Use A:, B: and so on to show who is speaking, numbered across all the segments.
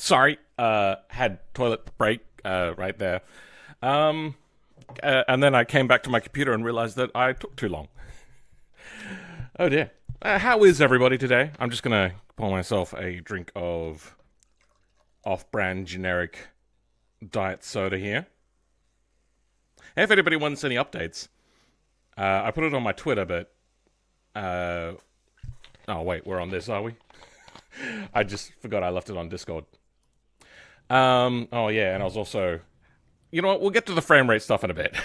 A: Sorry, had toilet break right there. And then I came back to my computer and realized that I took too long. Oh dear. How is everybody today? I'm just gonna pour myself a drink of off-brand generic diet soda here. Hey, if anybody wants any updates, I put it on my Twitter, but oh wait, we're on this, are we? I just forgot I left it on Discord. Oh yeah, and I was also, you know what? We'll get to the frame rate stuff in a bit.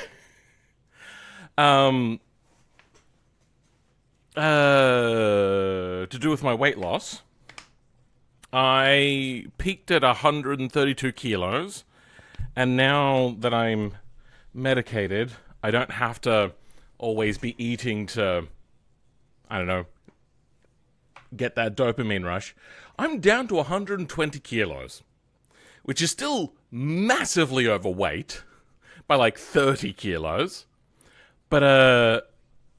A: To do with my weight loss, I peaked at 132 kilos, and now that I'm medicated, I don't have to always be eating to, I don't know, get that dopamine rush. I'm down to 120 kilos, which is still massively overweight by like 30 kilos. But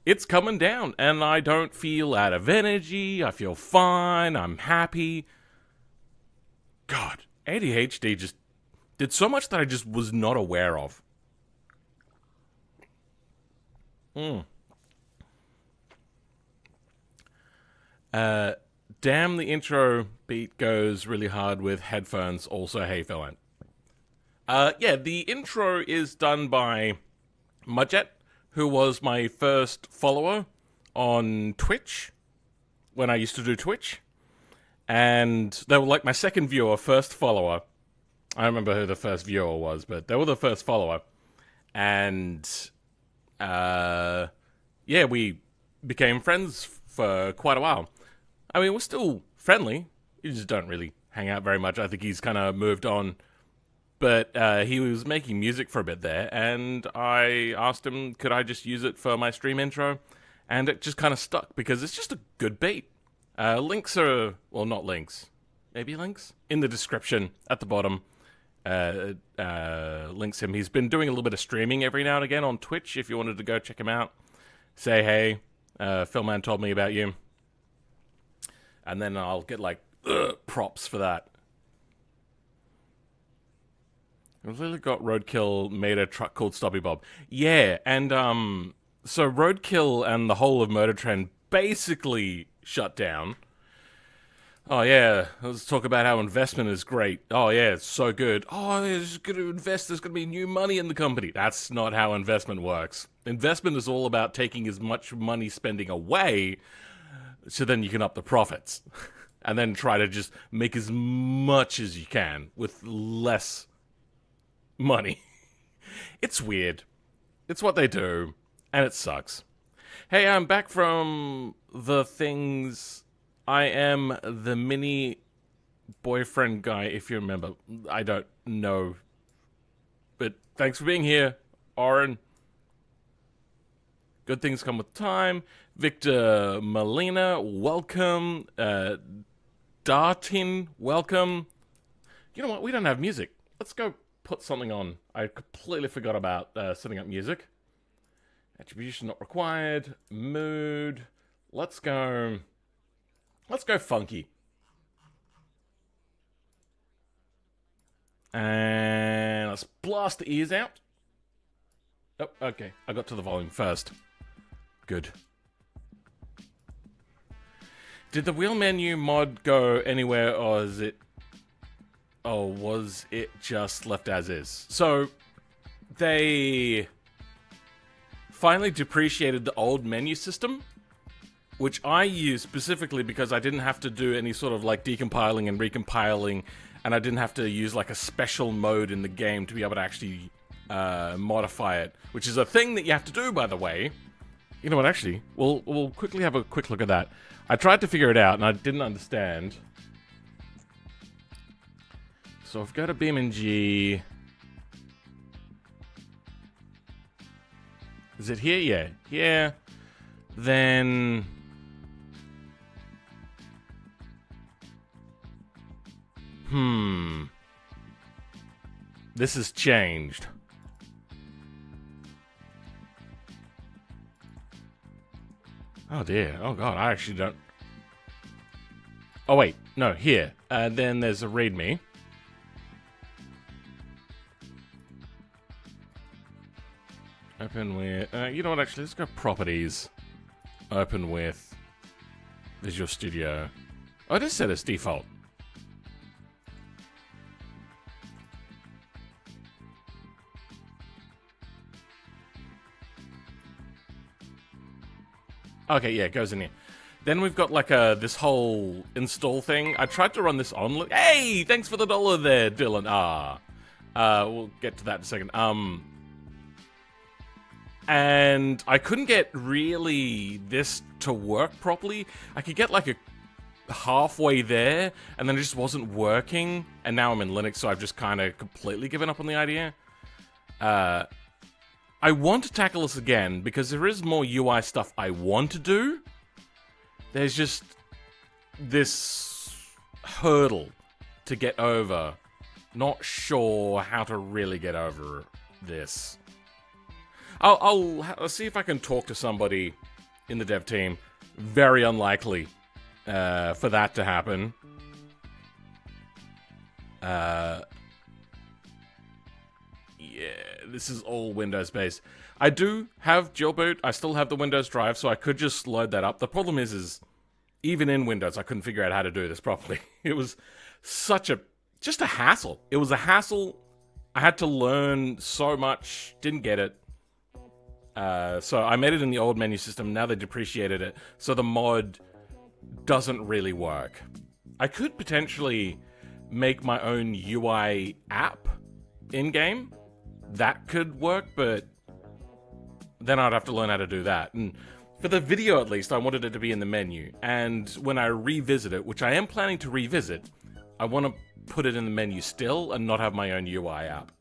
A: it's coming down, and I don't feel out of energy. I feel fine. I'm happy. God, ADHD just did so much that I just was not aware of. Damn, the intro beat goes really hard with headphones. Also, hey, Philin. Yeah, the intro is done by Mudjet, who was my first follower on Twitch when I used to do Twitch. And they were like my second viewer, first follower. I don't remember who the first viewer was, but they were the first follower. And, yeah, we became friends for quite a while. I mean, we're still friendly. We just don't really hang out very much. I think he's kind of moved on. But he was making music for a bit there, and I asked him, could I just use it for my stream intro? And it just kind of stuck, because it's just a good beat. Links are, well, not links. Maybe links? In the description, at the bottom. Links him. He's been doing a little bit of streaming every now and again on Twitch, if you wanted to go check him out. Say, hey, Philman told me about you. And then I'll get, like, props for that. I've really got Roadkill made a truck called Stubby Bob. Yeah, and so Roadkill and the whole of Motor Trend basically shut down. Oh yeah, let's talk about how investment is great. Oh yeah, it's so good. Oh, there's going to invest, there's going to be new money in the company. That's not how investment works. Investment is all about taking as much money spending away so then you can up the profits. And then try to just make as much as you can with less money. It's weird. It's what they do, and it sucks. Hey, I'm back from the things. I am the mini boyfriend guy, if you remember. I don't know. But thanks for being here, Oren. Good things come with time. Victor Molina, welcome. Dartin, welcome. You know what? We don't have music. Let's go put something on. I completely forgot about setting up music. Attribution not required. Mood. Let's go funky. And let's blast the ears out. Oh, okay. I got to the volume first. Good. Did the wheel menu mod go anywhere, or is it... Oh, was it just left as is? So, they finally depreciated the old menu system, which I use specifically because I didn't have to do any sort of like decompiling and recompiling, and I didn't have to use like a special mode in the game to be able to actually modify it, which is a thing that you have to do, by the way. You know what, actually, we'll quickly have a quick look at that. I tried to figure it out, and I didn't understand. So if we go to BeamNG, is it here? Yeah. Yeah. Then this has changed. Oh dear. Oh god, I actually don't... Oh wait, no, here. Then there's a readme. Open with... you know what, actually, let's go properties. Open with Visual Studio. Oh, it is set as default. Okay, yeah, it goes in here. Then we've got like this whole install thing. I tried to run this on... Hey, thanks for the $1 there, Dylan. We'll get to that in a second. And I couldn't get really this to work properly. I could get like a halfway there, and then it just wasn't working. And now I'm in Linux, so I've just kind of completely given up on the idea. I want to tackle this again, because there is more UI stuff I want to do. There's just this hurdle to get over. Not sure how to really get over this. I'll see if I can talk to somebody in the dev team. Very unlikely for that to happen. Yeah, this is all Windows-based. I do have Jailboot. I still have the Windows drive, so I could just load that up. The problem is even in Windows, I couldn't figure out how to do this properly. It was just a hassle. It was a hassle. I had to learn so much. Didn't get it. So I made it in the old menu system. Now they depreciated it. So the mod doesn't really work. I could potentially make my own UI app in-game. That could work, but then I'd have to learn how to do that. And for the video, at least, I wanted it to be in the menu. And when I revisit it, which I am planning to revisit, I want to put it in the menu still and not have my own UI app.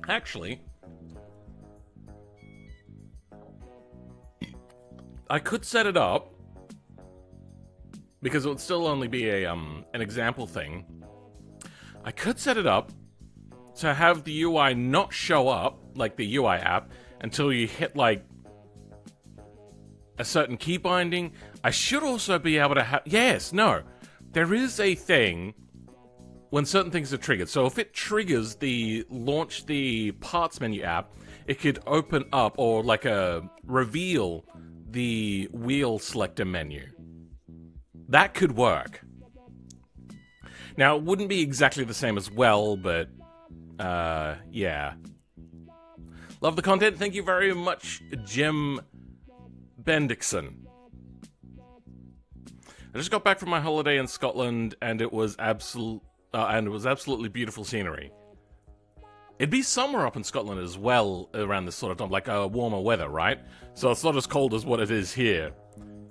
A: Actually, I could set it up, because it would still only be an example thing. I could set it up to have the UI not show up, like the UI app, until you hit, like, a certain key binding. I should also be able to have... Yes, no. There is a thing when certain things are triggered. So if it triggers the launch the parts menu app, it could open up or, like, reveal the wheel selector menu. That could work. Now, it wouldn't be exactly the same as well, but, yeah. Love the content. Thank you very much, Jim Bendixson. I just got back from my holiday in Scotland, and it was absolutely beautiful scenery. It'd be summer up in Scotland as well around this sort of time, like warmer weather, right? So it's not as cold as what it is here.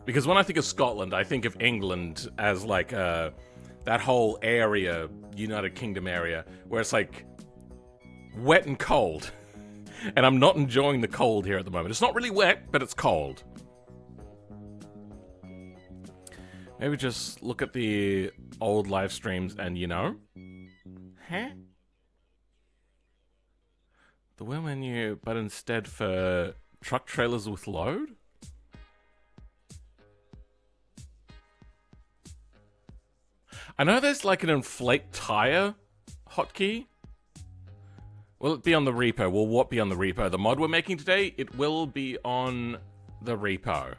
A: Because when I think of Scotland, I think of England as like that whole area, United Kingdom area, where it's like wet and cold. And I'm not enjoying the cold here at the moment. It's not really wet, but it's cold. Maybe just look at the old live streams and, you know. Huh? The wheel menu, but instead for truck trailers with load? I know there's like an inflate tire hotkey. Will it be on the repo? Will what be on the repo? The mod we're making today, it will be on the repo.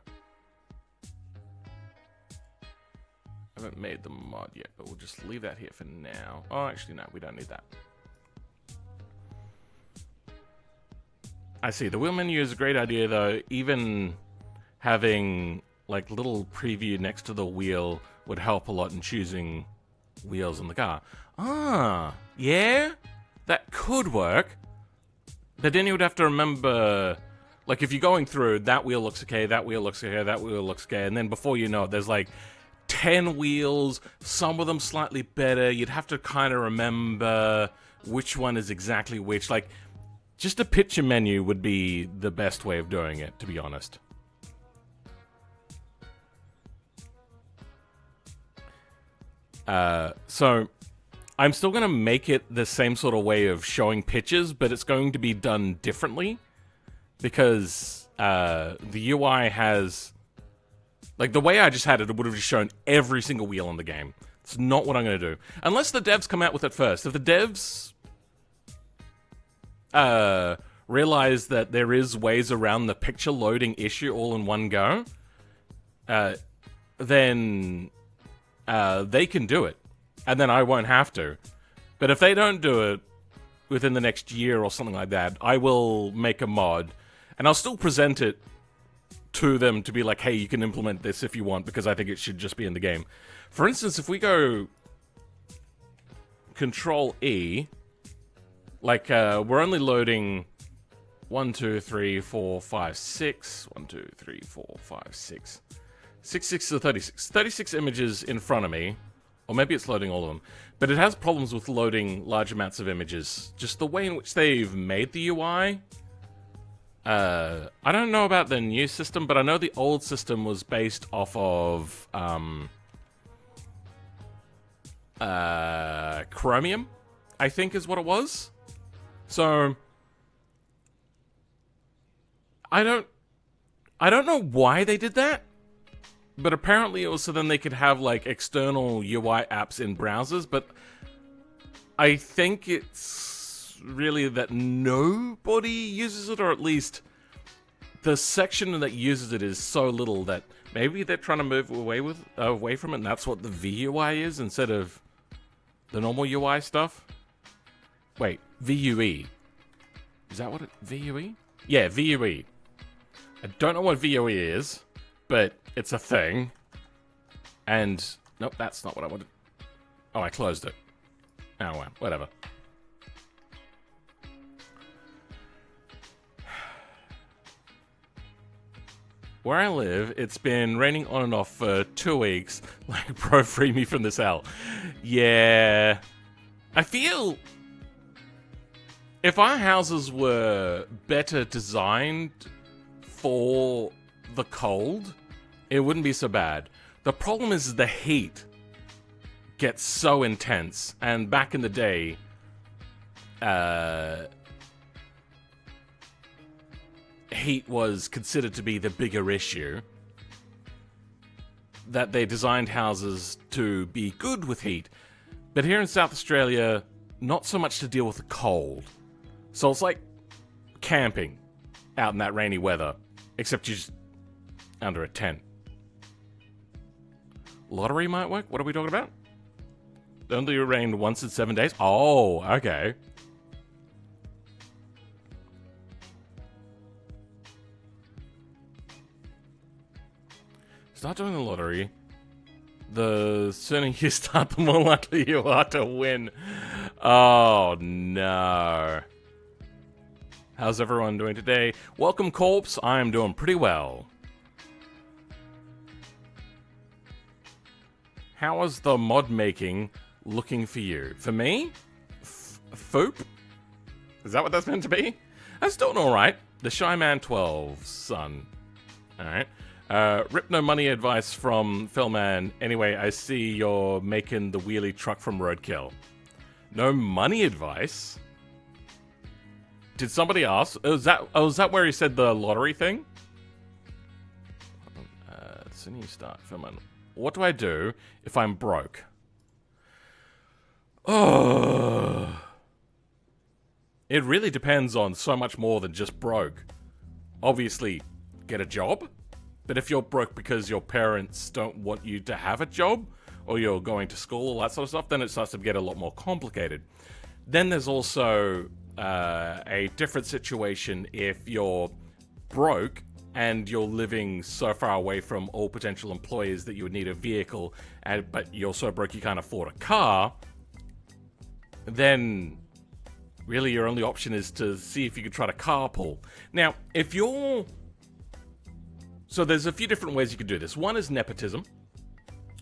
A: I haven't made the mod yet, but we'll just leave that here for now. Oh, actually, no, we don't need that. I see. The wheel menu is a great idea, though. Even having like little preview next to the wheel would help a lot in choosing wheels in the car. Ah, yeah, that could work. But then you would have to remember, like if you're going through, that wheel looks okay, that wheel looks okay, that wheel looks okay, and then before you know it, there's like 10 wheels, some of them slightly better. You'd have to kind of remember which one is exactly which. Like, just a picture menu would be the best way of doing it, to be honest. So I'm still going to make it the same sort of way of showing pictures, but it's going to be done differently because the UI has... Like, the way I just had it, it would have just shown every single wheel in the game. It's not what I'm going to do. Unless the devs come out with it first. If the devs realize that there is ways around the picture loading issue all in one go, then they can do it, and then I won't have to. But if they don't do it within the next year or something like that, I will make a mod, and I'll still present it to them to be like, hey, you can implement this if you want, because I think it should just be in the game. For instance, if we go Control E, like, we're only loading 1, 2, 3, 4, 5, 6. 1, 2, 3, 4, 5, 6. 6 to 36. 36 images in front of me. Or maybe it's loading all of them. But it has problems with loading large amounts of images. Just the way in which they've made the UI. I don't know about the new system, but I know the old system was based off of Chromium, I think is what it was. So I don't know why they did that, but apparently it was so then they could have like external UI apps in browsers, but I think it's really that nobody uses it, or at least the section that uses it is so little that maybe they're trying to move away from it, and that's what the VUI is instead of the normal UI stuff. Wait, VUE. Is that what it... VUE? Yeah, VUE. I don't know what VUE is, but it's a thing. And... Nope, that's not what I wanted. Oh, I closed it. Oh, well, whatever. Where I live, it's been raining on and off for 2 weeks. Like, bro, free me from this hell. Yeah. I feel... if our houses were better designed for the cold, it wouldn't be so bad. The problem is the heat gets so intense, and back in the day, heat was considered to be the bigger issue, that they designed houses to be good with heat. But here in South Australia, not so much to deal with the cold. So it's like camping out in that rainy weather, except you're just under a tent. Lottery might work? What are we talking about? Only rained once in 7 days? Oh, okay. Start doing the lottery. The sooner you start, the more likely you are to win. Oh, no. How's everyone doing today? Welcome, Corpse. I'm doing pretty well. How is the mod making looking for you? For me? Foop? Is that what that's meant to be? That's doing alright. The Shy Man 12, son. Alright. Rip no money advice from Philman. Anyway, I see you're making the wheelie truck from Roadkill. No money advice? Did somebody ask? Was that where he said the lottery thing? So you start, Philman. What do I do if I'm broke? Oh. It really depends on so much more than just broke. Obviously, get a job. But if you're broke because your parents don't want you to have a job, or you're going to school, all that sort of stuff, then it starts to get a lot more complicated. Then there's also a different situation if you're broke and you're living so far away from all potential employers that you would need a vehicle, but you're so broke you can't afford a car, then really your only option is to see if you can try to carpool. Now, if you're... So there's a few different ways you could do this. One is nepotism,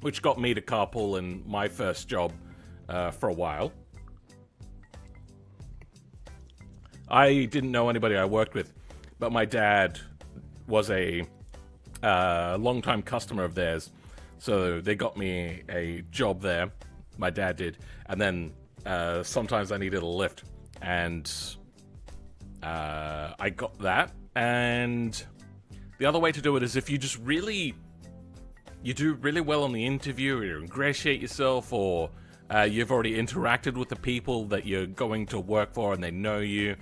A: which got me to carpool in my first job for a while. I didn't know anybody I worked with, but my dad was a long-time customer of theirs, so they got me a job there. My dad did, and then sometimes I needed a lift, and I got that. And the other way to do it is if you just really, you do really well on the interview, or you ingratiate yourself, or you've already interacted with the people that you're going to work for and they know you,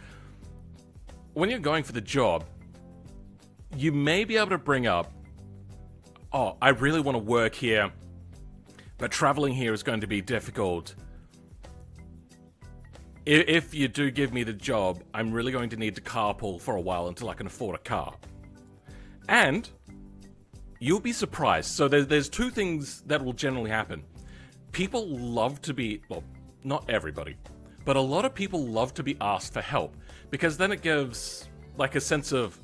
A: when you're going for the job, you may be able to bring up, oh, I really want to work here, but traveling here is going to be difficult. If you do give me the job, I'm really going to need to carpool for a while until I can afford a car. And you'll be surprised. So there's two things that will generally happen. People love to be, well, not everybody, but a lot of people love to be asked for help, because then it gives like a sense of,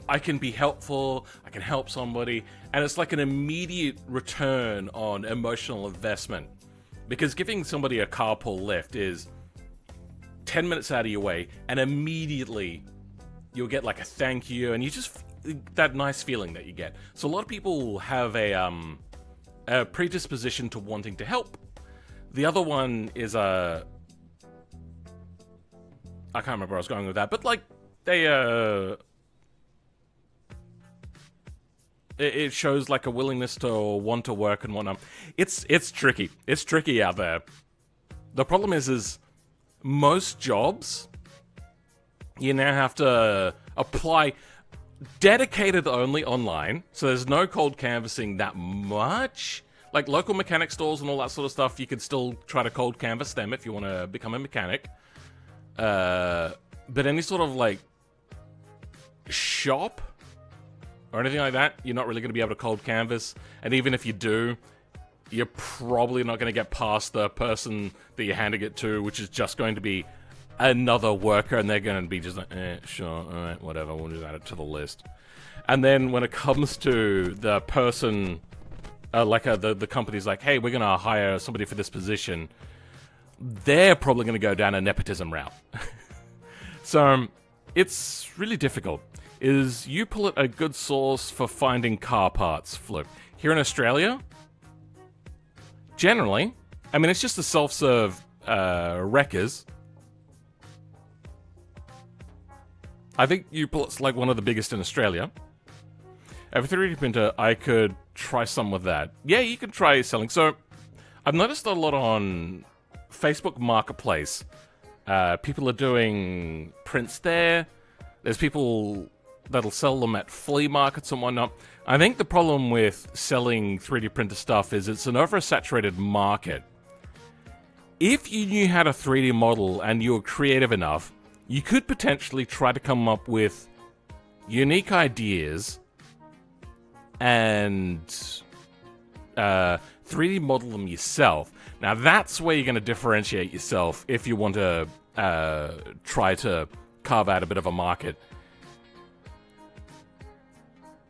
A: I can be helpful, I can help somebody, and it's like an immediate return on emotional investment. Because giving somebody a carpool lift is 10 minutes out of your way, and immediately you'll get like a thank you, and you just, that nice feeling that you get. So a lot of people have a predisposition to wanting to help. The other one is I can't remember where I was going with that, but like they it shows like a willingness to want to work and whatnot. It's tricky. It's tricky out there. The problem is most jobs, you now have to apply dedicated only online, so there's no cold canvassing that much. Like local mechanic stores and all that sort of stuff, you can still try to cold canvass them if you want to become a mechanic. But any sort of like shop or anything like that, you're not really going to be able to cold canvass. And even if you do, you're probably not going to get past the person that you're handing it to, which is just going to be another worker, and they're going to be just like, sure, alright, whatever, we'll just add it to the list. And then when it comes to the person, the company's like, hey, we're going to hire somebody for this position, they're probably going to go down a nepotism route. So, it's really difficult. Is you pull it a good source for finding car parts, Flip? Here in Australia, generally, I mean, it's just the self-serve wreckers. I think you pull it's like one of the biggest in Australia. Every 3D printer, I could try some with that. Yeah, you can try selling. So, I've noticed a lot on Facebook Marketplace. People are doing prints there. There's people that'll sell them at flea markets and whatnot. I think the problem with selling 3D printer stuff is it's an oversaturated market. If you knew how to 3D model and you were creative enough, you could potentially try to come up with unique ideas and 3D model them yourself. Now that's where you're going to differentiate yourself if you want to try to carve out a bit of a market.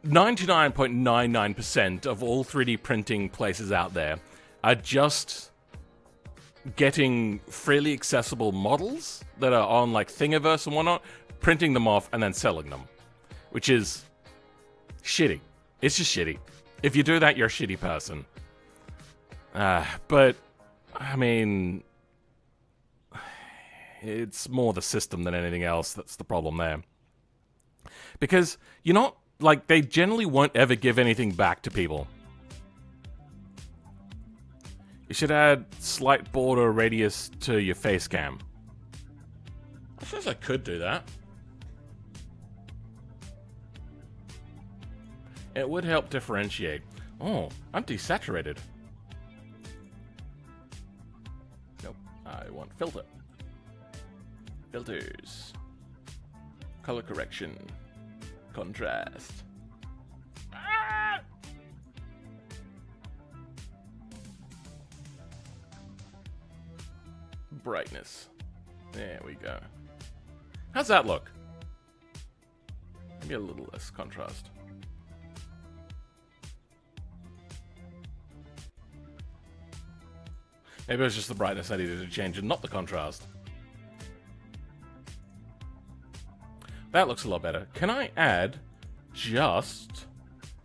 A: 99.99% of all 3D printing places out there are just getting freely accessible models that are on like Thingiverse and whatnot, printing them off and then selling them, which is shitty. It's just shitty. If you do that, you're a shitty person. But I mean, it's more the system than anything else that's the problem there. Because you're not, like, they generally won't ever give anything back to people. You should add slight border radius to your face cam. I suppose I could do that. It would help differentiate. Oh, I'm desaturated. Nope, I want filter. Filters. Color correction. Contrast. Ah! Brightness. There we go. How's that look? Maybe a little less contrast. Maybe it was just the brightness I needed to change and not the contrast. That looks a lot better. Can I add just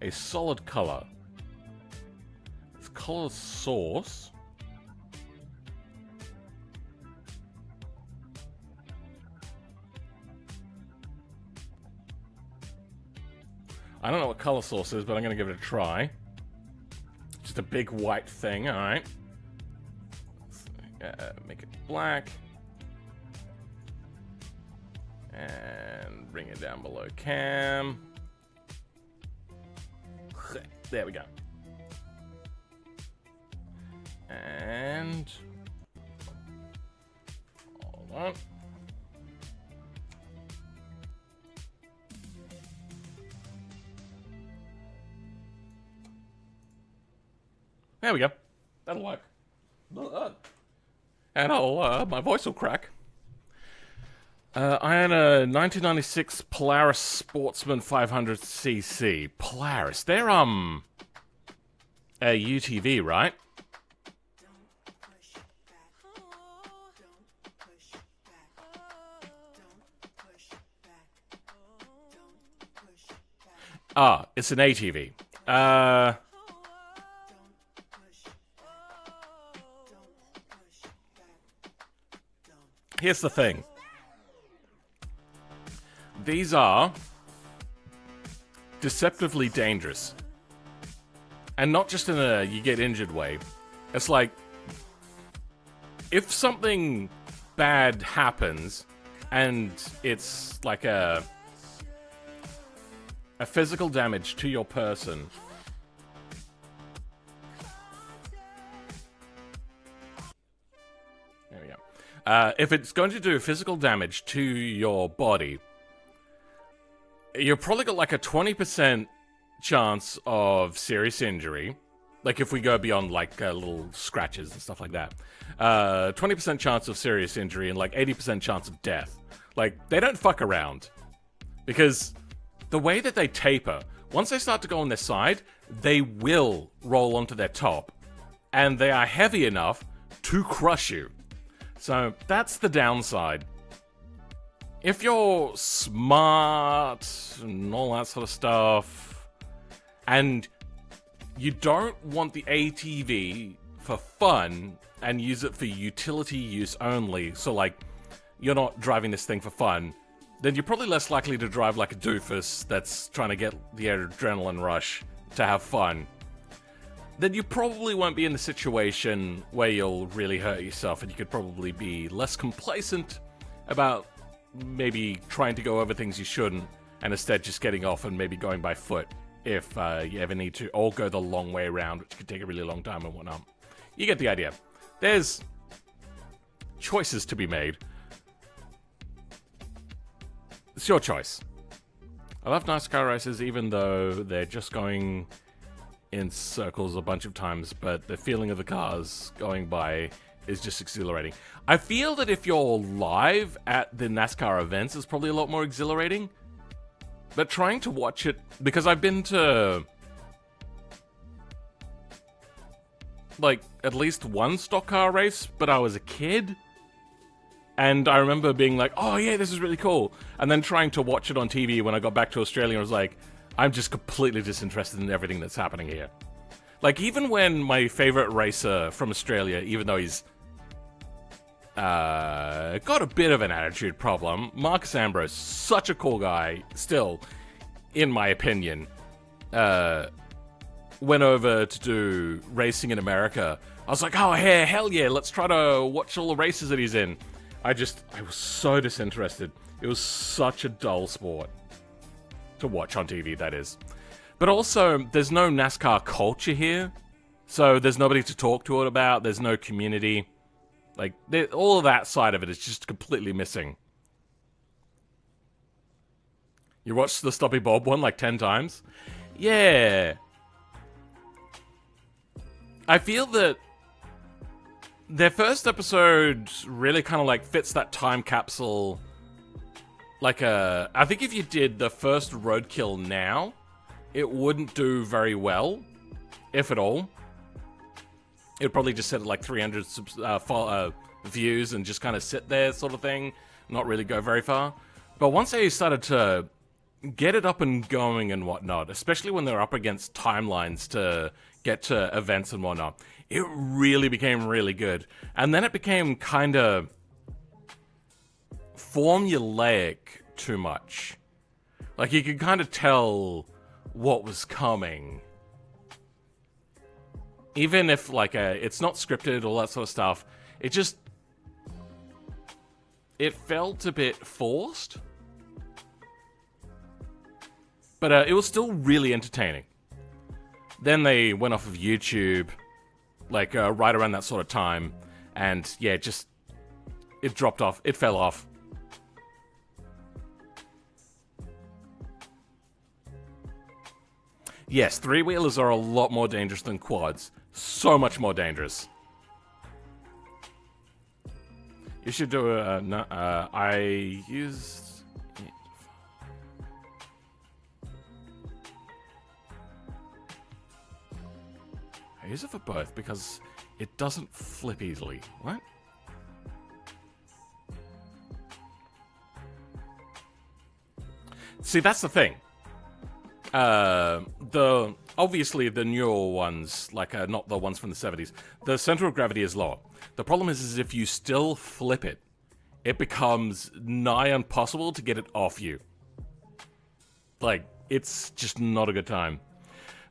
A: a solid color? It's color source. I don't know what color source is, but I'm going to give it a try. Just a big white thing, alright. Make it black. bring it down below cam. There we go. And hold on. There we go. That'll work. And my voice will crack. I had a 1996 Polaris Sportsman 500cc. Polaris, they're a UTV, right? Ah, it's an ATV. Here's the thing. These are deceptively dangerous. And not just in a you get injured way. It's like, if something bad happens and it's like a physical damage to your person, there we go. If it's going to do physical damage to your body, you've probably got like a 20% chance of serious injury. Like if we go beyond like little scratches and stuff like that. 20% chance of serious injury and like 80% chance of death. Like, they don't fuck around. Because the way that they taper, once they start to go on their side, they will roll onto their top. And they are heavy enough to crush you. So that's the downside. If you're smart and all that sort of stuff, and you don't want the ATV for fun and use it for utility use only, so like you're not driving this thing for fun, then you're probably less likely to drive like a doofus that's trying to get the adrenaline rush to have fun. Then you probably won't be in the situation where you'll really hurt yourself, and you could probably be less complacent about maybe trying to go over things you shouldn't, and instead just getting off and maybe going by foot if you ever need to, or go the long way around, which could take a really long time and whatnot. You get the idea. There's choices to be made. It's your choice. I love NASCAR races, even though they're just going in circles a bunch of times, but the feeling of the cars going by is just exhilarating. I feel that if you're live at the NASCAR events, it's probably a lot more exhilarating. But trying to watch it, because I've been to like at least one stock car race, but I was a kid. And I remember being like, oh yeah, this is really cool. And then trying to watch it on TV when I got back to Australia, I was like, I'm just completely disinterested in everything that's happening here. Like, even when my favorite racer from Australia, even though he's got a bit of an attitude problem, Marcus Ambrose, such a cool guy, still, in my opinion, went over to do racing in America. I was like, oh, hey, hell yeah, let's try to watch all the races that he's in. I was so disinterested. It was such a dull sport to watch on TV, that is. But also, there's no NASCAR culture here, so there's nobody to talk to it about, there's no community. Like, all of that side of it is just completely missing. You watched the Stubby Bob one like 10 times? Yeah. I feel that their first episode really kind of like fits that time capsule. Like I think if you did the first Roadkill now, it wouldn't do very well, if at all. It would probably just set at like 300 views and just kind of sit there sort of thing, not really go very far. But once they started to get it up and going and whatnot, especially when they're up against timelines to get to events and whatnot, it really became really good. And then it became kind of formulaic too much. Like, you could kind of tell what was coming. Even if, like, it's not scripted, all that sort of stuff, it felt a bit forced. But it was still really entertaining. Then they went off of YouTube, like right around that sort of time, and yeah, it dropped off. It fell off. Yes, three-wheelers are a lot more dangerous than quads. So much more dangerous. You should do a... I used... I use it for both because it doesn't flip easily. What? See, that's the thing. Obviously the newer ones, like not the ones from the 70s, the center of gravity is lower. The problem is if you still flip it, it becomes nigh impossible to get it off you. Like, it's just not a good time.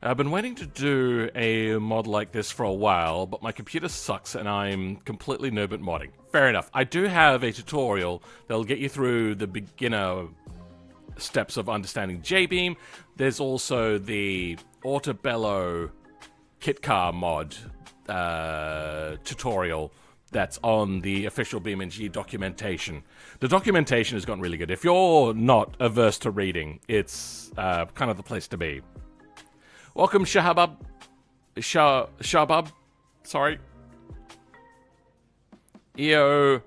A: I've been waiting to do a mod like this for a while, but my computer sucks and I'm completely noob at modding. Fair enough. I do have a tutorial that'll get you through the beginner steps of understanding Jbeam. There's also the Autobello kit car mod tutorial that's on the official BeamNG documentation. The documentation has gotten really good. If you're not averse to reading, it's kind of the place to be. Welcome, Shahabab. Shabab. Sorry. EO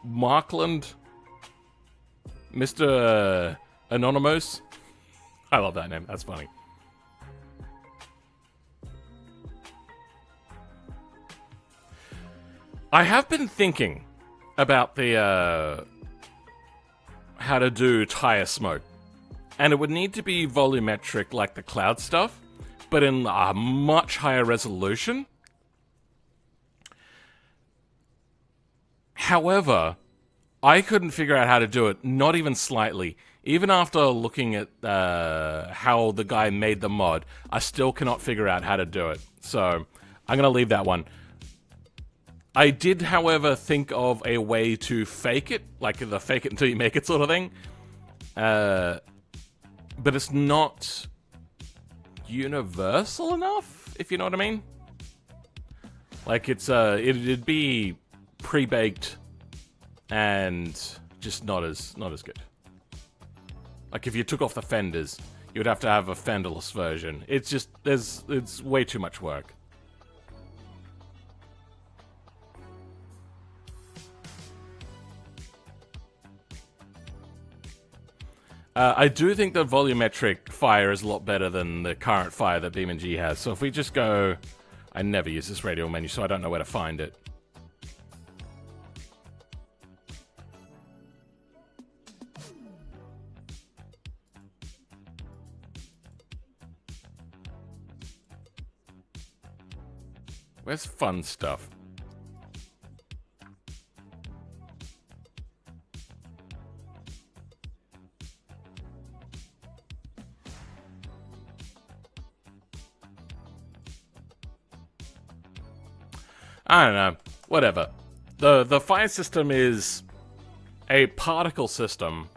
A: Markland. Mr. Anonymous. I love that name. That's funny. I have been thinking about the how to do tire smoke. And it would need to be volumetric like the cloud stuff, but in a much higher resolution. However, I couldn't figure out how to do it, not even slightly. Even after looking at how the guy made the mod, I still cannot figure out how to do it. So, I'm going to leave that one. I did, however, think of a way to fake it, like the fake it until you make it sort of thing. But it's not universal enough, if you know what I mean. Like it's it'd be pre-baked and just not as good. Like if you took off the fenders, you would have to have a fenderless version. It's just it's way too much work. I do think the volumetric fire is a lot better than the current fire that BeamNG has. So if we just go... I never use this radial menu, so I don't know where to find it. Where's fun stuff? I don't know. Whatever. The fire system is a particle system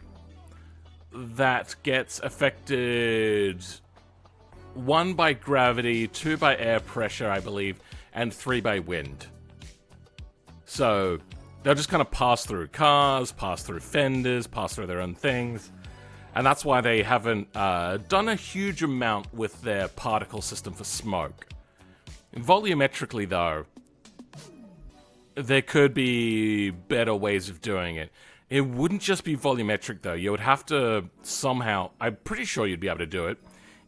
A: that gets affected 1 by gravity, 2 by air pressure, I believe, and 3 by wind. So they'll just kind of pass through cars, pass through fenders, pass through their own things. And that's why they haven't done a huge amount with their particle system for smoke. Volumetrically, though, there could be better ways of doing it. It wouldn't just be volumetric, though. You would have to somehow, I'm pretty sure you'd be able to do it,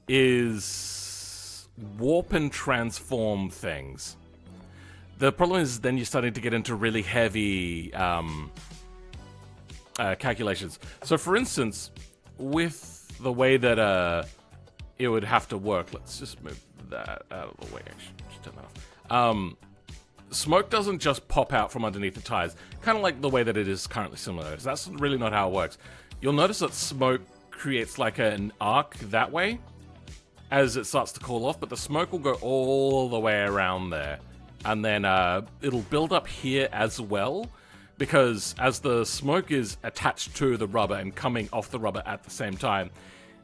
A: is warp and transform things. The problem is then you're starting to get into really heavy calculations. So, for instance, with the way that it would have to work, let's just move that out of the way. Actually, just turn that off. Smoke doesn't just pop out from underneath the tires, kind of like the way that it is currently similar. So that's really not how it works. You'll notice that smoke creates like an arc that way as it starts to cool off, but the smoke will go all the way around there. And then it'll build up here as well, because as the smoke is attached to the rubber and coming off the rubber at the same time,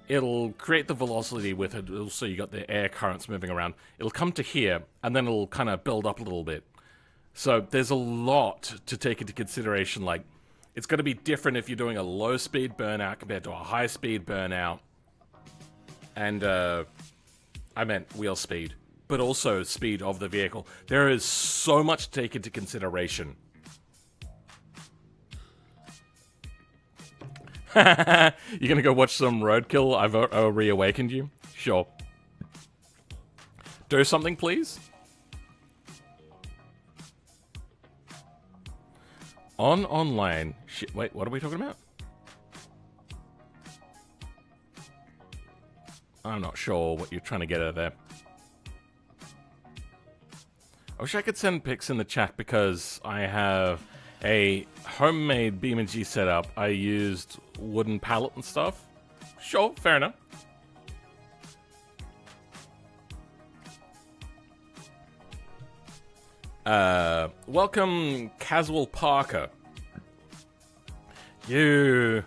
A: it'll create the velocity with it. Also, you got the air currents moving around. It'll come to here, and then it'll kind of build up a little bit. So there's a lot to take into consideration. Like, it's going to be different if you're doing a low-speed burnout compared to a high-speed burnout. And, I meant wheel speed, but also speed of the vehicle. There is so much to take into consideration. You're gonna go watch some Roadkill? I've reawakened you? Sure. Do something, please? Online. Shit, wait, what are we talking about? I'm not sure what you're trying to get out of there. I wish I could send pics in the chat because I have a homemade BeamNG setup. I used wooden pallet and stuff. Sure, fair enough. Welcome, Casual Parker. You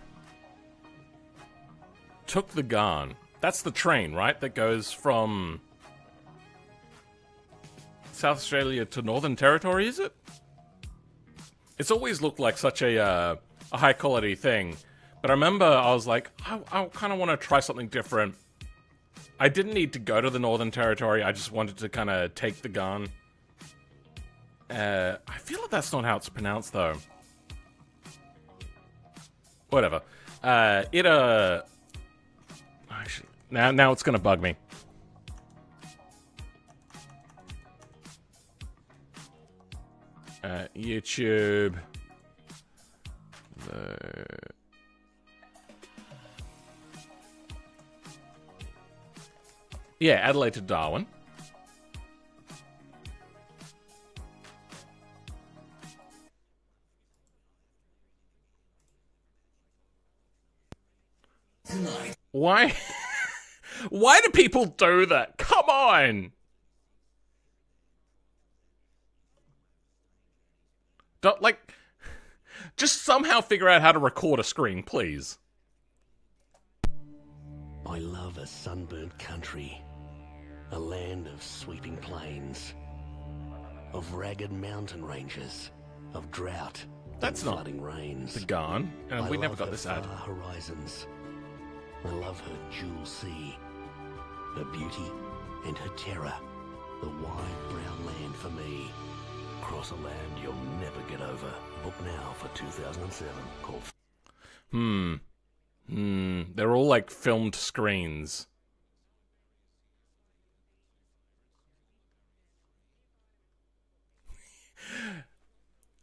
A: took the gun. That's the train, right? That goes from South Australia to Northern Territory, is it? It's always looked like such a high-quality thing. But I remember I was like, I kind of want to try something different. I didn't need to go to the Northern Territory. I just wanted to kind of take the gun. I feel like that's not how it's pronounced, though. Whatever. Actually, now it's gonna bug me. YouTube. Yeah, Adelaide to Darwin. Why? Why do people do that? Come on! Don't, like, just somehow figure out how to record a screen, please.
B: I love a sunburnt country, a land of sweeping plains, of ragged mountain ranges, of drought
A: That's
B: and
A: not
B: flooding rains.
A: the Garn, and we never got this ad.
B: Far horizons. I love her jewel sea, her beauty and her terror, the wide brown land for me. Across a land you'll never get over. Book now for 2007 called...
A: They're all like filmed screens.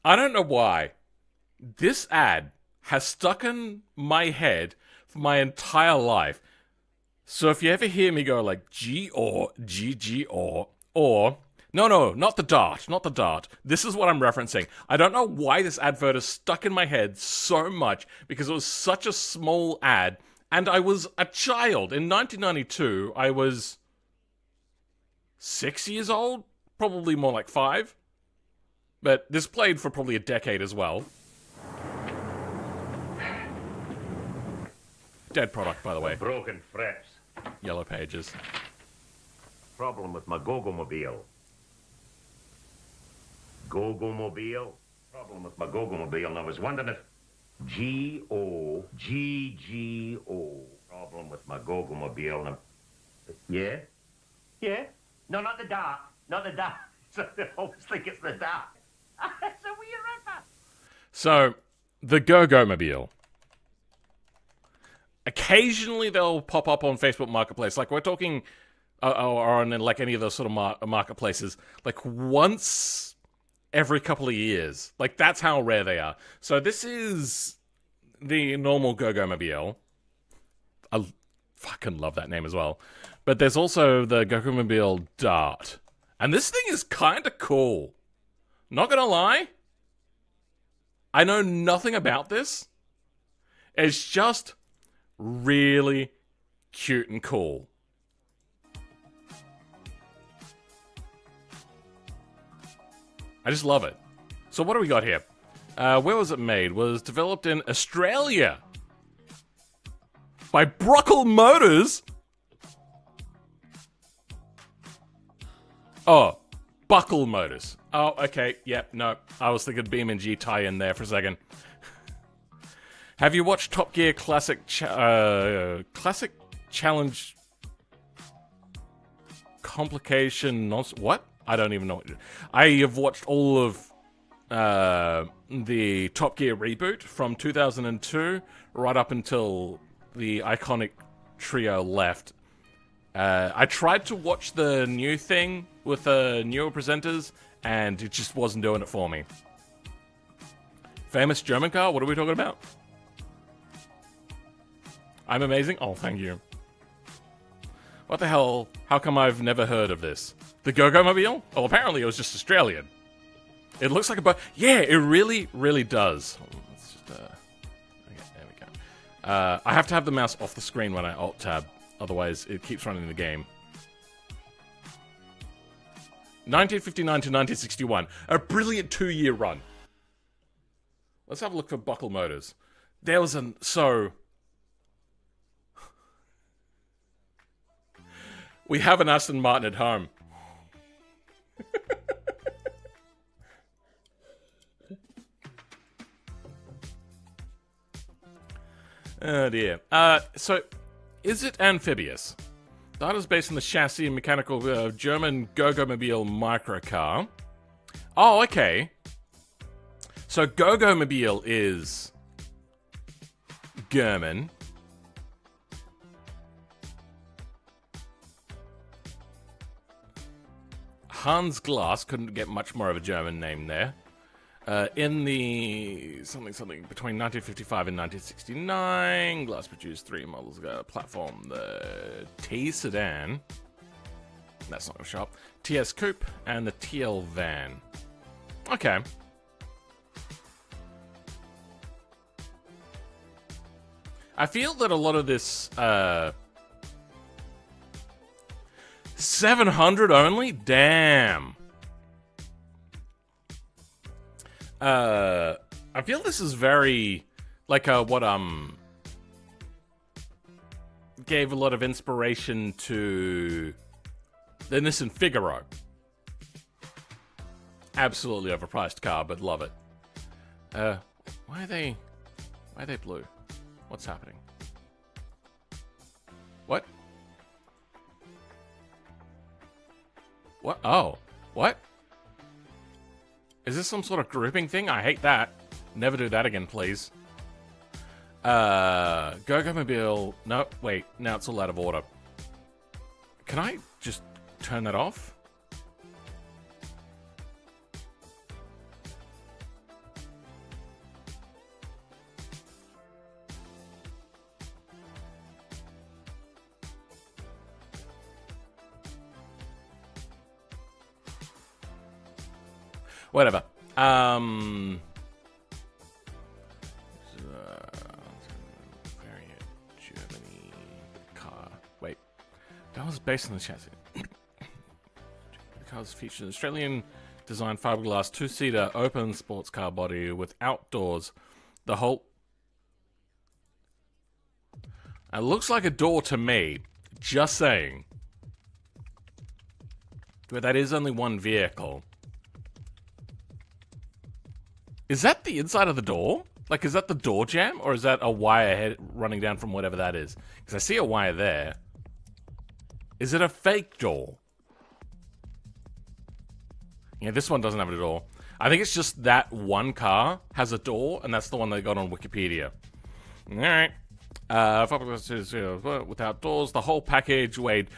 A: I don't know why. This ad has stuck in my head for my entire life. So if you ever hear me go like G or GG or no, not the dart, not the dart. This is what I'm referencing. I don't know why this advert is stuck in my head so much because it was such a small ad and I was a child. In 1992, I was 6 years old, probably more like 5. But this played for probably a decade as well. Dead product, by the way.
C: Broken fraps.
A: Yellow pages.
C: Problem with my Go-Go-Mobile. Go-Go-Mobile? Problem with my Go-Go-Mobile, and I was wondering if... G-O-G-G-O. Problem with my Go-Go-Mobile, and I'm... Yeah? Yeah? No, not the dart. Not the dart. So they always think it's the dart. It's a weird ripper.
A: So, the Go-Go-Mobile. Occasionally they'll pop up on Facebook Marketplace. Like, we're talking... or on like any of those sort of marketplaces. Like, once every couple of years. Like, that's how rare they are. So this is the normal Go-Go-Mobile. I fucking love that name as well. But there's also the Go-Go-Mobile Dart. And this thing is kind of cool. Not gonna lie. I know nothing about this. It's just really cute and cool. I just love it. So what do we got here? Where was it made? Was developed in Australia. By Brockle Motors? Oh, Buckle Motors. Oh, okay. Yep, no. I was thinking BeamNG tie-in there for a second. Have you watched Top Gear Classic Classic Challenge Complication What? I don't even know what I have watched all of the Top Gear reboot from 2002 right up until the iconic trio left. I tried to watch the new thing with the newer presenters, and it just wasn't doing it for me. Famous German car? What are we talking about? I'm amazing? Oh, thank you. What the hell? How come I've never heard of this? The Go-Go Mobile? Oh, apparently it was just Australian. It looks like a boat. Yeah, it really, really does. Let's just, okay, there we go. I have to have the mouse off the screen when I Alt-Tab. Otherwise, it keeps running the game. 1959 to 1961. A brilliant 2-year run. Let's have a look for Buckle Motors. There was an... So... We have an Aston Martin at home. Oh dear. So, is it amphibious? That is based on the chassis and mechanical German Go-Go-Mobile microcar. Oh, okay. So Go-Go-Mobile is German. Hans Glas, couldn't get much more of a German name there. In the something between 1955 and 1969, Glas produced 3 models of platform: the T sedan, that's not gonna show up, TS Coupe, and the TL van. Okay. I feel that a lot of this 700 only? Damn. I feel this is very like what gave a lot of inspiration to the Nissan Figaro. Absolutely overpriced car, but love it. Why are they blue? What's happening? What? What? Oh, what? Is this some sort of grouping thing? I hate that. Never do that again, please. Go-Go Mobile. No, wait. Now it's all out of order. Can I just turn that off? Whatever. Variant Germany car. Wait. That was based on the chassis. The car's featured an Australian designed fiberglass 2-seater open sports car body with outdoors. The whole... It looks like a door to me. Just saying. But that is only one vehicle. Is that the inside of the door? Like, is that the door jamb? Or is that a wire running down from whatever that is? Because I see a wire there. Is it a fake door? Yeah, this one doesn't have a door. I think it's just that one car has a door, and that's the one they got on Wikipedia. Alright. Without doors, the whole package weighed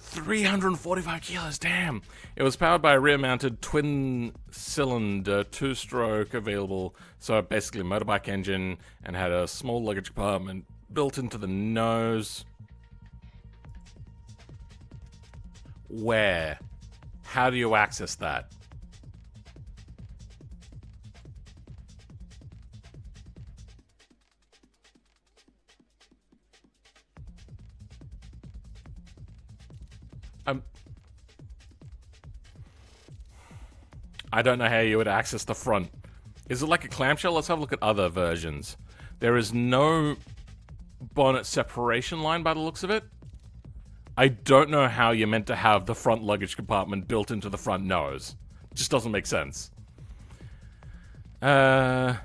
A: 345 kilos, damn! It was powered by a rear-mounted twin-cylinder 2-stroke available, so basically a motorbike engine, and had a small luggage compartment built into the nose. Where? How do you access that? I don't know how you would access the front. Is it like a clamshell? Let's have a look at other versions. There is no bonnet separation line by the looks of it. I don't know how you're meant to have the front luggage compartment built into the front nose. It just doesn't make sense. Or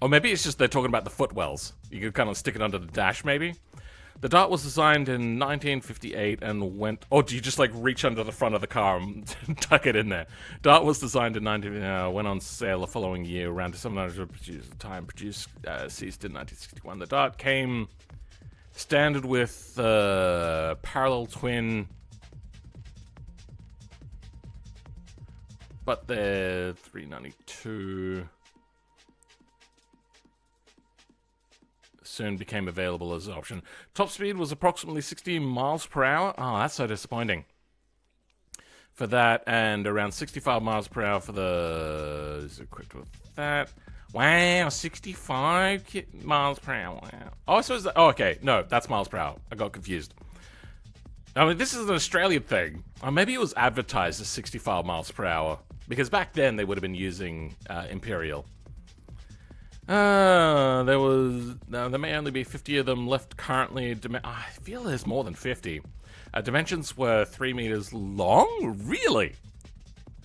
A: maybe it's just they're talking about the footwells. You could kind of stick it under the dash, maybe. The Dart was designed in 1958 and went... Oh, do you just, like, reach under the front of the car and tuck it in there? Dart was designed in went on sale the following year, around to produced, ceased in 1961. The Dart came standard with parallel twin... But they're $392... soon became available as an option. Top speed was approximately 60 miles per hour. Oh, that's so disappointing. For that, and around 65 miles per hour for the... Is equipped with that. Wow, 65 miles per hour. Wow. Oh, so is that... Oh, okay. No, that's miles per hour. I got confused. I mean, this is an Australian thing. Or maybe it was advertised as 65 miles per hour. Because back then, they would have been using Imperial. There may only be 50 of them left currently. I feel there's more than 50. Dimensions were 3 meters long? Really?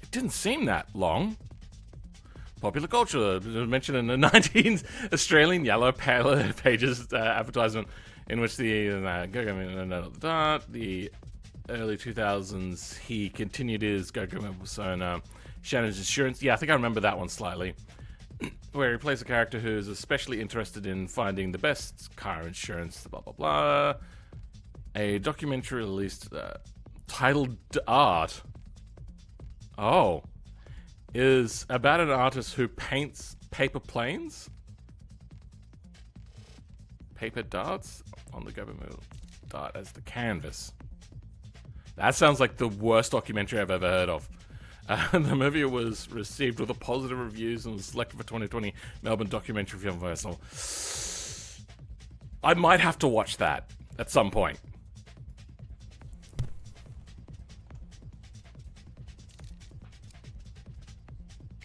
A: It didn't seem that long. Popular culture, mentioned in the 19th Australian Yellow Pages advertisement, in which the early 2000s, he continued his Go-Go persona, Shannon's Insurance. Yeah, I think I remember that one slightly. Where he plays a character who's especially interested in finding the best car insurance, blah, blah, blah. A documentary released titled Art. Oh. Is about an artist who paints paper planes? Paper darts on the government dart as the canvas. That sounds like the worst documentary I've ever heard of. The movie was received with a positive reviews and was selected for 2020 Melbourne Documentary Film Festival. I might have to watch that at some point.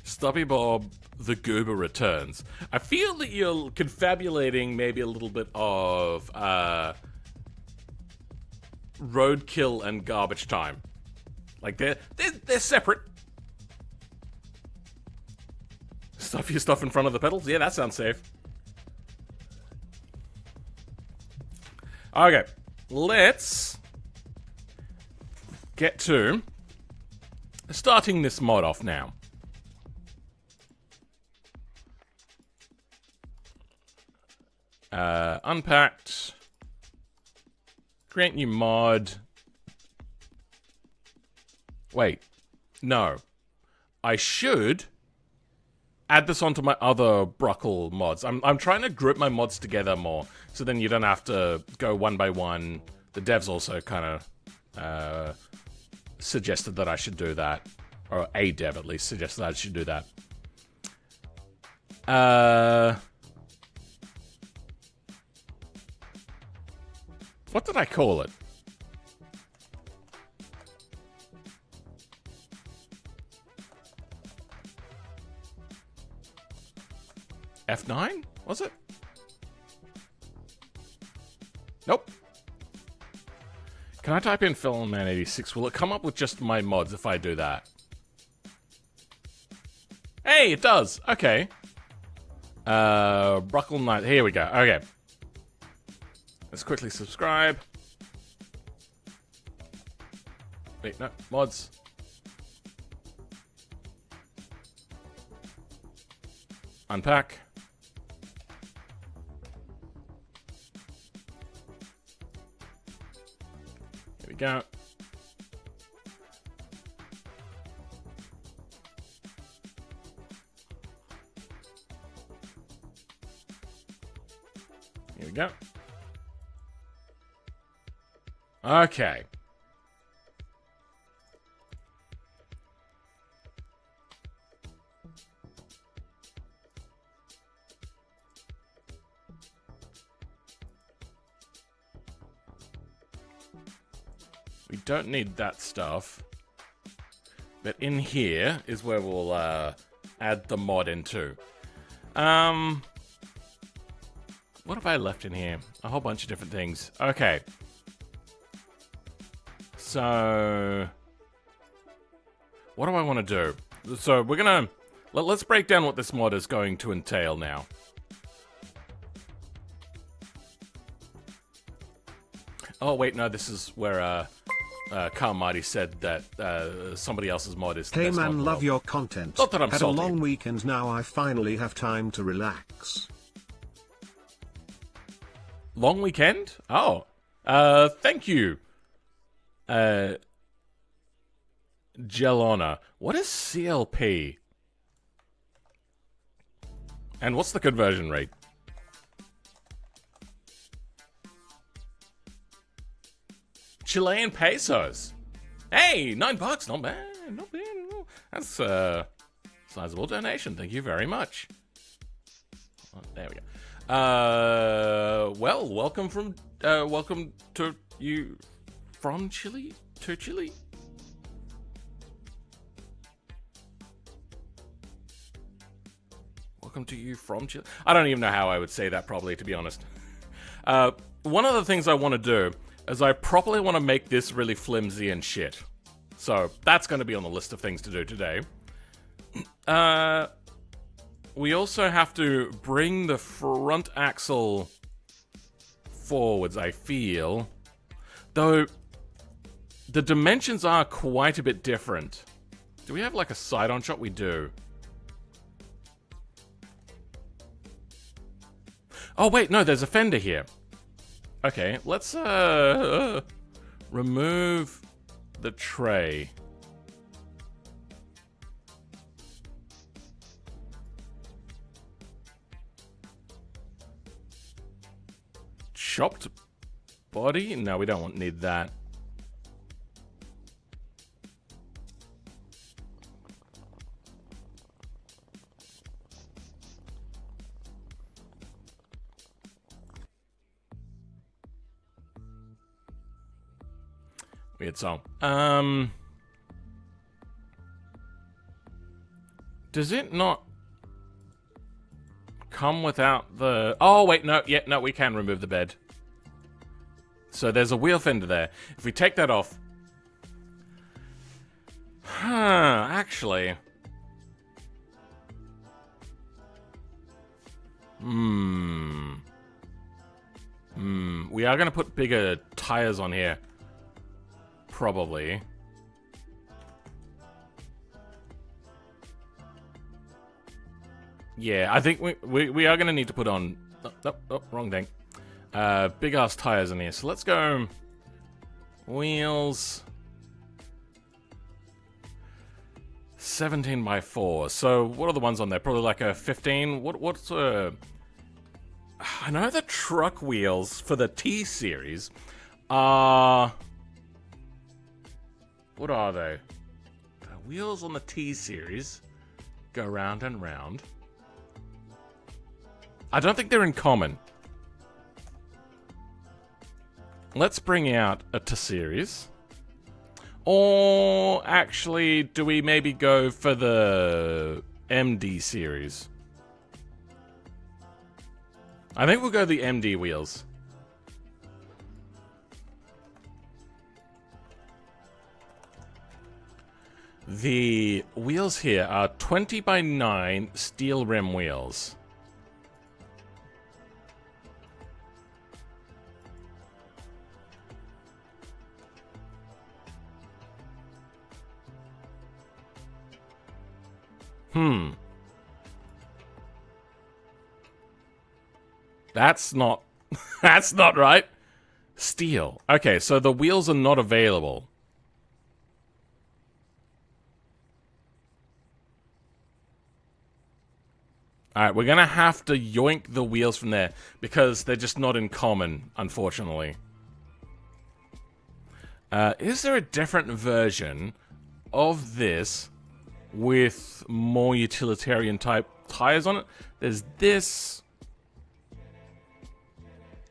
A: Stubby Bob, the Goober returns. I feel that you're confabulating maybe a little bit of Roadkill and Garbage Time. Like, they're separate. Stuff your stuff in front of the pedals? Yeah, that sounds safe. Okay, let's get to starting this mod off now. Unpacked. Create new mod. Wait, no. I should add this onto my other Bruckle mods. I'm trying to group my mods together more, so then you don't have to go one by one. The devs also kind of suggested that I should do that. Or a dev, at least, suggested I should do that. What did I call it? F9? Was it? Nope. Can I type in Filmman86? Will it come up with just my mods if I do that? Hey, it does. Okay. Bruckle Knight. Here we go. Okay. Let's quickly subscribe. Wait, no. Mods. Unpack. Here we go. Here we go. Okay. We don't need that stuff. But in here is where we'll add the mod into. What have I left in here? A whole bunch of different things. Okay. So... what do I want to do? So we're gonna... let's break down what this mod is going to entail now. Oh, wait, no, this is where, Carl Marty said that, somebody else's mod is the
D: Hey
A: best mod in
D: man,
A: the
D: love
A: world.
D: your content.
A: Not that I'm
D: Had
A: salty.
D: a long weekend, now I finally have time to relax.
A: Long weekend? Oh. Thank you. Gelona. What is CLP? And what's the conversion rate? Chilean pesos. Hey, $9, not bad, not bad. That's a sizable donation. Thank you very much. Oh, there we go. Well, welcome to you from Chile to Chile. Welcome to you from Chile. I don't even know how I would say that properly, to be honest. One of the things I want to do is I properly want to make this really flimsy and shit. So that's going to be on the list of things to do today. We also have to bring the front axle forwards, I feel. Though, the dimensions are quite a bit different. Do we have like a side-on shot? We do. Oh wait, no, there's a fender here. Okay, let's remove the tray. Chopped body? No, we don't need that. Weird song. Does it not come without the... oh, wait, no, yeah, no, we can remove the bed. So there's a wheel fender there. If we take that off... actually... we are going to put bigger tires on here. Probably. Yeah, I think we are going to need to put on... oh, wrong thing. Big ass tires in here. So let's go... wheels... 17 by 4. So what are the ones on there? Probably like a 15. What's I know the truck wheels for the T series are... what are they? The wheels on the T series go round and round. I don't think they're in common. Let's bring out a T series. Or actually, do we maybe go for the MD series? I think we'll go the MD wheels. The wheels here are 20 by 9 steel rim wheels. That's not... that's not right. Steel. Okay, so the wheels are not available. Alright, we're gonna have to yoink the wheels from there, because they're just not in common, unfortunately. Is there a different version of this with more utilitarian type tires on it? There's this...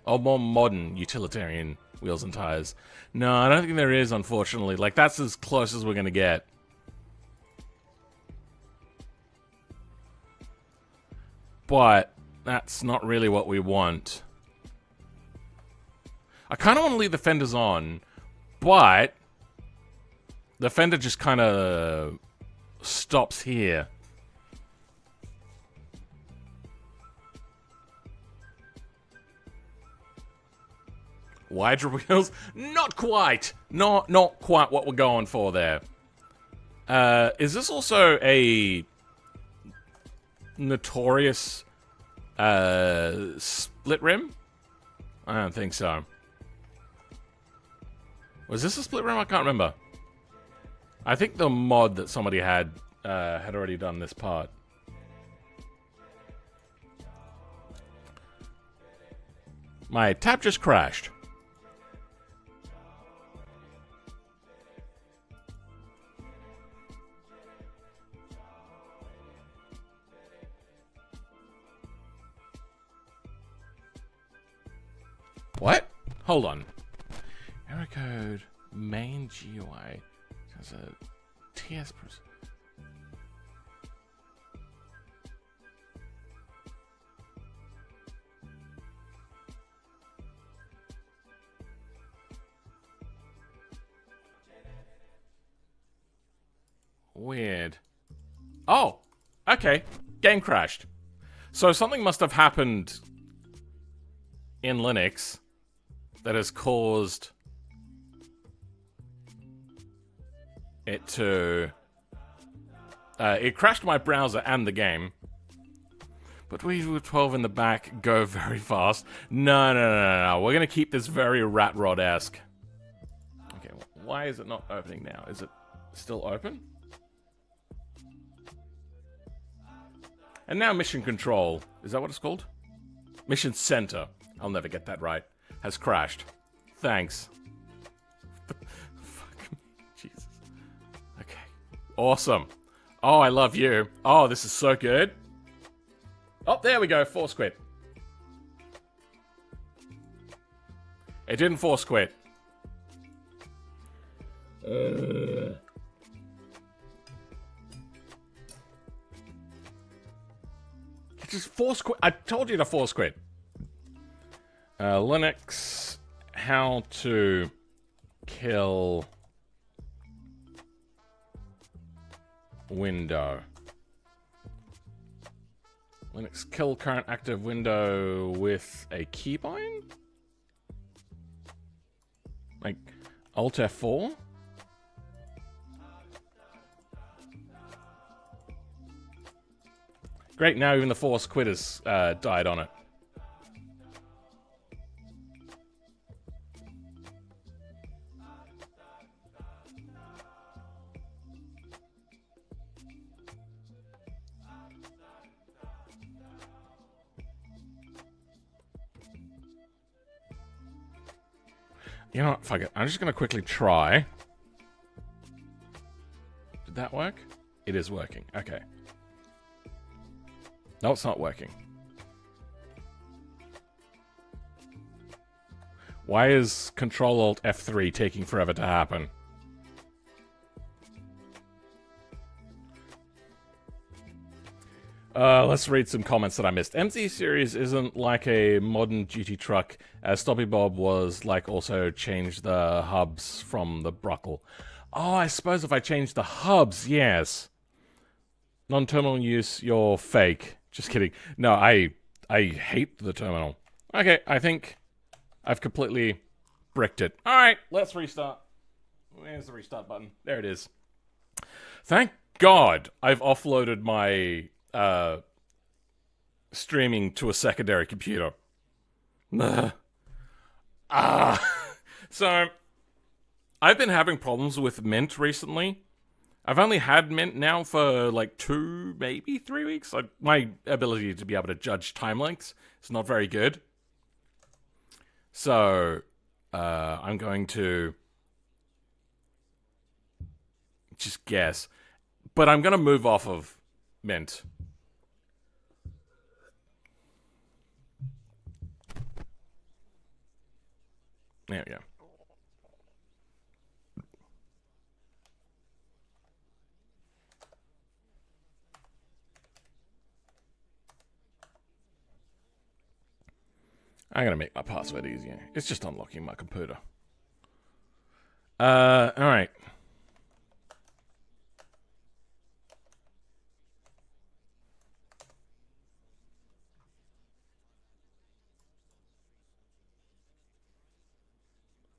A: or more modern utilitarian wheels and tires. No, I don't think there is, unfortunately. Like, that's as close as we're gonna get. But that's not really what we want. I kind of want to leave the fenders on, but the fender just kind of stops here. Wider wheels? Not quite. Not quite what we're going for there. Is this also a notorious split rim? I don't think so. Was this a split rim? I can't remember. I think the mod that somebody had already done this part. My tab just crashed. What? Hold on. Error code main GUI has a TS. Weird. Oh, okay. Game crashed. So something must have happened in Linux that has caused it to... it crashed my browser and the game. But we with 12 in the back go very fast. No. We're going to keep this very rat rod-esque. Okay, why is it not opening now? Is it still open? And now Mission Control. Is that what it's called? Mission Center. I'll never get that right. Has crashed. Thanks. Fuck me. Jesus. Okay. Awesome. Oh, I love you. Oh, this is so good. Oh, there we go. Force quit. It didn't force quit. Just force quit. I told you to force quit. Linux, how to kill window. Linux kill current active window with a keybind? Like Alt F4? Great, now even the force quit has died on it. You know what? Fuck it. I'm just going to quickly try. Did that work? It is working. Okay. No, it's not working. Why is Control-Alt F3 taking forever to happen? Let's read some comments that I missed. MZ series isn't like a modern GT truck, as Stubby Bob was like also changed the hubs from the Bruckle. Oh, I suppose if I change the hubs, yes. Non-terminal use, you're fake. Just kidding. No, I hate the terminal. Okay, I think I've completely bricked it. Alright, let's restart. Where's the restart button? There it is. Thank God I've offloaded my streaming to a secondary computer. So, I've been having problems with Mint recently. I've only had Mint now for like 2, maybe 3 weeks. My ability to be able to judge time lengths is not very good. So, I'm going to just guess. But I'm going to move off of Mint. There we go. I'm gonna make my password easier. It's just unlocking my computer. Alright.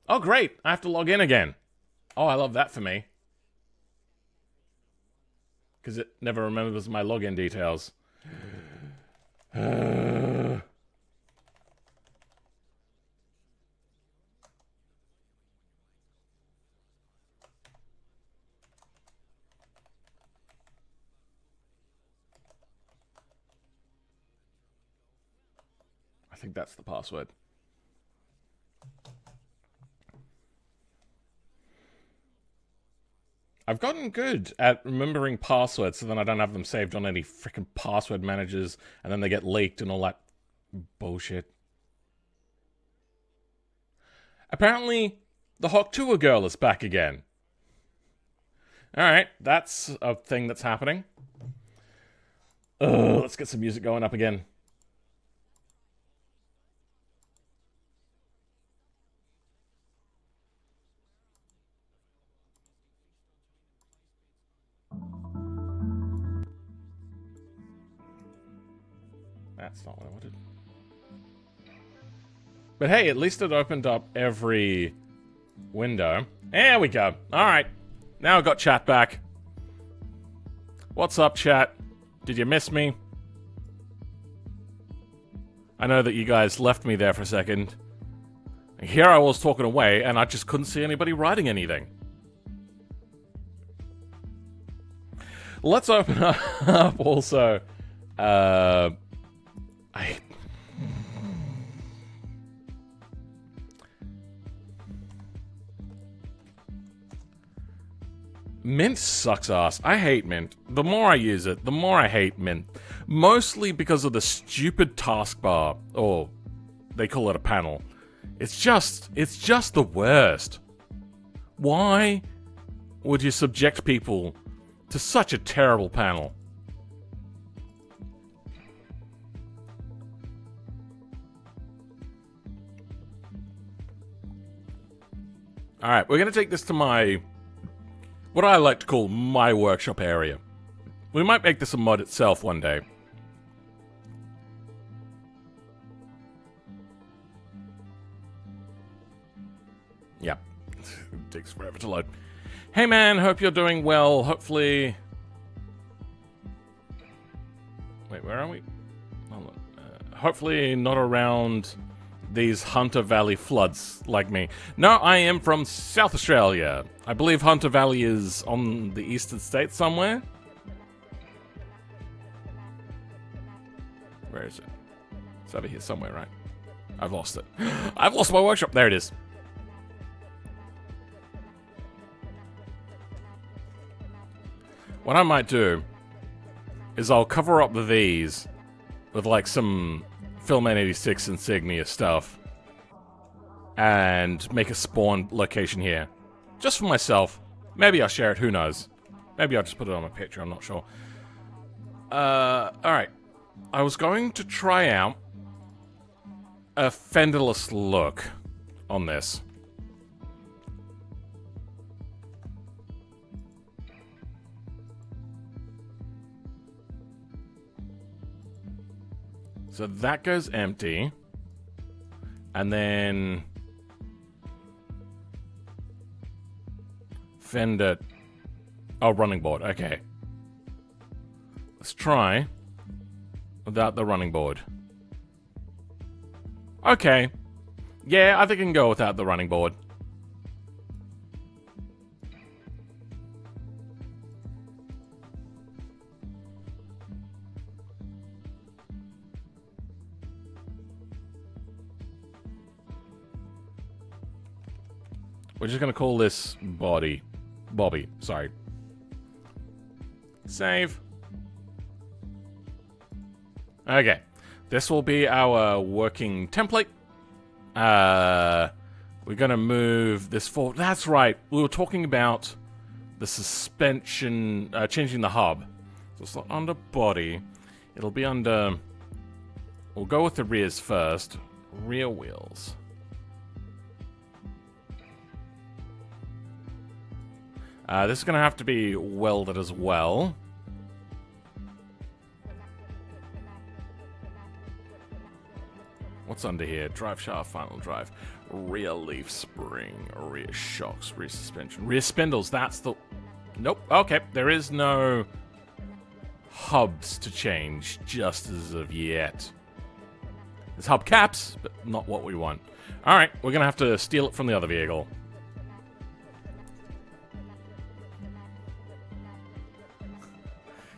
A: Oh, great. I have to log in again. Oh, I love that for me. Because it never remembers my login details. I think that's the password. I've gotten good at remembering passwords so then I don't have them saved on any freaking password managers and then they get leaked and all that bullshit. Apparently, the Hawk girl is back again. Alright, that's a thing that's happening. Let's get some music going up again. That's not what I wanted. But hey, at least it opened up every window. There we go. Alright. Now I've got chat back. What's up, chat? Did you miss me? I know that you guys left me there for a second. Here I was talking away, and I just couldn't see anybody writing anything. Let's open up also. Mint sucks ass. I hate Mint. The more I use it, the more I hate Mint. Mostly because of the stupid taskbar. Or they call it a panel. It's just the worst. Why would you subject people to such a terrible panel? Alright, we're going to take this to my... what I like to call my workshop area. We might make this a mod itself one day. Yep. It takes forever to load. Hey man, hope you're doing well. Hopefully... wait, where are we? Hold on. Hopefully not around... these Hunter Valley floods like me. No, I am from South Australia. I believe Hunter Valley is on the eastern states somewhere. Where is it? It's over here somewhere, right? I've lost it. I've lost my workshop. There it is. What I might do is I'll cover up these with like some Filament 86 insignia stuff and make a spawn location here. Just for myself. Maybe I'll share it, who knows. Maybe I'll just put it on a picture, I'm not sure. Alright. I was going to try out a fenderless look on this. So that goes empty. And then... fender... oh, running board. Okay. Let's try without the running board. Okay. Yeah, I think I can go without the running board. We're just gonna call this Bobby, sorry. Save. Okay. This will be our working template. We're gonna move this forward. That's right. We were talking about the suspension, changing the hub. So it's not under body. It'll be under... we'll go with the rears first. Rear wheels. This is going to have to be welded as well. What's under here? Drive shaft, final drive. Rear leaf spring, rear shocks, rear suspension. Rear spindles, that's the... Nope, okay. There is no hubs to change just as of yet. There's hubcaps, but not what we want. Alright, we're going to have to steal it from the other vehicle.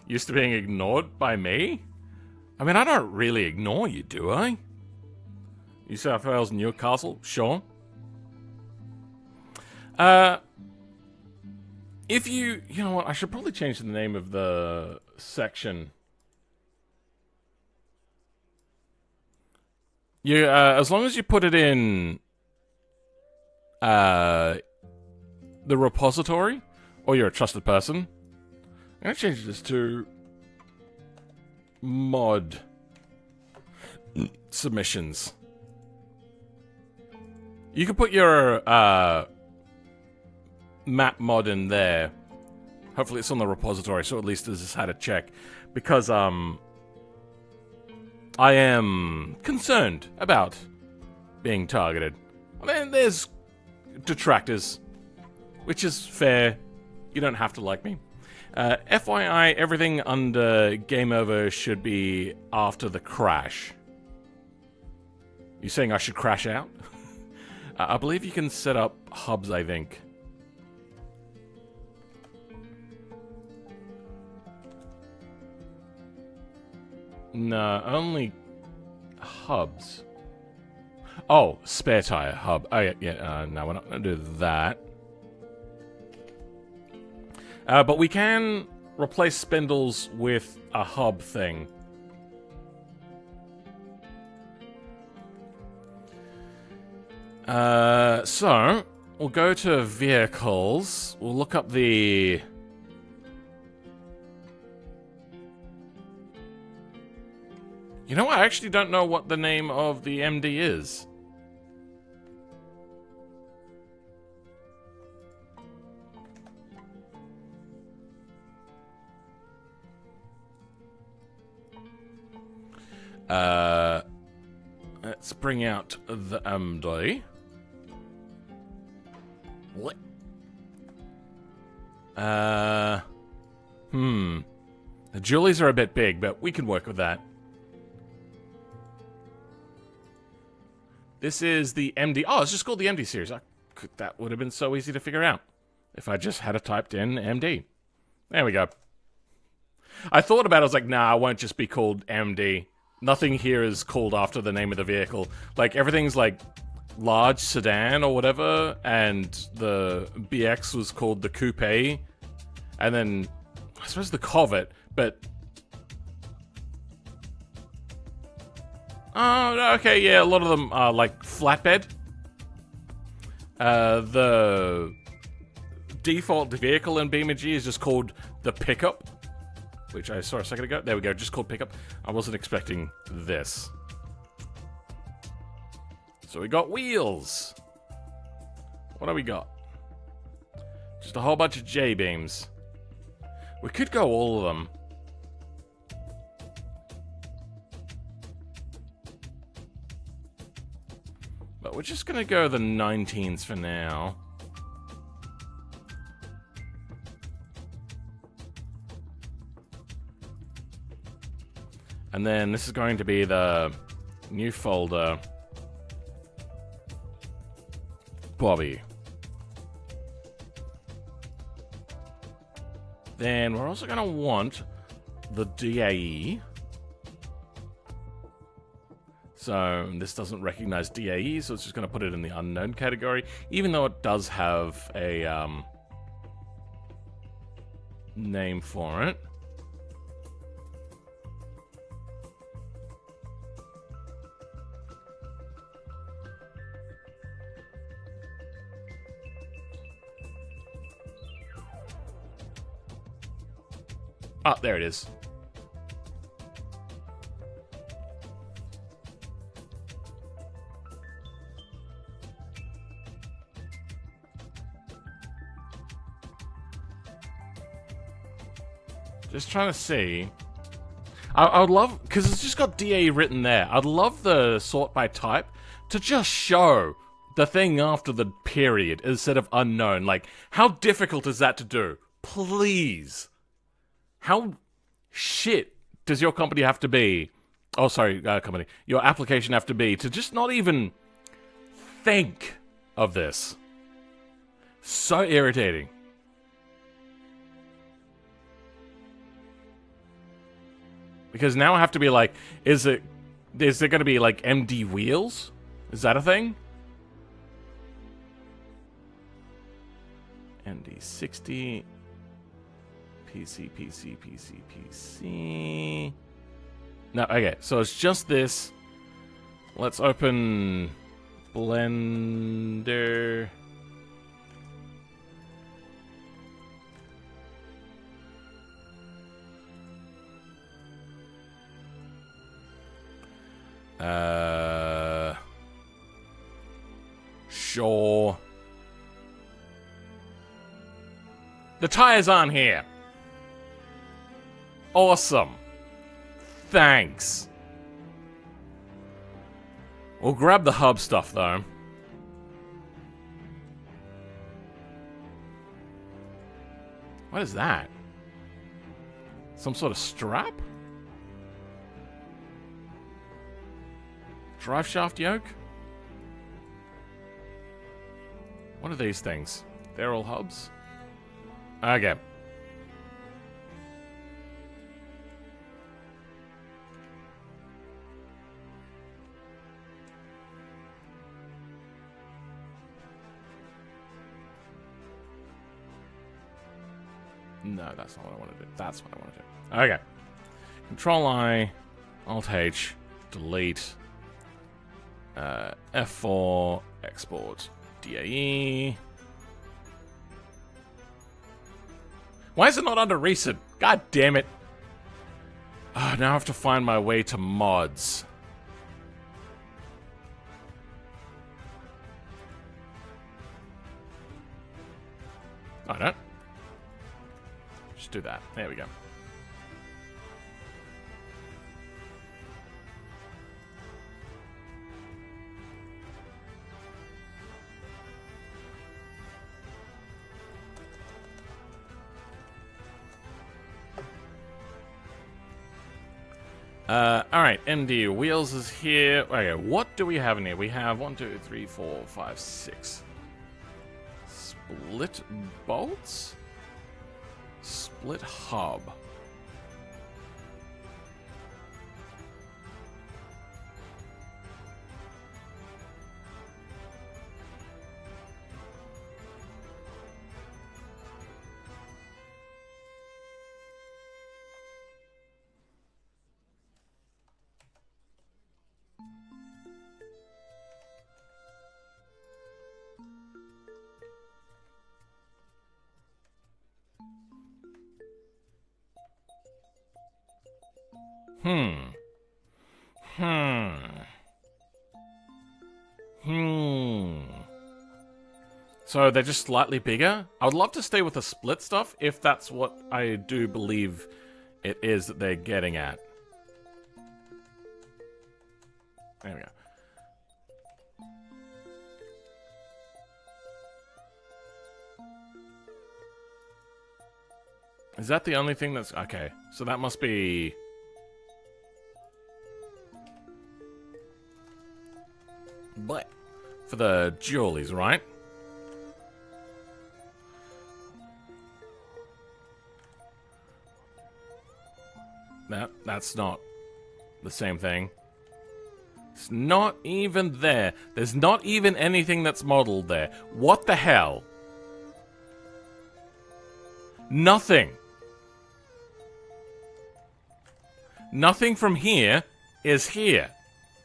A: Used to being ignored by me? I mean, I don't really ignore you, do I? New South Wales, Newcastle? Sure. If you... You know what? I should probably change the name of the section. You, as long as you put it in... the repository, or you're a trusted person. I'm going to change this to... mod... submissions. You can put your map mod in there. Hopefully it's on the repository, so at least this has had a check. Because I am concerned about being targeted. I mean, there's detractors, which is fair. You don't have to like me. FYI, everything under Game Over should be after the crash. You saying I should crash out? I believe you can set up hubs, I think. No, only hubs. Oh, spare tire hub. Oh, yeah, no, we're not going to do that. But we can replace spindles with a hub thing. So, we'll go to vehicles. We'll look up the... You know, I actually don't know what the name of the MD is. Let's bring out the MD. What? The Julies are a bit big, but we can work with that. This is the MD. Oh, it's just called the MD series. That would have been so easy to figure out if I just had typed in MD. There we go. I thought about it. I was like, nah, I won't just be called MD. Nothing here is called after the name of the vehicle. Like, everything's like large sedan or whatever, and the BX was called the Coupe, and then I suppose the Corvette, but... Oh, okay, yeah, a lot of them are like flatbed. The default vehicle in BeamNG is just called the Pickup, which I saw a second ago. There we go, just called Pickup. I wasn't expecting this. So we got wheels. What do we got? Just a whole bunch of Jbeams. We could go all of them. But we're just gonna go the 19s for now. And then this is going to be the new folder. Bobby. Then we're also going to want the DAE. So this doesn't recognize DAE, so it's just going to put it in the unknown category, even though it does have a name for it. Ah, there it is. Just trying to see. I would love, because it's just got DA written there. I'd love the sort by type to just show the thing after the period instead of unknown. Like, how difficult is that to do? Please. How shit does your company have to be? Oh, sorry, company. Your application have to be to just not even think of this. So irritating. Because now I have to be like, is there going to be like MD wheels? Is that a thing? MD60. PC. No, okay, so it's just this. Let's open Blender. Sure. The tires aren't here. Awesome. Thanks. We'll grab the hub stuff, though. What is that? Some sort of strap? Drive shaft yoke? What are these things? They're all hubs? Okay. No, that's not what I want to do. That's what I want to do. Okay. Control-I, Alt-H, delete, F4, export, DAE. Why is it not under recent? God damn it. Oh, now I have to find my way to mods. Oh, no. Just do that. There we go. Alright, MD wheels is here. Okay, what do we have in here? We have 1, 2, 3, 4, 5, 6. Split bolts? Split hub. So they're just slightly bigger? I would love to stay with the split stuff if that's what I do believe it is that they're getting at. There we go. Is that the only thing that's... Okay, so that must be... But for the jewelries, right? That's not the same thing. It's not even there. There's not even anything that's modeled there. What the hell? Nothing. Nothing from here is here.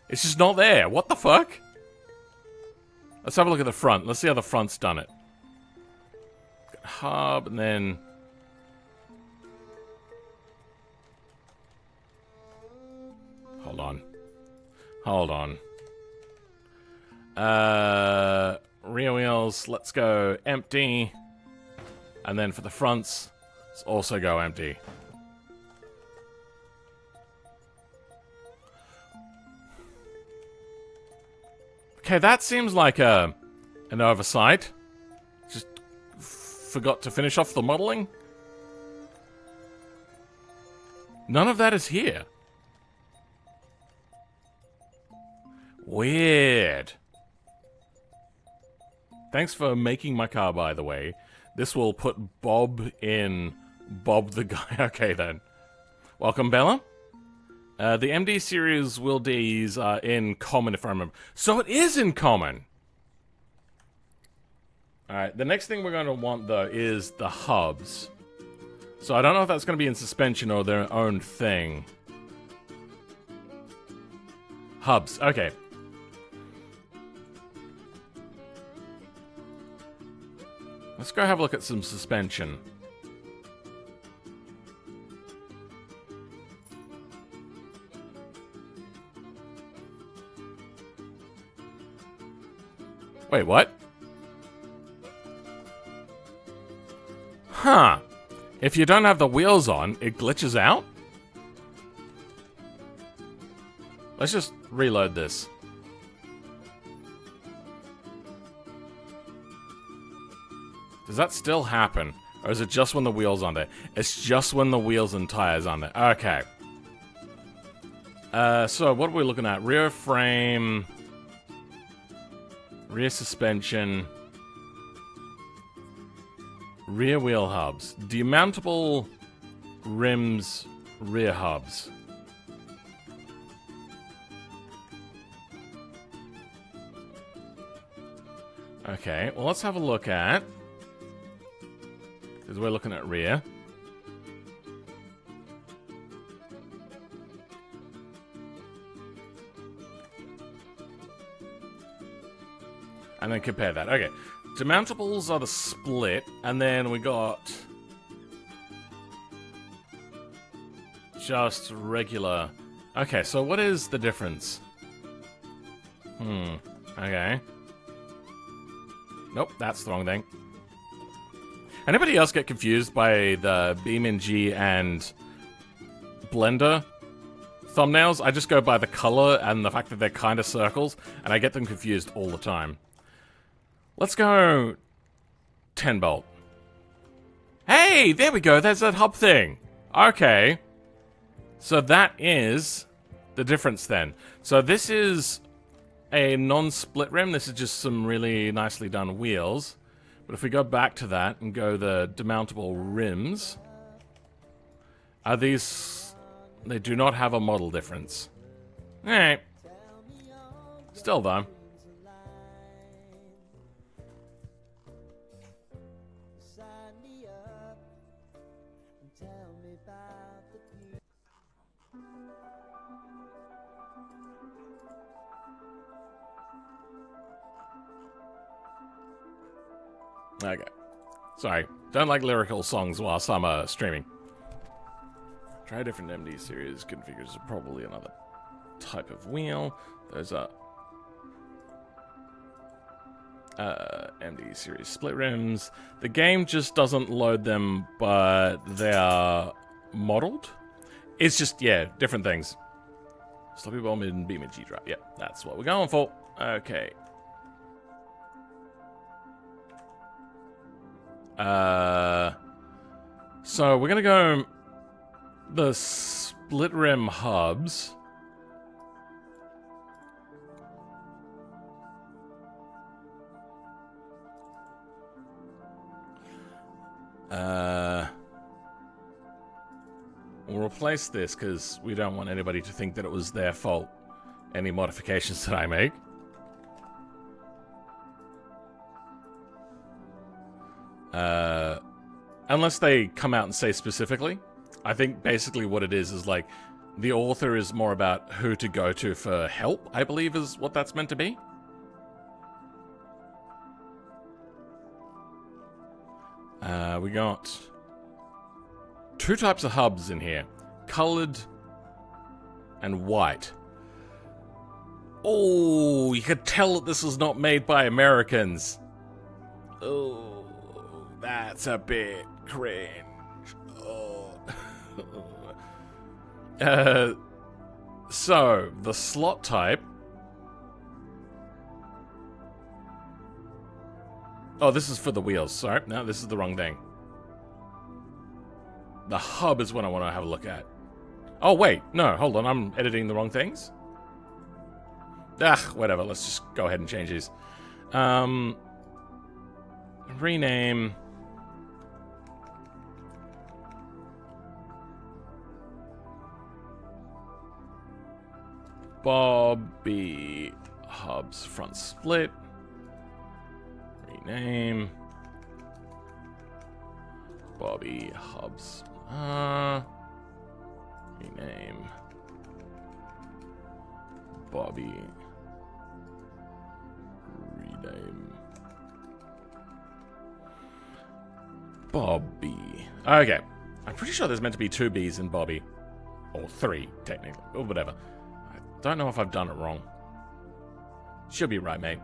A: It's just not there. What the fuck? Let's have a look at the front. Let's see how the front's done it. Hub, and then... Hold on. Hold on. Rear wheels, let's go empty. And then for the fronts, let's also go empty. Okay, that seems like an oversight. Just forgot to finish off the modeling. None of that is here. Weird. Thanks for making my car, by the way. This will put Bob in Bob the Guy. Okay, then. Welcome, Bella. The MD series Will D's are in common, if I remember. So it is in common! Alright, the next thing we're going to want, though, is the hubs. So I don't know if that's going to be in suspension or their own thing. Hubs, okay. Let's go have a look at some suspension. Wait, what? Huh. If you don't have the wheels on, it glitches out? Let's just reload this. Does that still happen? Or is it just when the wheel's on there? It's just when the wheels and tires on there. Okay. So what are we looking at? Rear frame... Rear suspension, rear wheel hubs, demountable rims, rear hubs. Okay, well let's have a look at, because we're looking at rear. And then compare that. Okay. Demountables are the split, and then we got just regular. Okay, so what is the difference? Okay. Nope, that's the wrong thing. Anybody else get confused by the BeamNG and Blender thumbnails? I just go by the color and the fact that they're kind of circles, and I get them confused all the time. Let's go 10 bolt. Hey, there we go. There's that hub thing. Okay. So that is the difference then. So this is a non-split rim. This is just some really nicely done wheels. But if we go back to that and go the demountable rims, are these... They do not have a model difference. Alright. Still though. Okay. Sorry. Don't like lyrical songs whilst I'm streaming. Try a different MD series. Configures probably another type of wheel. Those are MD series split rims. The game just doesn't load them, but they are modeled. It's just, yeah, different things. Stubby Bob and BeamNG drive. Yep, that's what we're going for. Okay. So we're gonna go the split rim hubs. We'll replace this because we don't want anybody to think that it was their fault. Any modifications that I make. Unless they come out and say specifically. I think basically what it is like the author is more about who to go to for help, I believe is what that's meant to be. We got two types of hubs in here. Colored and white. Oh, you could tell that this was not made by Americans. Oh, that's a bit cringe. Oh. So, the slot type Oh, this is for the wheels. Sorry, no, this is the wrong thing. The hub is what I want to have a look at. Oh, wait. No, hold on. I'm editing the wrong things. Whatever. Let's just go ahead and change these. Rename. Bobby Hubs front split. Rename. Bobby Hubs. Rename. Bobby. Rename. Bobby. Okay. I'm pretty sure there's meant to be 2 B's in Bobby. Or 3, technically. Or whatever. I don't know if I've done it wrong. Should be right, mate.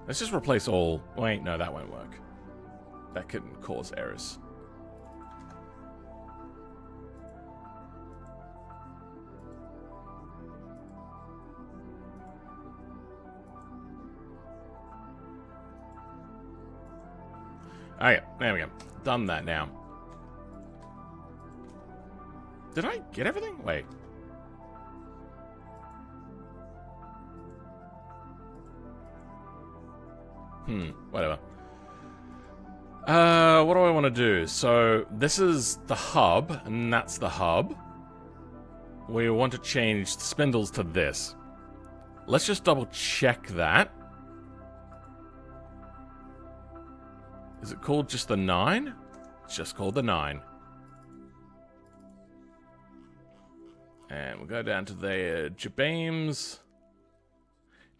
A: Let's just replace all... Wait, no, that won't work. That could cause errors. Okay, there we go. Done that now. Did I get everything? Wait. Whatever. What do I want to do? So, this is the hub, and that's the hub. We want to change the spindles to this. Let's just double check that. Is it called just the 9? It's just called the 9. And we'll go down to the Jbeams.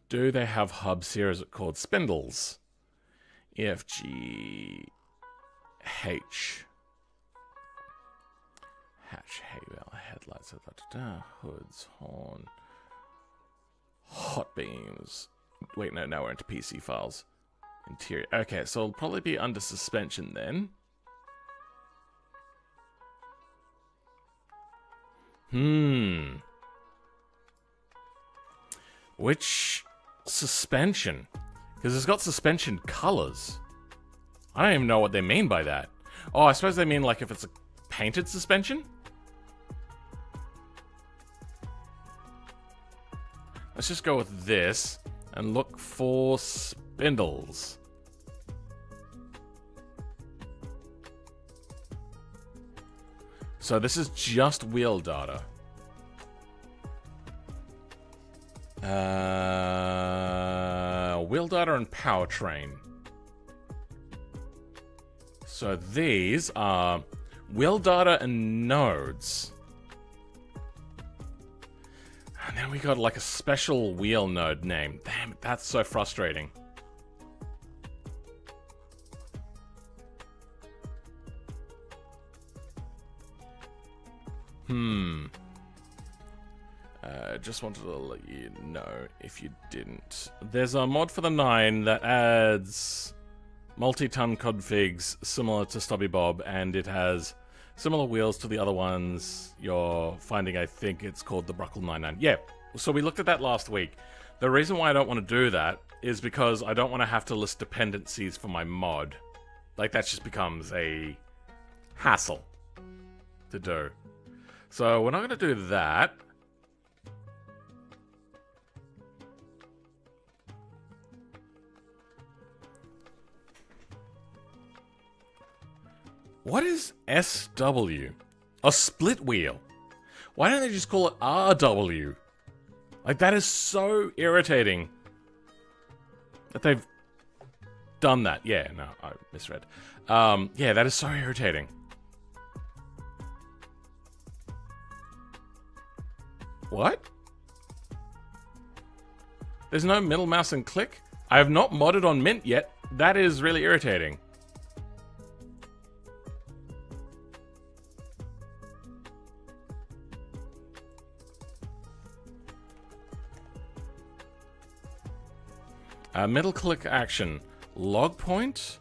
A: Do they have hubs here? Is it called spindles? EFG H. Hatch, hay bale, headlights, hoods, horn, hot beams. Wait, no, now we're into PC files. Interior. Okay, so it'll probably be under suspension then. Which suspension? Because it's got suspension colors. I don't even know what they mean by that. Oh, I suppose they mean like if it's a painted suspension? Let's just go with this and look for spindles. So this is just wheel data. Wheel data and powertrain. So these are wheel data and nodes. And then we got like a special wheel node name. Damn it, that's so frustrating. Just wanted to let you know if you didn't. There's a mod for the 9 that adds multi-ton configs similar to Stubby Bob, and it has similar wheels to the other ones you're finding. I think it's called the Bruckle 99. Yeah, so we looked at that last week. The reason why I don't want to do that is because I don't want to have to list dependencies for my mod. Like, that just becomes a hassle to do. So we're not going to do that. What is SW? A split wheel. Why don't they just call it RW? Like, that is so irritating that they've done that. Yeah, no, I misread. Yeah, that is so irritating. What? There's no middle mouse and click? I have not modded on Mint yet. That is really irritating. Middle click action. Log point.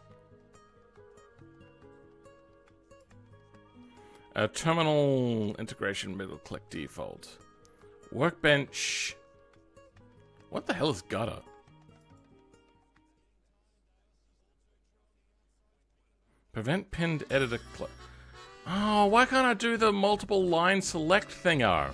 A: Terminal integration middle click default. Workbench. What the hell is gutter? Prevent pinned editor clip. Oh, why can't I do the multiple line select thingo?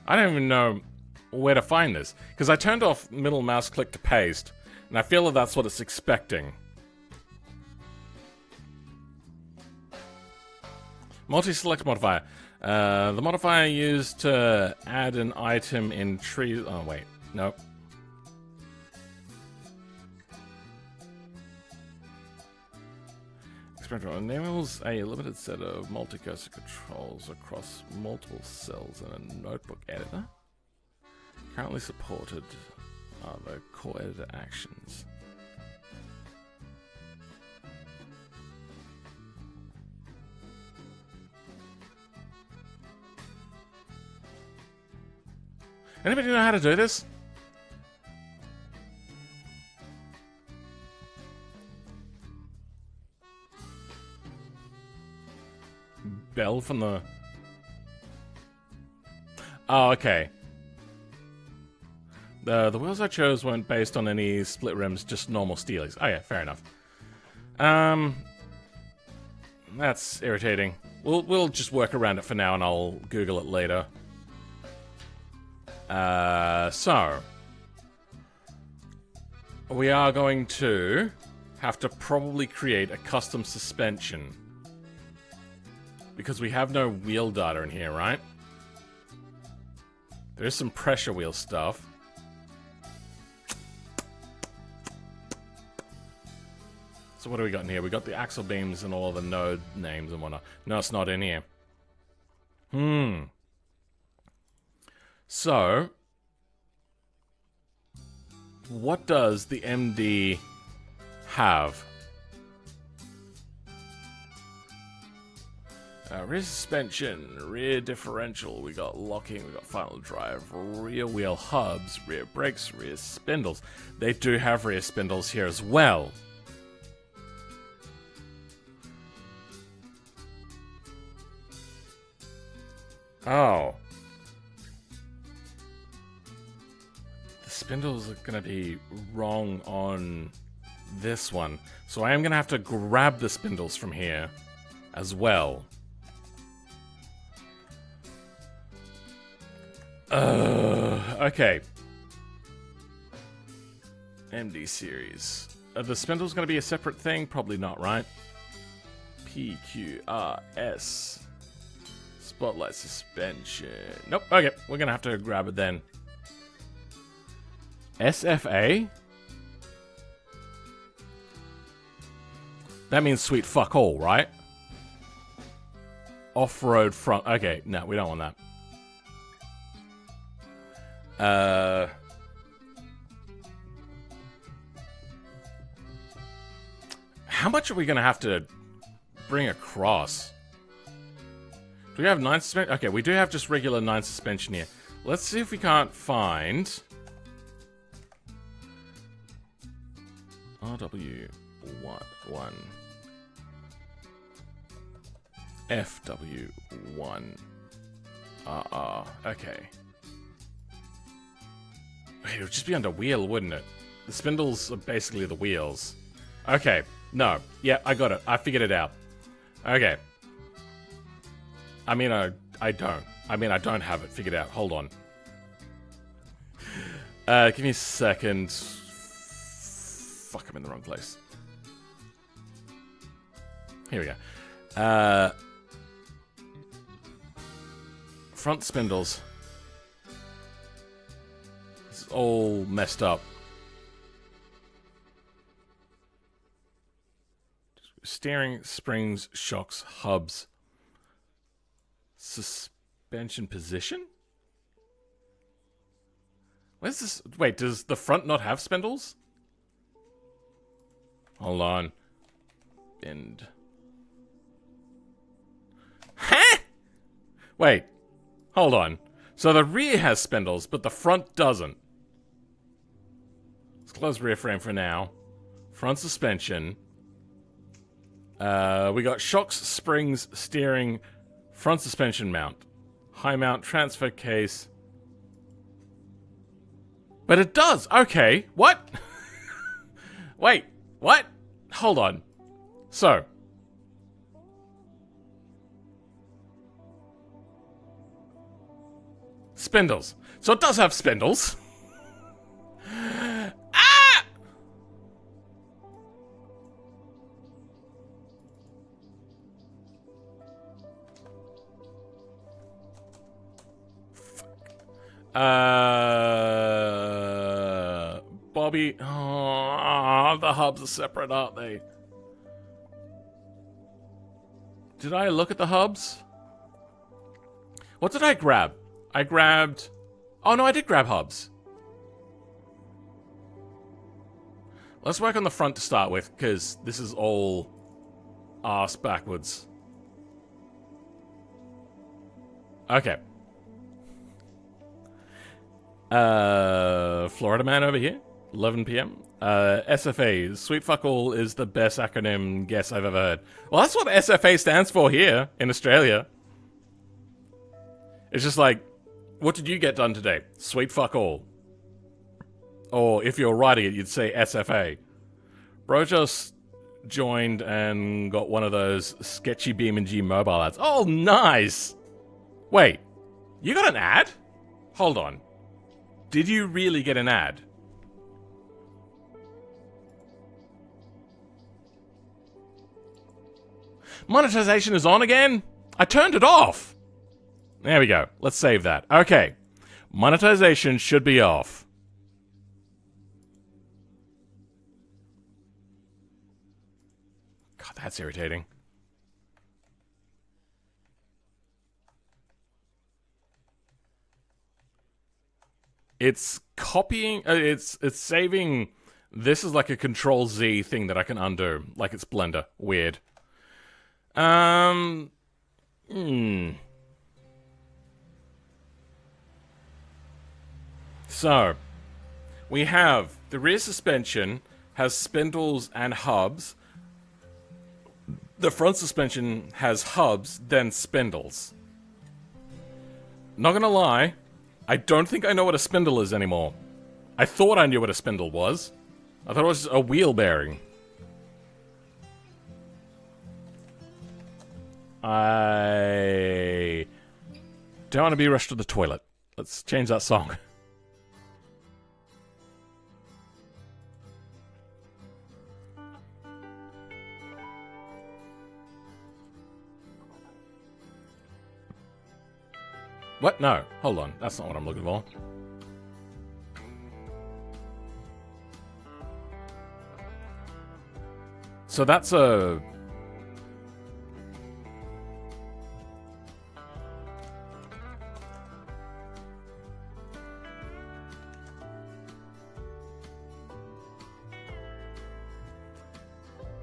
A: I don't even know where to find this, because I turned off middle mouse click to paste, and I feel that that's what it's expecting. Multi-select modifier. The modifier used to add an item in tree... Oh, wait. Nope. Experimental enables a limited set of multi-cursor controls across multiple cells in a notebook editor. Currently supported are the core editor actions. Anybody know how to do this? Bell from the... Oh, okay. The wheels I chose weren't based on any split rims, just normal steelies. Oh yeah, fair enough. That's irritating. We'll just work around it for now, and I'll Google it later. So we are going to have to probably create a custom suspension. Because we have no wheel data in here, right? There is some pressure wheel stuff. So what do we got in here? We got the axle beams and all of the node names and whatnot. No, it's not in here. So, what does the MD have? Rear suspension, rear differential, we got locking, we got final drive, rear wheel hubs, rear brakes, rear spindles. They do have rear spindles here as well. Oh. The spindles are going to be wrong on this one. So I am going to have to grab the spindles from here as well. Okay. MD series. Are the spindles going to be a separate thing? Probably not, right? PQRS. Spotlight suspension. Nope. Okay, we're going to have to grab it then. SFA? That means sweet fuck all, right? Off-road front. Okay, no, we don't want that. How much are we going to have to bring across? Do we have 9 suspension? Okay, we do have just regular 9 suspension here. Let's see if we can't find... RW1. FW1. Okay. Wait, it would just be under wheel, wouldn't it? The spindles are basically the wheels. Okay, no. Yeah, I got it. I figured it out. Okay. I mean, I don't. I mean, I don't have it figured out. Hold on. Give me a second. Fuck, I'm in the wrong place. Here we go. Front spindles. It's all messed up. Steering, springs, shocks, hubs. Suspension position? Where's this? Wait, does the front not have spindles? Hold on. end. Huh? Wait. Hold on. So the rear has spindles, but the front doesn't. Let's close rear frame for now. Front suspension. We got shocks, springs, steering, front suspension mount. High mount, transfer case. But it does! Okay, what? Wait, what? Hold on. So. Spindles. So it does have spindles. Ah! Bobby. Oh, the hubs are separate, aren't they? Did I look at the hubs? What did I grab? I grabbed... Oh, no, I did grab hubs. Let's work on the front to start with, because this is all arse backwards. Okay. Florida man over here. 11 p.m. SFA. Sweet fuck all is the best acronym guess I've ever heard. Well, that's what SFA stands for here in Australia. It's just like, what did you get done today? Sweet fuck all. Or if you're writing it, you'd say SFA. Bro just joined and got one of those sketchy BeamNG mobile ads. Oh, nice! Wait, you got an ad? Hold on. Did you really get an ad? Monetization is on again? I turned it off! There we go. Let's save that. Okay. Monetization should be off. God, that's irritating. It's copying... it's saving... This is like a Control-Z thing that I can undo. Like it's Blender. Weird. So, we have the rear suspension has spindles and hubs. The front suspension has hubs, then spindles. Not gonna lie, I don't think I know what a spindle is anymore. I thought I knew what a spindle was. I thought it was a wheel bearing. I don't want to be rushed to the toilet. Let's change that song. What? No. Hold on. That's not what I'm looking for. So that's a...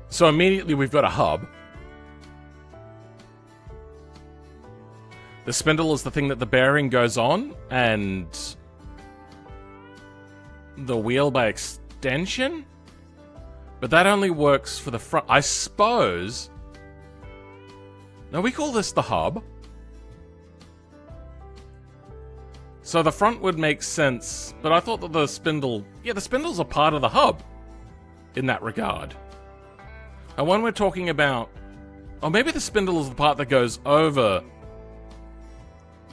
A: So immediately we've got a hub. The spindle is the thing that the bearing goes on, and the wheel by extension? But that only works for the front. I suppose... No, we call this the hub. So the front would make sense, but I thought that the spindle... Yeah, the spindle's a part of the hub in that regard. And when we're talking about... Or maybe the spindle is the part that goes over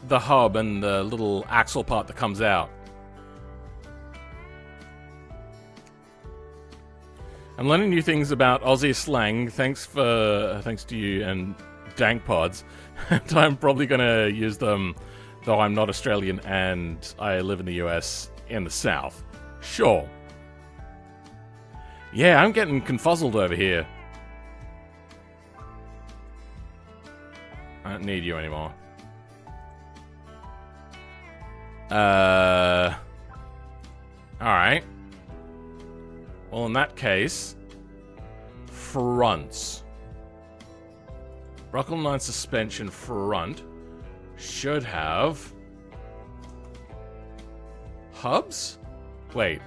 A: the hub and the little axle part that comes out. I'm learning new things about Aussie slang. Thanks to you and Dank Pods. And I'm probably gonna use them, though I'm not Australian and I live in the US in the South. Sure. Yeah, I'm getting confuzzled over here. I don't need you anymore. Alright. Well, in that case, fronts. Rockle 9 suspension front should have hubs? Wait.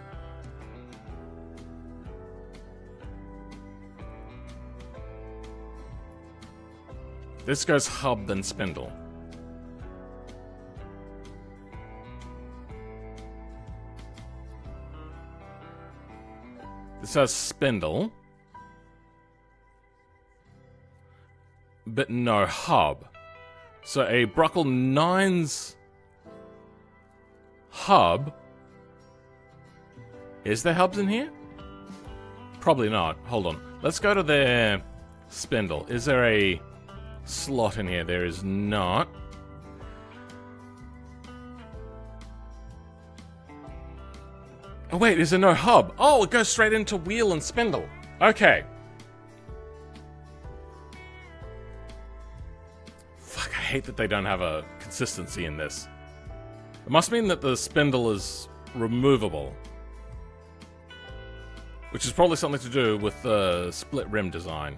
A: This goes hub then spindle. This has spindle. But no hub. So a Bruckle 9's hub. Is there hubs in here? Probably not. Hold on. Let's go to their spindle. Is there a slot in here? There is not. Oh wait, is there no hub? Oh, it goes straight into wheel and spindle. Okay. Fuck, I hate that they don't have a consistency in this. It must mean that the spindle is removable. Which is probably something to do with the split rim design.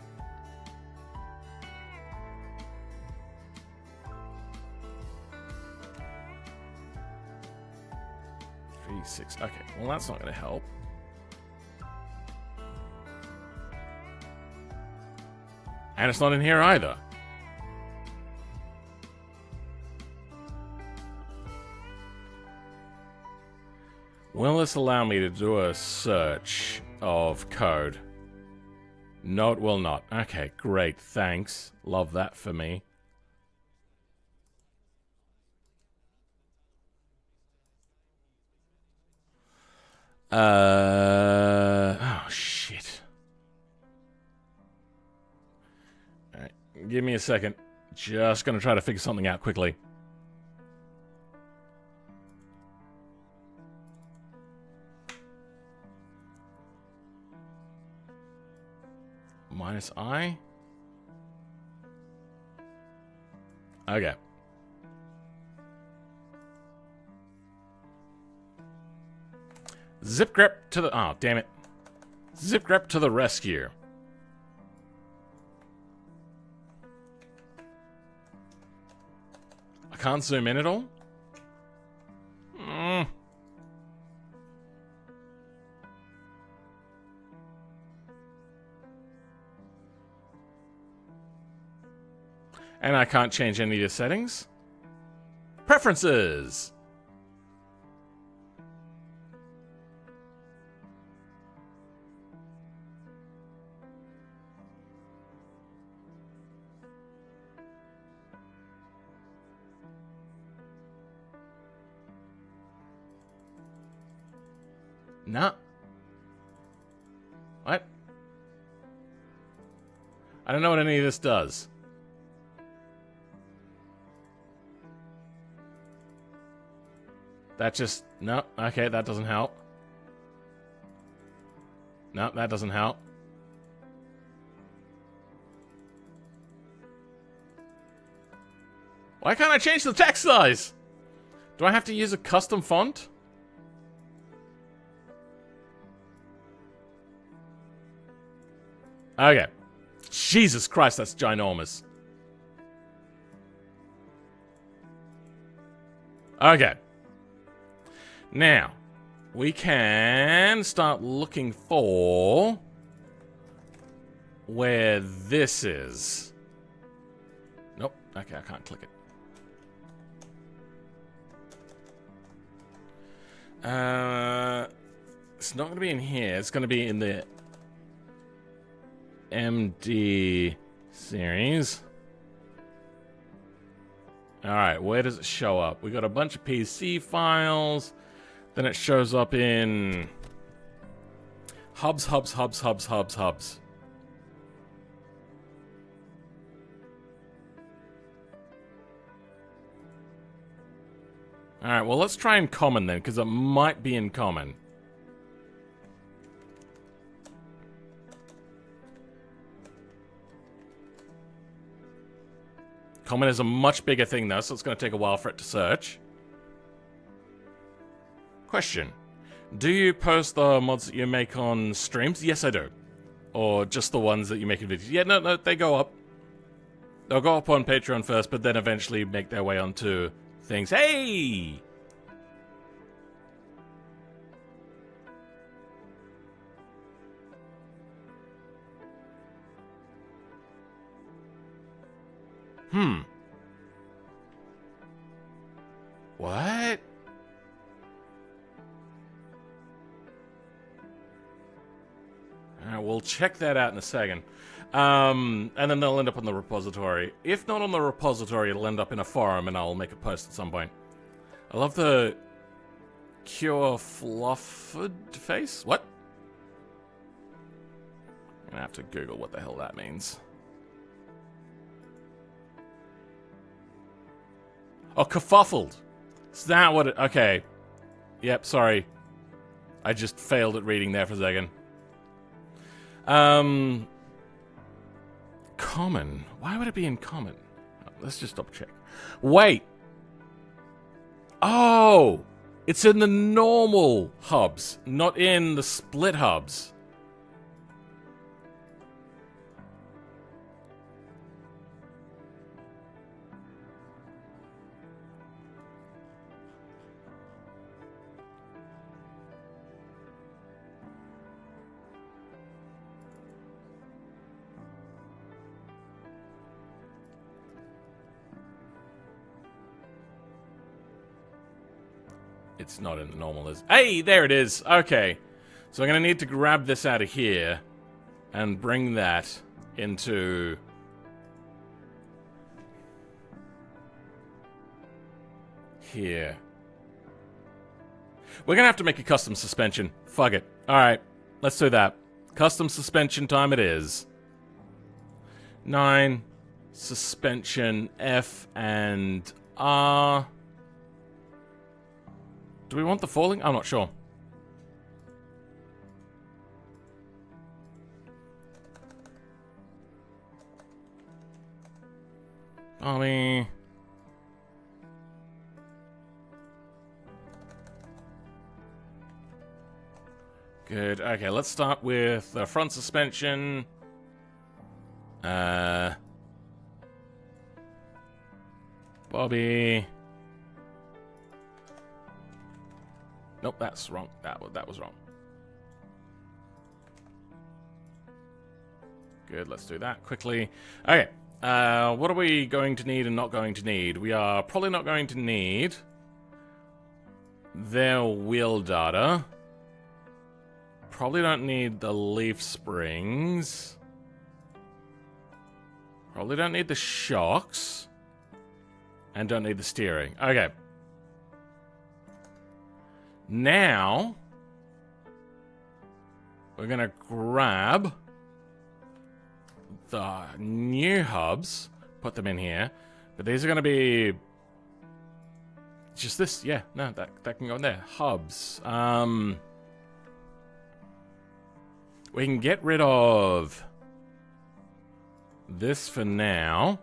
A: Six. Okay, well that's not going to help. And it's not in here either. Will this allow me to do a search of code? No, it will not. Okay, great, thanks. Love that for me. Oh, shit. Alright, give me a second. Just gonna try to figure something out quickly. Minus I? Okay. Zip grep to the... Oh, damn it. Zip grep to the rescue. I can't zoom in at all? And I can't change any of the settings. Preferences! No. What? I don't know what any of this does. That just... No. Okay, that doesn't help. No, that doesn't help. Why can't I change the text size? Do I have to use a custom font? Okay. Jesus Christ, that's ginormous. Okay. Now, we can start looking for where this is. Nope. Okay, I can't click it. It's not going to be in here. It's going to be in the MD series. Alright, where does it show up? We got a bunch of PC files. Then it shows up in hubs. Alright, well let's try in common then, because it might be in common. Common is a much bigger thing though, so it's going to take a while for it to search. Question. Do you post the mods that you make on streams? Yes, I do. Or just the ones that you make in videos? Yeah, no, they go up. They'll go up on Patreon first, but then eventually make their way onto things. Hey! What? We'll check that out in a second. And then they'll end up on the repository. If not on the repository, it'll end up in a forum, and I'll make a post at some point. I love the Cure Fluffed face. What? I'm gonna have to Google what the hell that means. Oh, kerfuffled. Is that what it... Okay. Yep, sorry. I just failed at reading there for a second. Common. Why would it be in common? Let's just double check. Wait. Oh! It's in the normal hubs, not in the split hubs. It's not in the normal list. Hey, there it is. Okay. So I'm going to need to grab this out of here and bring that into... here. We're going to have to make a custom suspension. Fuck it. Alright, let's do that. Custom suspension time it is. 9, suspension, F and R. Do we want the falling? I'm not sure. Bobby. Good. Okay, let's start with the front suspension. Bobby. Nope, that's wrong. That was wrong. Good, let's do that quickly. Okay, what are we going to need and not going to need? We are probably not going to need their wheel data. Probably don't need the leaf springs. Probably don't need the shocks. And don't need the steering. Okay. Now, we're going to grab the new hubs, put them in here. But these are going to be just this. Yeah, no, that can go in there. Hubs. We can get rid of this for now.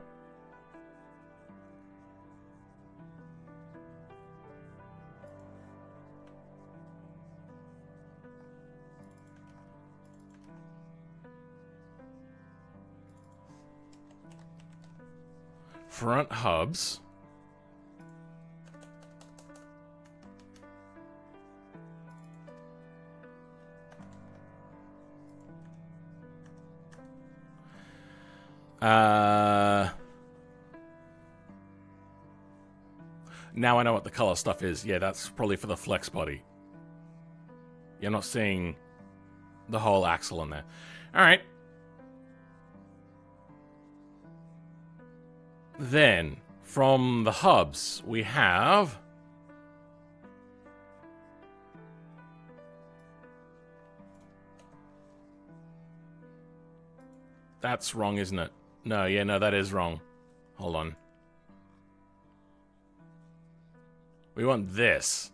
A: Front hubs. Now I know what the color stuff is. Yeah, that's probably for the flex body. You're not seeing the whole axle in there. Alright. Then, from the hubs, we have... That's wrong, isn't it? No, yeah, no, that is wrong. Hold on. We want this.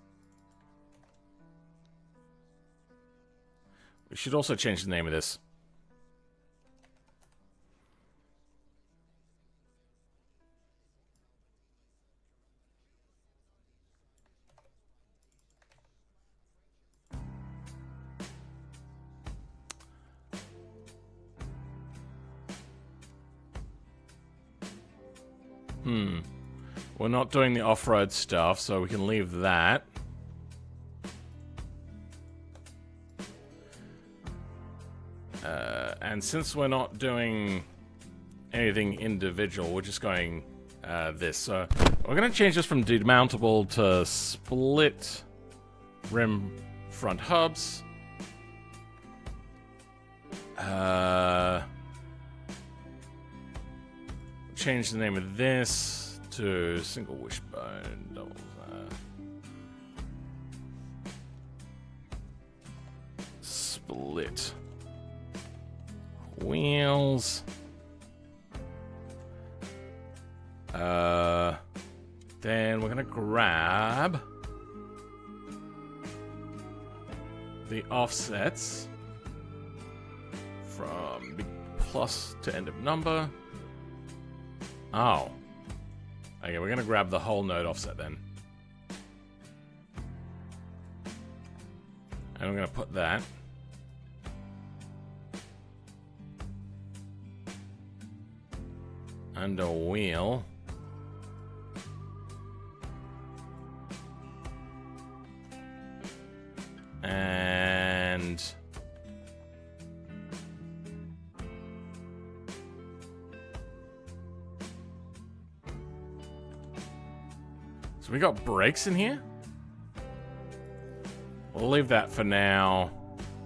A: We should also change the name of this. We're not doing the off-road stuff, so we can leave that. And since we're not doing anything individual, we're just going this. So we're going to change this from demountable to split rim front hubs. Change the name of this to single wishbone double. Split wheels. Then we're gonna grab the offsets from big plus to end of number. Oh. Okay, we're gonna grab the whole node offset then. And we're gonna put that under wheel. And so we got brakes in here. We'll leave that for now.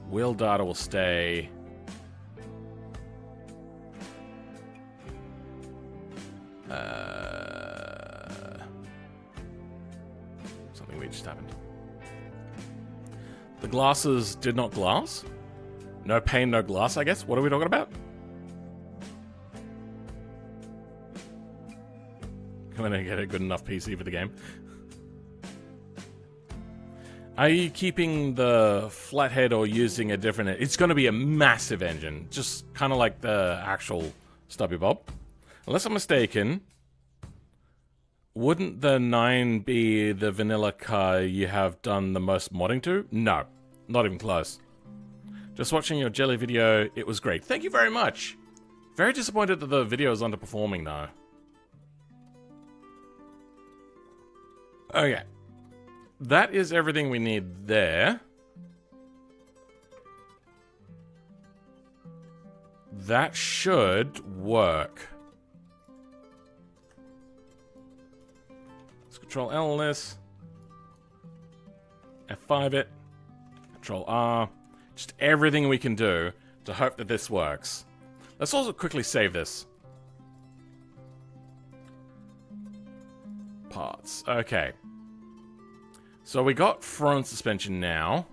A: Wheel data will stay. Something weird just happened. The glasses did not glass. No pane, no glass, I guess. What are we talking about? I'm gonna get a good enough PC for the game. Are you keeping the flathead or using a different... It's going to be a massive engine, just kind of like the actual Stubby Bob. Unless I'm mistaken, wouldn't the 9 be the vanilla car you have done the most modding to? No, not even close. Just watching your jelly video, it was great. Thank you very much. Very disappointed that the video is underperforming though. Okay. That is everything we need there. That should work. Let's Control L on this. F5 it. Control R. Just everything we can do to hope that this works. Let's also quickly save this. Parts. Okay. So we got front suspension now.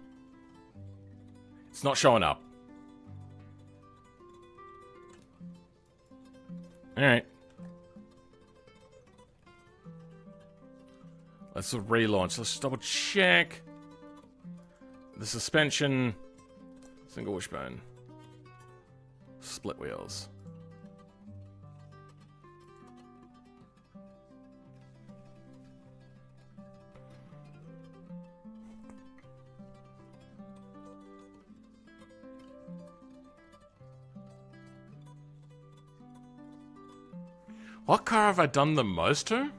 A: It's not showing up. Alright. Let's relaunch. Let's just double check. The suspension. Single wishbone. Split wheels. What car have I done the most to?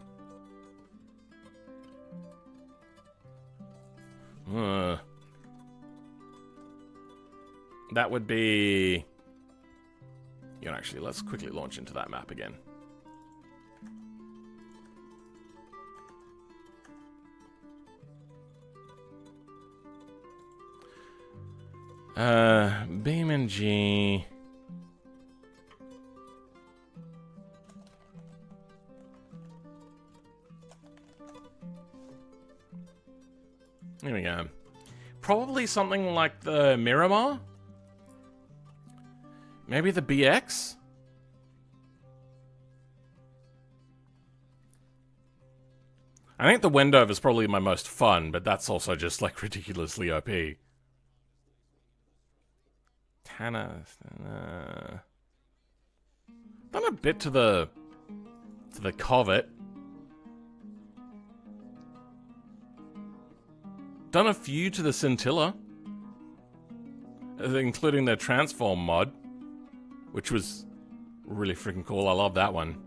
A: That would be... You know, actually, let's quickly launch into that map again. BeamNG... Here we go. Probably something like the Miramar? Maybe the BX? I think the Wendover is probably my most fun, but that's also just like ridiculously OP. Tanner... done a bit to the Covet. Done a few to the Scintilla, including their transform mod, which was really freaking cool. I love that one.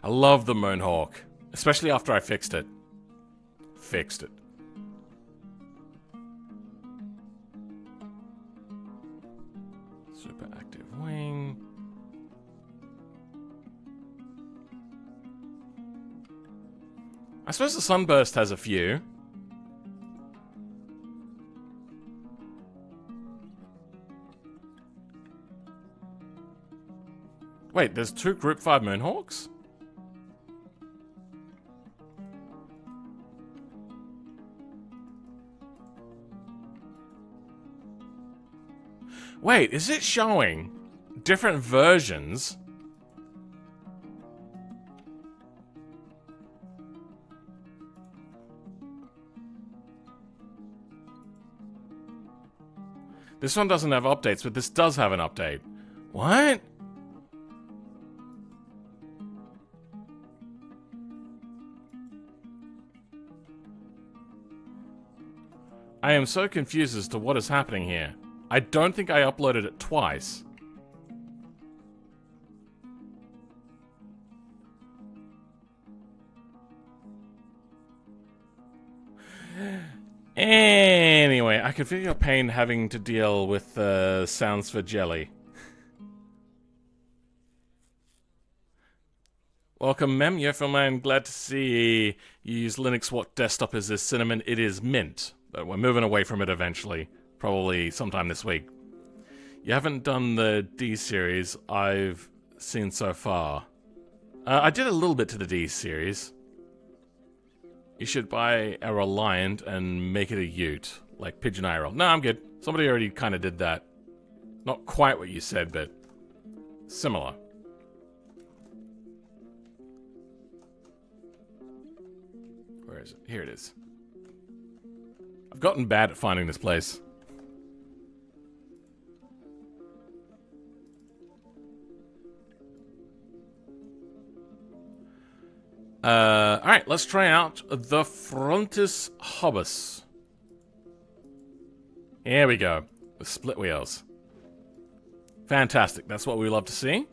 A: I love the Moonhawk, especially after I fixed it. Super active wing. I suppose the Sunburst has a few. Wait, there's 2 Group 5 Moonhawks? Wait, is it showing different versions? This one doesn't have updates, but this does have an update. What? I am so confused as to what is happening here. I don't think I uploaded it twice. Anyway, I can feel your pain having to deal with sounds for jelly. Welcome, Mem. Yefilman, glad to see you use Linux. What desktop is this? Cinnamon? It is Mint. But we're moving away from it eventually. Probably sometime this week. You haven't done the D series I've seen so far. I did a little bit to the D series. You should buy a Reliant and make it a Ute, like Pigeon Iroll. No, I'm good. Somebody already kind of did that. Not quite what you said, but similar. Where is it? Here it is. I've gotten bad at finding this place. Alright, let's try out the Frontis Hobus. Here we go. With split wheels. Fantastic. That's what we love to see.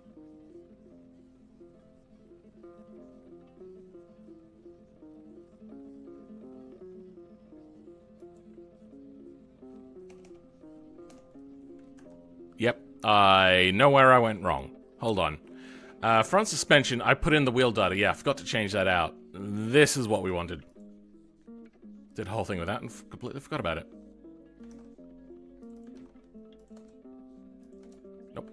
A: Yep, I know where I went wrong. Hold on. Front suspension, I put in the wheel data. Yeah, I forgot to change that out. This is what we wanted. Did the whole thing with that and completely forgot about it. Nope.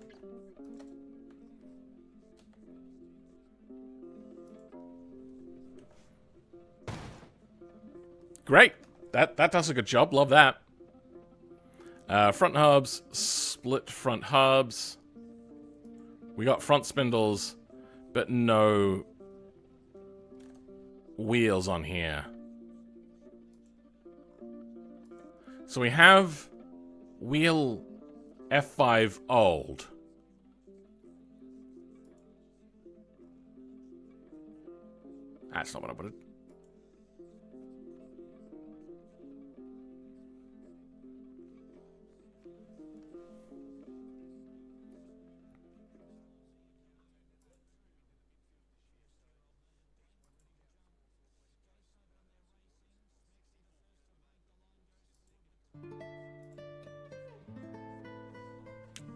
A: Great. That does a good job. Love that. Front hubs, split front hubs. We got front spindles, but no wheels on here. So we have wheel F5 old. That's not what I put it.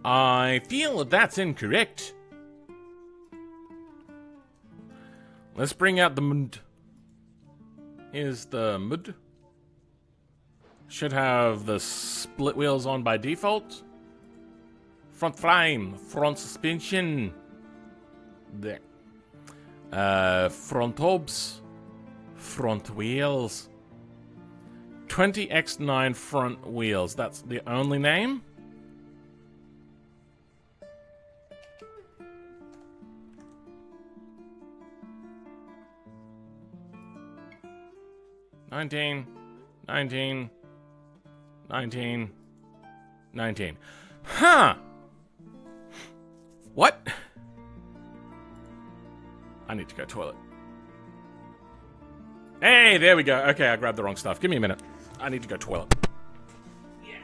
A: I feel that that's incorrect. Let's bring out the mud. Here's the mud. Should have the split wheels on by default. Front frame, front suspension. There. Front hubs, front wheels. 20x9 front wheels. That's the only name? Nineteen. 19. Huh! What? I need to go toilet. Hey, there we go. Okay, I grabbed the wrong stuff. Give me a minute. I need to go toilet. Yeah.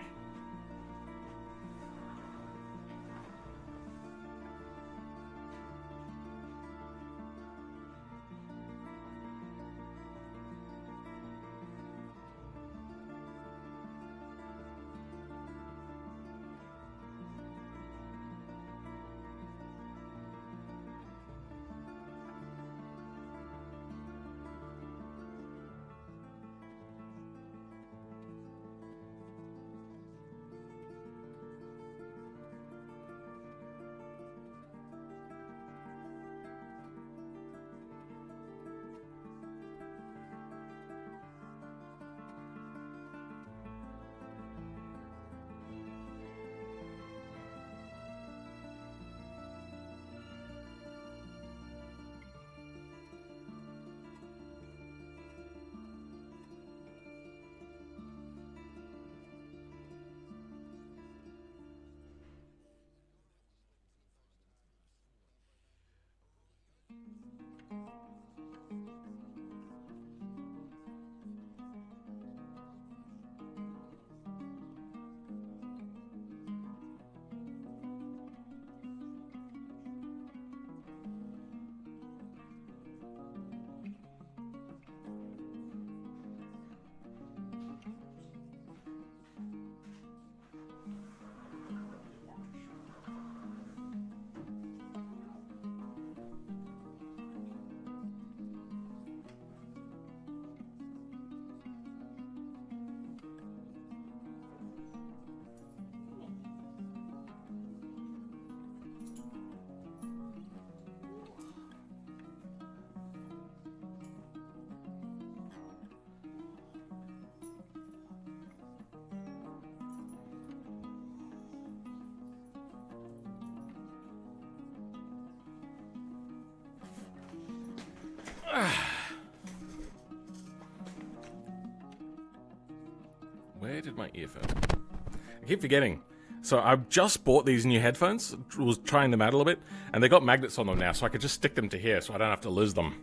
A: my earphones? I keep forgetting. So I just bought these new headphones, was trying them out a little bit, and they got magnets on them now, so I could just stick them to here so I don't have to lose them.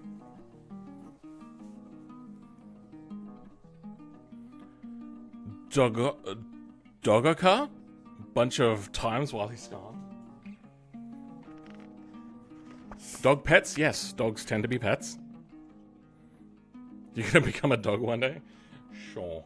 A: Dogoka? Bunch of times while he's gone. Dog pets? Yes, dogs tend to be pets. You're gonna become a dog one day? Sure.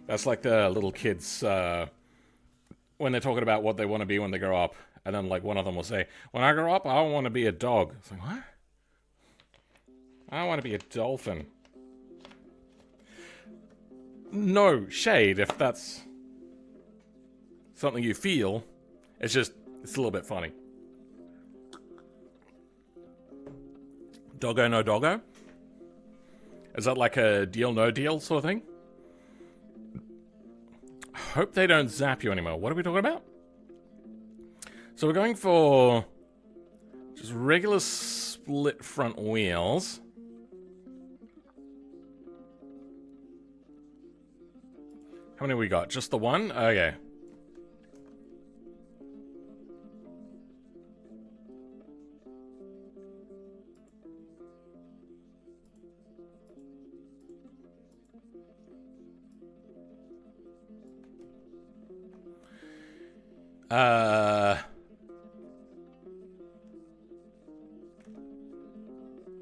A: That's like the little kids, when they're talking about what they want to be when they grow up. And then, like, one of them will say, when I grow up, I want to be a dog. It's like, what? I want to be a dolphin. No shade if that's something you feel. It's just, it's a little bit funny. Doggo, no doggo? Is that like a deal, no deal sort of thing? Hope they don't zap you anymore. What are we talking about? So we're going for just regular split front wheels. How many we got? Just the one? Okay.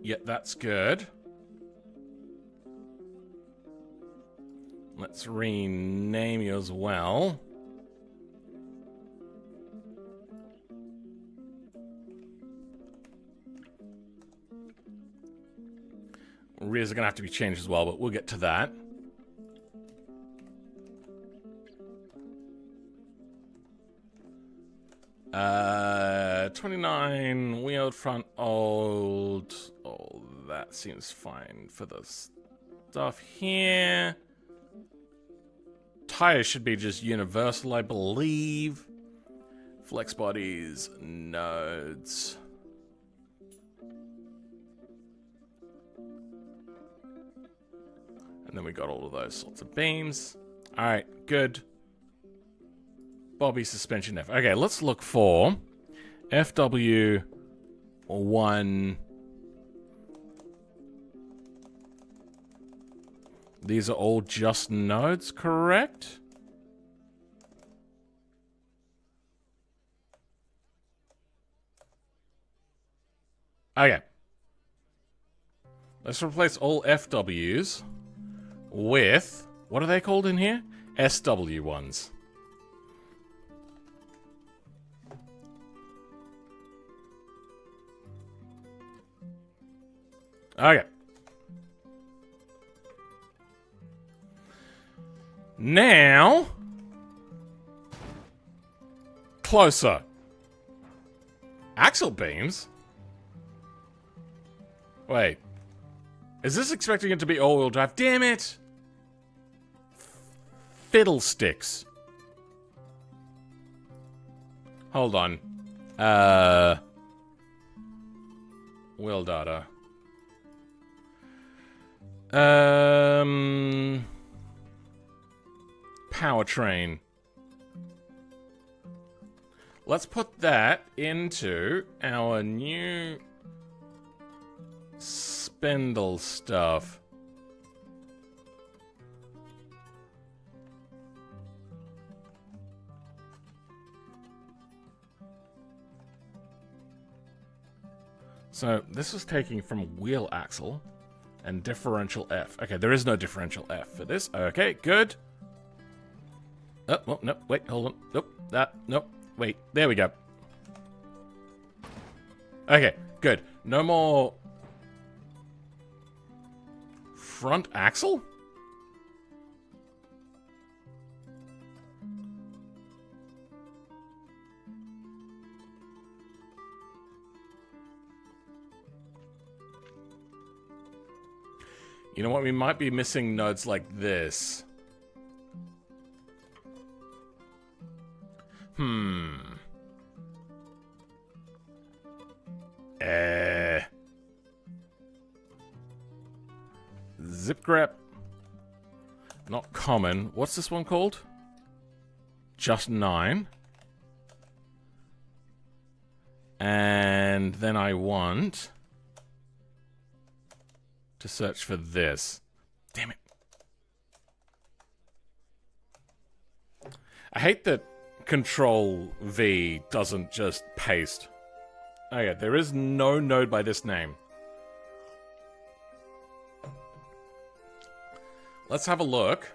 A: Yeah, that's good. Let's rename you as well. Rears are gonna have to be changed as well, but we'll get to that. 29 wheeled front old. Oh, that seems fine for the stuff here. Tires should be just universal, I believe. Flex bodies, nodes. And then we got all of those sorts of beams. Alright, good. Bobby suspension F. Okay, let's look for FW1. These are all just nodes, correct? Okay. Let's replace all FWs with, what are they called in here? SW ones. Okay. Now, closer. Axle beams? Wait. Is this expecting it to be all-wheel drive? Damn it! Fiddlesticks. Hold on. Wheel data. Powertrain. Let's put that into our new spindle stuff. So this was taking from wheel axle and differential F. Okay, there is no differential F for this. Okay, good. Oh, well, no, wait, hold on. Nope, nope, wait, there we go. Okay, good. No more front axle? You know what? We might be missing nodes like this. Zip grep. Not common. What's this one called? Just 9. And then I want to search for this. Damn it. I hate that Control V doesn't just paste. Okay, there is no node by this name. Let's have a look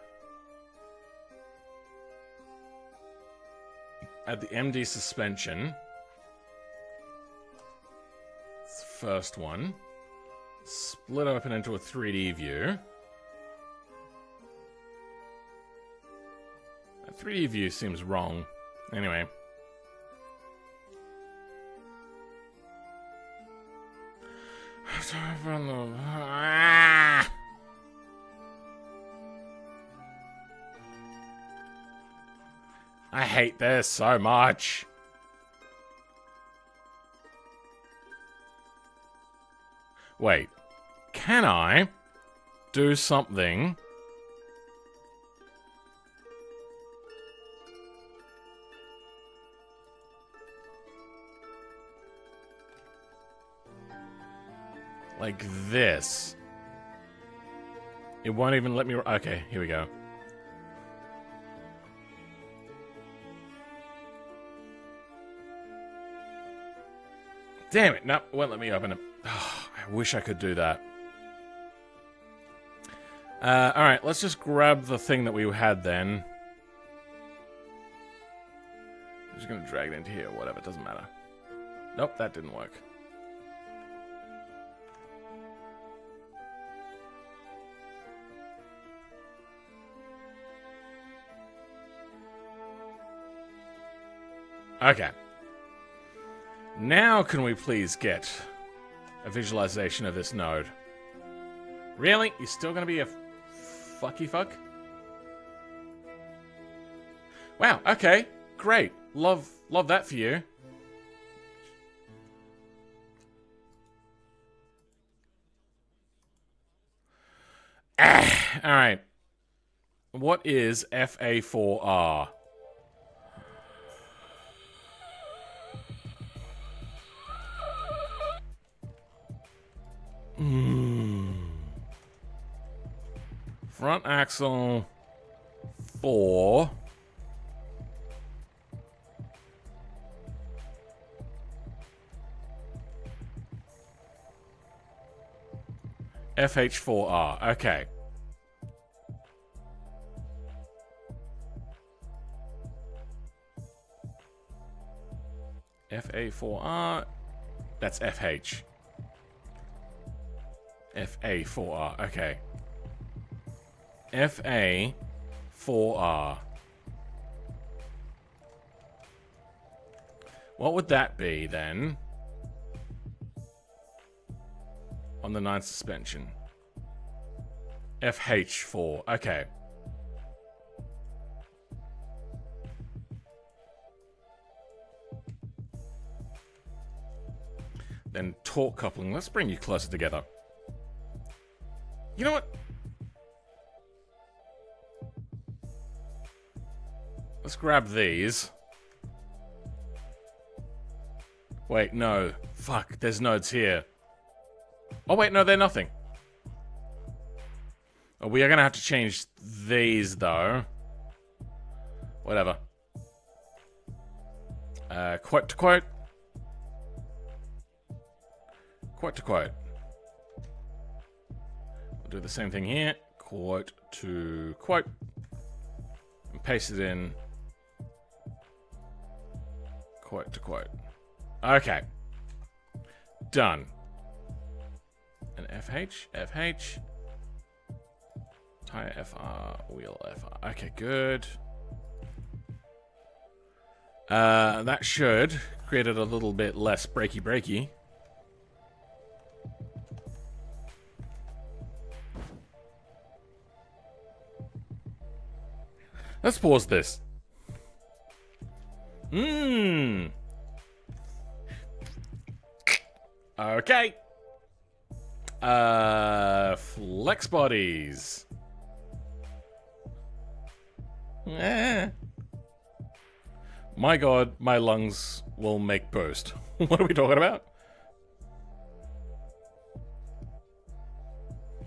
A: at the MD suspension. It's the first one. Split open into a 3D view. A 3D view seems wrong. Anyway. I hate this so much. Wait, can I do something like this? It won't even let me... Okay, here we go. Damn it, no, it won't let me open it. Oh, I wish I could do that. Alright, let's just grab the thing that we had then. I'm just gonna drag it into here, whatever, it doesn't matter. Nope, that didn't work. Okay. Now can we please get a visualization of this node? Really? You're still gonna be a fucky fuck? Wow, okay. Great. Love that for you. Alright. What is FA4R? Front axle 4. FH4R. Okay. FA4R. That's FH. FA4R. Okay. FA4R. What would that be then? On the 9 suspension. FH4. Okay. Then torque coupling. Let's bring you closer together. You know what? Let's grab these. Wait, no. Fuck, there's nodes here. Oh, wait, no, they're nothing. Oh, we are going to have to change these, though. Whatever. Quote to quote. Quote to quote. We'll do the same thing here. Quote to quote. And paste it in. Quote to quote. Okay. Done. And FH, FH. Tire FR, wheel FR. Okay, good. That should create it a little bit less breaky. Let's pause this. Okay. Flex bodies. My god, my lungs will make boost. What are we talking about?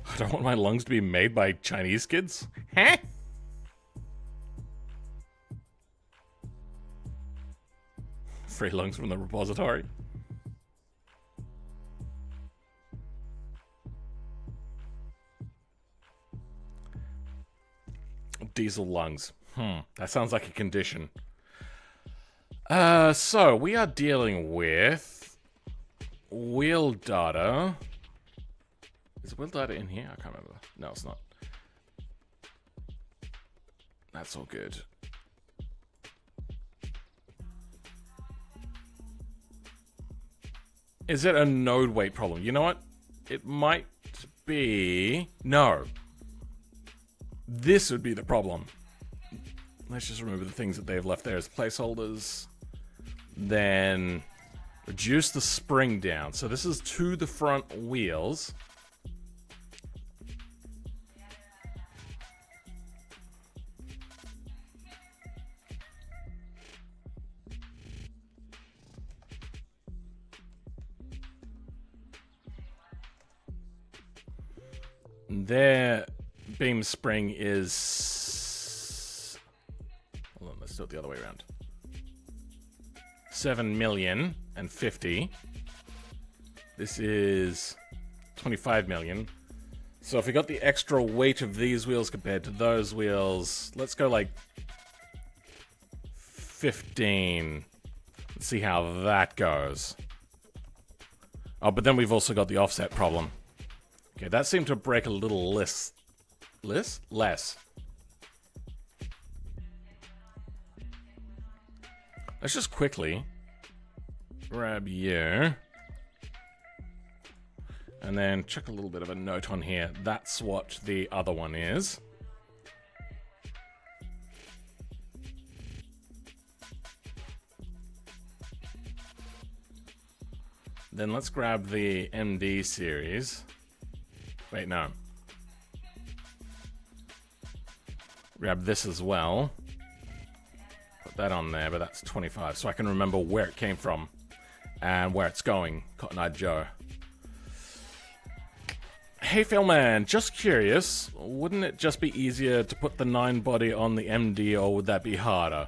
A: I don't want my lungs to be made by Chinese kids. Huh? Free lungs from the repository. Diesel lungs. That sounds like a condition. So we are dealing with wheel data. Is wheel data in here? I can't remember. No, it's not. That's all good. Is it a node weight problem? You know what? It might be... No. This would be the problem. Let's just remove the things that they've left there as placeholders. Then reduce the spring down. So this is to the front wheels. Their beam spring is... Hold on, let's do it the other way around. 7,050,000. This is 25 million. So if we got the extra weight of these wheels compared to those wheels, let's go like 15. Let's see how that goes. Oh, but then we've also got the offset problem. Okay, that seemed to break a little less. Less? Let's just quickly grab you. And then check a little bit of a note on here. That's what the other one is. Then let's grab the MD series. Wait, no. Grab this as well. Put that on there, but that's 25. So I can remember where it came from and where it's going. Cotton Eye Joe. Hey, Philman, just curious. Wouldn't it just be easier to put the 9 body on the MD, or would that be harder?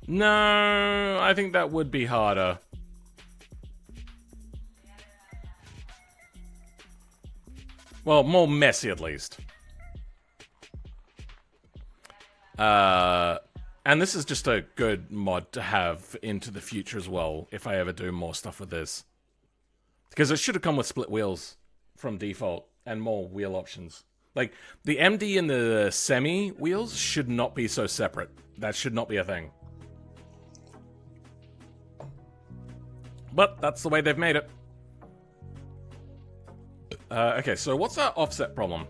A: No, I think that would be harder. Well, more messy at least. And this is just a good mod to have into the future as well, if I ever do more stuff with this. Because it should have come with split wheels from default and more wheel options. Like, the MD and the semi wheels should not be so separate. That should not be a thing. But that's the way they've made it. Okay, so what's our offset problem?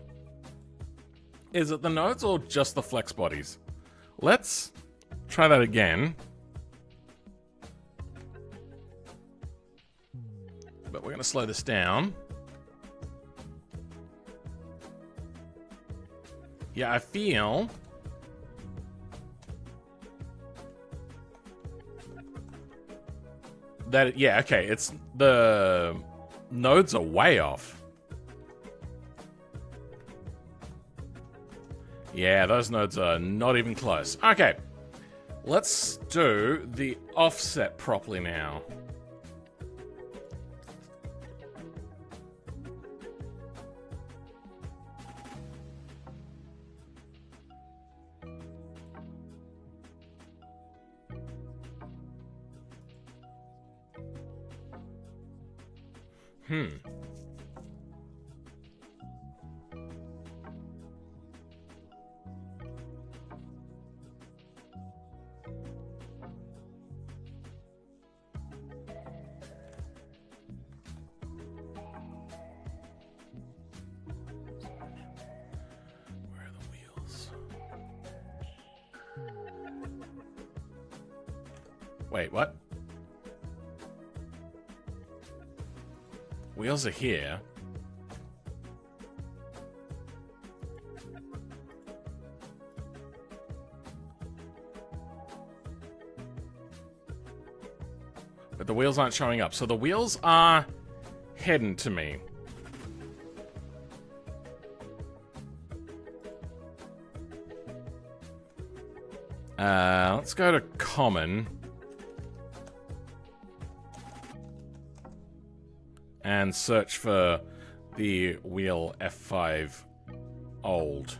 A: Is it the nodes or just the flex bodies? Let's try that again. But we're going to slow this down. Yeah, I feel... that, yeah, okay, it's... the nodes are way off. Yeah, those nodes are not even close. Okay, let's do the offset properly now. Wait, what? Wheels are here. But the wheels aren't showing up. So the wheels are hidden to me. Let's go to common. And search for the wheel F5 old.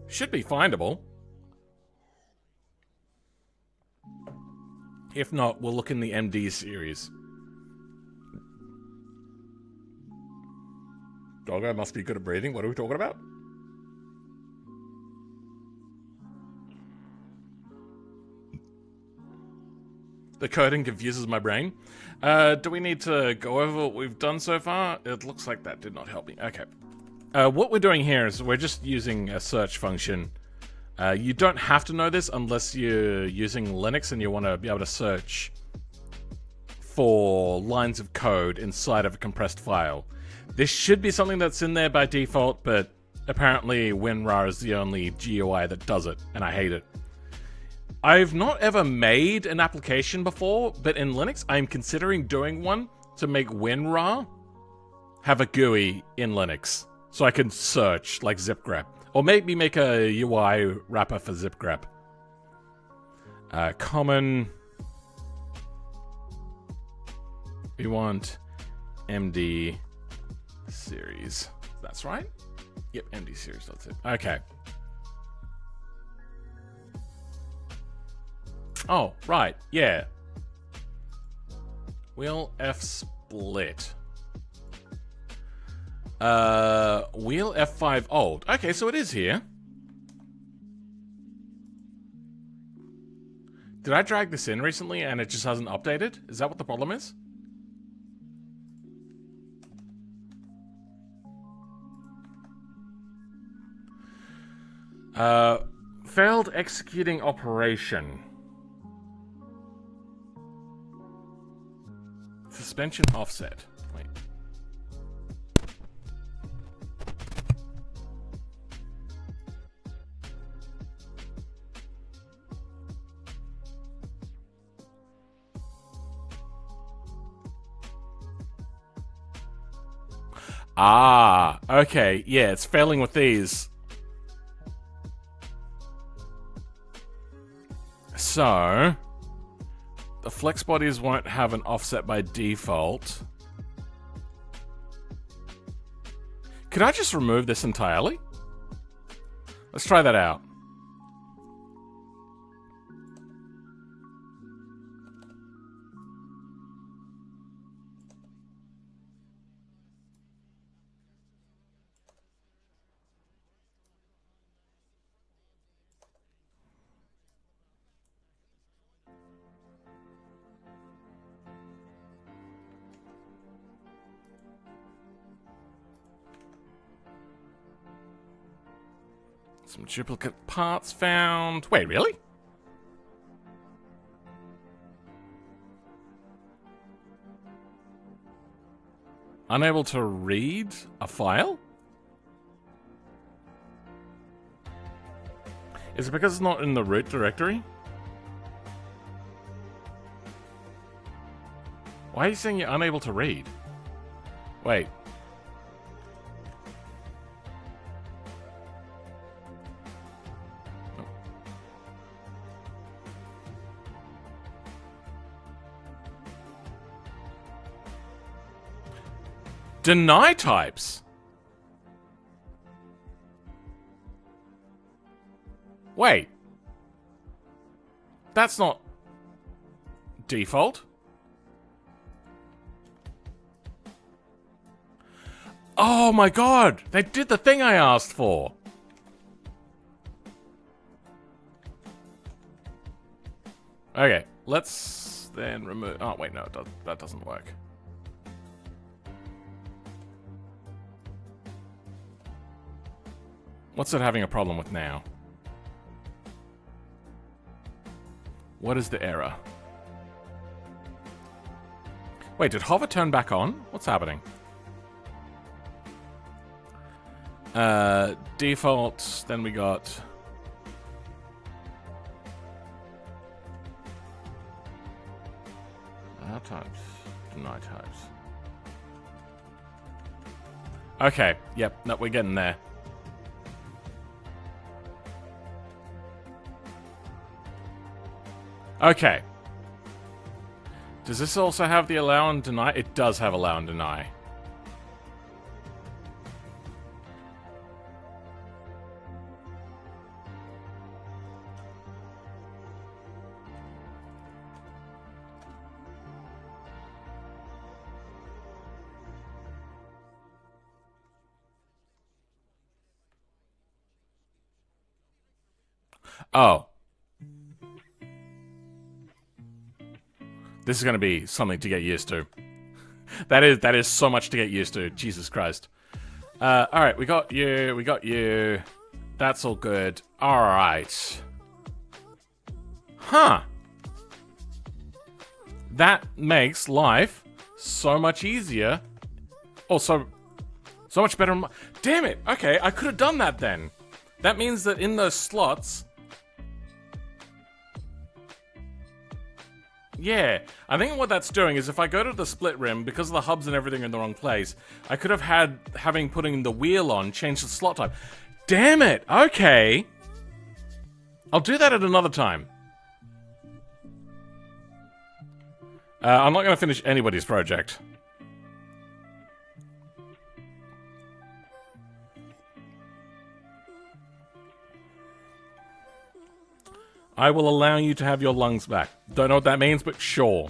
A: Should be findable. If not, we'll look in the MD series. Doggo must be good at breathing. What are we talking about? The coding confuses my brain. Do we need to go over what we've done so far? It looks like that did not help me. Okay. What we're doing here is we're just using a search function. You don't have to know this unless you're using Linux and you want to be able to search for lines of code inside of a compressed file. This should be something that's in there by default, but apparently WinRAR is the only GUI that does it, and I hate it. I've not ever made an application before, but in Linux, I'm considering doing one to make WinRAR have a GUI in Linux. So I can search, like zipgrep. Or maybe make a UI wrapper for zipgrep. Common. We want MD series. That's right? Yep, MD series, that's it. Okay. Oh, right, yeah. Wheel F split. Wheel F5 old. Okay, so it is here. Did I drag this in recently and it just hasn't updated? Is that what the problem is? Failed executing operation. Suspension offset. Wait. Ah, okay. Yeah, it's failing with these. So, the flex bodies won't have an offset by default. Could I just remove this entirely? Let's try that out. Some duplicate parts found. Wait, really? Unable to read a file? Is it because it's not in the root directory? Why are you saying you're unable to read? Wait. Deny types? Wait. That's not default. Oh my god! They did the thing I asked for! Okay, let's then remove... Oh wait, no, that doesn't work. What's it having a problem with now? What is the error? Wait, did hover turn back on? What's happening? Default, then we got... types, deny types. Okay, yep, no, we're getting there. Okay. Does this also have the allow and deny? It does have allow and deny. Oh. This is going to be something to get used to. That is so much to get used to. Jesus Christ. Alright, we got you. That's all good. Alright. Huh. That makes life so much easier. Also, so much better. Damn it. Okay, I could have done that then. That means that in those slots... Yeah, I think what that's doing is if I go to the split rim, because of the hubs and everything in the wrong place, I could have had, putting the wheel on, change the slot type. Damn it! Okay. I'll do that at another time. I'm not going to finish anybody's project. I will allow you to have your lungs back. Don't know what that means, but sure.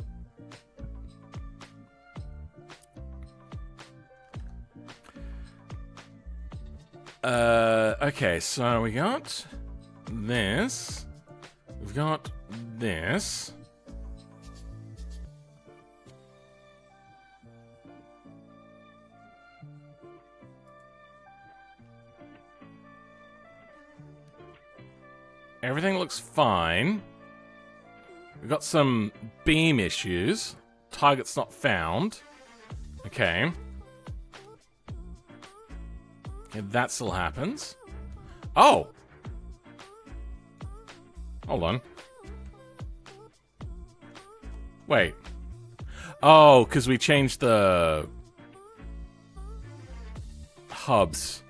A: Okay, so we got this. We've got this. Everything looks fine. We've got some beam issues. Target's not found. Okay. Okay, that still happens. Oh! Hold on. Wait. Oh, because we changed the hubs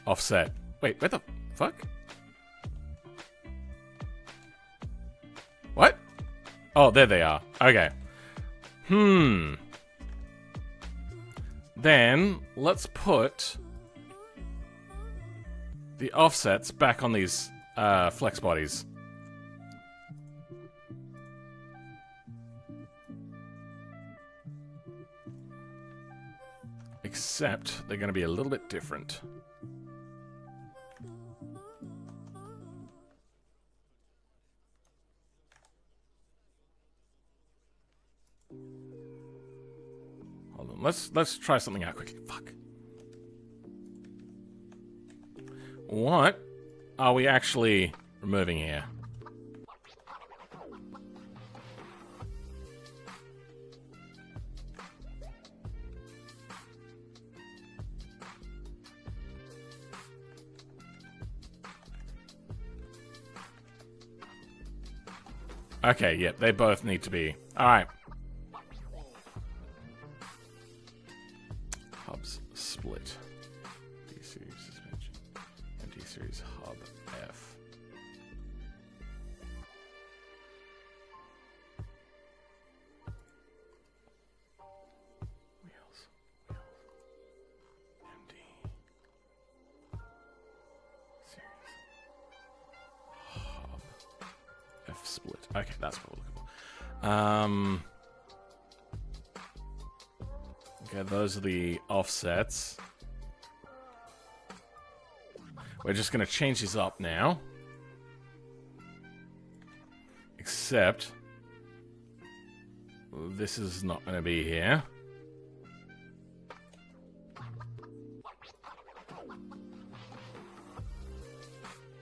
A: offset. Wait, what the fuck? What? Oh, there they are. Okay. Then, let's put the offsets back on these flex bodies. Except, they're going to be a little bit different. Let's try something out quickly. Fuck. What are we actually removing here? Okay, yep, they both need to be. Alright. Hubs split. D-series suspension. And D-series hub F. Wheels. MD. Series. Hub. F split. Okay, that's what we're looking for. Okay, those are the offsets. We're just going to change these up now. Except, this is not going to be here.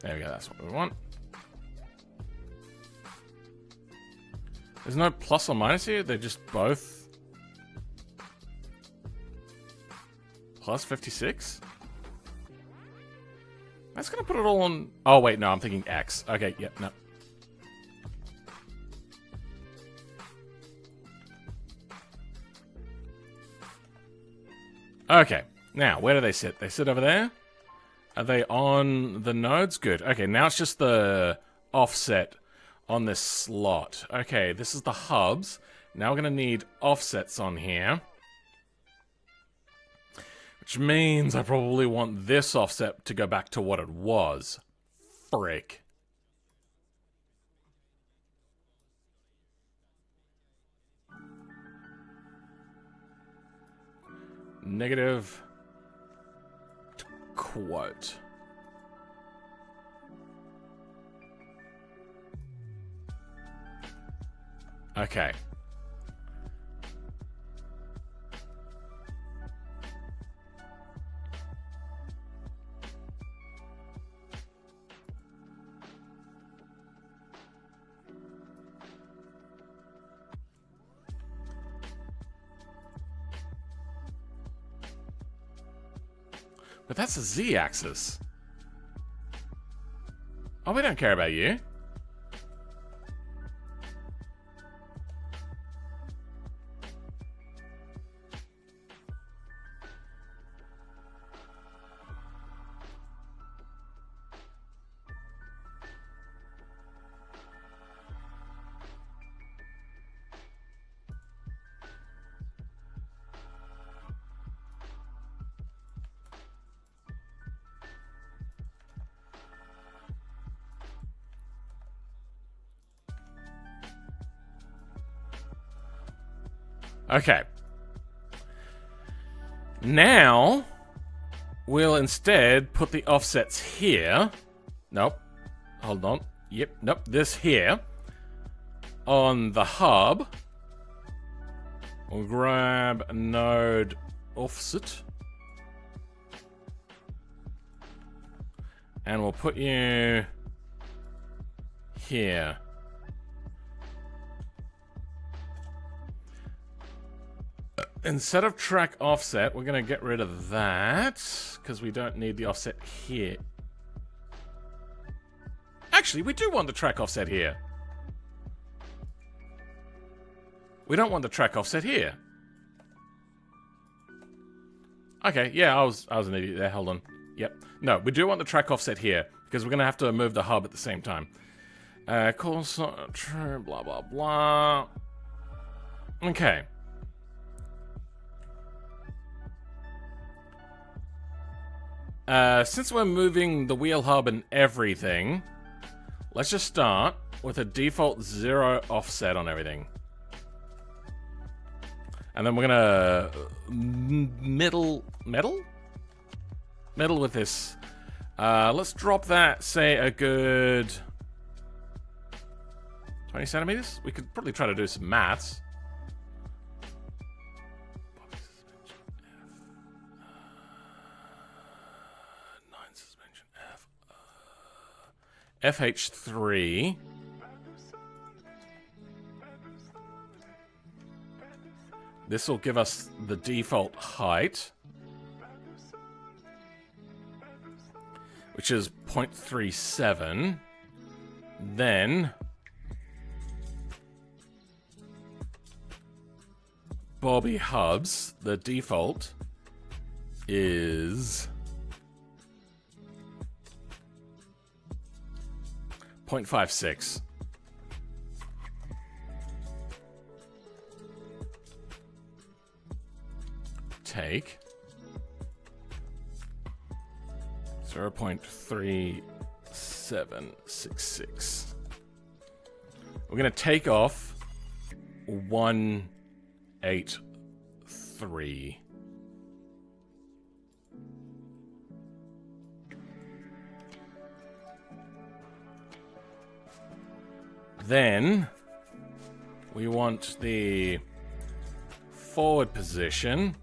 A: There we go, that's what we want. There's no plus or minus here, they're just both Plus 56? That's gonna put it all on... Oh, wait, no, I'm thinking X. Okay, yep, no. Okay, now, where do they sit? They sit over there? Are they on the nodes? Good. Okay, now it's just the offset on this slot. Okay, this is the hubs. Now we're going to need offsets on here. Which means I probably want this offset to go back to what it was. Frick. Negative to quote. Okay. But that's the Z-axis. Oh, we don't care about you. Okay. Now, we'll instead put the offsets here. Nope. Hold on. Yep, nope. This here. On the hub. We'll grab a node offset. And we'll put you here. Instead of track offset, we're going to get rid of that, because we don't need the offset here. Actually, we do want the track offset here. We don't want the track offset here. Okay, yeah, I was an idiot there. Hold on. Yep. No, we do want the track offset here, because we're going to have to move the hub at the same time. Course, true, blah, blah, blah. Okay. Since we're moving the wheel hub and everything, let's just start with a default 0 offset on everything. And then we're gonna middle with this. Let's drop that, say, a good 20 centimeters. We could probably try to do some maths. FH3. This will give us the default height, which is 0.37. Then Bobby hubs, the default is 0.56. Take 0.3766. We're going to take off 183. Then we want the forward position.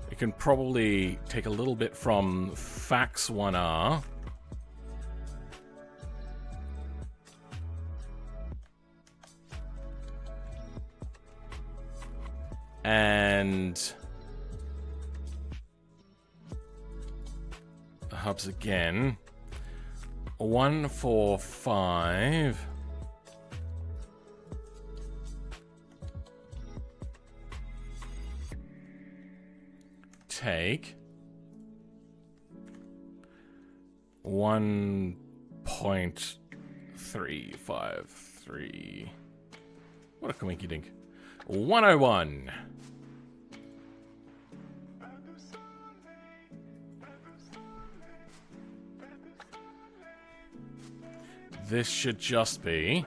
A: We can probably take a little bit from fax 1R. And hubs again. 1, 4, 5. Take 1.353. What a coinky dink. 101. This should just be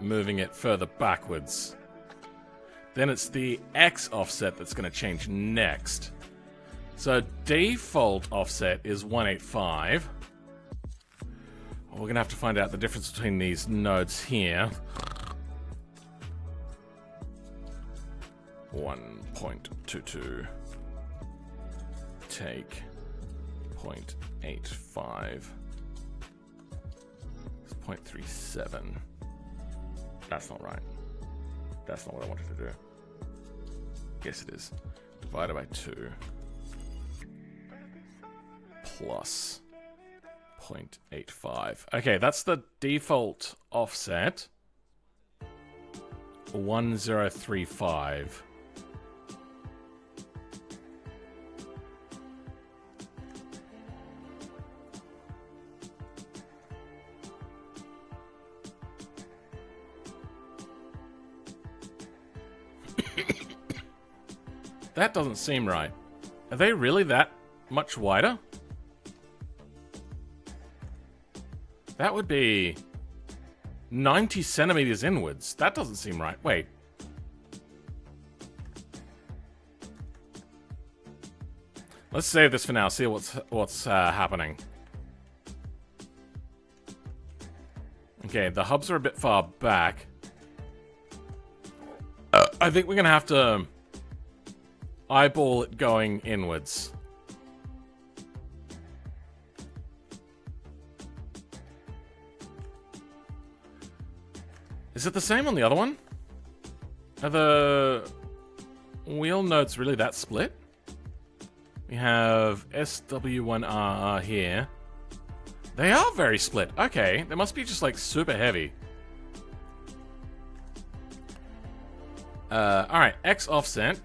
A: moving it further backwards. Then it's the X offset that's going to change next. So default offset is 185. We're going to have to find out the difference between these nodes here. 1.22. Take 0.85. 0.37. That's not right. That's not what I wanted to do. Yes, it is. Divided by 2. Plus 0.85. Okay, that's the default offset. 1035. That doesn't seem right. Are they really that much wider? That would be 90 centimeters inwards. That doesn't seem right. Wait. Let's save this for now. See what's happening. Okay, the hubs are a bit far back. I think we're gonna have to eyeball it going inwards. Is it the same on the other one? Are the wheel nodes really that split? We have SW1RR here. They are very split. Okay, they must be just like super heavy. Alright, X offset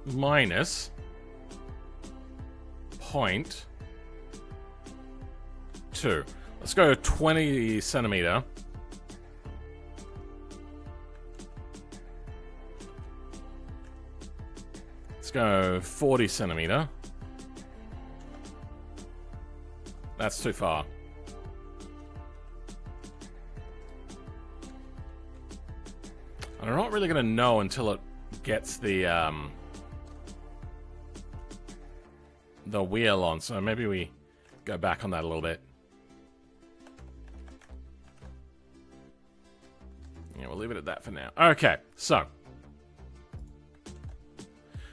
A: minus 0.2. Let's go 20 centimeter. Let's go 40 centimeter. That's too far. And I'm not really going to know until it gets the wheel on, so maybe we go back on that a little bit. Yeah, we'll leave it at that for now. Okay, so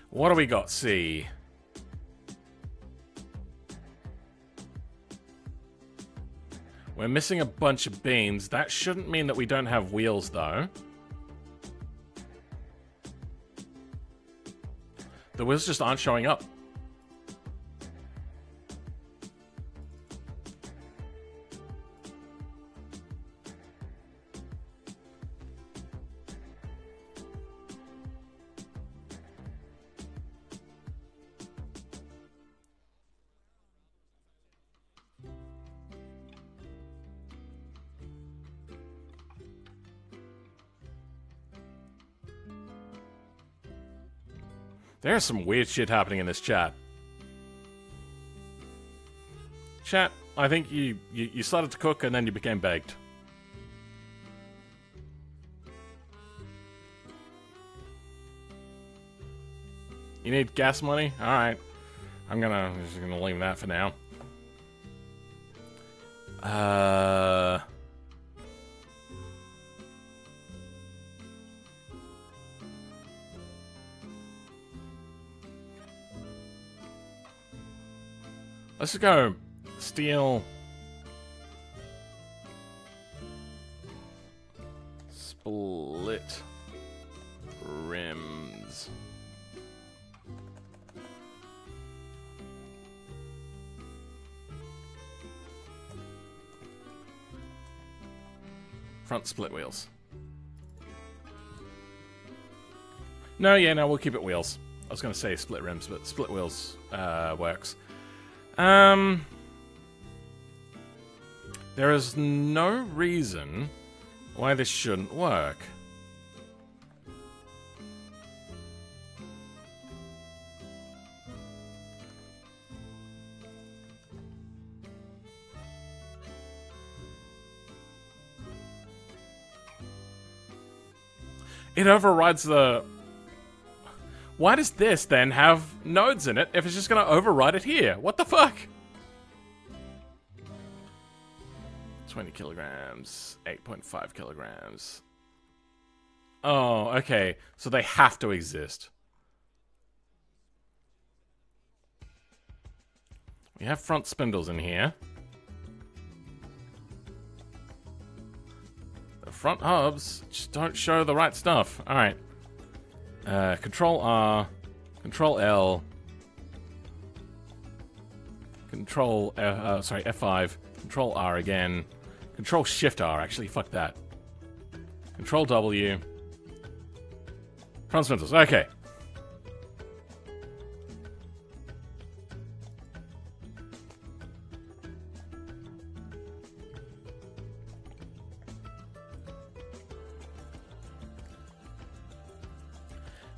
A: what do we got? See. We're missing a bunch of beams. That shouldn't mean that we don't have wheels, though. The wheels just aren't showing up. There's some weird shit happening in this chat. Chat, I think you started to cook and then you became baked. You need gas money? Alright. I'm just gonna leave that for now. Let's just go steel. Split rims. Front split wheels. No, yeah, no, we'll keep it wheels. I was going to say split rims, but split wheels works. There is no reason why this shouldn't work. It overrides the... Why does this then have nodes in it if it's just going to override it here? What the fuck? 20 kilograms, 8.5 kilograms. Oh, okay. So they have to exist. We have front spindles in here. The front hubs just don't show the right stuff. Alright. Control R, Control L, Control, sorry, F5, Control R again, Control Shift R, actually, fuck that. Control W, front spindles, okay.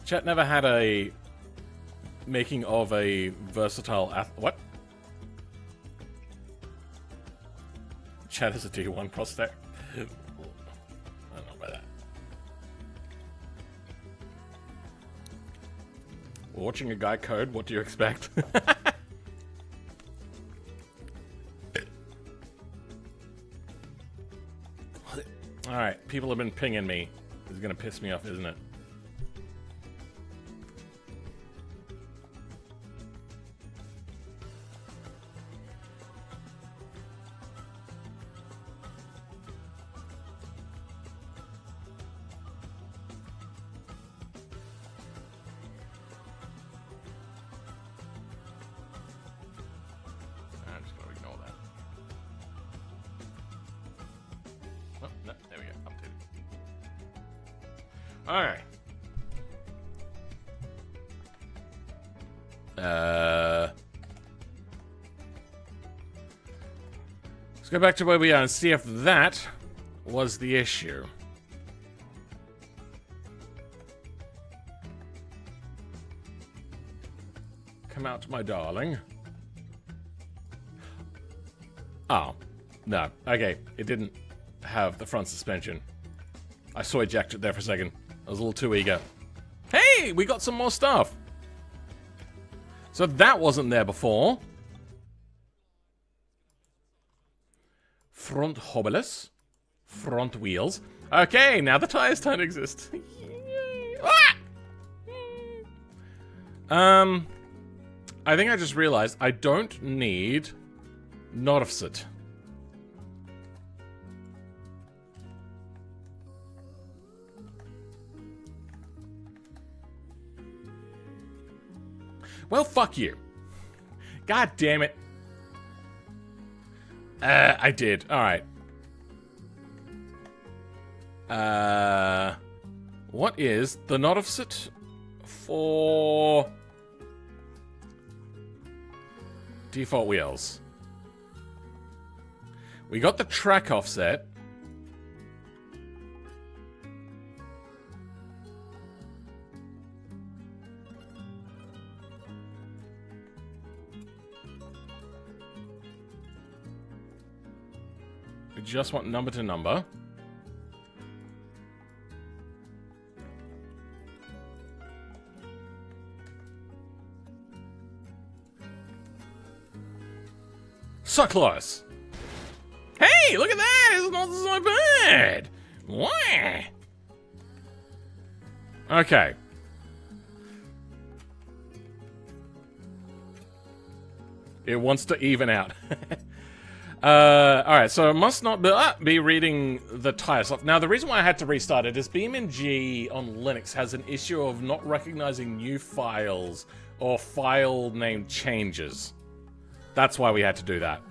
A: Chat never had a making of a versatile what? Chat is a D1 prospect. I don't know about that. Watching a guy code, what do you expect? Alright, people have been pinging me. This is gonna piss me off, isn't it? Alright. Let's go back to where we are and see if that was the issue. Come out, my darling. Oh. No. Okay. It didn't have the front suspension. I saw ejected there for a second. I was a little too eager. Hey, we got some more stuff. So that wasn't there before. Front hobulus. Front wheels. Okay, now the tires don't exist. I think I just realized I don't need Northset. Well, fuck you. God damn it. I did. Alright. What is the Northset for default wheels? We got the track offset. We just want number to number. So close. Hey, look at that! It's not so bad. Wah. Okay. It wants to even out. Alright, so it must not be reading the tire stuff. Now, the reason why I had to restart it is BeamNG on Linux has an issue of not recognizing new files or file name changes. That's why we had to do that.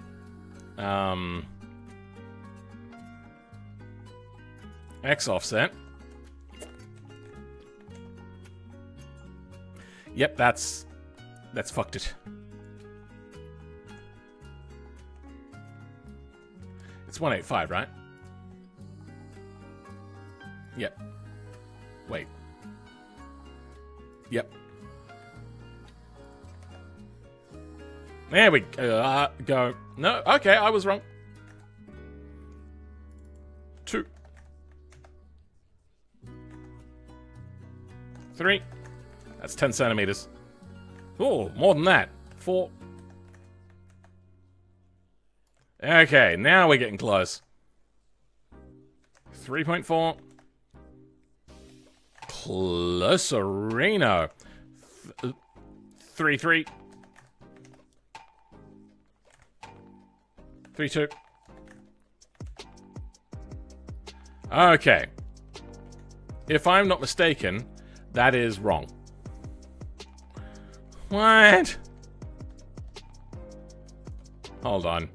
A: X offset. Yep, that's fucked it. It's 185, right? Yep. Wait. Yep. There we go. No, okay, I was wrong. 2. 3. That's 10 centimeters. Oh, more than that. 4. Okay, now we're getting close. 3.4. Closerino. 3.3. 3.2. Okay. If I'm not mistaken, that is wrong. What? Hold on.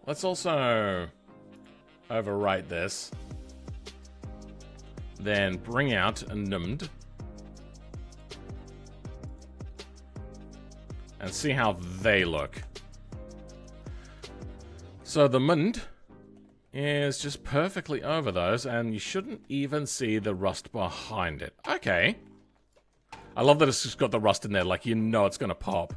A: Let's also overwrite this. Then bring out a numd. And see how they look. So the mund is just perfectly over those, and you shouldn't even see the rust behind it. Okay. I love that it's just got the rust in there, like you know it's gonna pop.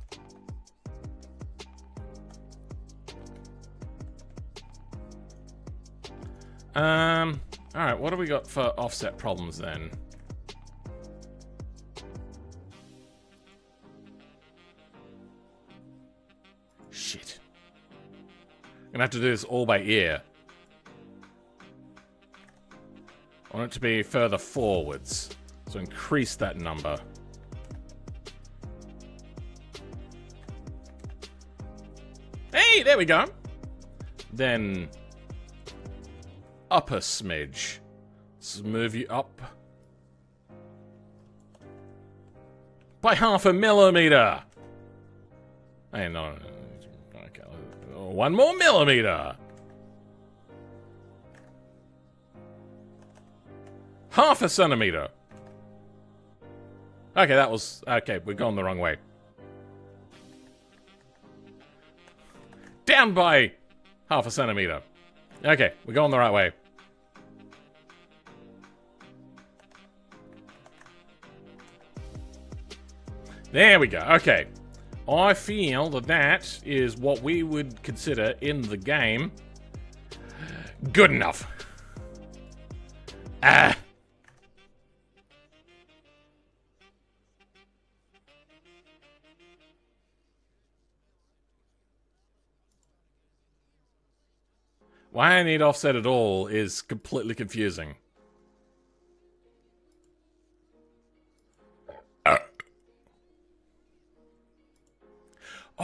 A: Alright, what do we got for offset problems then? Shit. I'm gonna have to do this all by ear. I want it to be further forwards. So increase that number. Hey, there we go. Then up a smidge. Let's move you up by 0.5 millimeter. Hey, no. Okay, 1 more millimeter. 0.5 centimeter. Okay, that was... Okay, we're going the wrong way. Down by 0.5 centimeter. Okay, we're going the right way. There we go. Okay. I feel that that is what we would consider in the game good enough. Ah. Why I need offset at all is completely confusing.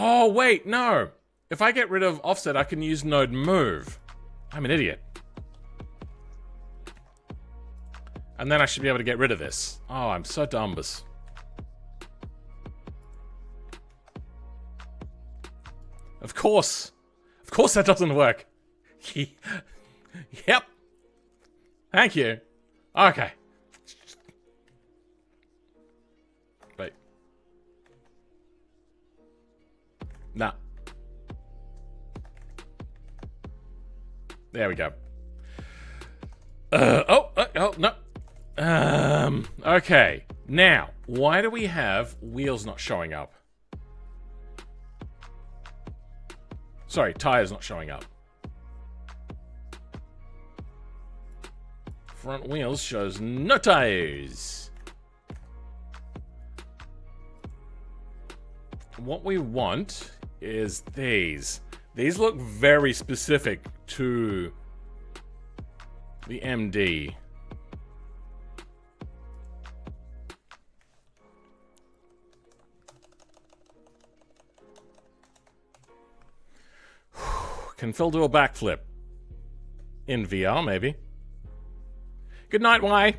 A: Oh, wait, no. If I get rid of offset, I can use node move. I'm an idiot. And then I should be able to get rid of this. Oh, I'm so dumbus. Of course. Of course that doesn't work. Yep. Thank you. Okay. Wait. Nah. There we go. Oh, no. Okay. Now, why do we have wheels not showing up? Sorry, tires not showing up. Front wheels shows no tires. What we want is these. These look very specific to the MD. Can Phil do a backflip? In VR, maybe. Good night, Y.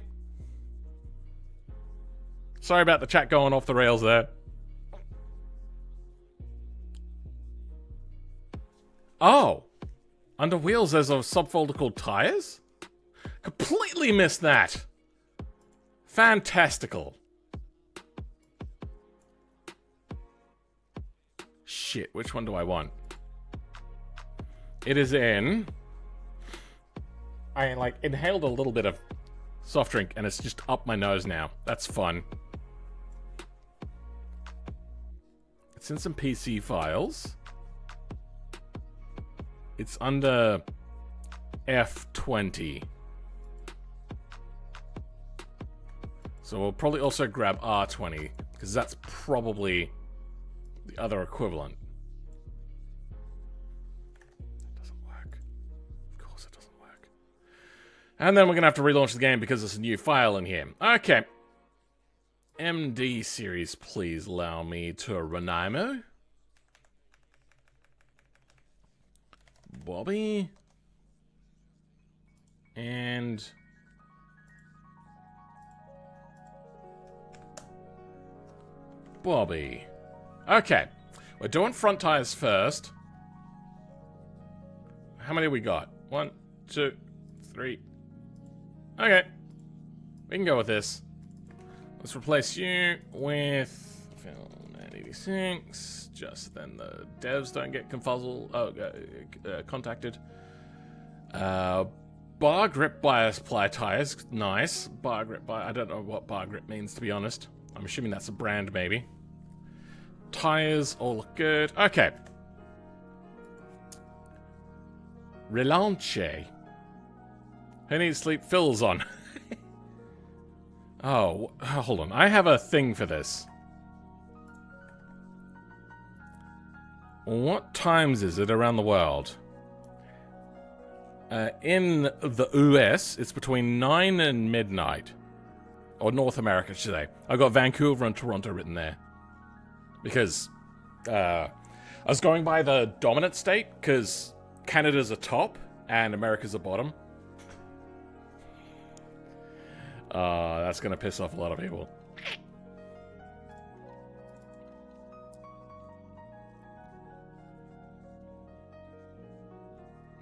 A: Sorry about the chat going off the rails there. Oh! Under wheels there's a subfolder called tires? Completely missed that! Fantastical. Shit, which one do I want? It is in... I, like, inhaled a little bit of soft drink, and it's just up my nose now. That's fun. It's in some PC files. It's under F20. So we'll probably also grab R20, because that's probably the other equivalent. It doesn't work. Of course it doesn't work. And then we're going to have to relaunch the game because there's a new file in here. Okay. MD series, please allow me to rename. Bobby. And... Bobby. Okay. We're doing front tires first. How many we got? 1, 2, 3. Okay. We can go with this. Let's replace you with Phil 986. Just then the devs don't get contacted. Bar grip bias ply tires. Nice. Bar grip bias. I don't know what bar grip means, to be honest. I'm assuming that's a brand, maybe. Tires all look good. Okay. Relaunche. Who needs sleep? Phil's on. Oh, hold on. I have a thing for this. What times is it around the world? In the US, it's between 9 and midnight. Or North America, should I say. I got Vancouver and Toronto written there. Because I was going by the dominant state, because Canada's a top and America's a bottom. That's going to piss off a lot of people.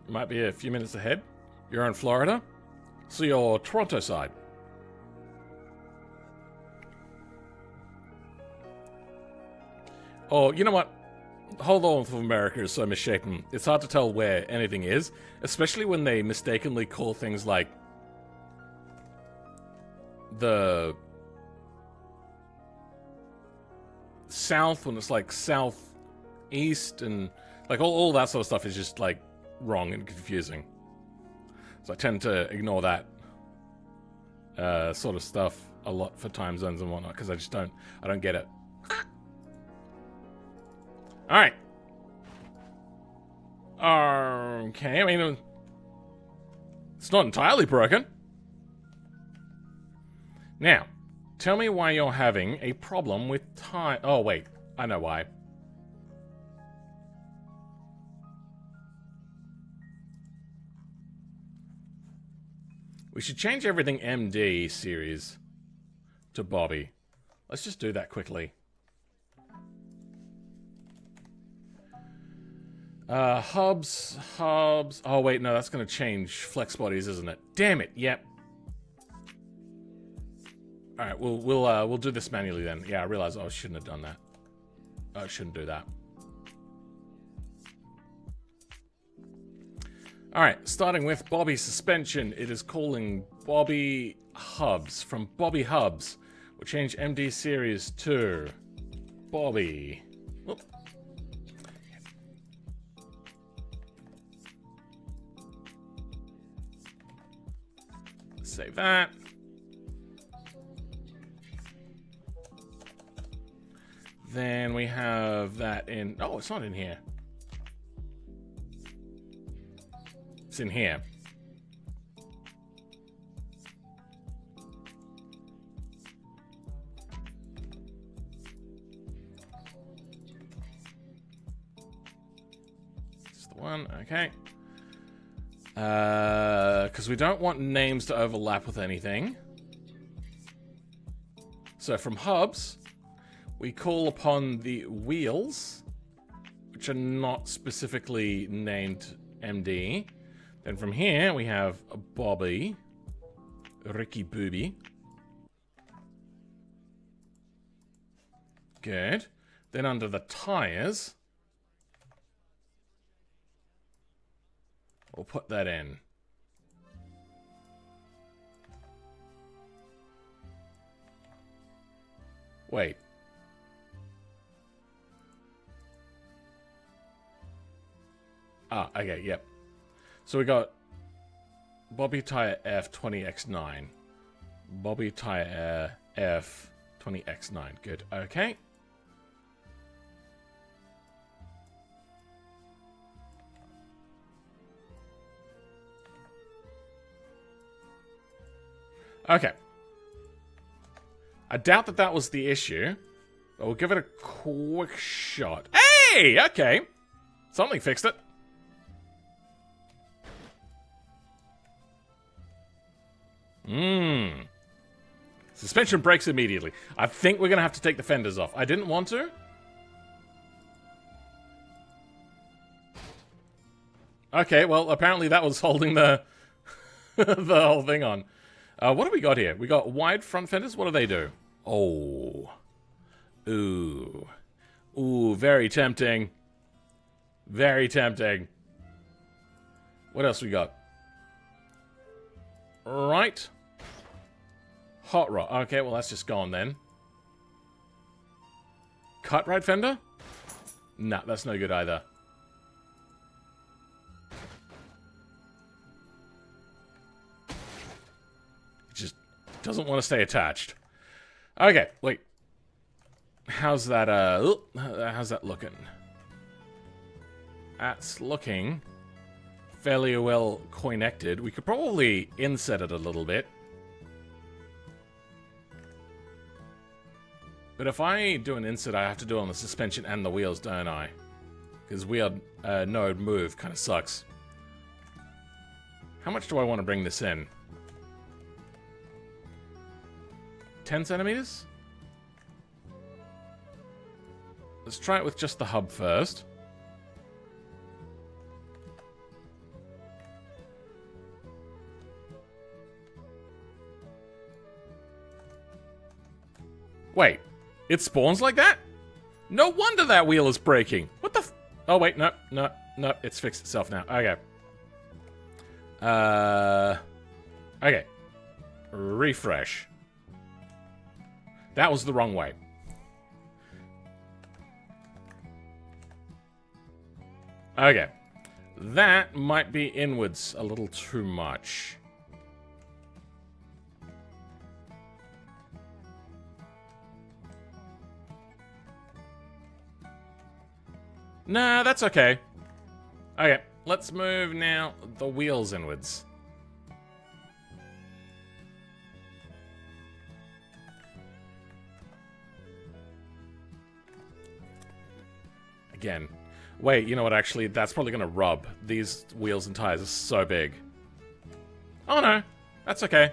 A: Might be a few minutes ahead. You're in Florida, so you're Toronto side. Oh, you know what? Hold on for America is so misshapen. It's hard to tell where anything is, especially when they mistakenly call things like the south when it's like southeast, and like all that sort of stuff is just like wrong and confusing. So I tend to ignore that sort of stuff a lot for time zones and whatnot, because I don't get it. Alright. Okay, I mean, it's not entirely broken. Now, tell me why you're having a problem with time. Oh, wait. I know why. We should change everything MD series to Bobby. Let's just do that quickly. Hubs. Oh, wait, no, that's going to change flex bodies, isn't it? Damn it. Yep. All right, we'll do this manually then. Yeah, I realize I shouldn't have done that. I shouldn't do that. All right, starting with Bobby suspension. It is calling Bobby Hubs. From Bobby Hubs, we'll change MD series to Bobby. Whoop. Save that. Then we have that in... Oh, it's not in here. It's in here. It's the one, okay. Because we don't want names to overlap with anything. So from hubs, we call upon the wheels, which are not specifically named MD. Then from here, we have Bobby, Ricky Booby. Good. Then under the tires, we'll put that in. Wait. Ah, okay, yep. So we got Bobby Tire F 20x9. Bobby Tire F 20x9. Good. Okay. Okay. I doubt that that was the issue, but we'll give it a quick shot. Hey! Okay. Something fixed it. Suspension breaks immediately. I think we're going to have to take the fenders off. I didn't want to. Okay, well, apparently that was holding the the whole thing on. What do we got here? We got wide front fenders. What do they do? Oh. Ooh. Ooh, very tempting. Very tempting. What else we got? Right. Hot rod. Okay, well, that's just gone then. Cut right fender? Nah, that's no good either. Just doesn't want to stay attached. Okay, wait. How's that, how's that looking? That's looking fairly well connected. We could probably inset it a little bit. But if I do an inset, I have to do it on the suspension and the wheels, don't I? Because wheel node move kind of sucks. How much do I want to bring this in? 10 centimeters? Let's try it with just the hub first. Wait, it spawns like that? No wonder that wheel is breaking. What the f— oh wait, no, no, no, it's fixed itself now. Okay. Okay. Refresh. That was the wrong way. Okay. That might be inwards a little too much. Nah, that's okay. Okay, let's move now the wheels inwards. Again. Wait, you know what, actually, that's probably gonna rub. These wheels and tires are so big. Oh no, that's okay.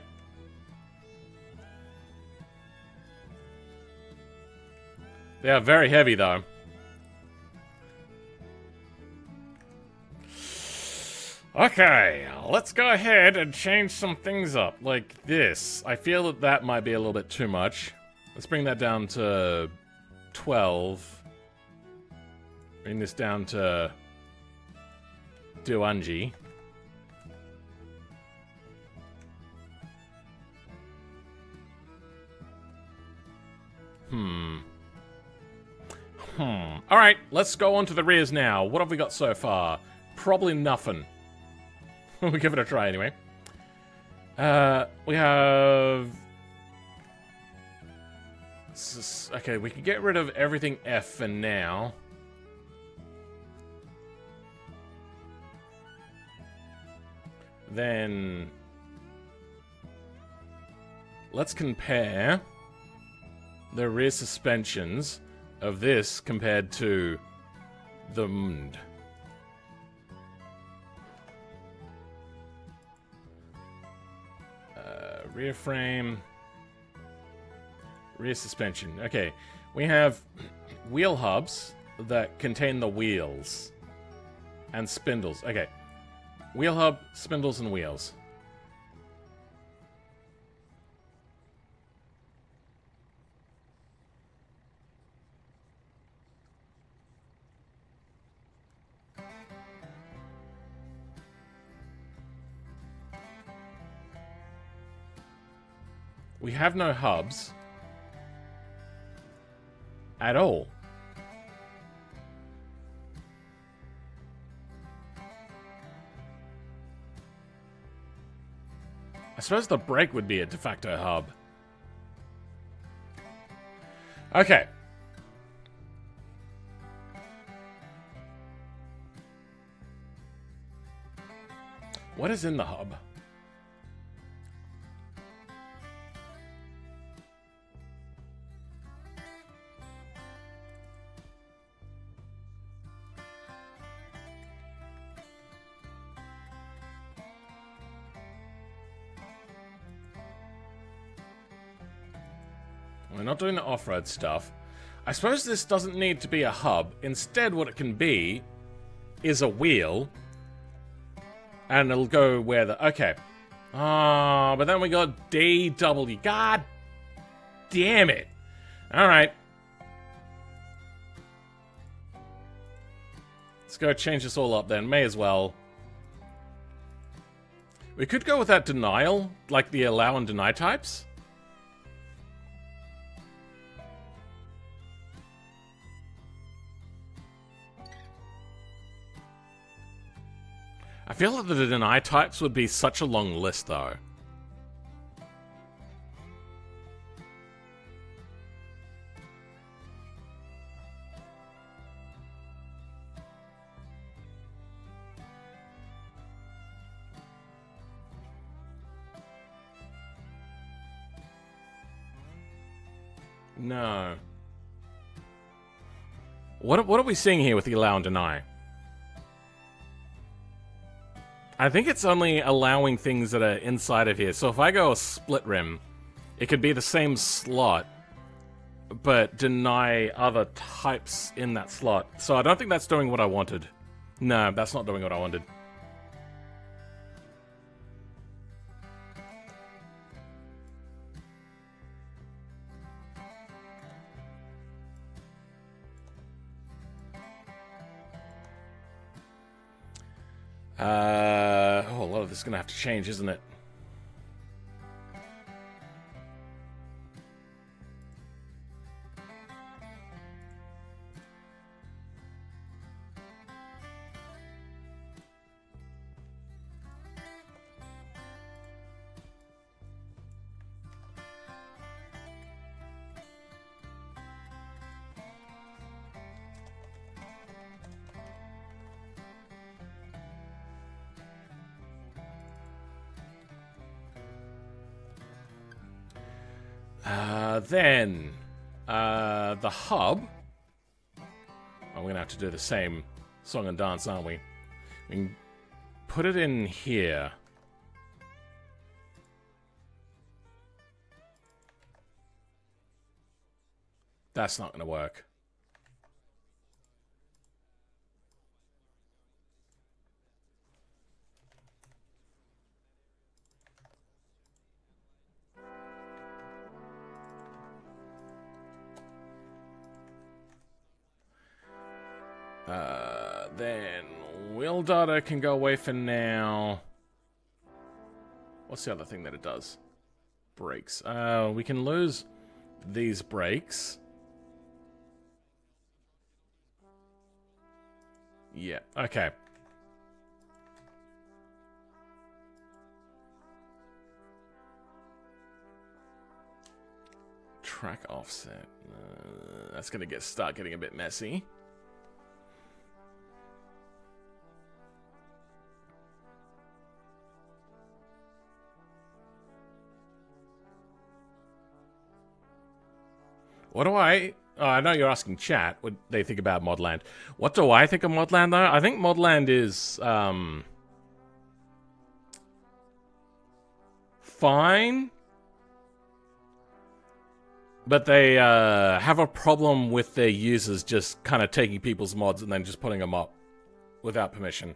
A: They are very heavy, though. Okay, let's go ahead and change some things up, like this. I feel that that might be a little bit too much. Let's bring that down to 12. Bring this down to BeamNG. Alright, let's go on to the rears now. What have we got so far? Probably nothing. We'll give it a try anyway. We have... okay, we can get rid of everything F for now. Then... let's compare the rear suspensions of this compared to the MD. Rear frame, rear suspension. Okay, we have wheel hubs that contain the wheels and spindles. Okay. Wheel hub, spindles, and wheels. We have no hubs at all. I suppose the brake would be a de facto hub. Okay. What is in the hub? We're not doing the off-road stuff. I suppose this doesn't need to be a hub. Instead, what it can be is a wheel. And it'll go where the... Okay. Ah, but then we got DW. God damn it. Alright. Let's go change this all up then. May as well. We could go with that denial, like the allow and deny types. I feel like the deny types would be such a long list, though. No. What are we seeing here with the allow and deny? I think it's only allowing things that are inside of here. So if I go a split rim, it could be the same slot, but deny other types in that slot. So I don't think that's doing what I wanted. No, that's not doing what I wanted. Oh, a lot of this is going to have to change, isn't it? Then, the hub. Oh, we're going to have to do the same song and dance, aren't we? We can put it in here. That's not going to work. Then wheel data can go away for now. What's the other thing that it does? Brakes. We can lose these brakes. Yeah, okay. Track offset. That's going to start getting a bit messy. What do I... Oh, I know you're asking chat what they think about Modland. What do I think of Modland, though? I think Modland is, fine. But they have a problem with their users just kind of taking people's mods and then just putting them up without permission.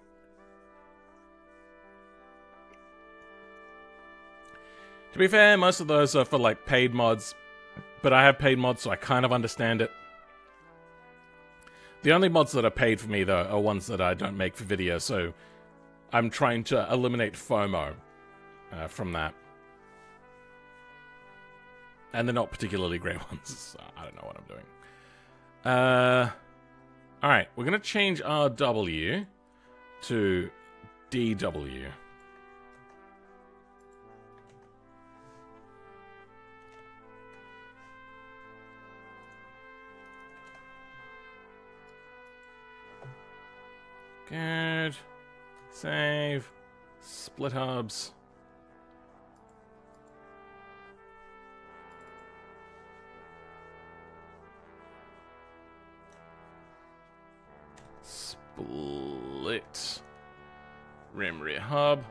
A: To be fair, most of those are for like paid mods, but I have paid mods, so I kind of understand it. The only mods that are paid for me, though, are ones that I don't make for video, so I'm trying to eliminate FOMO from that. And they're not particularly great ones, so I don't know what I'm doing. Alright, we're going to change our W to DW. Good. Save. Split hubs. Split. Rim rear hub.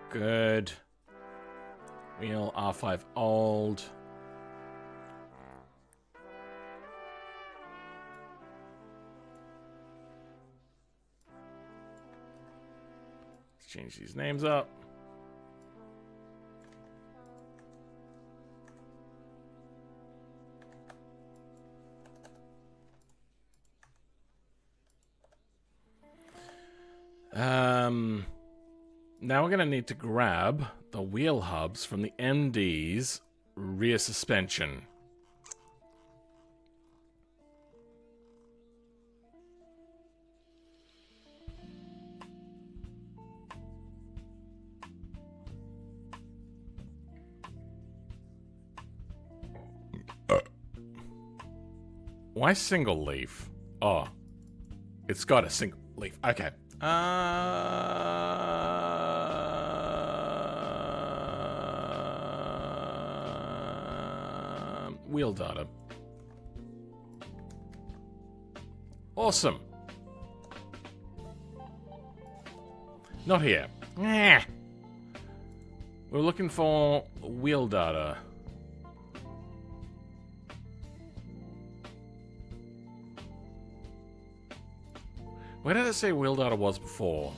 A: Good. Wheel R5 old. Change these names up. Now we're going to need to grab the wheel hubs from the MD's rear suspension. Why single leaf? Oh. It's got a single leaf. Okay. Wheel data. Awesome. Not here. We're looking for wheel data. Where did it say wheel data was before?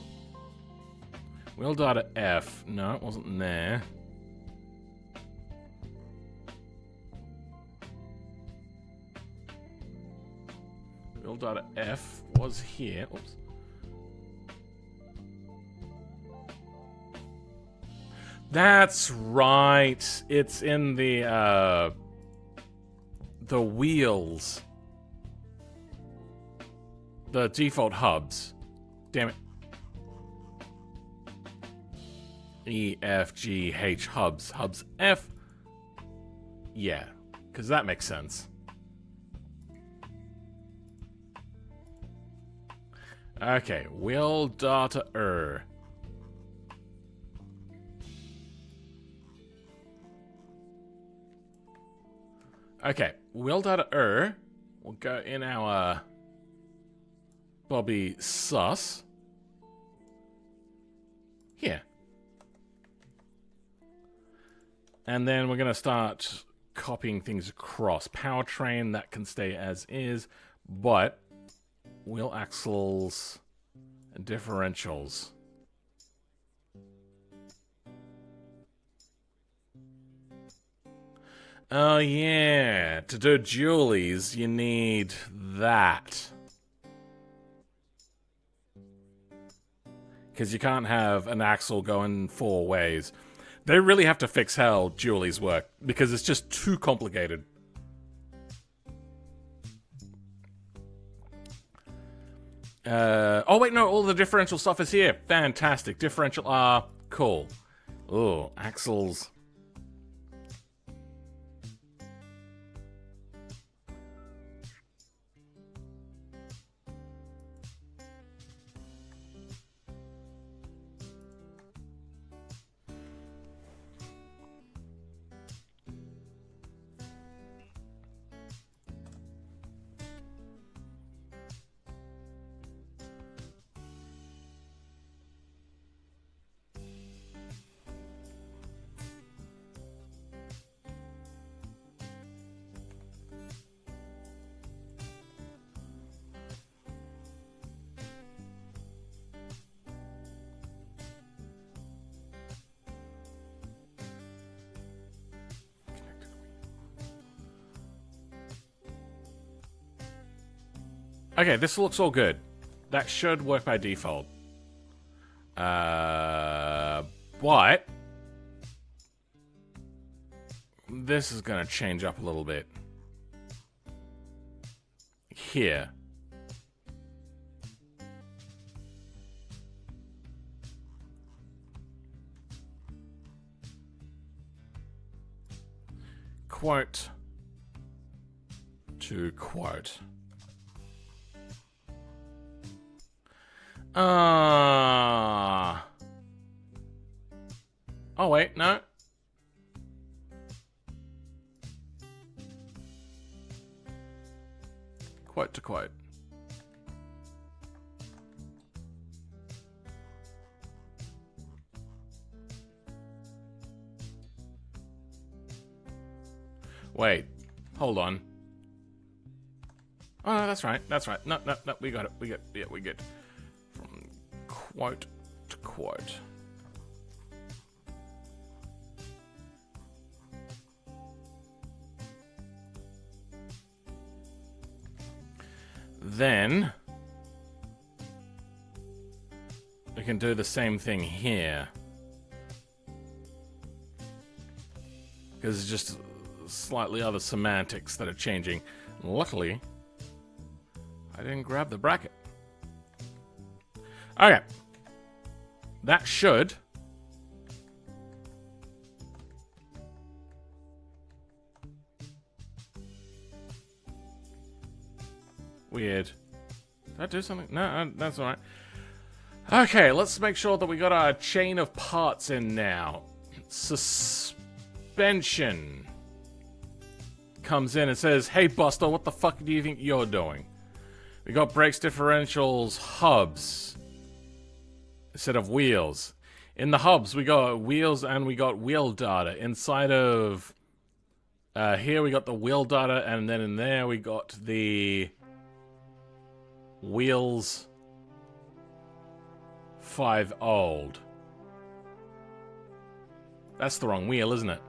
A: Wheel data F. No, it wasn't there. Wheel data F was here. Oops. That's right. It's in the wheels. The default hubs. Damn it. E, F, G, H hubs. Hubs F. Yeah, because that makes sense. Okay, wheel data er. Okay, wheel data er will go in our Bobby sus. Here. And then we're going to start copying things across. Powertrain, that can stay as is, but wheel axles and differentials. Oh yeah, to do dualies, you need that. Because you can't have an axle going 4 ways. They really have to fix how dualies work, because it's just too complicated. Oh wait, no, all the differential stuff is here. Fantastic. Differential R, cool. Oh, axles. Okay, this looks all good. That should work by default. But this is gonna change up a little bit. Here. Quote to quote. Oh wait, no. Quote to quote. Wait, hold on. Oh, no, that's right. That's right. No, no, no, we got it. We get, yeah, we get from quote to quote. Then we can do the same thing here. Because it's just slightly other semantics that are changing. Luckily, I didn't grab the bracket. Okay. That should weird. Did I do something? No, that's alright. Okay, let's make sure that we got our chain of parts in now. Suspension comes in and says, hey Buster, what the fuck do you think you're doing? We got brakes, differentials, hubs instead of wheels. In the hubs we got wheels and we got wheel data. Inside of here we got the wheel data, and then in there we got the wheels 5 old. That's the wrong wheel, isn't it?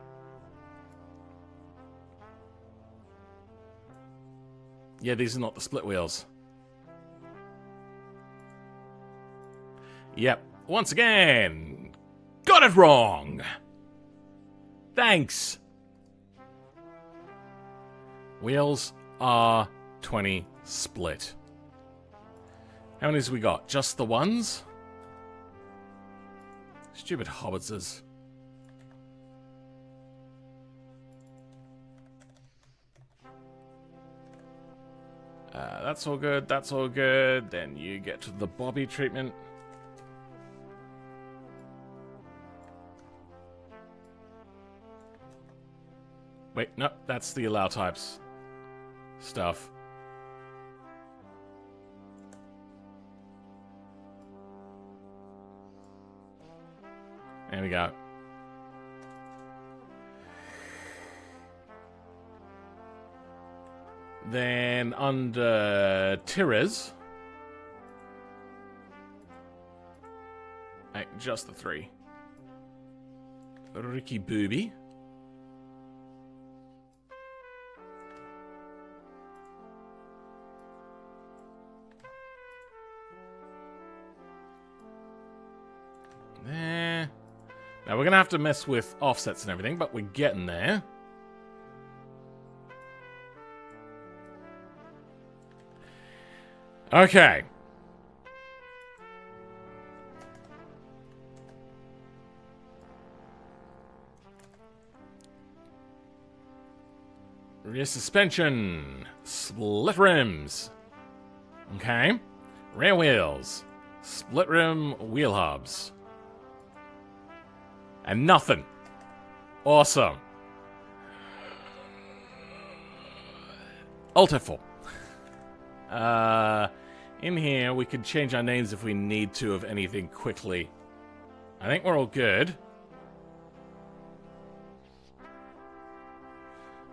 A: Yeah, these are not the split wheels. Yep. Once again, got it wrong. Thanks. Wheels are 20 split. How many has we got? Just the ones? Stupid hobbitses. That's all good, that's all good. Then you get to the Bobby treatment. Wait, no, that's the allow types stuff. There we go. Then under Tires, just the 3. Ricky Booby. There. Now we're gonna have to mess with offsets and everything, but we're getting there. Okay. Rear suspension. Split rims. Okay. Rear wheels. Split rim wheel hubs. And nothing. Awesome. Alt F4. In here, we can change our names if we need to of anything quickly. I think we're all good.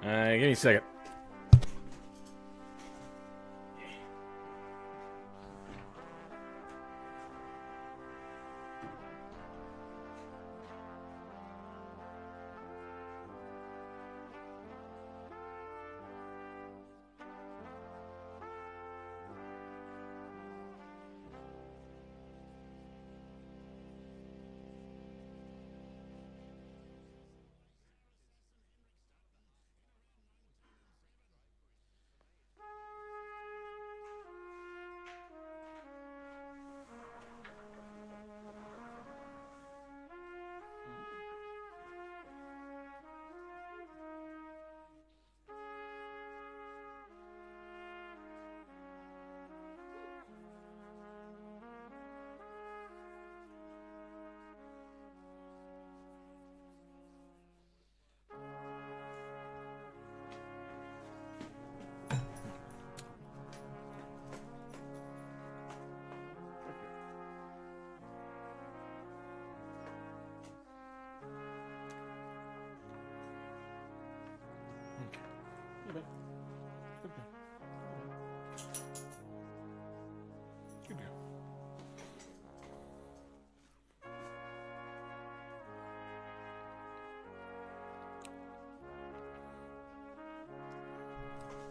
A: Give me a second.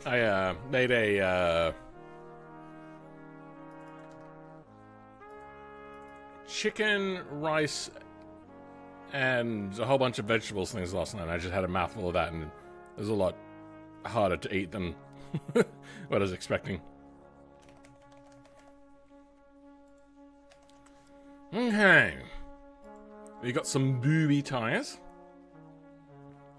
A: I made a chicken, rice, and a whole bunch of vegetables things last night. I just had a mouthful of that, and it was a lot harder to eat than what I was expecting. Okay. We got some booby tires.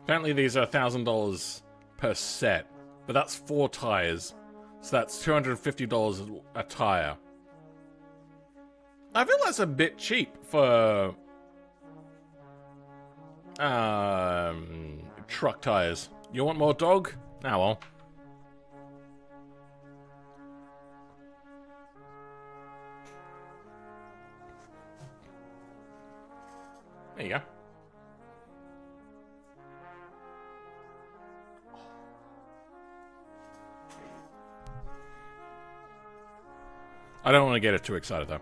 A: Apparently these are $1,000 per set, but that's 4 tires, so that's $250 a tire. I feel that's a bit cheap for truck tires. You want more dog? Ah, well. There you go. I don't want to get her too excited, though.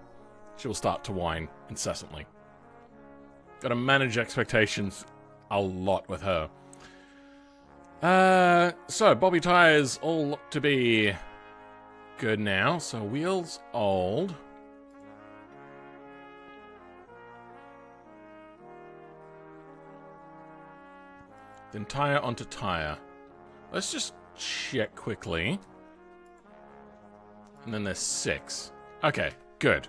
A: She'll start to whine incessantly. Gotta manage expectations a lot with her. So, Bobby tires all look to be good now. So, wheels old. Then tire onto tire. Let's just check quickly. And then there's 6. Okay, good.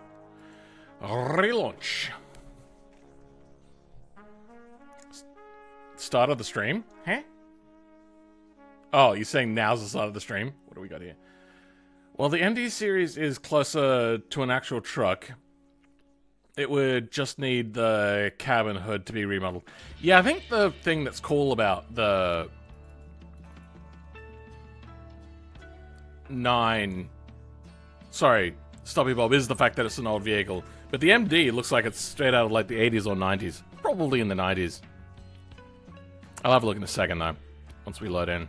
A: Relaunch. Start of the stream? Huh? Oh, you're saying now's the start of the stream? What do we got here? Well, the MD series is closer to an actual truck. It would just need the cabin hood to be remodeled. Yeah, I think the thing that's cool about the 9... Sorry, Stubby Bob is the fact that it's an old vehicle. But the MD looks like it's straight out of like the 80s or 90s. Probably in the 90s. I'll have a look in a second though, once we load in.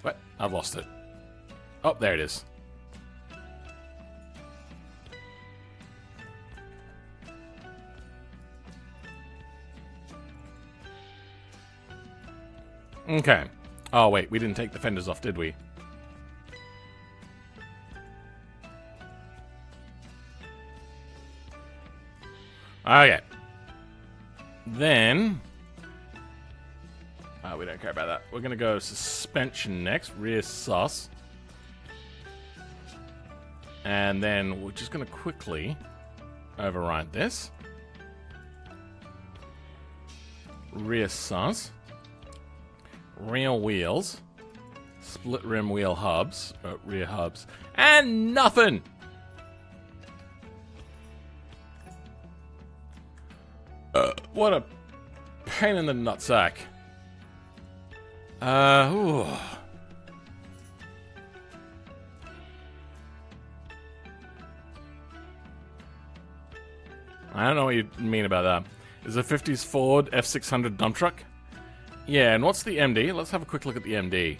A: What? I've lost it. Oh, there it is. Okay. Oh, wait. We didn't take the fenders off, did we? Okay. Then... Oh, we don't care about that. We're going to go suspension next. Rear sus. And then we're just going to quickly override this. Rear sus. Rear wheels. Split rim wheel hubs. Rear hubs. And nothing! What a pain in the nutsack. Ooh. I don't know what you mean about that. Is a 50s Ford F600 dump truck? Yeah, and what's the MD? Let's have a quick look at the MD.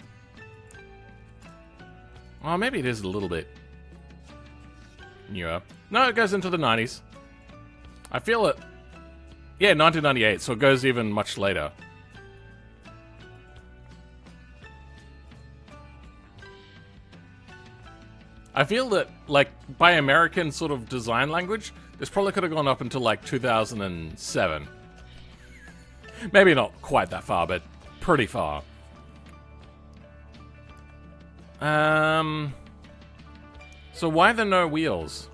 A: Oh, maybe it is a little bit newer. No, it goes into the 90s. I feel it. Yeah, 1998, so it goes even much later. I feel that, like, by American sort of design language, this probably could have gone up until, like, 2007. Maybe not quite that far, but pretty far. So why the no wheels?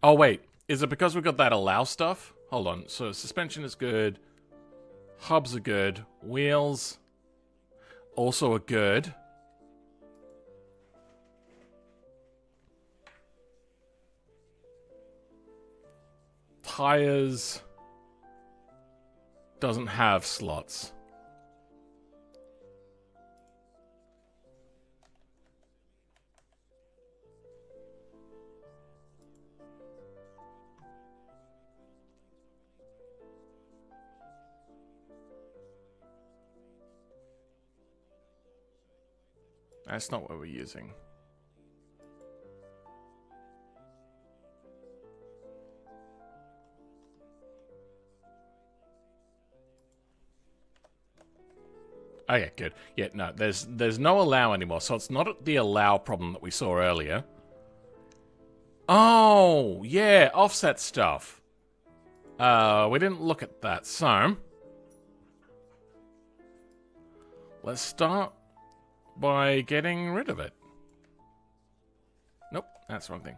A: Oh, wait. Is it because we've got that allow stuff? Hold on. So suspension is good. Hubs are good. Wheels also are good. Tires doesn't have slots. That's not what we're using. Okay, good. Yeah, no, there's no allow anymore, so it's not the allow problem that we saw earlier. Oh, yeah, offset stuff. We didn't look at that, so let's start by getting rid of it. Nope, that's the wrong thing.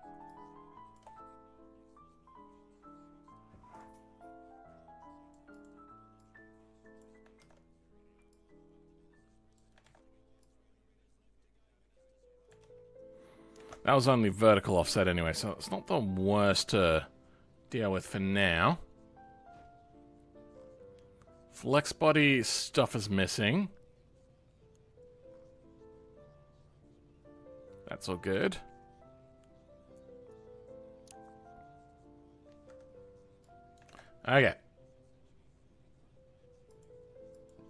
A: That was only vertical offset anyway, so it's not the worst to deal with for now. Flex body stuff is missing. That's all good. Okay.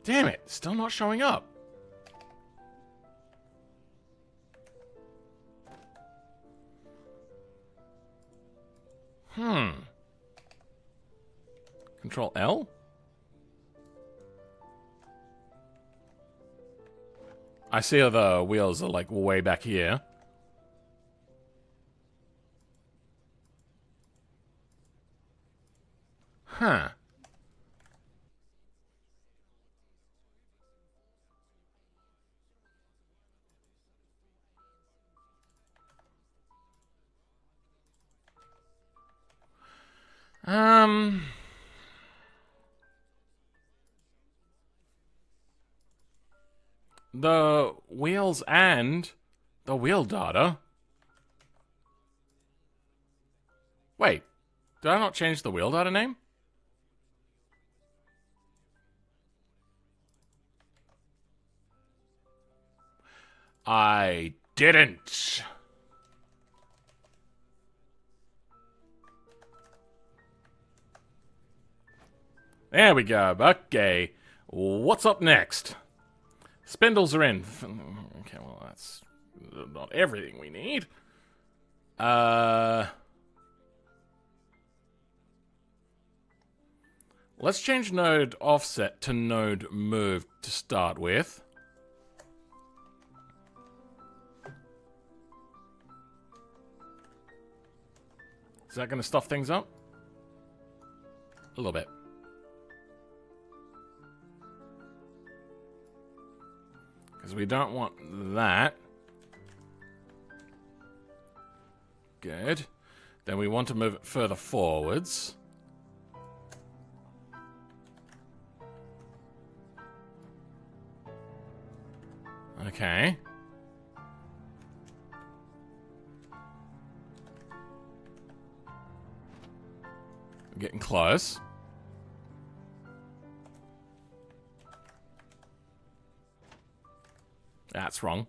A: Damn it, still not showing up. Control L? I see how the wheels are like way back here. Huh. The wheels and the wheel data. Wait, did I not change the wheel data name? I didn't. There we go. Okay. What's up next? Spindles are in. Okay, well, that's not everything we need. Let's change node offset to node move to start with. Is that going to stuff things up? A little bit. Because we don't want that. Good. Then we want to move it further forwards. Okay. We're getting close. That's wrong.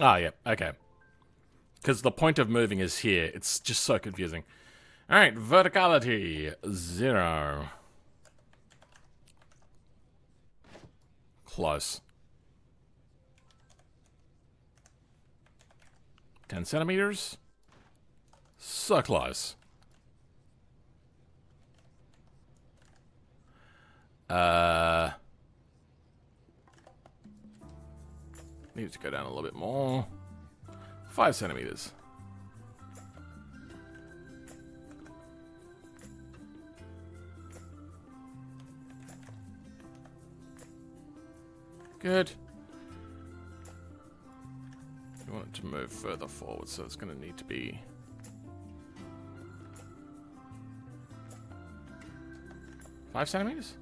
A: Ah, yeah, okay. Because the point of moving is here. It's just so confusing. Alright, verticality, 0. Close. 10 centimeters. So close. Need to go down a little bit more. 5 centimeters. Good. We want it to move further forward, so it's going to need to be 5 centimeters?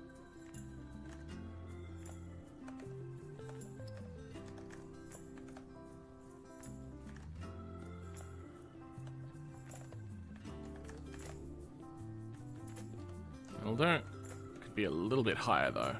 A: Will do. Could be a little bit higher though.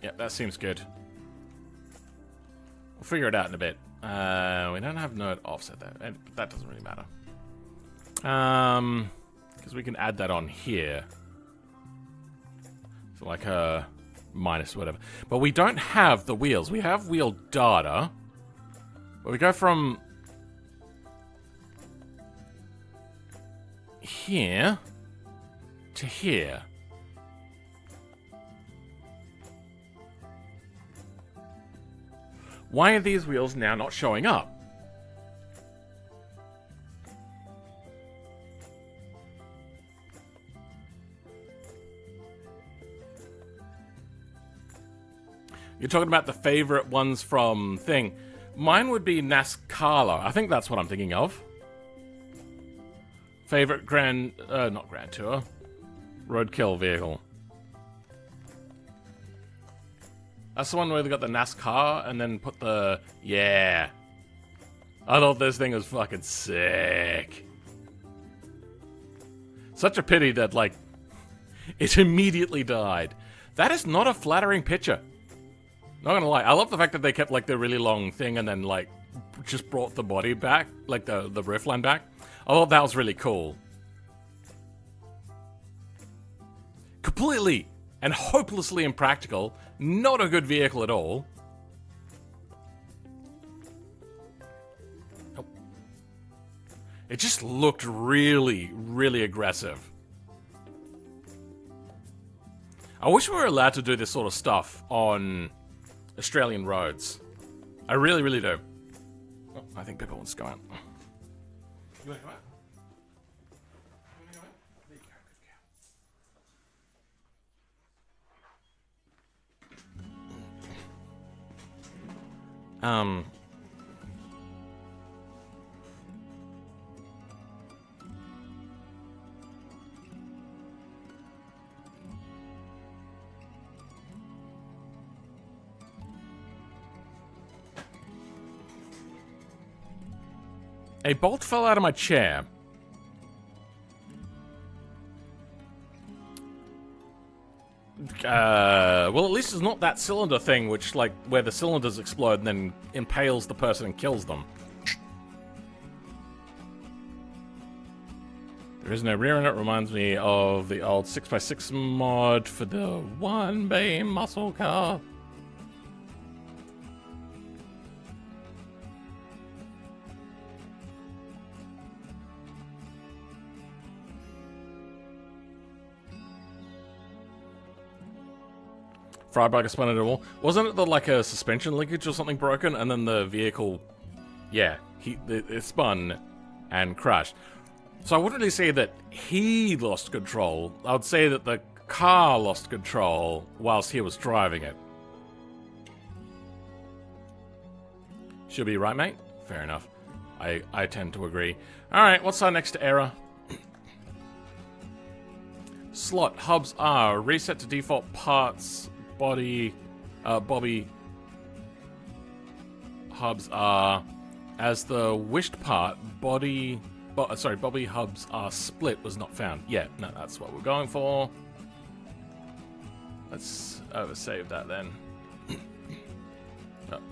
A: Yep, that seems good. We'll figure it out in a bit. We don't have node offset there, and that doesn't really matter. Because we can add that on here. So like a minus whatever. But we don't have the wheels. We have wheel data. But we go from here to here. Why are these wheels now not showing up? You're talking about the favorite ones from thing. Mine would be NASCAR. I think that's what I'm thinking of. Favorite not Grand Tour. Roadkill vehicle. That's the one where they got the NASCAR and then put the... Yeah. I thought this thing was fucking sick. Such a pity that, like, it immediately died. That is not a flattering picture. Not gonna lie. I love the fact that they kept, like, the really long thing and then, like, just brought the body back. Like, the roof line back. I thought that was really cool. Completely and hopelessly impractical. Not a good vehicle at all. Nope. It just looked really, really aggressive. I wish we were allowed to do this sort of stuff on Australian roads. I really, really do. Oh, I think Pippa wants to go out. You want to go out? You want to go out? There you go, good girl. A bolt fell out of my chair. Well, at least it's not that cylinder thing, which, like, where the cylinders explode and then impales the person and kills them. There is no rear in it. Reminds me of the old 6x6 mod for the one beam muscle car. Freiburger spun into a wall. Wasn't it like a suspension linkage or something broken, and then the vehicle, yeah, it spun and crashed. So I wouldn't really say that he lost control. I would say that the car lost control whilst he was driving it. Should be right, mate? Fair enough. I tend to agree. Alright, what's our next error? Slot hubs are reset to default parts. Bobby hubs are, as the wished part, Bobby hubs are split was not found. Yeah, no, that's what we're going for. Let's oversave that then.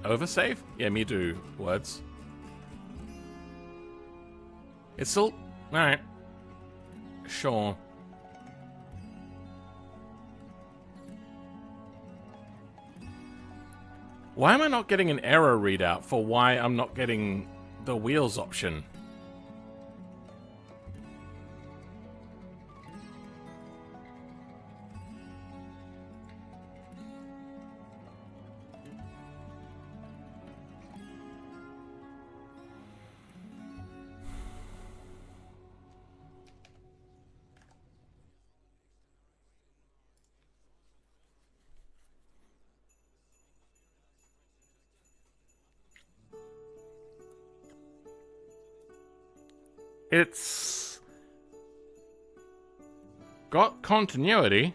A: Oversave? Yeah, me do words. It's still... Alright. Sure. Why am I not getting an error readout for why I'm not getting the wheels option? It's got continuity.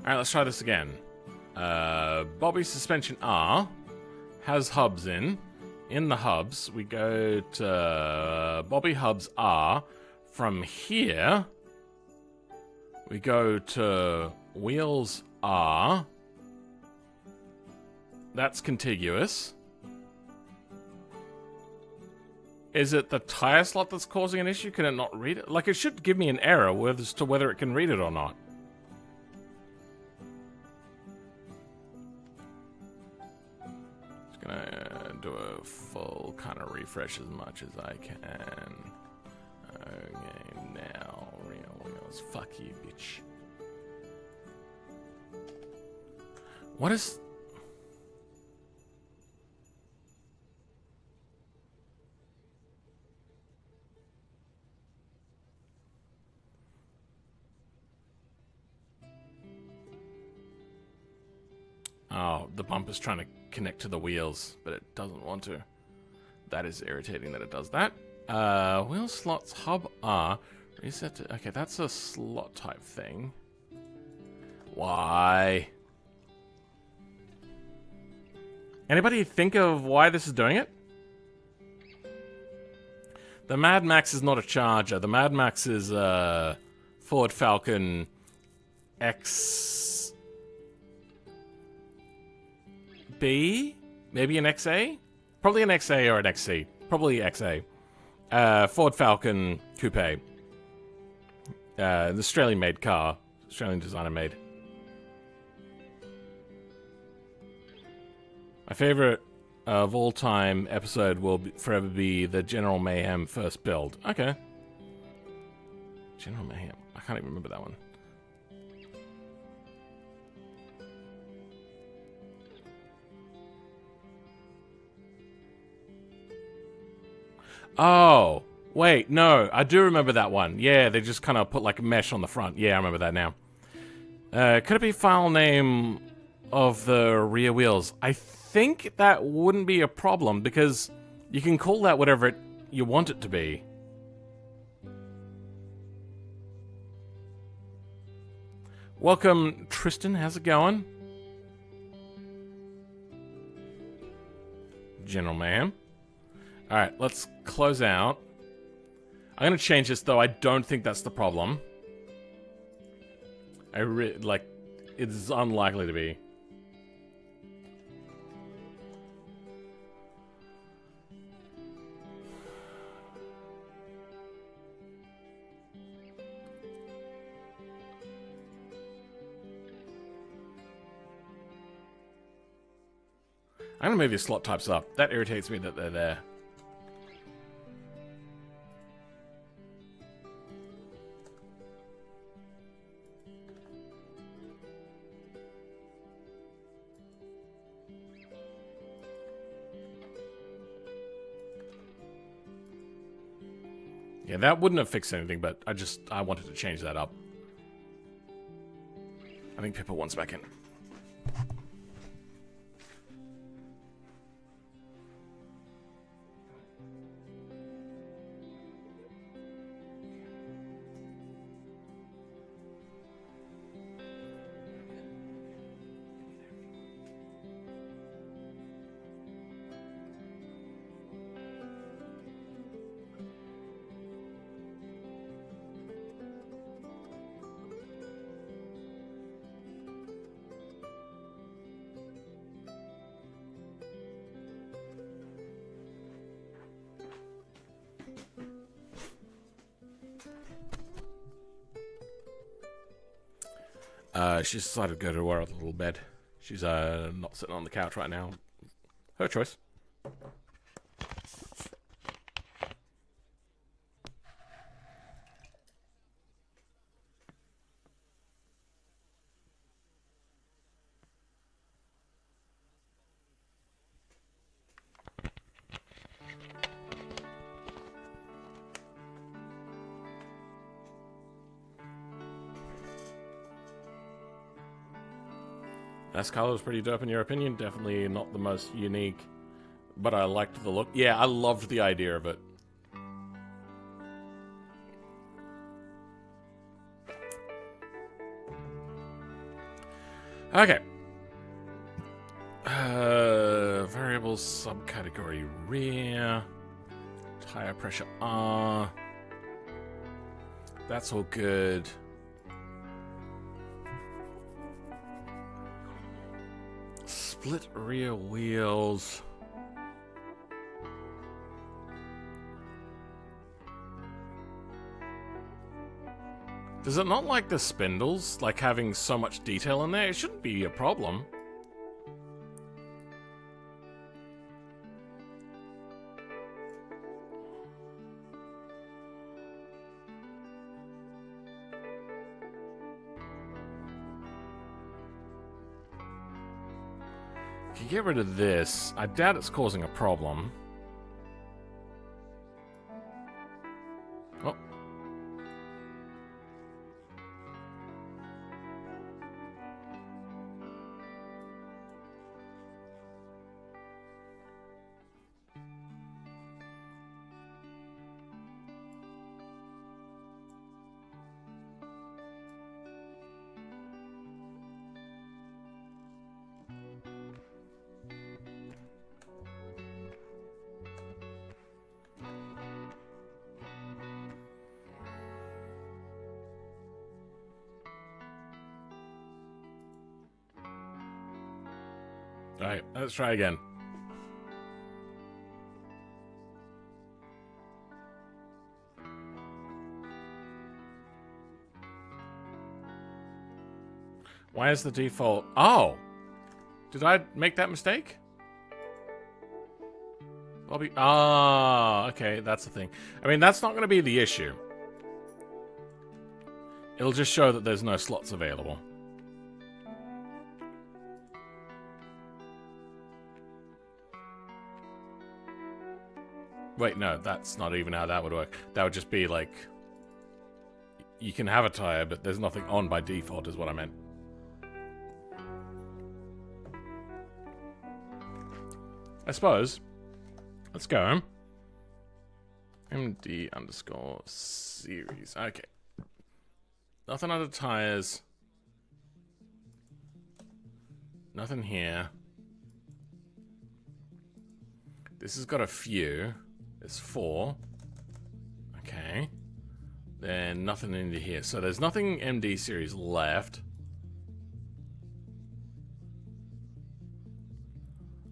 A: Alright, let's try this again. Bobby suspension R has hubs in. In the hubs, we go to Bobby hubs R. From here, we go to wheels R. That's contiguous. Is it the tire slot that's causing an issue? Can it not read it? Like, it should give me an error as to whether it can read it or not. Gonna do a full kind of refresh as much as I can. Okay, now real wheels. Fuck you, bitch. What is? Oh, the bumper's trying to connect to the wheels, but it doesn't want to. That is irritating that it does that. Wheel slots hub R. Reset to, okay, that's a slot type thing. Why? Anybody think of why this is doing it? The Mad Max is not a Charger. The Mad Max is Ford Falcon XB? Maybe an XA? Probably an XA or an XC. Probably XA. Ford Falcon Coupe. The Australian-made car. Australian designer-made. My favorite of all-time episode will forever be the General Mayhem first build. Okay. General Mayhem. I can't even remember that one. Oh, wait, no, I do remember that one. Yeah, they just kind of put like a mesh on the front. Yeah, I remember that now. Could it be file name of the rear wheels? I think that wouldn't be a problem because you can call that whatever you want it to be. Welcome, Tristan. How's it going? General Mayhem. Alright, let's close out. I'm gonna change this, though. I don't think that's the problem. Like, it's unlikely to be. I'm gonna move your slot types up. That irritates me that they're there. Yeah, that wouldn't have fixed anything, but I wanted to change that up. I think Pippa wants back in. She's decided to go to her little bed. She's not sitting on the couch right now. Her choice. NASCAR was pretty dope in your opinion. Definitely not the most unique, but I liked the look. Yeah, I loved the idea of it. Okay. Variable subcategory rear. Tire pressure R. That's all good. Split rear wheels. Does it not like the spindles? Like having so much detail in there? It shouldn't be a problem. If you get rid of this, I doubt it's causing a problem. Oh. Alright, let's try again. Why is the default... Oh! Did I make that mistake? Bobby... Ah, okay, that's the thing. I mean, that's not going to be the issue. It'll just show that there's no slots available. Wait, no, that's not even how that would work. That would just be like... You can have a tire, but there's nothing on by default, is what I meant. I suppose. Let's go. MD underscore series. Okay. Nothing under tires. Nothing here. This has got a few. There's 4. Okay. Then nothing into here. So there's nothing MD series left.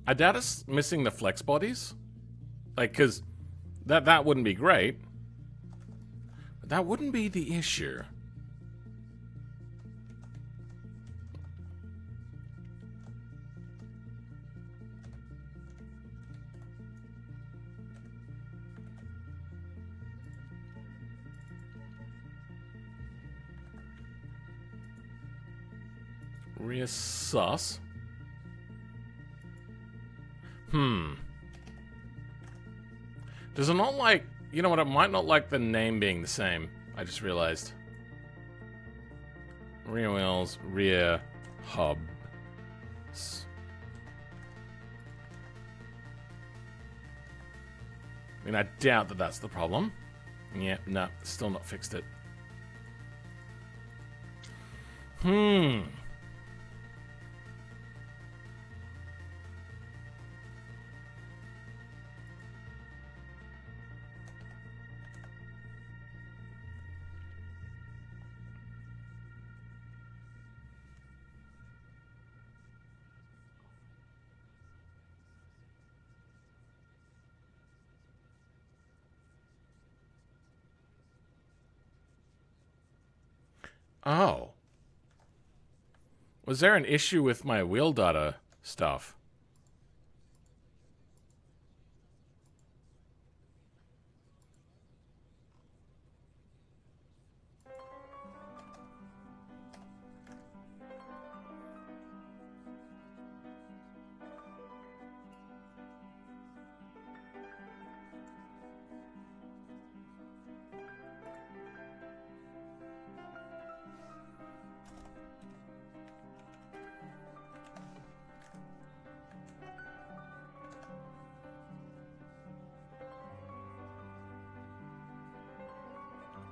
A: I doubt it's missing the flex bodies. Like, because that wouldn't be great. But that wouldn't be the issue. Rear sus. Does it not like... You know what, it might not like the name being the same. I just realized. Rear wheels, rear hubs. I mean, I doubt that that's the problem. Yeah, no, still not fixed it. Oh. Was there an issue with my wheel data stuff?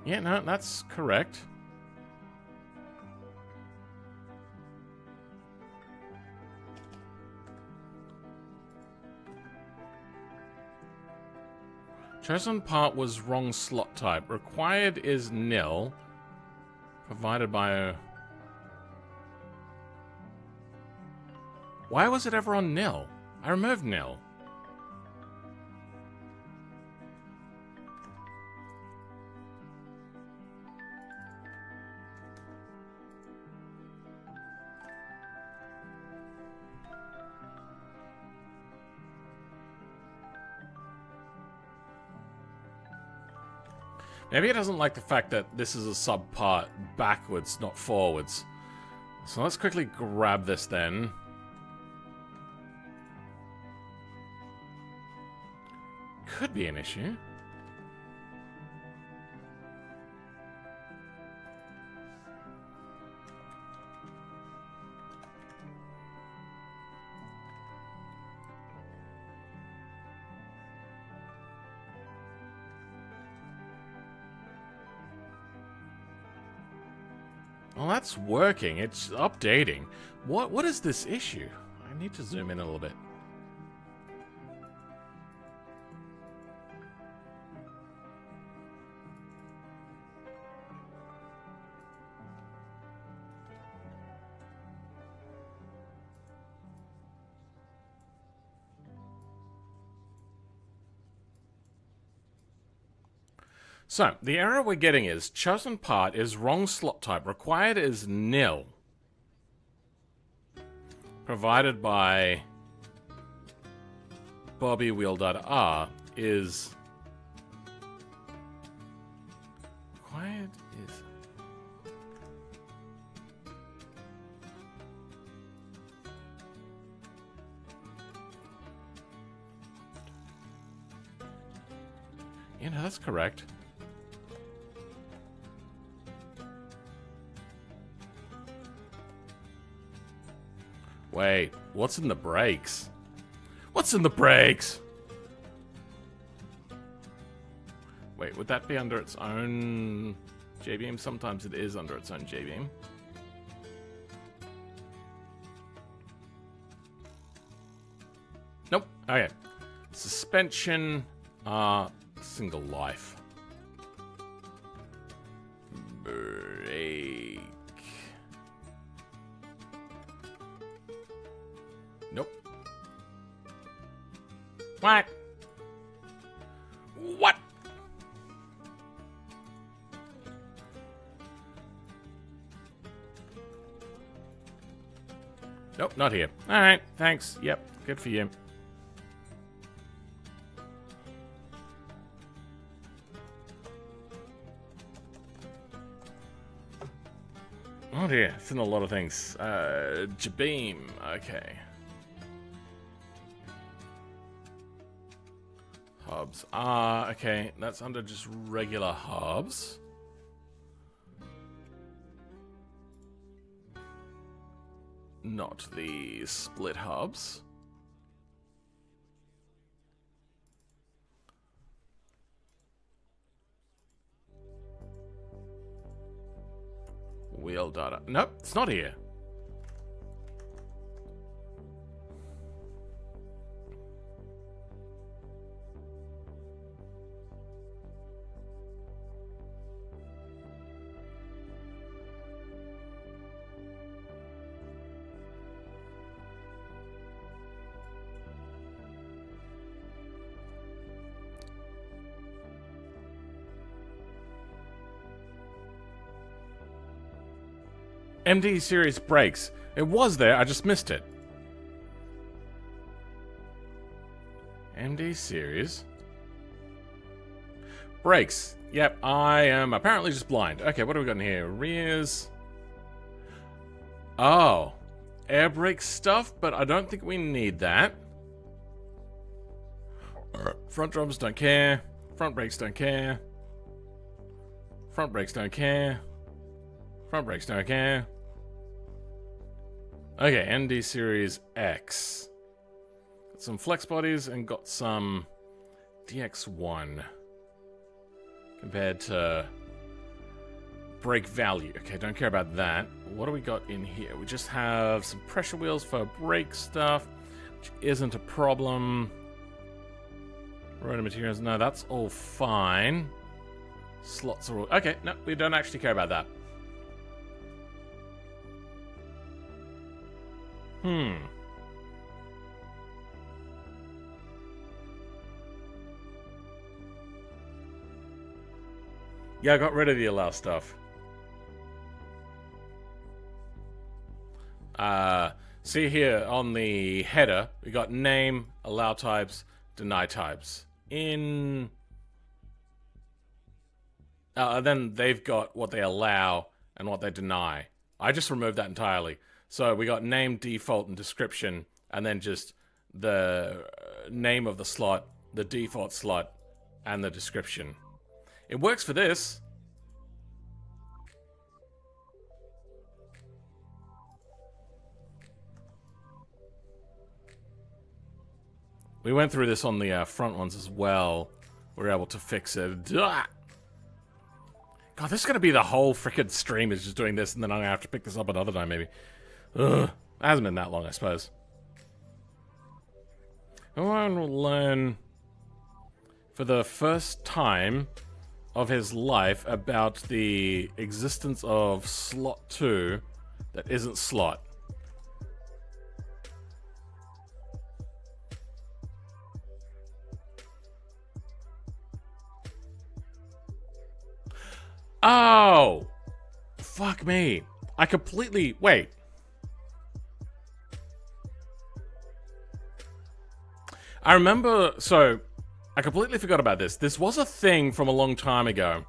A: Yeah, no, that's correct. Chosen part was wrong slot type. Required is nil. Provided by a... Why was it ever on nil? I removed nil. Maybe it doesn't like the fact that this is a subpart backwards, not forwards. So let's quickly grab this then. Could be an issue. Well, that's working. It's updating. What is this issue? I need to zoom in a little bit. So, the error we're getting is, chosen part is wrong slot type, required is nil. Provided by Bobby Wheel.R is... Required is... Yeah, no, that's correct. Wait, what's in the brakes? What's in the brakes? Wait, would that be under its own Jbeam? Sometimes it is under its own Jbeam. Nope. Okay. Suspension are single life. Brake. Nope. What? What? Nope, not here. Alright, thanks. Yep, good for you. Oh dear, it's in a lot of things. Jbeam, okay. Hubs. Okay, that's under just regular hubs. Not the split hubs. Wheel data. Nope, it's not here. MD series brakes. It was there, I just missed it. MD series. Brakes. Yep, I am apparently just blind. Okay, what do we got in here? Rears. Oh. Air brake stuff, but I don't think we need that. Front drums don't care. Front brakes don't care. Front brakes don't care. Front brakes don't care. Okay, ND Series X. Got some flex bodies and got some DX1 compared to brake value. Okay, don't care about that. What do we got in here? We just have some pressure wheels for brake stuff, which isn't a problem. Rotor materials, no, that's all fine. Slots are all... Okay, no, we don't actually care about that. Yeah, I got rid of the allow stuff. See here on the header, we got name, allow types, deny types. Then they've got what they allow and what they deny. I just removed that entirely. So we got name, default, and description, and then just the name of the slot, the default slot, and the description. It works for this. We went through this on the front ones as well. We were able to fix it. God, this is going to be the whole freaking stream is just doing this, and then I'm going to have to pick this up another time, maybe. Ugh. It hasn't been that long, I suppose. Everyone will learn for the first time of his life about the existence of slot 2 that isn't slot. Oh! Fuck me. I completely... Wait. I remember... So, I completely forgot about this. This was a thing from a long time ago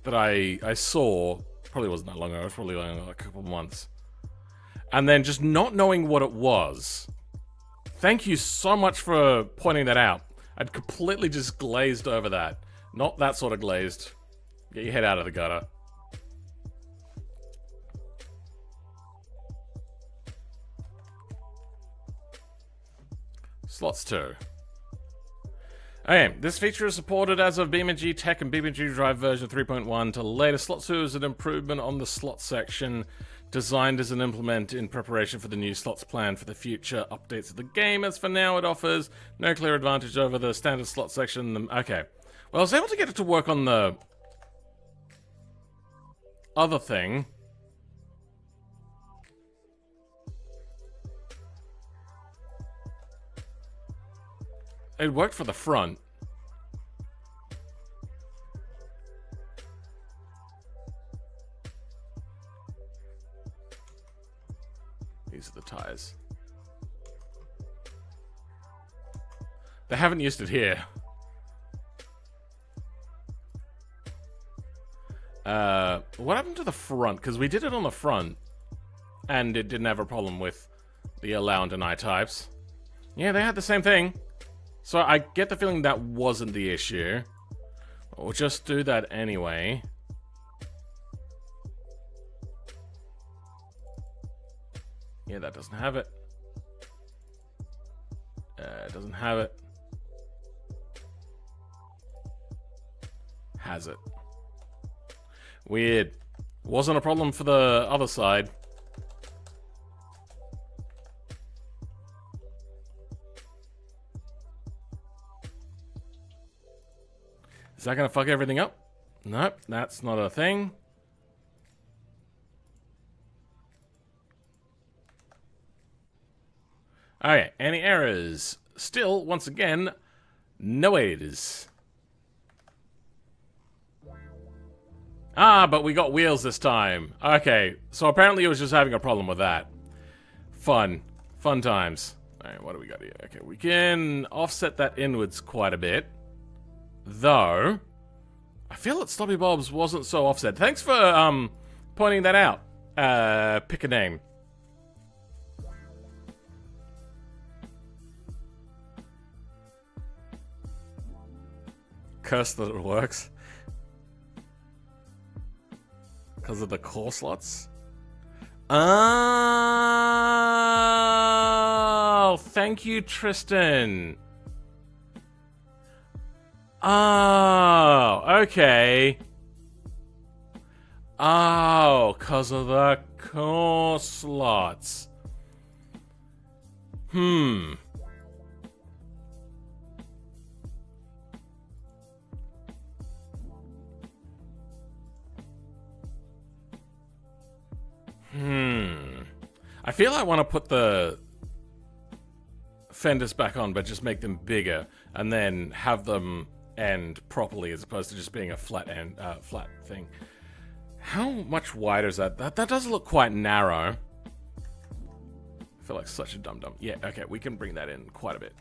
A: that I saw. Probably wasn't that long ago. It was probably like a couple of months. And then just not knowing what it was. Thank you so much for pointing that out. I'd completely just glazed over that. Not that sort of glazed. Get your head out of the gutter. Slots 2. Okay, this feature is supported as of BeamNG Tech and BeamNG Drive version 3.1 to later. Slot 2 is an improvement on the slot section Designed as an implement in preparation for the new slots planned for the future updates of the game. As for now, it offers no clear advantage over the standard slot section. Okay. Well, I was able to get it to work on the other thing. It worked for the front. These are the tires. They haven't used it here. What happened to the front? Because we did it on the front, and it didn't have a problem with the allow and deny types. Yeah, they had the same thing. So I get the feeling that wasn't the issue. We'll just do that anyway. Yeah, that doesn't have it. It doesn't have it. Has it. Weird. Wasn't a problem for the other side. Is that gonna fuck everything up? Nope, that's not a thing. Okay, any errors? Still, once again, no errors. Ah, but we got wheels this time. Okay, so apparently it was just having a problem with that. Fun. Fun times. Alright, what do we got here? Okay, we can offset that inwards quite a bit. Though, I feel that Stubby Bob's wasn't so offset. Thanks for pointing that out. Pick a name. Curse that it works. Because of the core slots? Oh, thank you, Tristan. Oh, okay. Oh, because of the core slots. I feel I want to put the fenders back on, but just make them bigger, and then have them end properly, as opposed to just being a flat end, flat thing. How much wider is that? That does look quite narrow. I feel like such a dum-dum. Yeah, okay, we can bring that in quite a bit.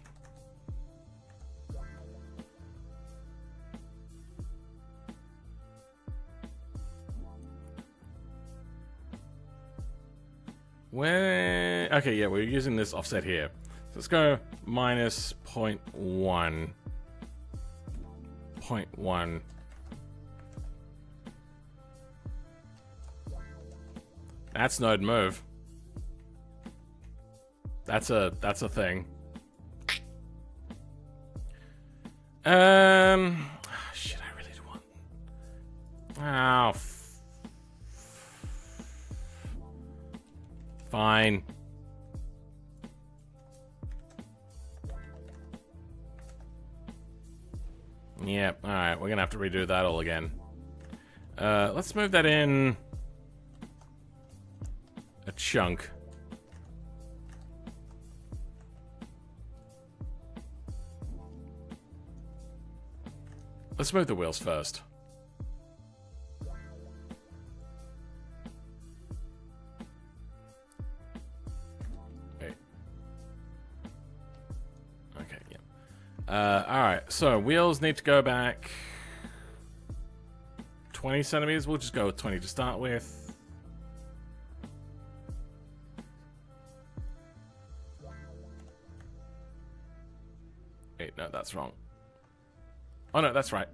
A: Where? Okay, yeah, we're using this offset here. So let's go minus 0.1. 0.1. That's node move. That's a thing. Shit, I really do want. Oh. Fine. Yep, alright, we're gonna have to redo that all again. Let's move that in a chunk. Let's move the wheels first. Alright, so wheels need to go back 20 centimeters. We'll just go with 20 to start with. Wait, no, that's wrong. Oh no, that's right.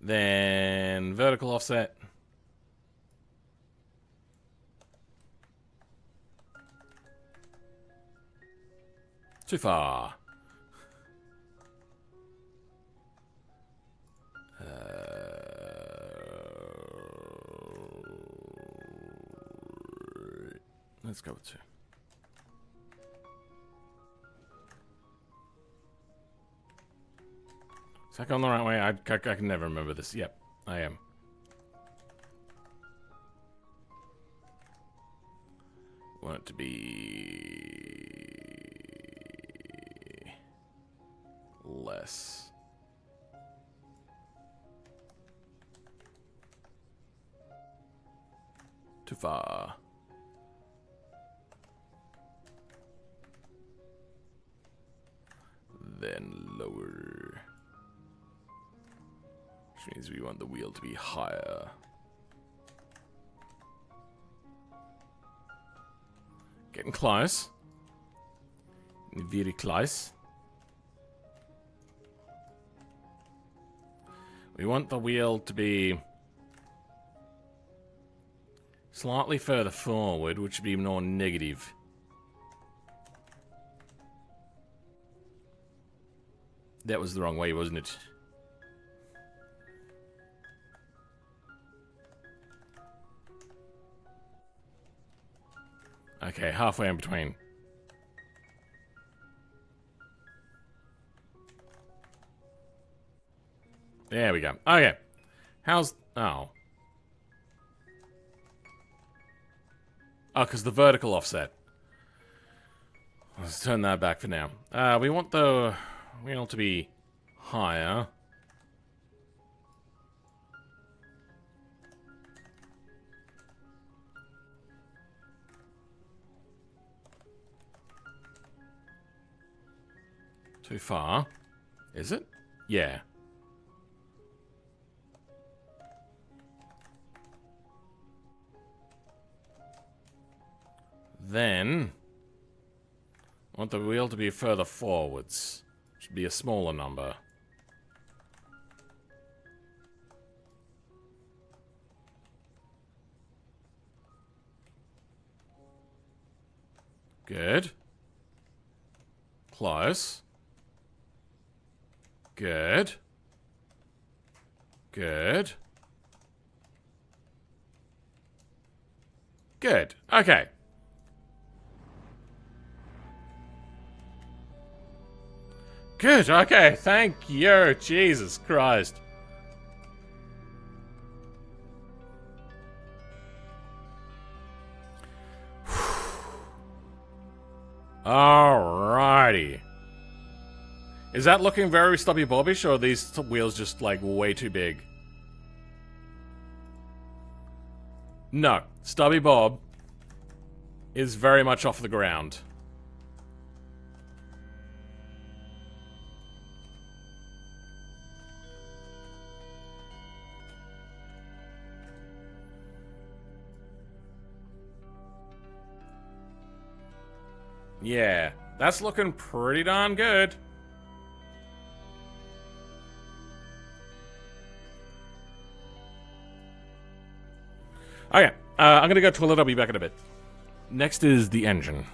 A: Then vertical offset. Too far. Let's go with 2. Is that going the right way? I can never remember this. Yep, I am. Want it to be less. Too far. Then lower. Which means we want the wheel to be higher. Getting close. Very close. We want the wheel to be slightly further forward, which would be more negative. That was the wrong way, wasn't it? Okay, halfway in between. There we go. Okay. How's... Oh. Oh, because the vertical offset. Let's turn that back for now. We want the wheel to be higher. Too far. Is it? Yeah. Then, I want the wheel to be further forwards. Should be a smaller number. Good. Close. Good. Good. Good. Okay. Good, okay, thank you, Jesus Christ. Alrighty. Is that looking very Stubby Bobbish, or are these wheels just, like, way too big? No, Stubby Bob is very much off the ground. Yeah, that's looking pretty darn good. Okay, I'm gonna go toilet, I'll be back in a bit. Next is the engine.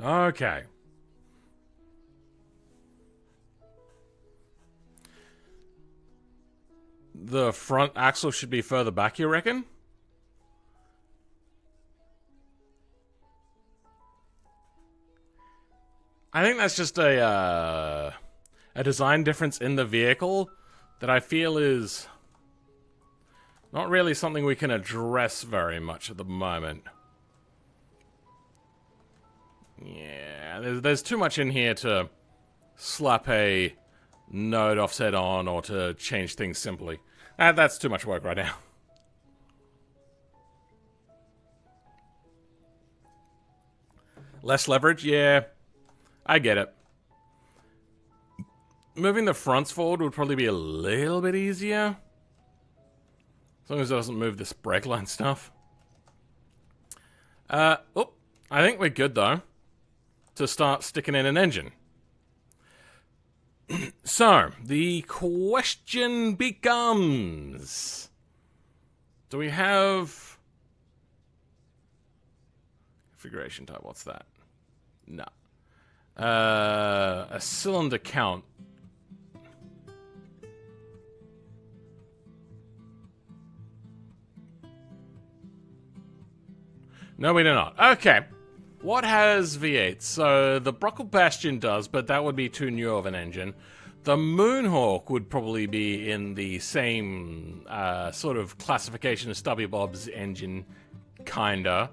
A: Okay. The front axle should be further back, you reckon? I think that's just a design difference in the vehicle that I feel is not really something we can address very much at the moment. Yeah, there's too much in here to slap a node offset on or to change things simply. That's too much work right now. Less leverage? Yeah, I get it. Moving the fronts forward would probably be a little bit easier. As long as it doesn't move this brake line stuff. I think we're good though to start sticking in an engine. So, the question becomes, do we have configuration type? What's that? No. A cylinder count. No, we do not. Okay. What has V8? So, the Brockle Bastion does, but that would be too new of an engine. The Moonhawk would probably be in the same sort of classification as Stubby Bob's engine, kinda.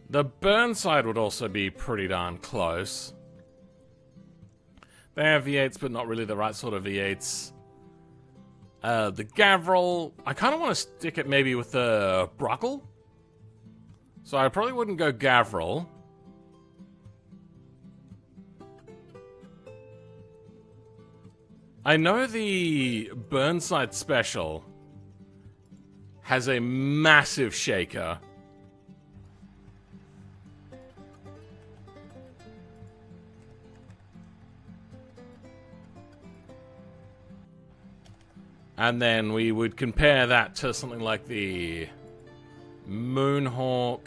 A: The Burnside would also be pretty darn close. They have V8s, but not really the right sort of V8s. The Gavril, I kind of want to stick it maybe with the Brockle. So I probably wouldn't go Gavril. I know the Burnside Special has a massive shaker. And then we would compare that to something like the Moonhawk.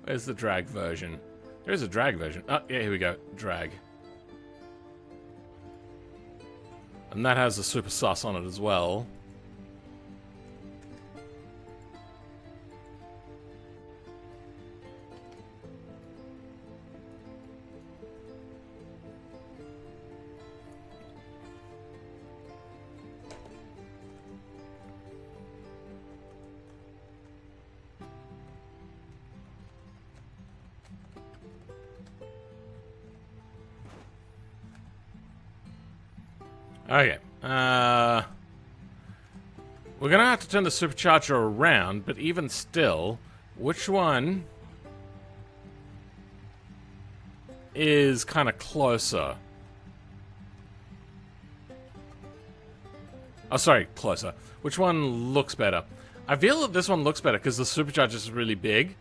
A: Where's the drag version? There is a drag version. Oh, yeah, here we go. Drag. And that has a super sus on it as well. Okay, we're gonna have to turn the supercharger around, but even still, which one is kind of closer. Oh, sorry, closer. Which one looks better? I feel that this one looks better because the supercharger is really big.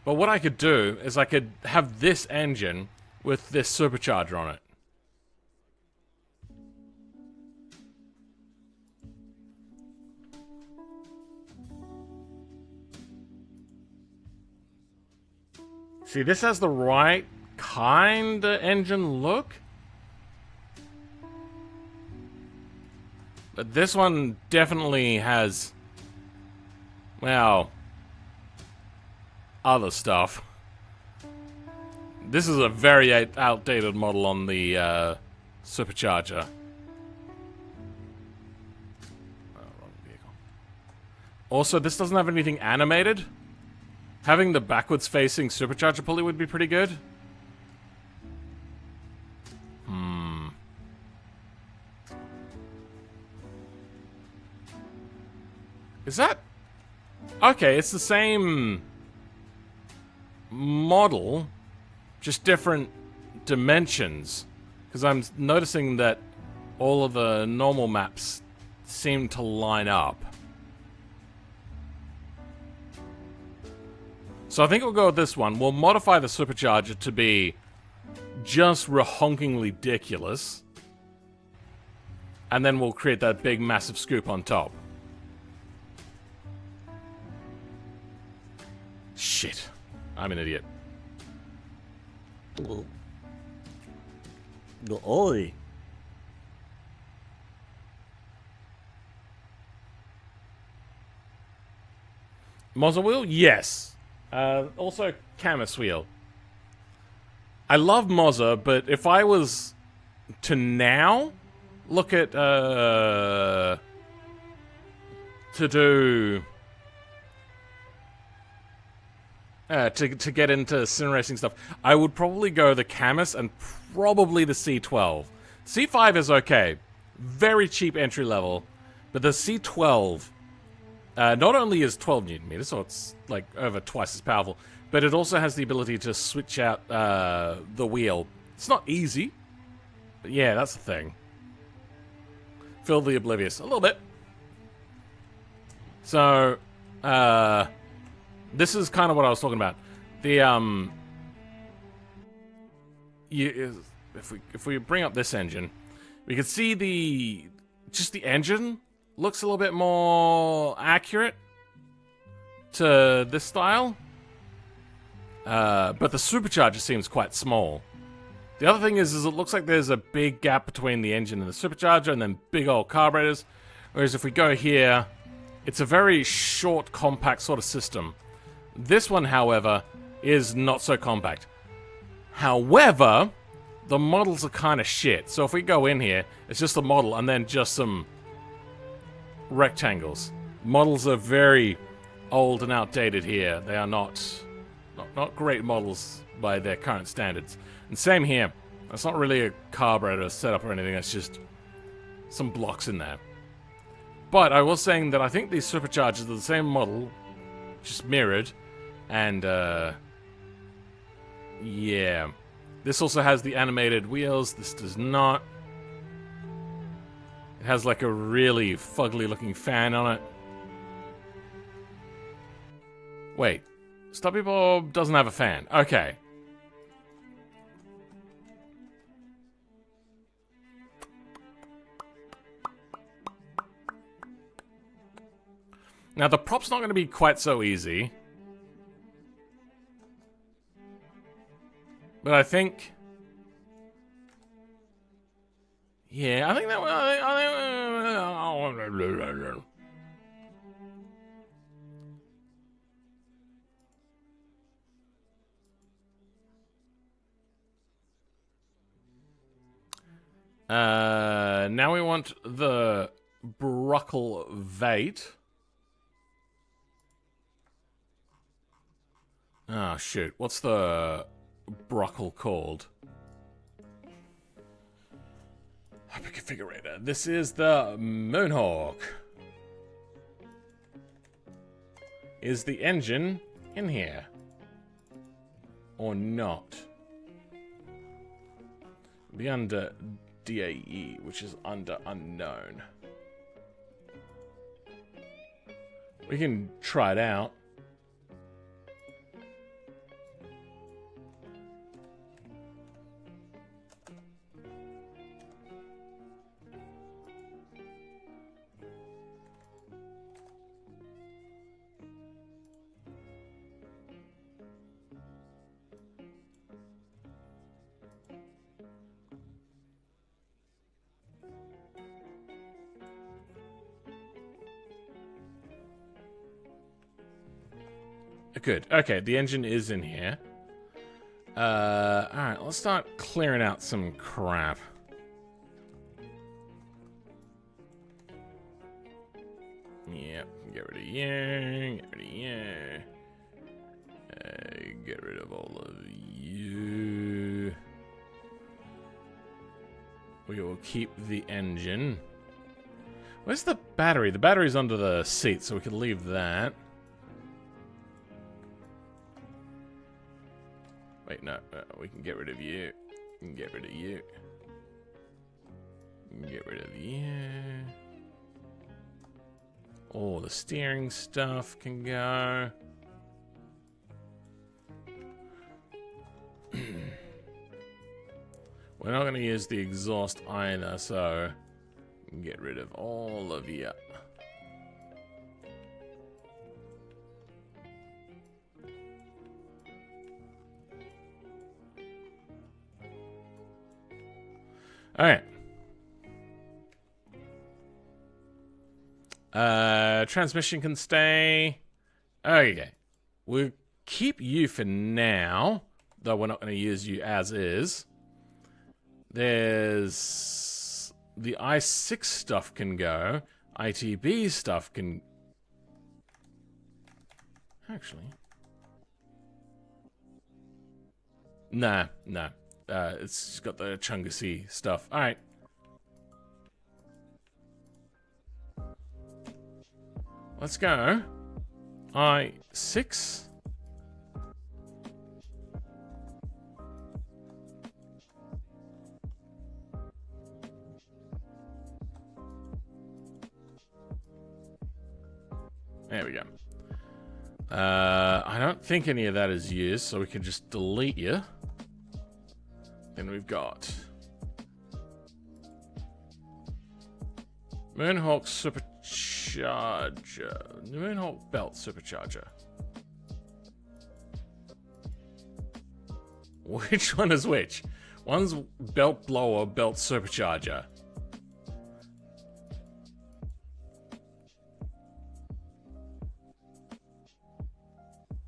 A: But what I could do is I could have this engine with this supercharger on it. See, this has the right kind of engine look. But this one definitely has, well, other stuff. This is a very outdated model on the supercharger. Wrong vehicle. Also, this doesn't have anything animated. Having the backwards facing supercharger pulley would be pretty good. Is that... Okay, it's the same model, just different dimensions. Because I'm noticing that all of the normal maps seem to line up. So I think we'll go with this one. We'll modify the supercharger to be just rehonkingly ridiculous. And then we'll create that big massive scoop on top. Shit. I'm an idiot.
E: Oi.
A: Muzzle wheel? Yes. Also, Camus wheel. I love Mozza, but if I was to now look at, to do... to get into sim racing stuff, I would probably go the Camus and probably the C12. C5 is okay. Very cheap entry level. But the C12... not only is 12 Newton meters, so it's like over twice as powerful, but it also has the ability to switch out the wheel. It's not easy, but yeah, that's the thing. Fill the oblivious a little bit. So, this is kind of what I was talking about. The if we bring up this engine, we can see the engine looks a little bit more accurate to this style. But the supercharger seems quite small. The other thing is it looks like there's a big gap between the engine and the supercharger, and then big old carburetors. Whereas if we go here, it's a very short, compact sort of system. This one, however, is not so compact. However, the models are kind of shit. So if we go in here, it's just a model and then just some rectangles. Models are very old and outdated here. They are not great models by their current standards. And same here. It's not really a carburetor setup or anything. It's just some blocks in there. But I was saying that I think these superchargers are the same model, just mirrored. And, yeah. This also has the animated wheels. This does not. It has like a really fugly looking fan on it. Wait. Stubby Bob doesn't have a fan. Okay. Now the prop's not going to be quite so easy. But I think... Yeah, I think that... now we want the Bruckle Vate. Oh, shoot. What's the Bruckle called? Hyperconfigurator. This is the Moonhawk. Is the engine in here? Or not? Be under DAE, which is under unknown. We can try it out. Good. Okay, the engine is in here. Alright, let's start clearing out some crap. Yep, get rid of you, get rid of you. Get rid of all of you. We will keep the engine. Where's the battery? The battery's under the seat, so we can leave that. Wait, no, we can get rid of you. We can get rid of you. We can get rid of you. All the steering stuff can go. We're not going to use the exhaust either, so we can get rid of all of you. Alright. Transmission can stay. Okay. We'll keep you for now, though we're not going to use you as is. There's the i6 stuff can go. ITB stuff can... Actually... Nah. It's got the Chungacy stuff. Alright. Let's go. I6. There we go. I don't think any of that is used, so we can just delete you. Then we've got Moonhawk Supercharger. Moonhawk Belt Supercharger. Which one is which? One's Belt Blower, Belt Supercharger.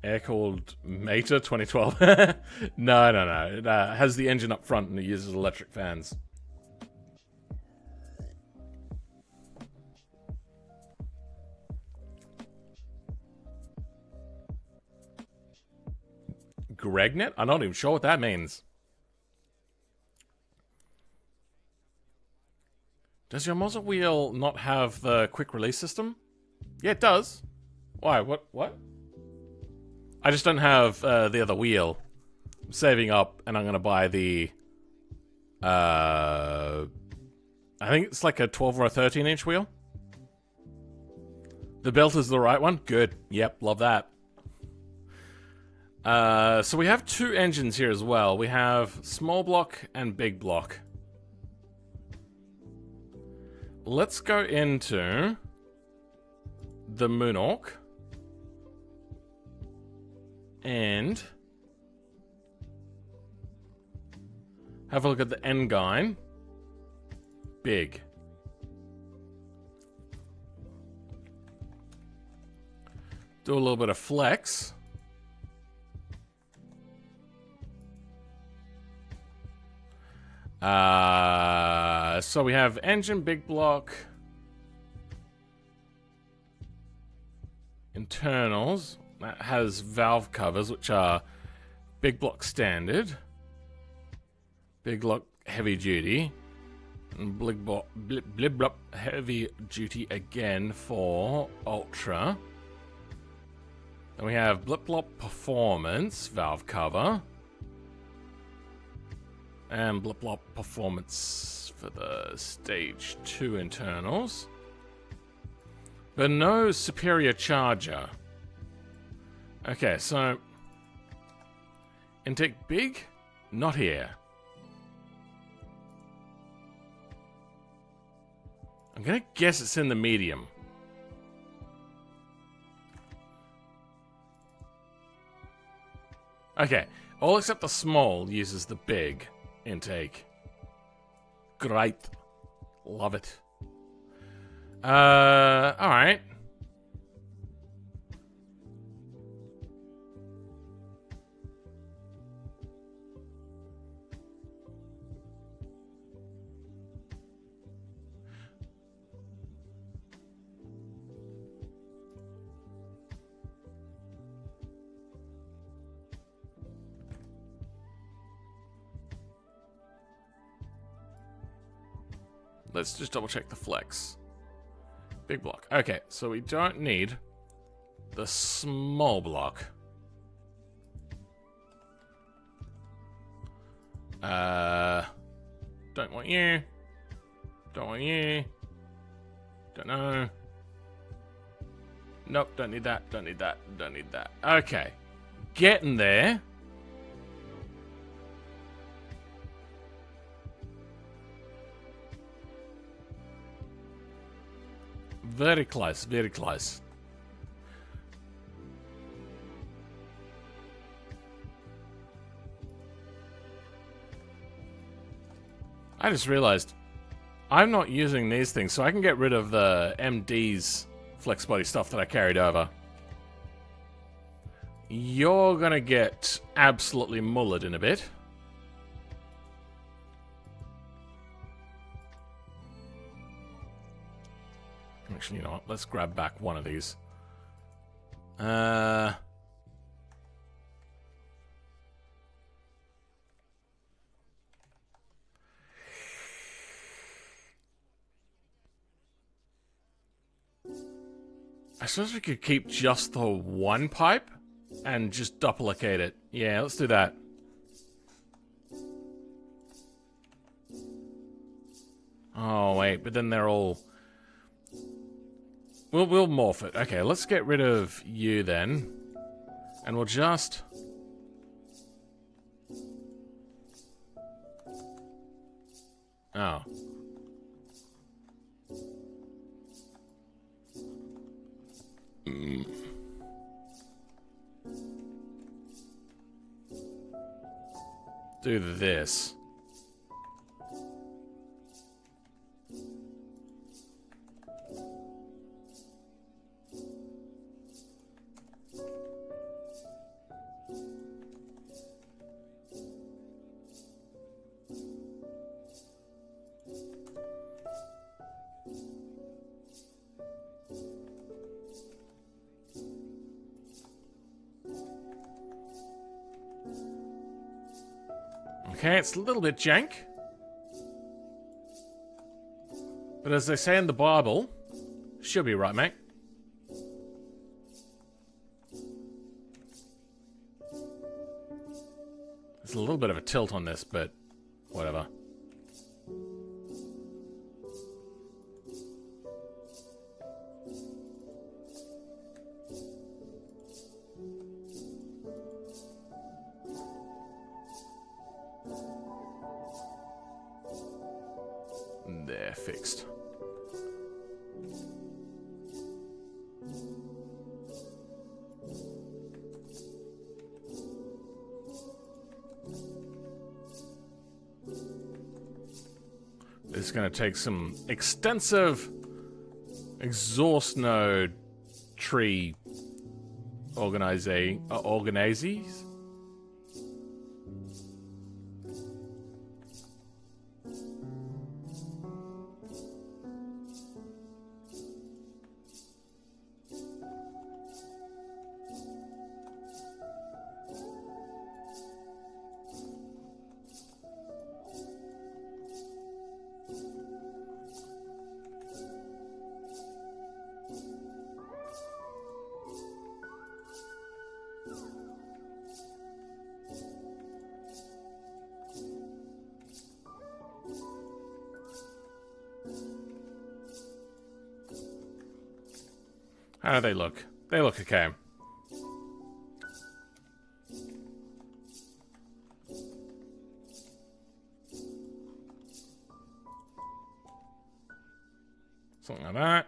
A: Air-cooled Mater 2012. No. It has the engine up front and it uses electric fans. Gregnet? I'm not even sure what that means. Does your muzzle wheel not have the quick release system? Yeah, it does. Why? What? I just don't have the other wheel. I'm saving up, and I'm going to buy the... I think it's like a 12 or a 13-inch wheel. The belt is the right one? Good. Yep, love that. So we have two engines here as well. We have small block and big block. Let's go into the Moonhawk. And have a look at the Engine. Big. Do a little bit of flex. So we have engine, big block, internals. That has valve covers, which are big block standard, big block heavy duty, and blib block heavy duty again for ultra. Then we have blip blop performance valve cover. And blop blop performance for the stage 2 internals. But no superior charger. Okay, so intake big, not here. I'm gonna guess it's in the medium. Okay, all except the small uses the big intake. Great. Love it. Alright. Let's just double check the flex. Big block. Okay, so we don't need the small block. Don't want you. Don't want you. Don't know. Nope, don't need that, don't need that, don't need that. Okay. Getting there. Very close, very close. I just realized I'm not using these things, so I can get rid of the MD's flex body stuff that I carried over. You're gonna get absolutely mullered in a bit. Actually, you know what? Let's grab back one of these. I suppose we could keep just the one pipe and just duplicate it. Yeah, let's do that. Oh, wait, but then they're all... We'll morph it. Okay, let's get rid of you then. And we'll just... Oh. Do this. Okay, it's a little bit jank. But as they say in the Bible, she'll be right, mate. There's a little bit of a tilt on this, but whatever. They're fixed. This is going to take some extensive exhaust node tree organizes. How do they look? They look okay. Something like that.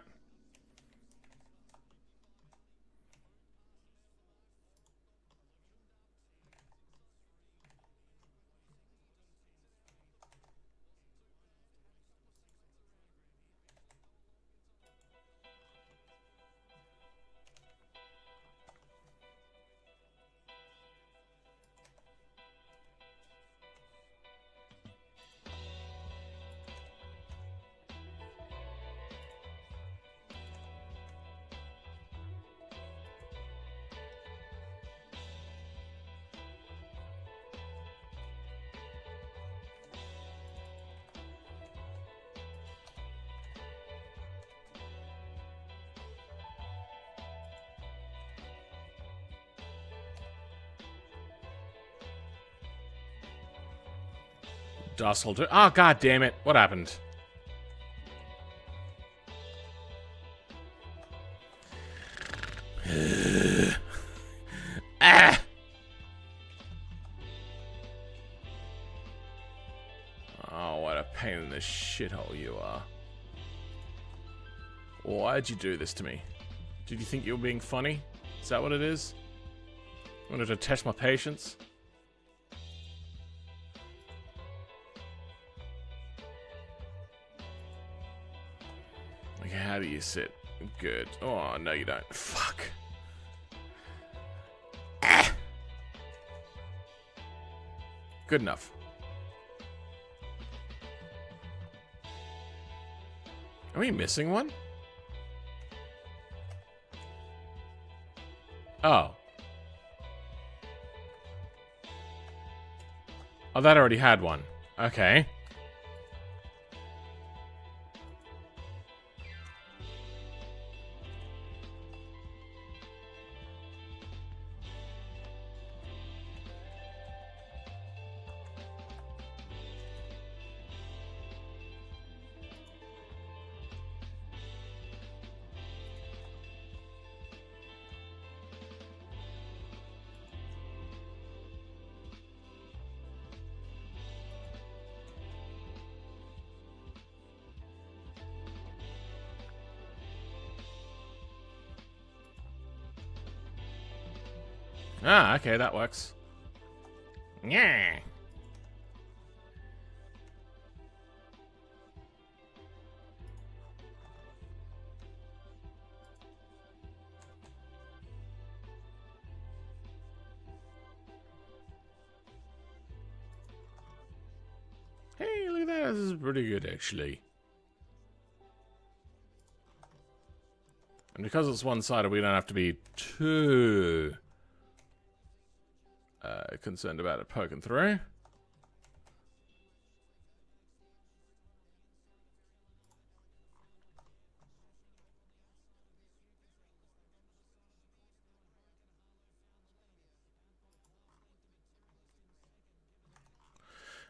A: Dust will do. Oh, god damn it. What happened? Ah! Oh, what a pain in the shithole you are. Why'd you do this to me? Did you think you were being funny? Is that what it is? You wanted to test my patience? How do you sit? Good. Oh, no you don't. Fuck. Ah. Good enough. Are we missing one? Oh. Oh, that already had one. Okay. Ah, okay, that works. Yeah. Hey, look at that. This is pretty good, actually. And because it's one-sided, we don't have to be too concerned about it poking through.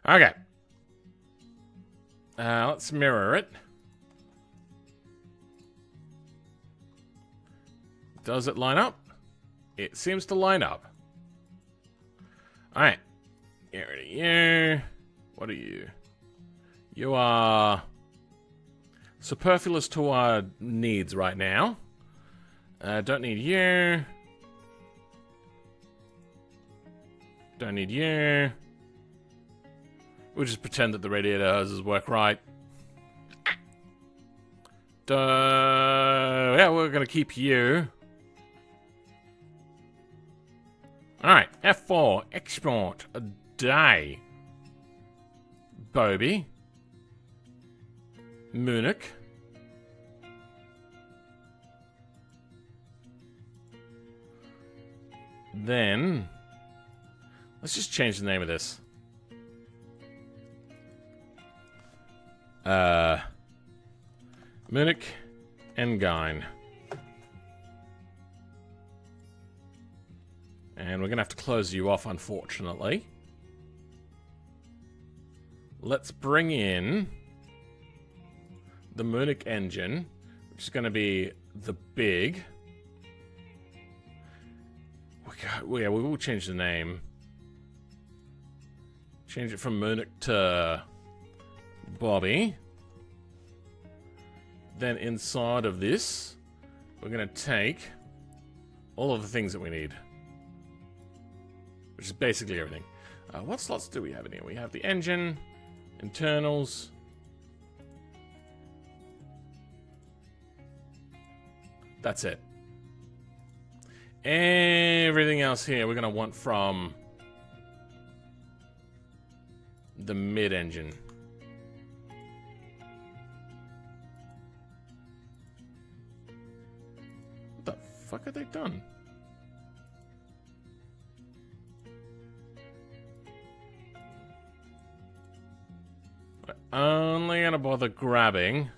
A: Okay. Let's mirror it. Does it line up? It seems to line up. Alright. Get rid of you. What are you? You are superfluous to our needs right now. Don't need you. Don't need you. We'll just pretend that the radiator hoses work right. Yeah, we're gonna keep you. Alright, F4, export a day. Bobby. Munich. Then, let's just change the name of this. Munich Engine. And we're going to have to close you off, unfortunately. Let's bring in the Munich engine, which is going to be the big. yeah, we will change the name. Change it from Munich to Bobby. Then inside of this, we're going to take all of the things that we need. Which is basically everything. What slots do we have in here? We have the engine, internals. That's it. Everything else here we're going to want from the mid-engine. What the fuck have they done? I'm only going to bother grabbing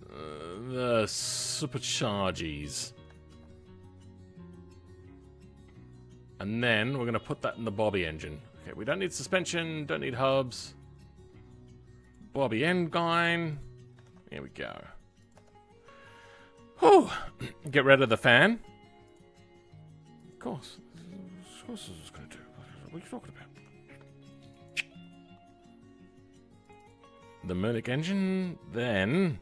A: the supercharges. And then we're going to put that in the Bobby engine. Okay, we don't need suspension, don't need hubs. Bobby engine. Here we go. Whew. Get rid of the fan. Of course. Of course this is going to do. What are you talking about? The Munich engine. Then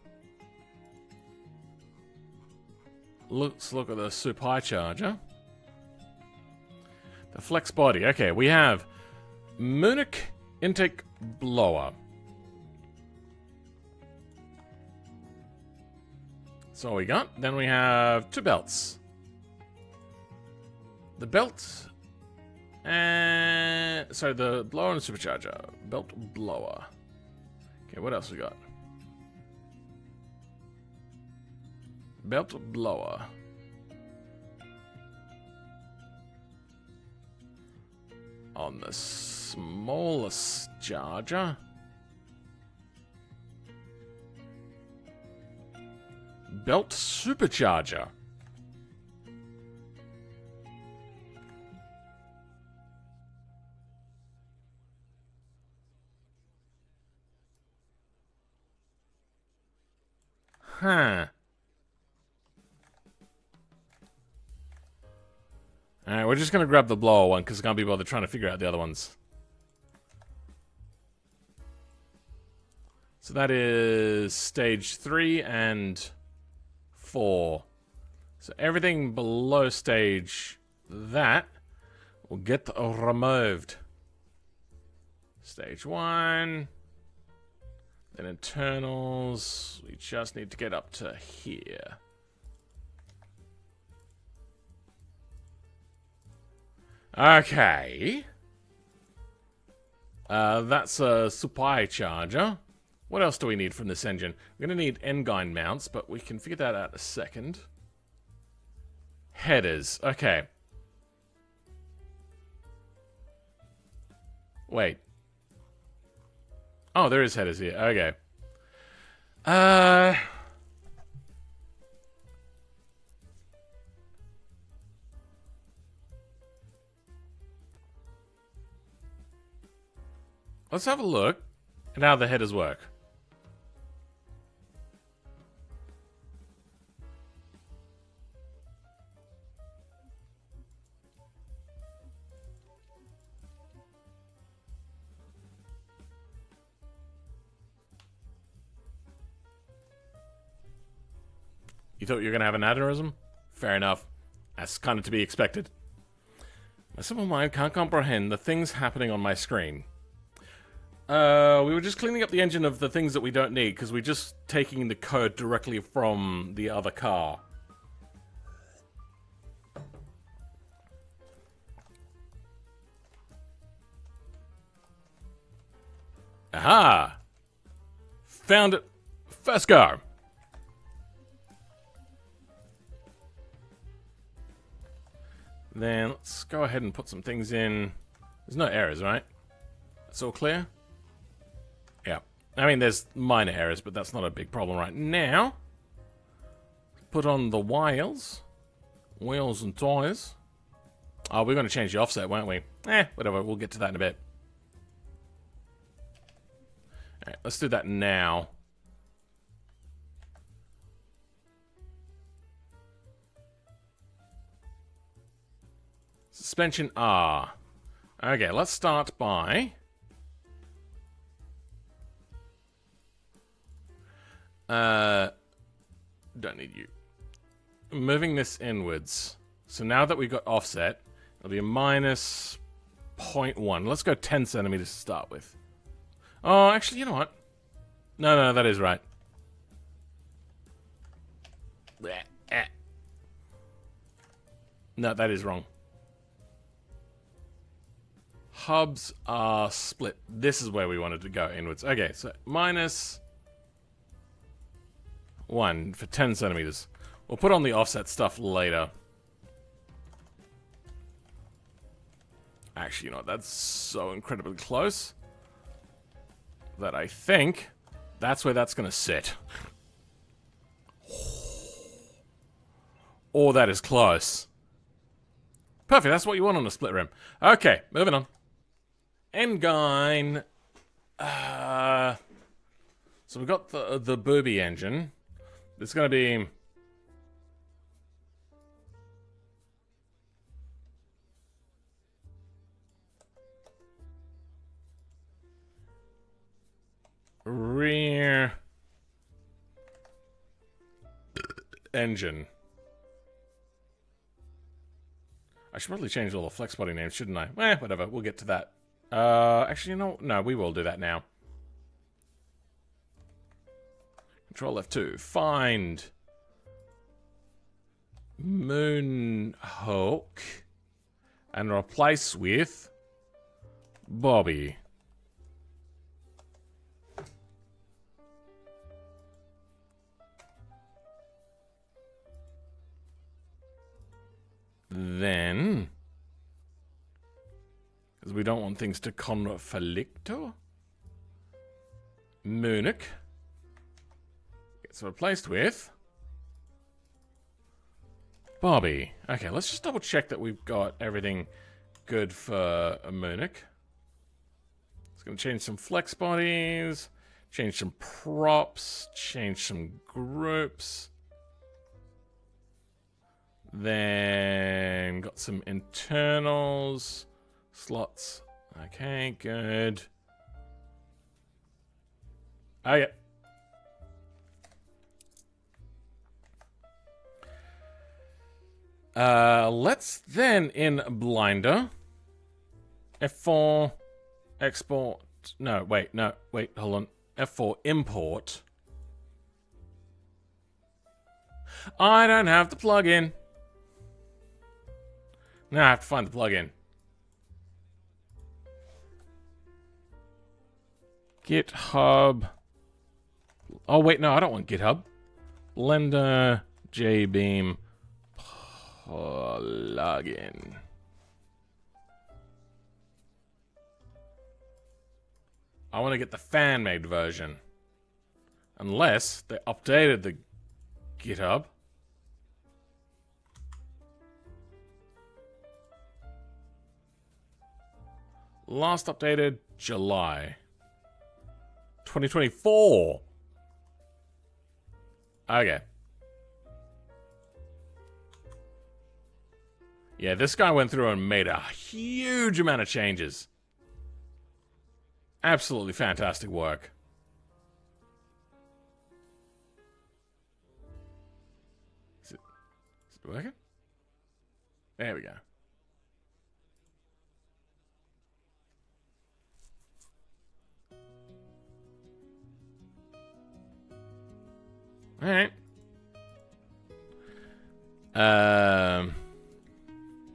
A: let's look at the supercharger. The flex body. Okay, we have Munich intake blower. That's all we got. Then we have two belts. The belt and sorry, the blower and supercharger. Belt blower. Okay, what else we got? Belt blower. On the smallest charger. Belt supercharger. Huh. Alright, we're just gonna grab the blower one because I can't be bothered trying to figure out the other ones. So that is stage 3 and 4. So everything below stage that will get removed. Stage 1. Then internals. We just need to get up to here. Okay. That's a supply charger. What else do we need from this engine? We're going to need engine mounts, but we can figure that out in a second. Headers. Okay. Wait. Oh, there is headers here. Okay. Let's have a look at how the headers work. You thought you were going to have an aneurysm? Fair enough. That's kind of to be expected. My simple mind can't comprehend the things happening on my screen. We were just cleaning up the engine of the things that we don't need, because we're just taking the code directly from the other car. Aha! Found it. First go. Then let's go ahead and put some things in. There's no errors, right? It's all clear? Yeah. I mean, there's minor errors, but that's not a big problem right now. Put on the wheels. Wheels and tires. Oh, we're going to change the offset, won't we? Whatever. We'll get to that in a bit. Alright, let's do that now. Suspension R. Okay, let's start by... don't need you. Moving this inwards. So now that we've got offset, it'll be a minus 0.1. Let's go 10 centimeters to start with. Oh, actually, you know what? No, that is right. No, that is wrong. Hubs are split. This is where we wanted to go inwards. Okay, so minus 1 for 10 centimeters. We'll put on the offset stuff later. Actually, you know what? That's so incredibly close that I think that's where that's going to sit. Oh, that is close. Perfect, that's what you want on a split rim. Okay, moving on. Engine. So we've got the booby engine. It's going to be... rear engine. I should probably change all the flex body names, shouldn't I? Whatever, we'll get to that. Actually, no, we will do that now. Control F2. Find Moonhawk and replace with Bobby. Then, because we don't want things to conflict, Munich gets replaced with Bobby. Okay, let's just double check that we've got everything good for Munich. It's going to change some flex bodies, change some props, change some groups. Then got some internals, slots. Okay, good. Okay. Let's then in Blinder F4 export. No, wait, hold on. F4 import. I don't have the plugin. Now I have to find the plugin. GitHub. Oh, wait, no, I don't want GitHub. Blender Jbeam plugin. I want to get the fan-made version. Unless they updated the GitHub. Last updated July 2024. Okay. Yeah, this guy went through and made a huge amount of changes. Absolutely fantastic work. Is it working? There we go. Alright.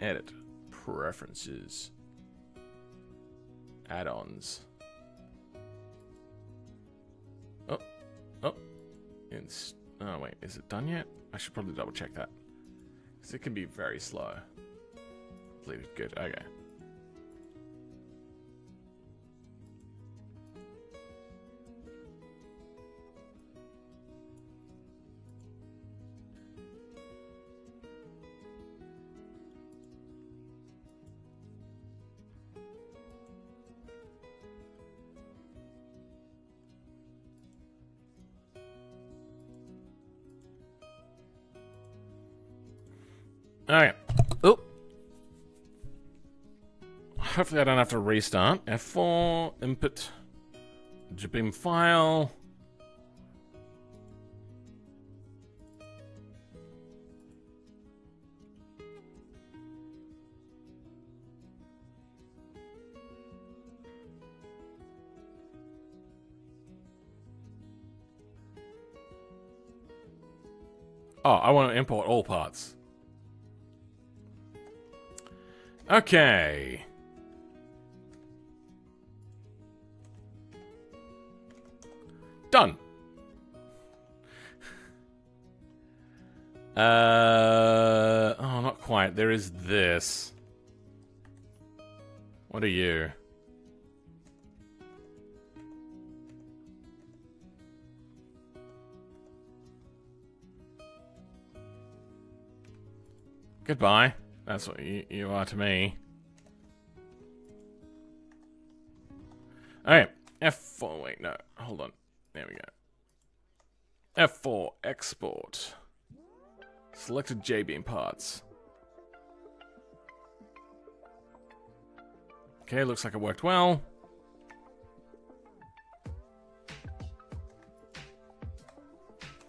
A: Edit. Preferences. Add-ons. Oh, wait, is it done yet? I should probably double check that. Because it can be very slow. Completed, good, okay. Alright. Oh. hopefully I don't have to restart. F4, input, Jbeam file. Oh, I want to import all parts. Okay. Done. Oh, not quite. There is this. What are you? Goodbye. That's what you are to me. Alright. F4. Wait, no. Hold on. There we go. F4. Export. Selected Jbeam parts. Okay, looks like it worked well.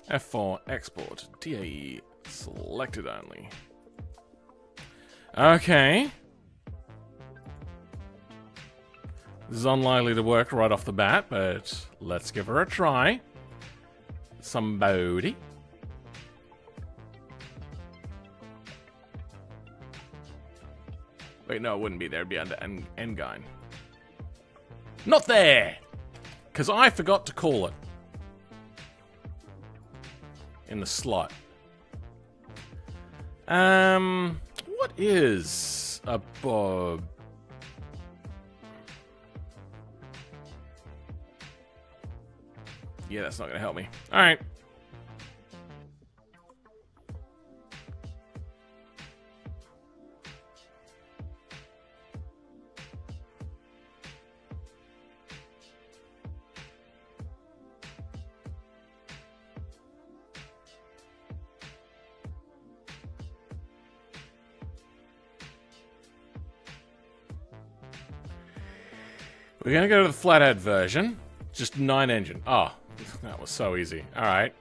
A: F4. Export. DAE. Selected only. Okay. This is unlikely to work right off the bat, but let's give her a try. Somebody. Wait, no, it wouldn't be there. It'd be under Engine. Not there! Because I forgot to call it. In the slot. What is a Bob? Yeah, that's not going to help me. All right. We're going to go to the flathead version. Just 9 engine. Oh, that was so easy. All right.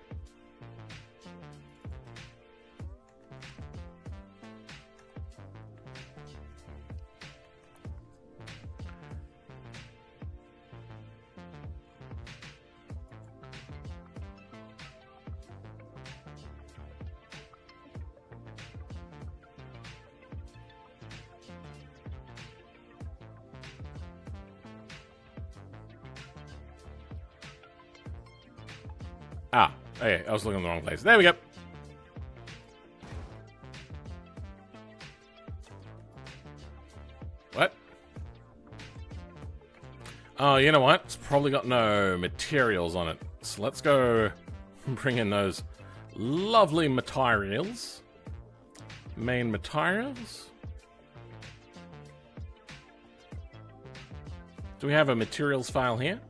A: Ah, okay, I was looking in the wrong place. There we go. What? Oh, you know what? It's probably got no materials on it. So let's go bring in those lovely materials. Main materials. Do we have a materials file here?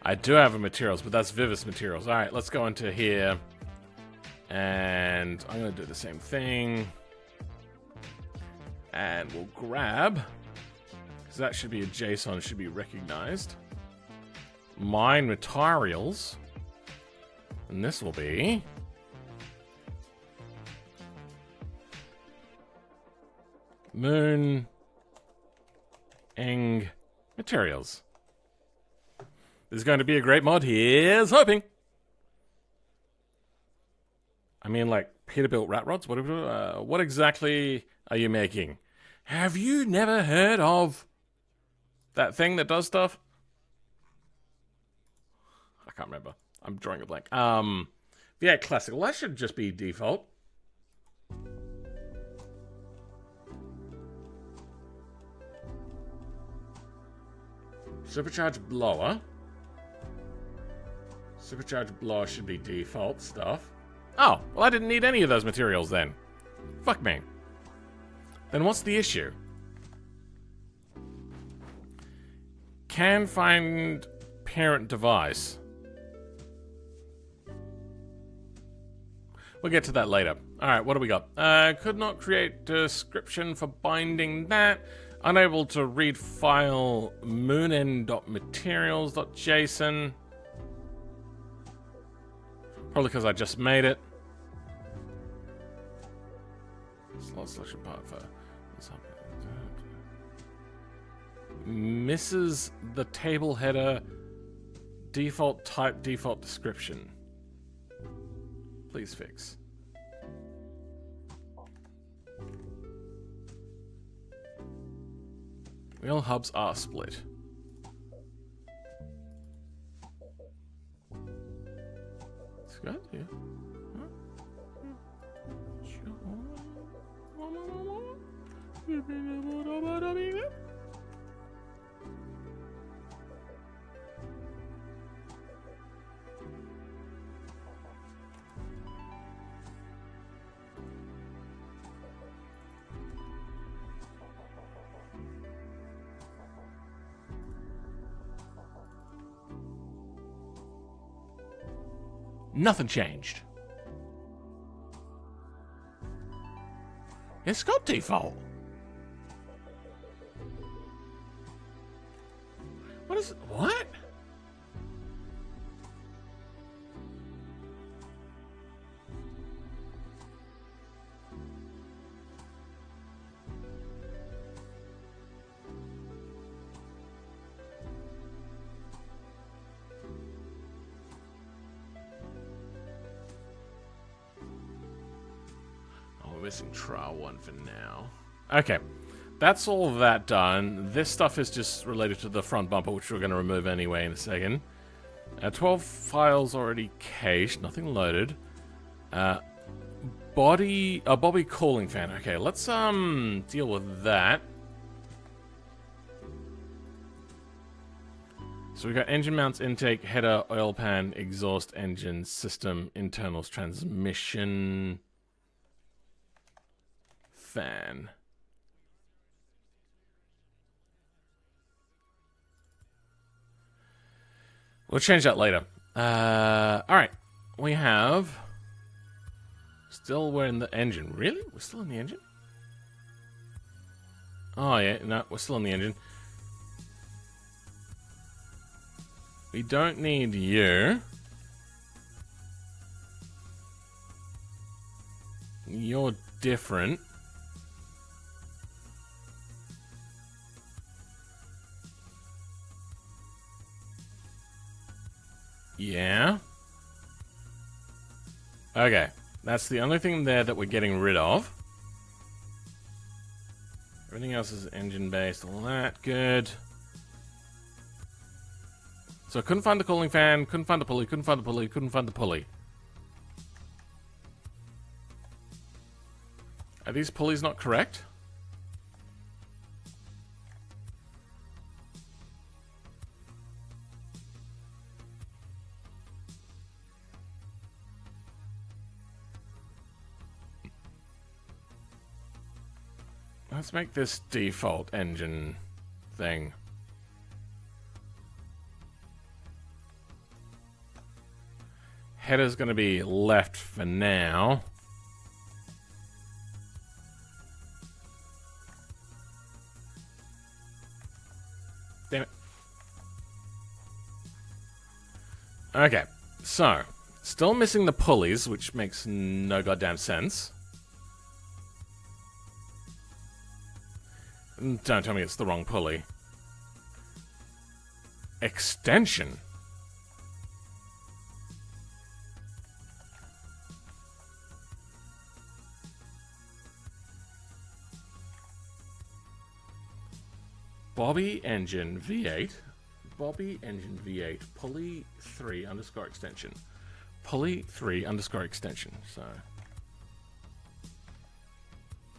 A: I do have a materials, but that's Vivis materials. All right, let's go into here. And I'm going to do the same thing. And we'll grab, because that should be a JSON, should be recognized. Mine materials. And this will be BeamNG materials. This is going to be a great mod. Here's hoping. I mean, like, Peterbilt rat rods? What exactly are you making? Have you never heard of that thing that does stuff? I can't remember. I'm drawing a blank. Yeah, classic. Well, that should just be default. Supercharged blower. Supercharged blower should be default stuff. Oh, well, I didn't need any of those materials then. Fuck me. Then what's the issue? can find parent device. We'll get to that later. Alright, what do we got? Could not create description for binding that. Unable to read file moonin.materials.json. Probably because I just made it. Slot selection part for misses the table header default type default description. Please fix. Wheel hubs are split. It's good, yeah. Nothing changed. It's got default. What is it? What? Missing trial one for now. Okay, that's all of that done. This stuff is just related to the front bumper, which we're going to remove anyway in a second. 12 files already cached, nothing loaded. Bobby cooling fan. Okay, let's deal with that. So we got engine mounts, intake, header, oil pan, exhaust, engine, system, internals, transmission. Fan. We'll change that later. Alright. We have... Still, we're in the engine. Really? We're still in the engine? Oh, yeah. No, we're still in the engine. We don't need you. You're different. Yeah. Okay. That's the only thing there that we're getting rid of. Everything else is engine-based. All that. Good. So I couldn't find the cooling fan, couldn't find the pulley, couldn't find the pulley, couldn't find the pulley. Are these pulleys not correct? Let's make this default engine thing. Header's going to be left for now. Damn it. Okay, so still missing the pulleys, which makes no goddamn sense. Don't tell me it's the wrong pulley. Extension. Bobby engine V8. Bobby engine V8. Pulley 3 underscore extension. Pulley 3 underscore extension. So.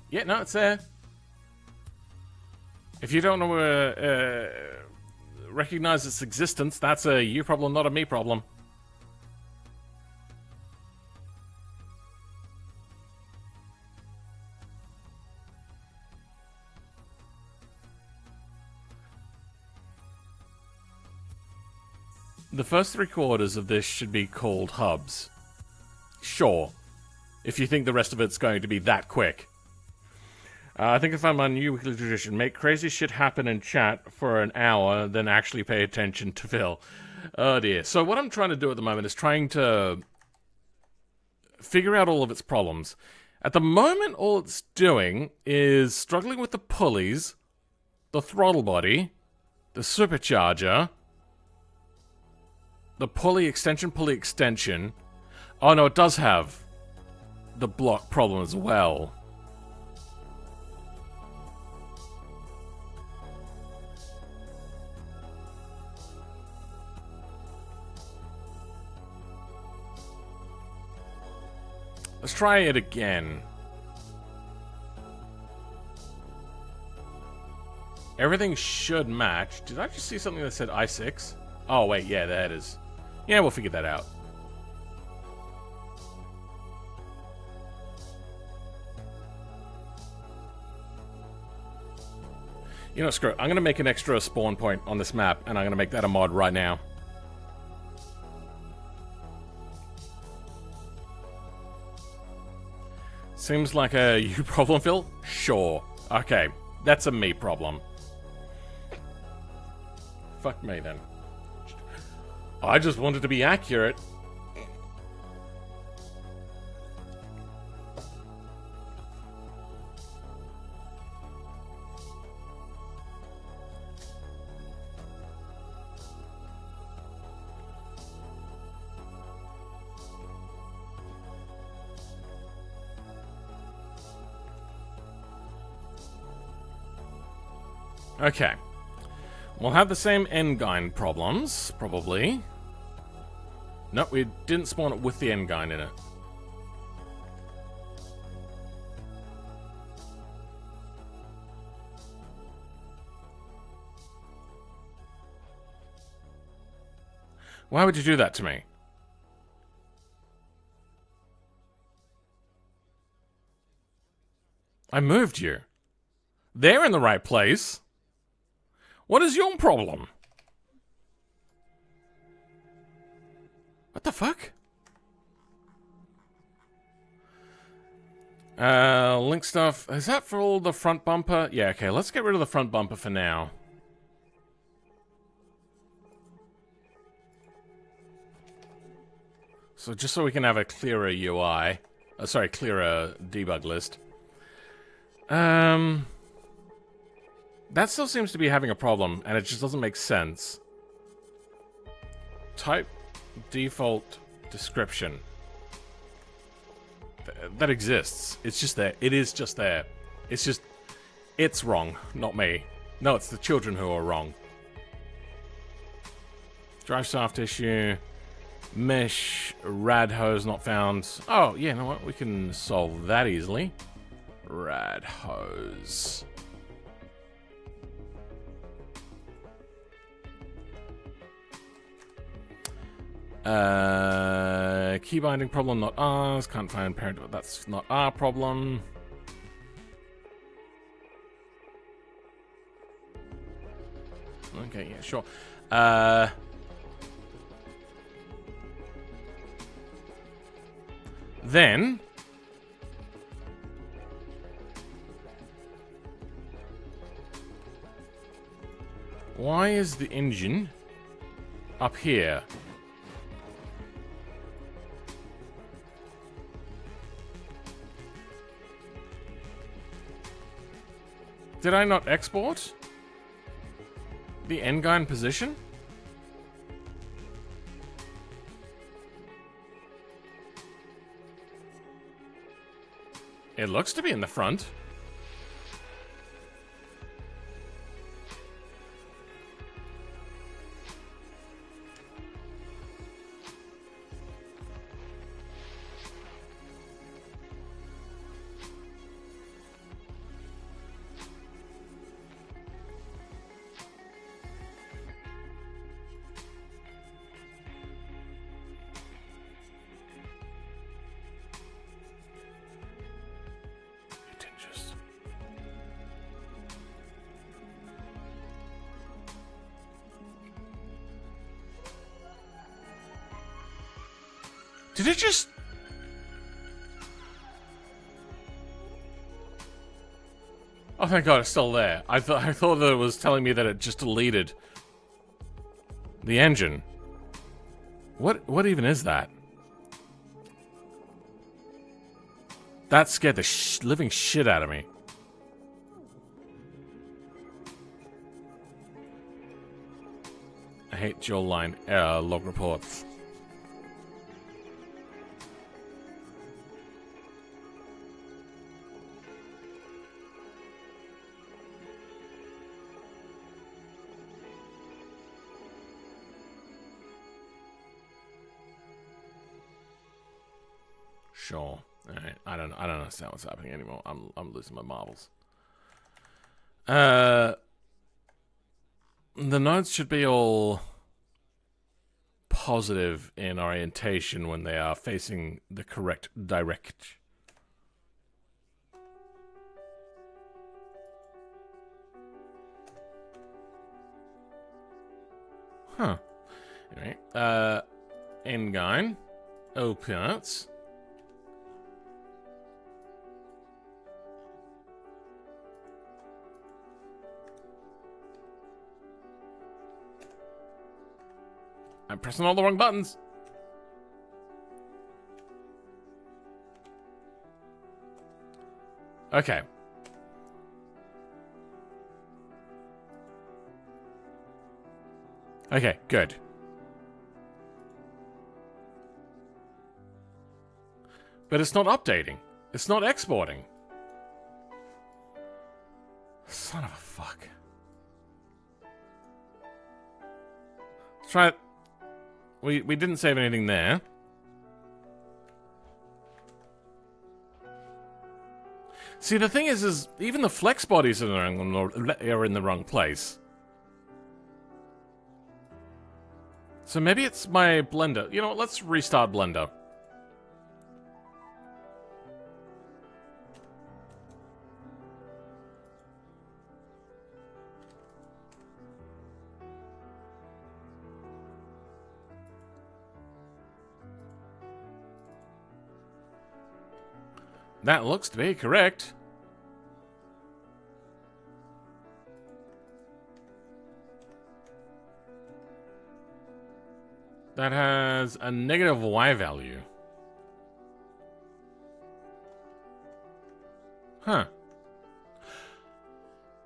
A: Yeah, no, it's there. If you don't know, recognize its existence, that's a you problem, not a me problem. the first 3/4 of this should be called hubs. Sure. If you think the rest of it's going to be that quick. I think I found my new weekly tradition. Make crazy shit happen in chat for an hour, then actually pay attention to Phil. Oh dear. So what I'm trying to do at the moment is trying to figure out all of its problems. At the moment, all it's doing is struggling with the pulleys, the throttle body, the supercharger, the pulley extension. Oh no, it does have the block problem as well. Let's try it again. Everything should match. Did I just see something that said i6? Oh, wait, yeah, that is. Yeah, we'll figure that out. You know, screw it. I'm going to make an extra spawn point on this map, and I'm going to make that a mod right now. Seems like a you problem, Phil? Sure. Okay, that's a me problem. Fuck me, then. I just wanted to be accurate. Okay. We'll have the same endgine problems, probably. Nope, we didn't spawn it with the endgine in it. Why would you do that to me? I moved you. They're in the right place. What is your problem? What the fuck? Link stuff. Is that for all the front bumper? Yeah, okay, let's get rid of the front bumper for now. So just so we can have a clearer UI. Clearer debug list. That still seems to be having a problem, and it just doesn't make sense. Type default description. That exists. It's just there. It is just there. It's just... It's wrong, not me. No, it's the children who are wrong. Drive shaft issue. Mesh. Rad hose not found. Oh, yeah, you know what? We can solve that easily. Rad hose. Key binding problem, not ours. Can't find parent, but that's not our problem. Okay, yeah, sure. Then why is the engine up here? Did I not export the endgine position? It looks to be in the front. Did it just... Oh, thank God, it's still there. I thought that it was telling me that it just deleted the engine. What even is that? That scared the living shit out of me. I hate dual line log reports. Sure. All right. I don't understand what's happening anymore. I'm losing my marbles. The nodes should be all positive in orientation when they are facing the correct direction. Huh. Anyway, Engine, opens. I'm pressing all the wrong buttons. Okay. Okay, good. But it's not updating. It's not exporting. Son of a fuck. Let's try it. We didn't save anything there. See, the thing is even the flex bodies are in the wrong place. So maybe it's my Blender. You know what? Let's restart Blender. That looks to be correct. That has a negative Y value. Huh.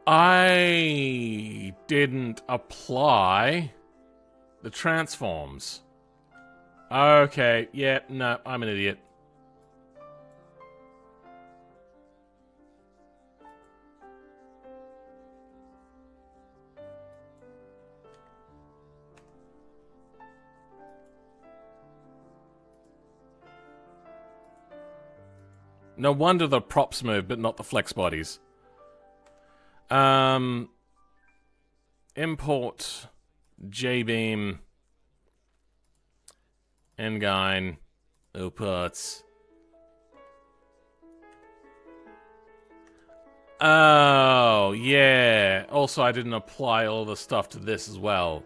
A: I didn't apply the transforms. Okay, yeah, no, I'm an idiot. No wonder the props move, but not the flex bodies. Import Jbeam Engine outputs. Oh, yeah. Also, I didn't apply all the stuff to this as well.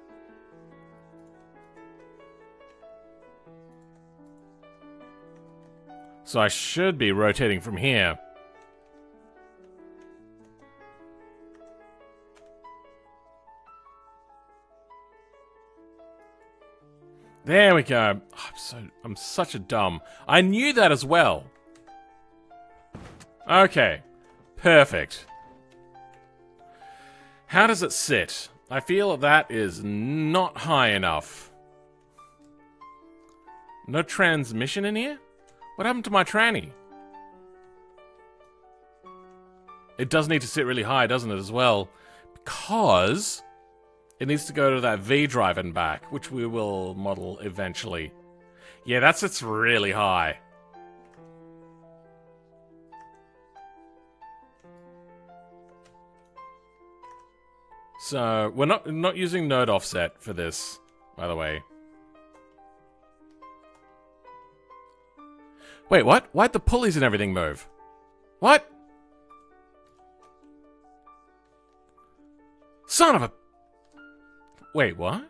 A: So I should be rotating from here. There we go. I'm such a dumb. I knew that as well. Okay. Perfect. How does it sit? I feel that is not high enough. No transmission in here? What happened to my tranny? It does need to sit really high, doesn't it, as well? Because it needs to go to that V drive and back, which we will model eventually. Yeah, that sits really high. So, we're not using node offset for this, by the way. Wait, what? Why'd the pulleys and everything move? What? Son of a... Wait, what?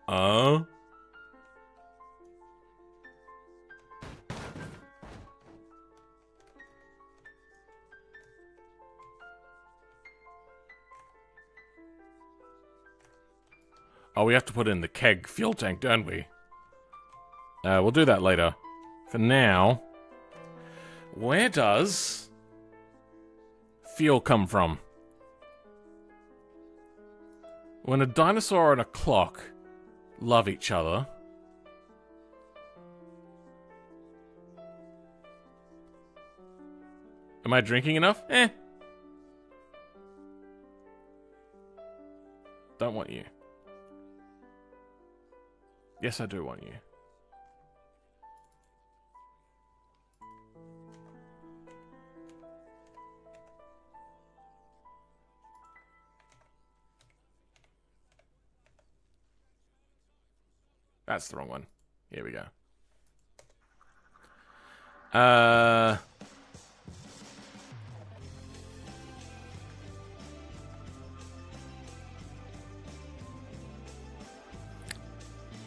A: Oh? Oh, we have to put in the keg fuel tank, don't we? We'll do that later. For now, where does fuel come from? When a dinosaur and a clock love each other, am I drinking enough? Don't want you. Yes, I do want you. That's the wrong one. Here we go.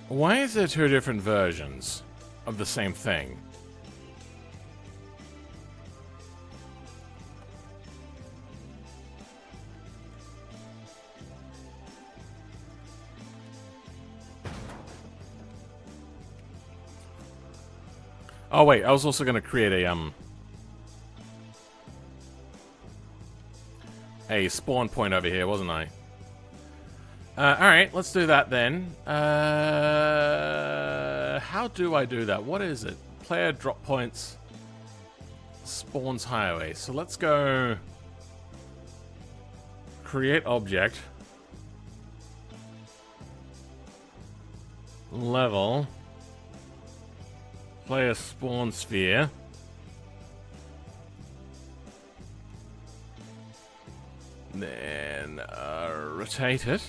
A: Why is there two different versions of the same thing? Oh wait, I was also going to create a spawn point over here, wasn't I? Alright, let's do that then. How do I do that? What is it? Player drop points, spawns highway. So let's go create object, level, player spawn sphere. Then rotate it.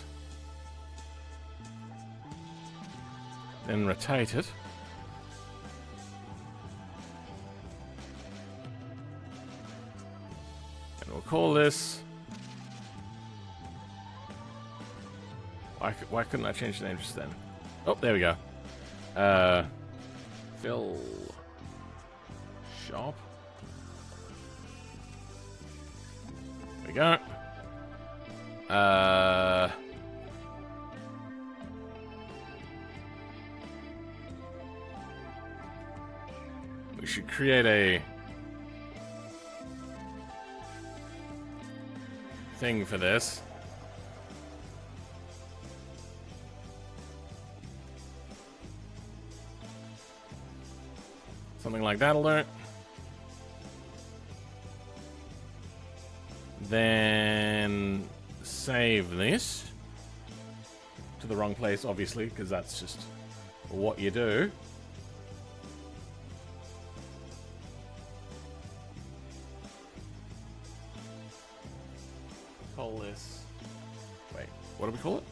A: Then rotate it. And we'll call this... Why couldn't I change the name just then? Oh, there we go. Fill... Shop. There we go. We should create a thing for this. Something like that'll do it. Then save this to the wrong place, obviously, because that's just what you do. Call this... Wait, what do we call it?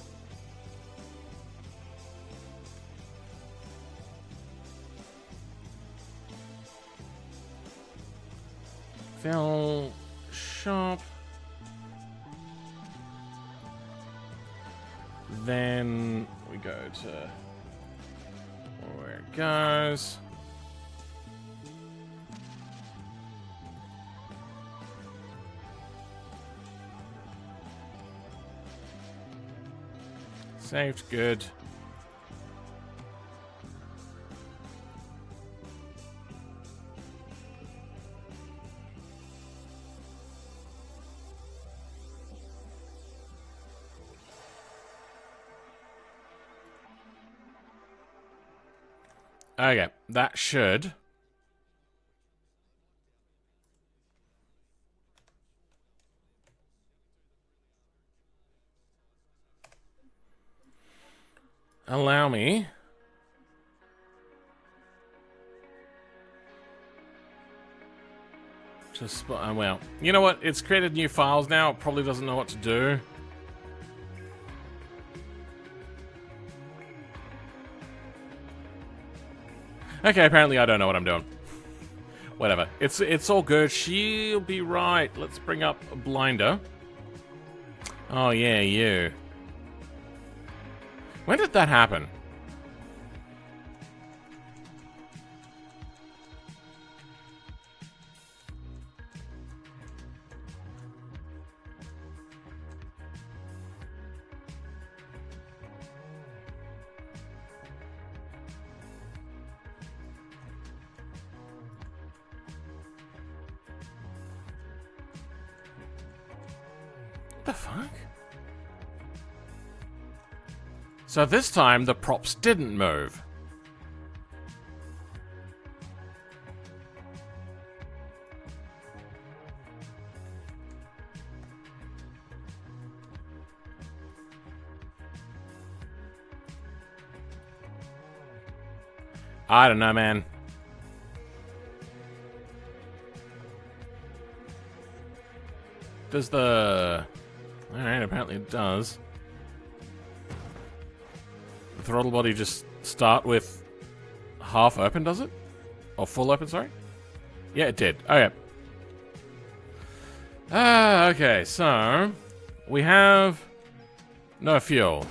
A: Fill shop. Then we go to where it goes. Saved, good. Okay, that should allow me to well, you know what? It's created new files now. It probably doesn't know what to do. Okay, apparently I don't know what I'm doing. Whatever. It's all good. She'll be right. Let's bring up a blinder. Oh yeah, you. When did that happen? the fuck? So this time the props didn't move. I don't know, man. Does the... Alright, apparently it does. The throttle body just start with half open, does it? Or full open, sorry? Yeah, it did. Okay. Okay, so... We have... no fuel.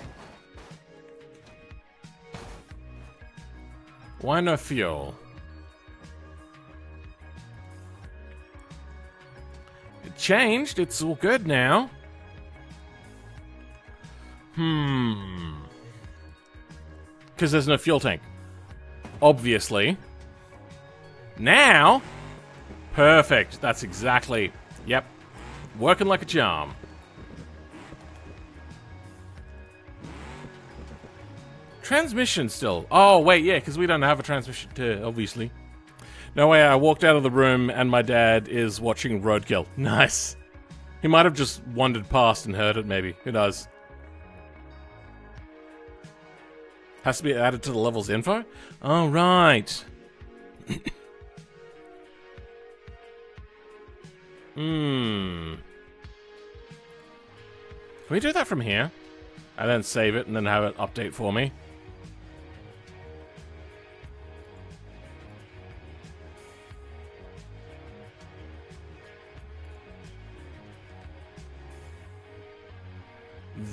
A: Why no fuel? It changed. It's all good now. Because there's no fuel tank. Obviously. Now. Perfect. That's exactly... Yep. Working like a charm. Transmission still. Oh, wait, yeah, because we don't have a transmission to, obviously. No way, I walked out of the room and my dad is watching Roadkill. Nice. He might have just wandered past and heard it, maybe. Who knows? Has to be added to the level's info? Oh, right. Can we do that from here? And then save it and then have it update for me?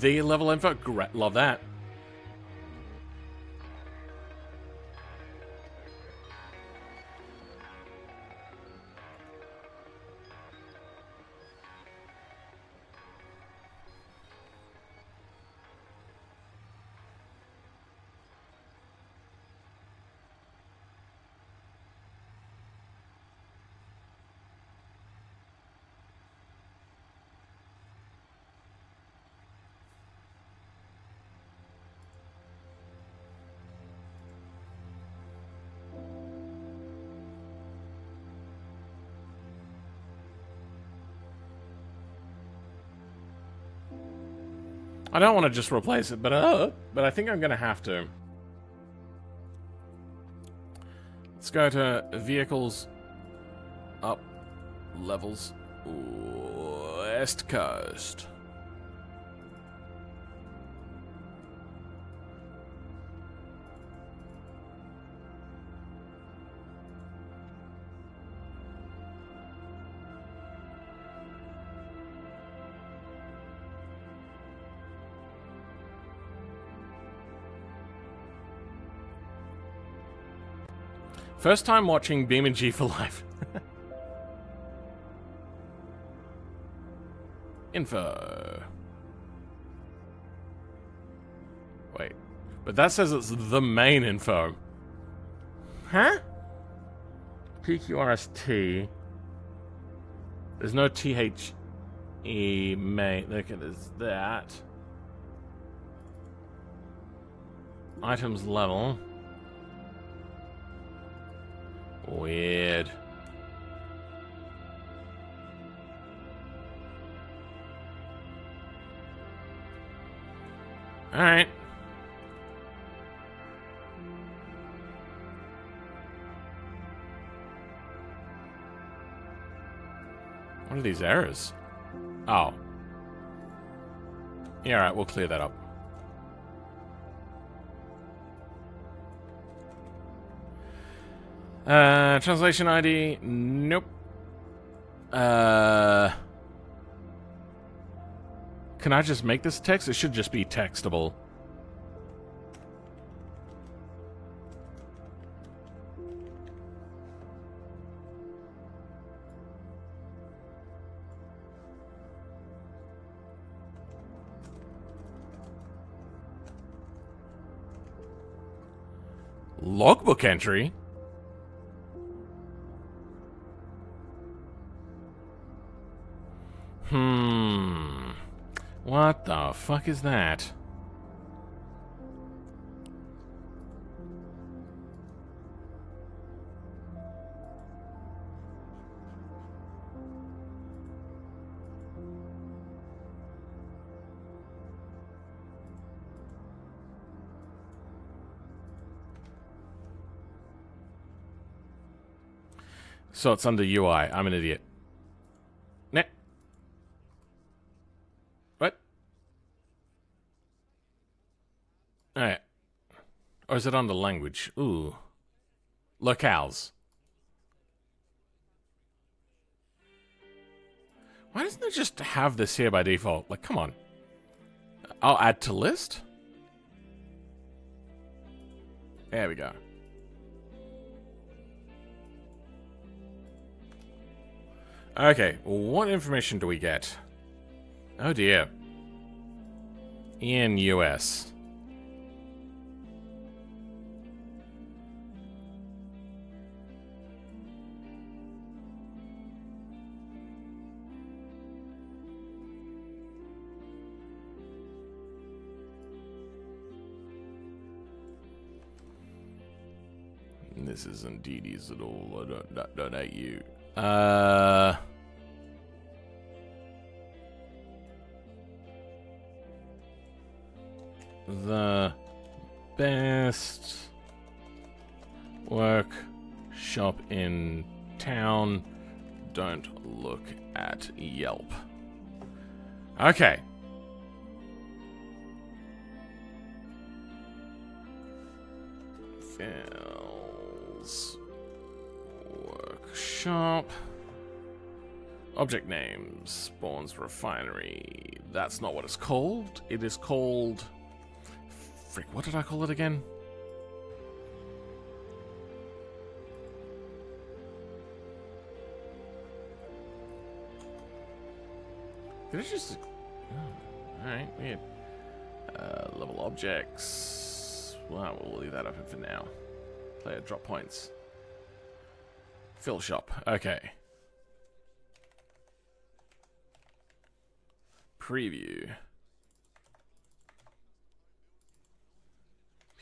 A: The level info? Great, love that. I don't want to just replace it, but I think I'm going to have to. Let's go to vehicles, up, levels, West Coast. First time watching BeamNG for life. Info. Wait. But that says it's the main info. Huh? PQRST. There's no THE main. Okay, there's that. Items level. Weird. Alright. What are these errors? Oh. Yeah, alright, we'll clear that up. Translation ID, nope. Can I just make this text? It should just be textable. Logbook entry? What the fuck is that? So it's under UI. I'm an idiot. Nah. What? Alright. Or is it under language? Ooh. Locales. Why doesn't it just have this here by default? Like, come on. I'll add to list? There we go. Okay, what information do we get? Oh dear. In US. This isn't DD's at all. I don't hate you. The best workshop in town. Don't look at Yelp. Okay. Phil's workshop. Object names. Spawns refinery. That's not what it's called. It is called... Frick, what did I call it again? Did it just... Oh, alright, weird. Level objects. Well, we'll leave that open for now. Player drop points. Fill shop. Okay. Preview.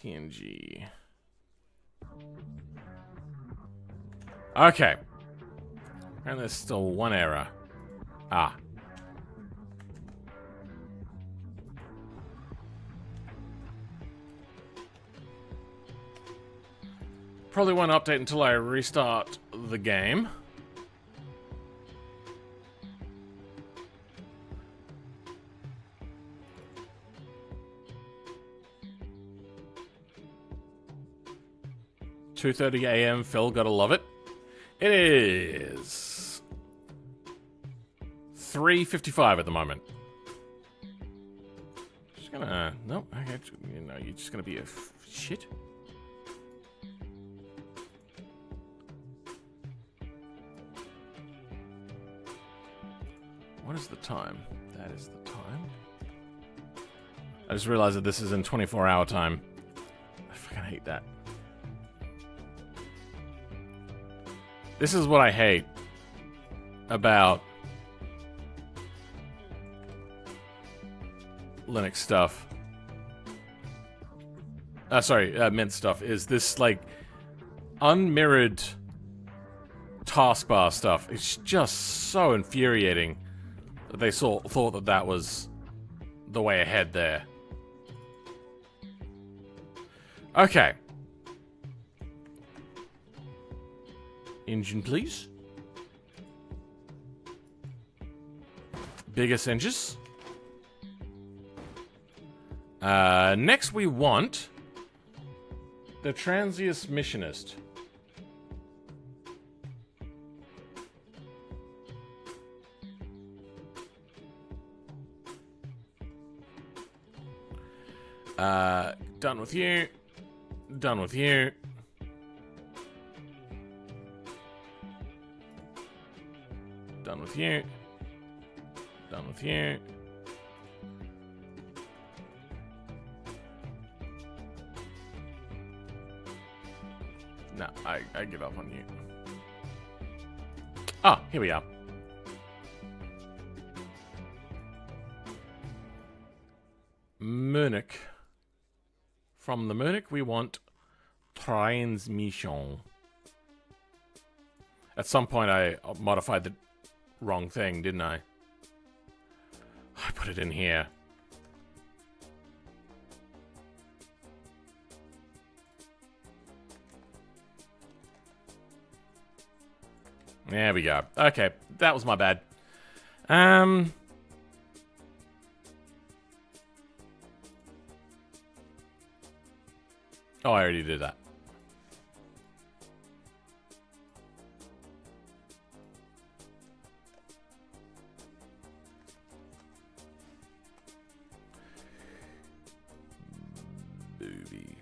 A: PNG. Okay. And there's still one error. Ah. Probably won't update until I restart the game. $2:30 a.m. Phil, gotta love it. It is 3:55 at the moment. Just gonna nope. Okay, you know, you're just gonna be a shit. What is the time? That is the time. I just realized that this is in 24-hour time. I fucking hate that. This is what I hate about Linux stuff. Mint stuff. Is this, like, unmirrored taskbar stuff. It's just so infuriating that they thought that that was the way ahead there. Okay. Engine, please. Biggest engines. Next we want the Transius Missionist. Done with you. Done with you. Done with you. Done with you. No, I give up on you. Oh, here we are. Munich. From the Munich, we want transmission. At some point, I modified the wrong thing, didn't I? I put it in here. There we go. Okay, that was my bad. Oh, I already did that. Booby.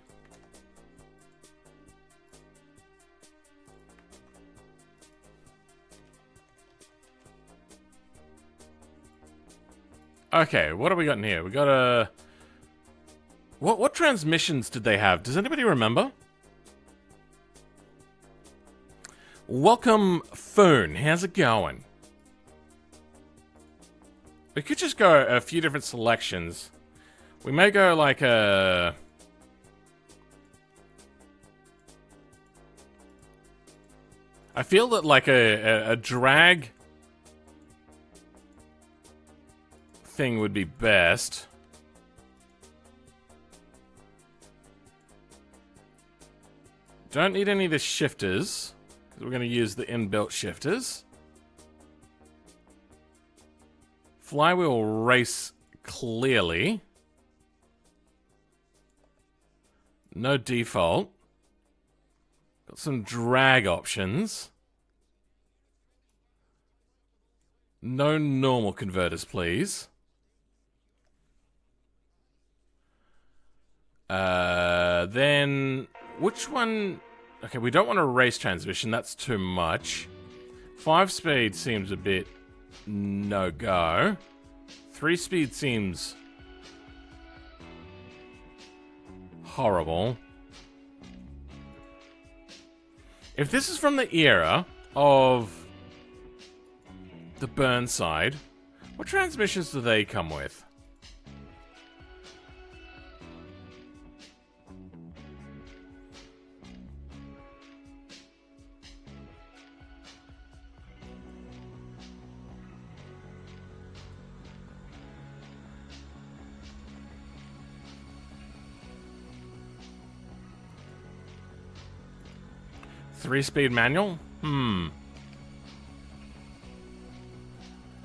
A: Okay, what have we got in here? We got a... What transmissions did they have? Does anybody remember? Welcome, Phone. How's it going? We could just go a few different selections. We may go like a... I feel that like a drag thing would be best. Don't need any of the shifters, because we're going to use the inbuilt shifters. Flywheel race, clearly. No default. Got some drag options. No normal converters, please. Then... Which one... Okay, we don't want a race transmission. That's too much. 5-speed seems a bit no-go. 3-speed seems horrible. If this is from the era of the Burnside, what transmissions do they come with? Three-speed manual? I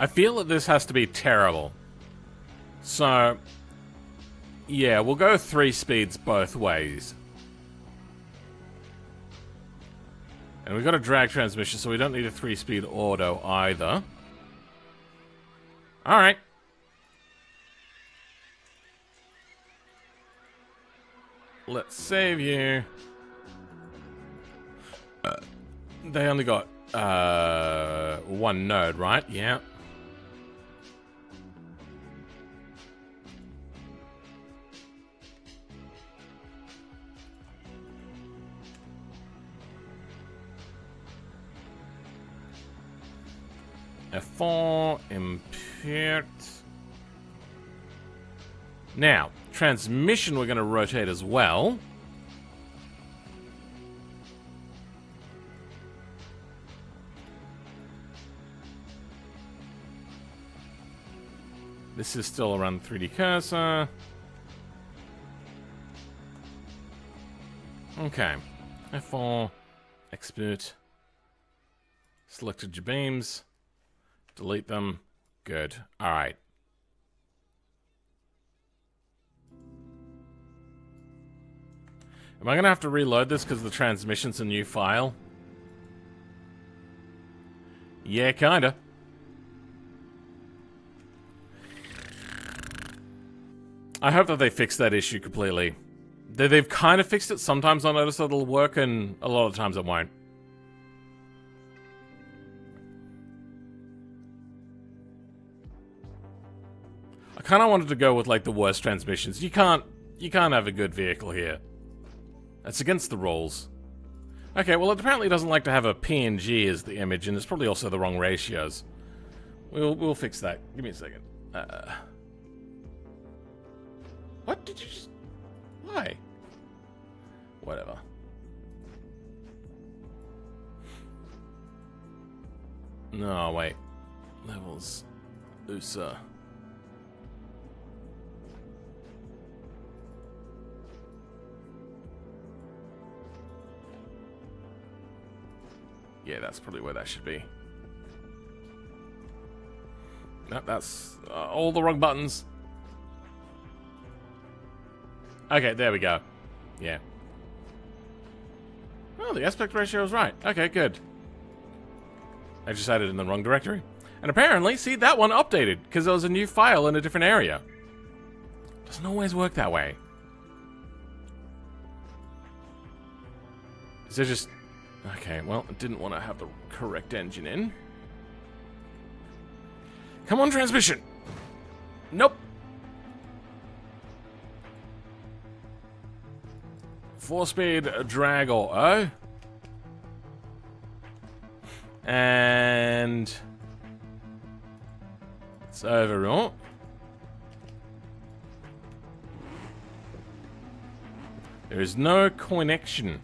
A: feel that this has to be terrible. So, yeah, we'll go 3 speeds both ways. And we've got a drag transmission, so we don't need a 3-speed auto either. Alright. Let's save you. They only got 1 node, right? Yeah. F4, import. Now, transmission we're going to rotate as well. This is still around the 3D cursor. Okay. F4, export. Selected Jbeams. Delete them. Good. Alright. Am I going to have to reload this because the transmission's a new file? Yeah, kinda. I hope that they fix that issue completely. They've kind of fixed it. Sometimes I notice that it'll work, and a lot of times it won't. I kind of wanted to go with like the worst transmissions. You can't have a good vehicle here. That's against the rules. Okay, well it apparently doesn't like to have a PNG as the image, and it's probably also the wrong ratios. We'll fix that. Give me a second. What did you just... Why? Whatever. No, wait. Levels. USA. Yeah, that's probably where that should be. Nope, that's all the wrong buttons. Okay, there we go. Yeah. Oh, the aspect ratio is right. Okay, good. I just added in the wrong directory. And apparently, see, that one updated, because there was a new file in a different area. Doesn't always work that way. Is there just... Okay, well, I didn't want to have the correct engine in. Come on, transmission! Nope. 4-speed drag auto. And... it's overwrought. There is no connection.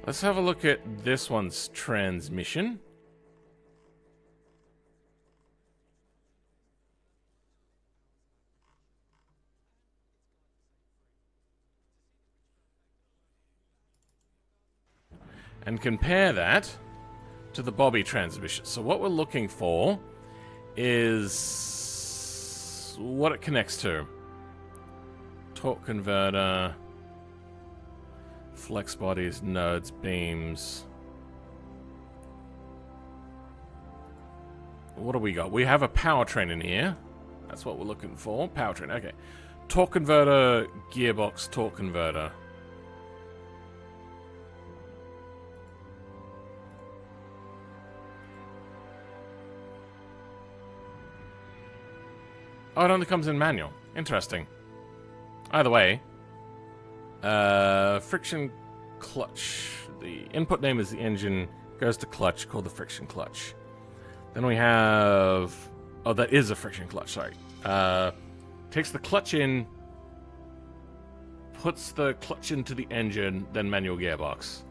A: Let's have a look at this one's transmission. And compare that to the Bobby transmission. So what we're looking for is what it connects to. Torque converter, flex bodies, nodes, beams. What do we got? We have a powertrain in here. That's what we're looking for. Powertrain, okay. Torque converter, gearbox, torque converter. Oh, it only comes in manual. Interesting. Either way, friction clutch. The input name is the engine, goes to clutch, called the friction clutch. Then we have... oh, that is a friction clutch, sorry. Takes the clutch in, puts the clutch into the engine, then manual gearbox.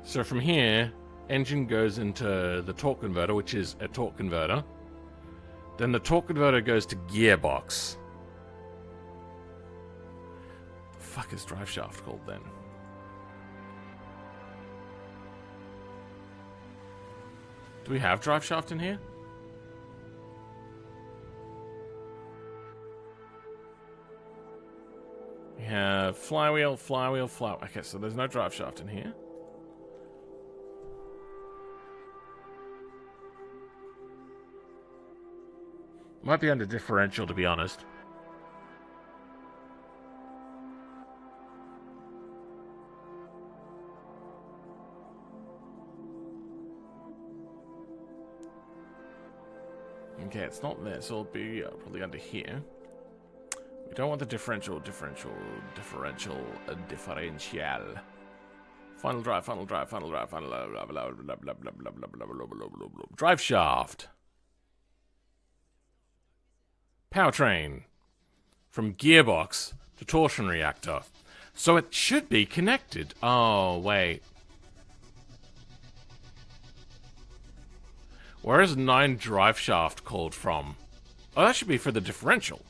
A: So from here, engine goes into the torque converter, which is a torque converter. Then the torque converter goes to gearbox. The fuck is drive shaft called then? Do we have drive shaft in here? We have flywheel, flywheel, flywheel. Okay, so there's no drive shaft in here. Might be under differential, to be honest. Okay, it's not there, so it'll be probably under here. We don't want the differential. Differential. Final drive. Drive shaft. Powertrain. From gearbox to torsion reactor. So it should be connected. Oh, wait. Where is 9 drive shaft called from? Oh, that should be for the differential.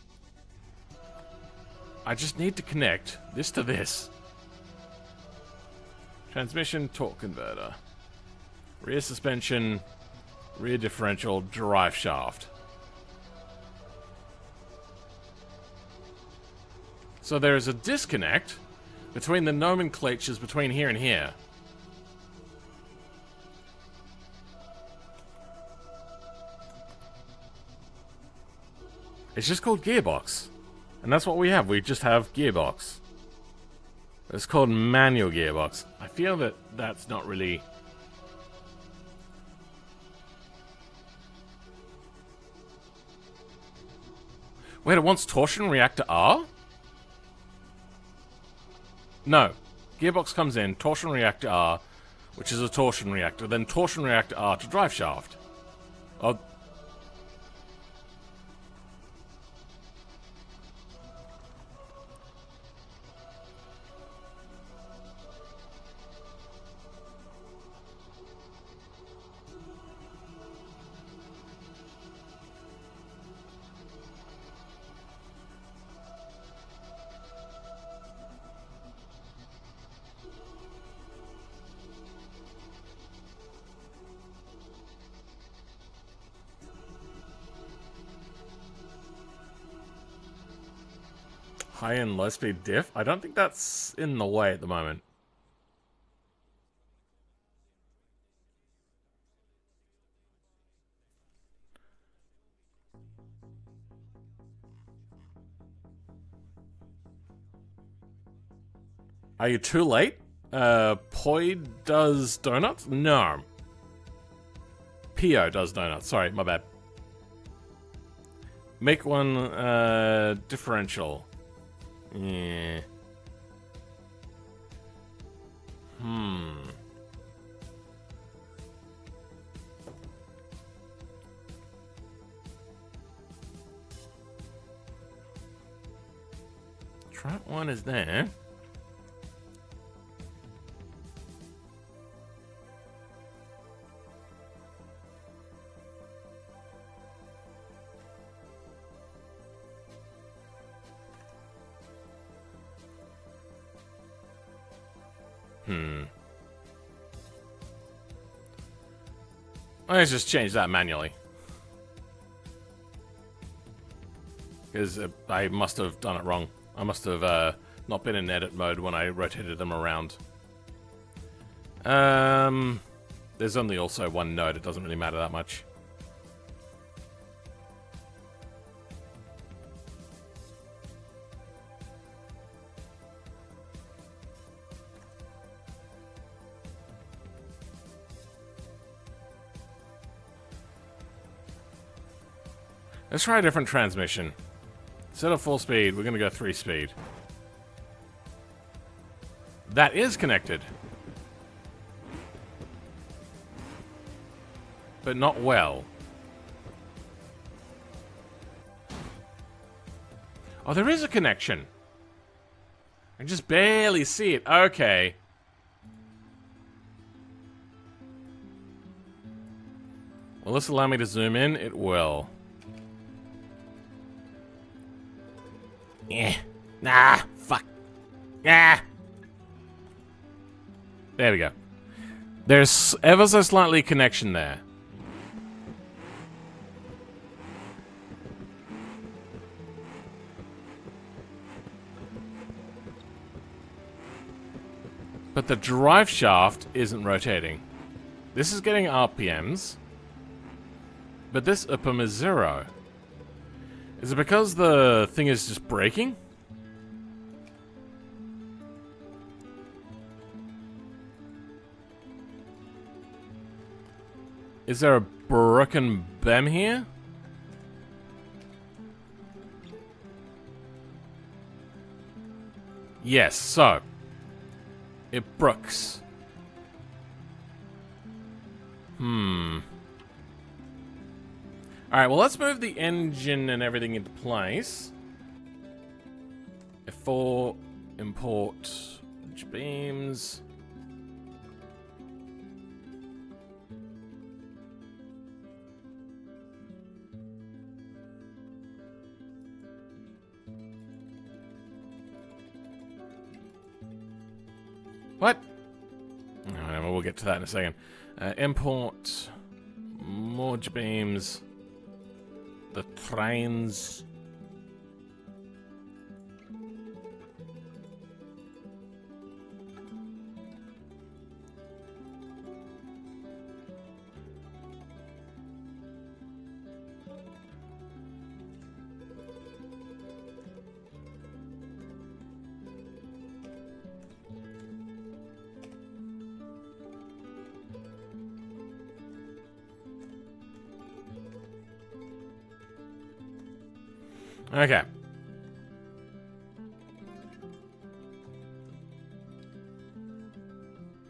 A: I just need to connect this to this. Transmission, torque converter. Rear suspension, rear differential, drive shaft. So there is a disconnect between the nomenclatures between here and here. It's just called gearbox. And that's what we have. We just have gearbox. It's called manual gearbox. I feel that that's not really... Wait, it wants torsion reactor R? No. Gearbox comes in, torsion reactor R, which is a torsion reactor, then torsion reactor R to drive shaft. Oh. High and low speed diff? I don't think that's in the way at the moment. Are you too late? Poi does donuts? No. Pio does donuts. Sorry, my bad. Make one differential. Yeah. Trap one is there. Let's just change that manually. Because I must have done it wrong. I must have not been in edit mode when I rotated them around. There's only also one node. It doesn't really matter that much. Let's try a different transmission. Instead of 4 speed, we're going to go 3 speed. That is connected. But not well. Oh, there is a connection. I can just barely see it. Okay. Will this allow me to zoom in? It will. Yeah. Nah. Fuck. Yeah. There we go. There's ever so slightly connection there. But the drive shaft isn't rotating. This is getting RPMs. But this UPM is 0. Is it because the thing is just breaking? Is there a broken BEM here? Yes, so it brooks. Alright, well, let's move the engine and everything into place. F4, import Jbeams. What? Whatever, we'll get to that in a second. Import more Jbeams. The trains. Okay.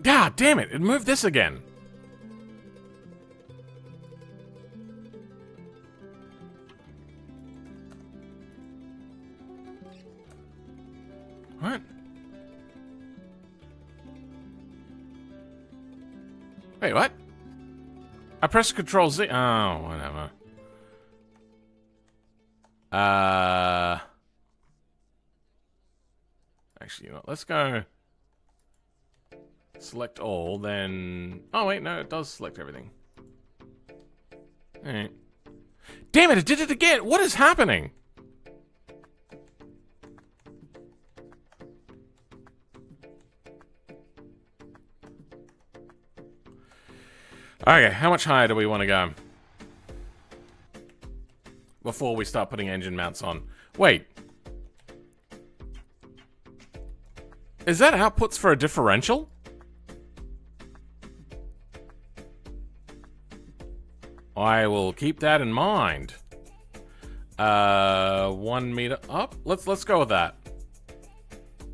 A: God damn it! It moved this again. What? Wait, what? I pressed Control Z. Oh, whatever. Actually, you know what? Let's go. Select all, then. Oh, wait, no, it does select everything. Alright. Damn it, it did it again! What is happening? Okay, how much higher do we want to go? Before we start putting engine mounts on. Wait. Is that outputs for a differential? I will keep that in mind. 1 meter up. Let's go with that.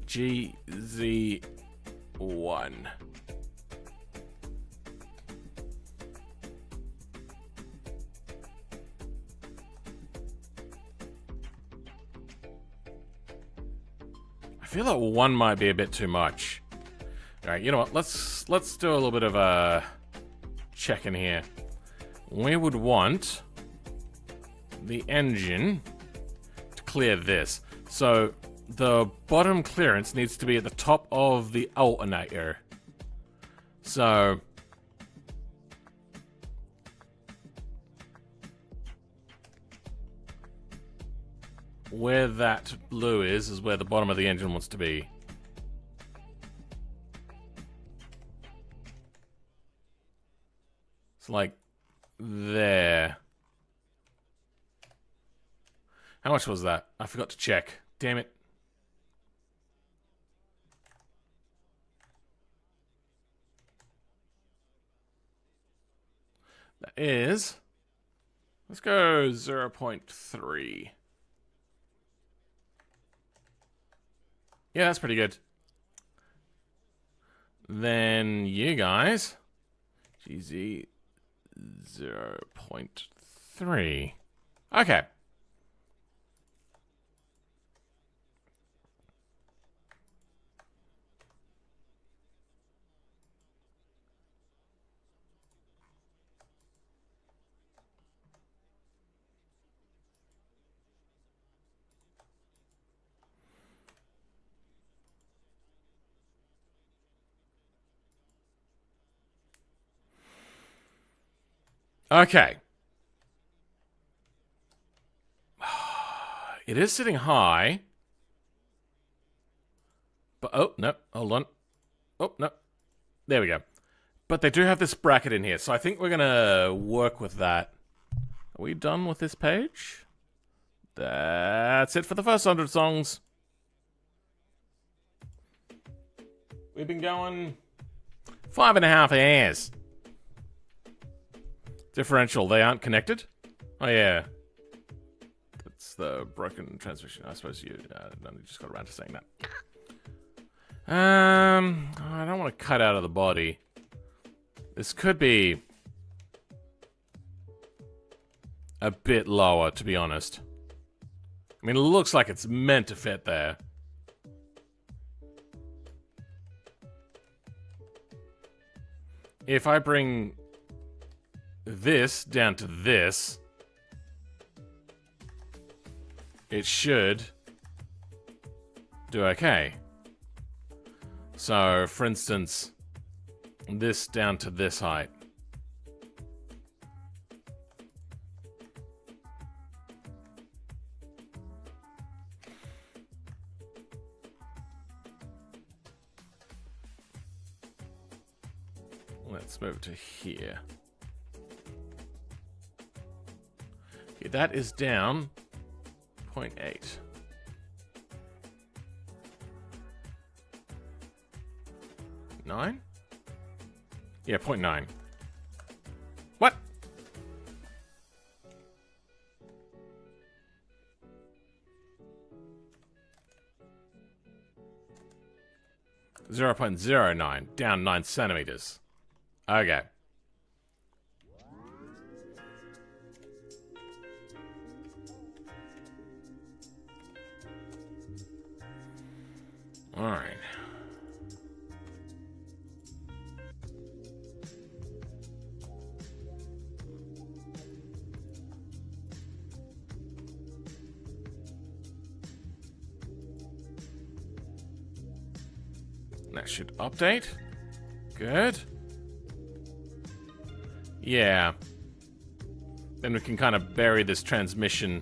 A: GZ1. I feel like 1 might be a bit too much. All right, you know what? Let's do a little bit of a check in here. We would want the engine to clear this. So the bottom clearance needs to be at the top of the alternator. So where that blue is where the bottom of the engine wants to be. It's like there. How much was that? I forgot to check. Damn it. That is... Let's go 0.3. Yeah, that's pretty good. Then you guys... GZ 0.3. Okay. Okay. It is sitting high. But, oh, no, hold on. Oh, no. There we go. But they do have this bracket in here, so I think we're going to work with that. Are we done with this page? That's it for the first 100 songs. We've been going 5.5 hours. Differential, they aren't connected? Oh, yeah. That's the broken transmission. I suppose you only just got around to saying that. I don't want to cut out of the body. This could be a bit lower, to be honest. I mean, it looks like it's meant to fit there. If I bring this down to this, it should do okay. So, for instance, this down to this height. Let's move it to here. Okay, that is down 0.8. Nine? Yeah, 0.9. What? 0.09, down 9 centimeters. Okay. Alright. That should update. Good. Yeah. Then we can kind of bury this transmission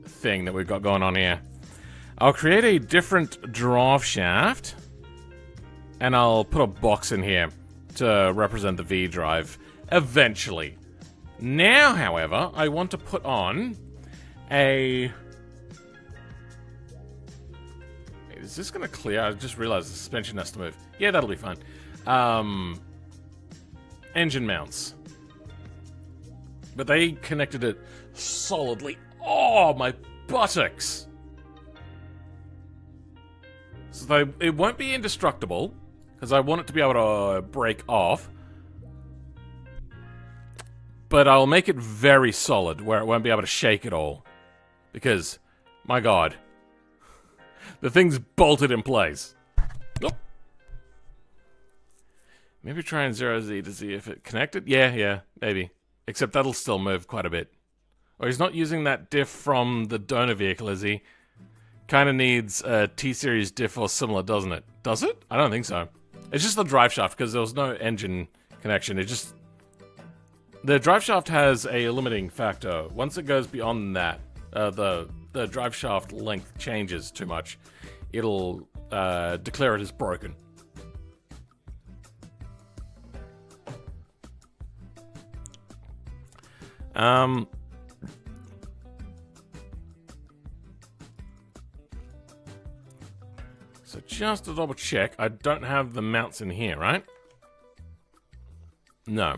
A: thing that we've got going on here. I'll create a different drive shaft, and I'll put a box in here to represent the V drive eventually. Now, however, I want to put on a... Is this going to clear? I just realized the suspension has to move. Yeah, that'll be fine. Engine mounts. But they connected it solidly. Oh, my buttocks! So it won't be indestructible, because I want it to be able to break off. But I'll make it very solid, where it won't be able to shake at all. Because, my god, the thing's bolted in place. Nope. Maybe try and 0Z to see if it connected? Yeah, maybe. Except that'll still move quite a bit. Or he's not using that diff from the donor vehicle, is he? Kind of needs a T-Series diff or similar, doesn't it? Does it? I don't think so. It's just the drive shaft, because there was no engine connection. It just... The drive shaft has a limiting factor. Once it goes beyond that, the drive shaft length changes too much. It'll declare it as broken. So just to double check, I don't have the mounts in here, right? No.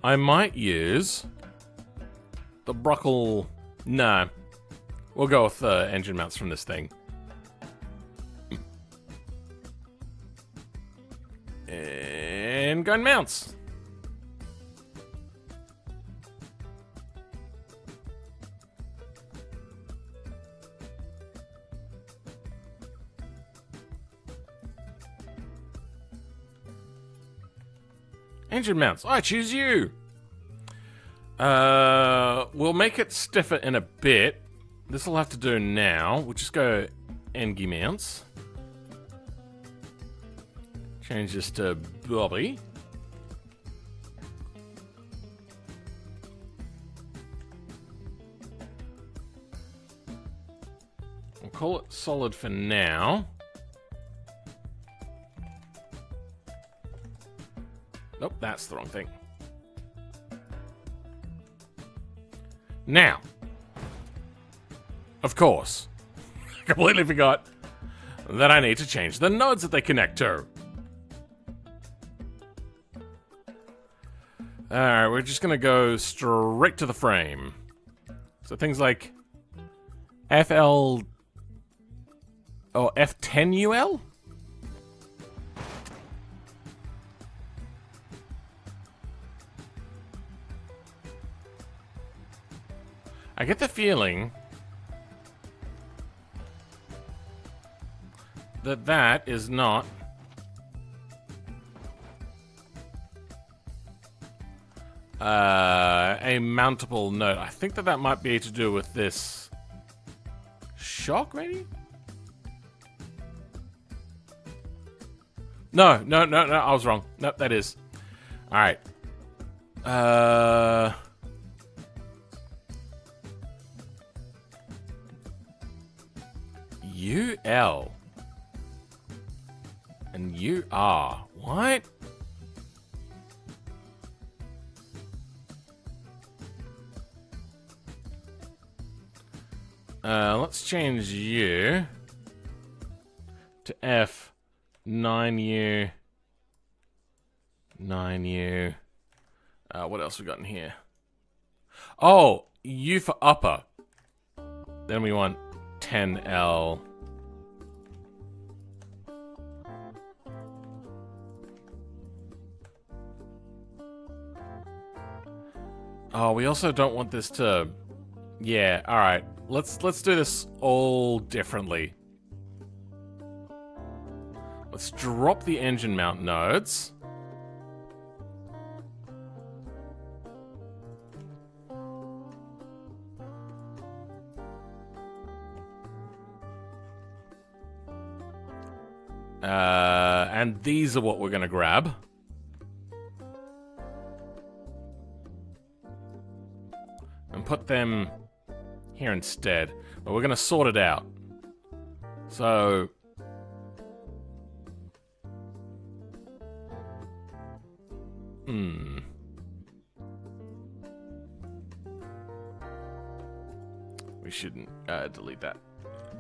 A: I might use the Bruckle... No. We'll go with engine mounts from this thing. And gun mounts. Engine mounts. I choose you. We'll make it stiffer in a bit. This will have to do now. We'll just go NG mounts. Change this to Bobby. We'll call it solid for now. Nope, that's the wrong thing. Now, of course, I completely forgot that I need to change the nodes that they connect to. Alright, we're just gonna go straight to the frame. So things like FL or F10UL? I get the feeling that that is not a mountable node. I think that that might be to do with this shock, maybe? No, I was wrong. Nope, that is. Alright. UL and UR. What? Let's change U to F 9U 9U What else we got in here? Oh, U for upper. Then we want 10L. Oh, we also don't want this to... Yeah, alright. Let's do this all differently. Let's drop the engine mount nodes. And these are what we're gonna grab. And put them here instead. But we're gonna sort it out. So... We shouldn't delete that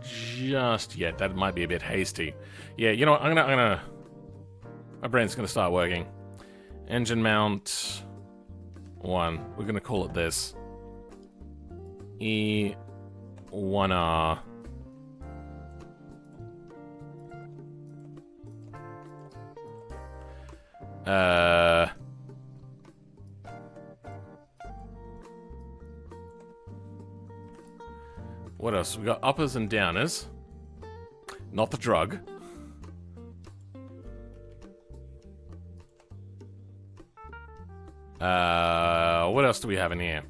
A: just yet. That might be a bit hasty. Yeah, you know what? I'm gonna... My brain's gonna start working. Engine mount 1. We're gonna call it this. E1R. What else? We got uppers and downers. Not the drug. What else do we have in here?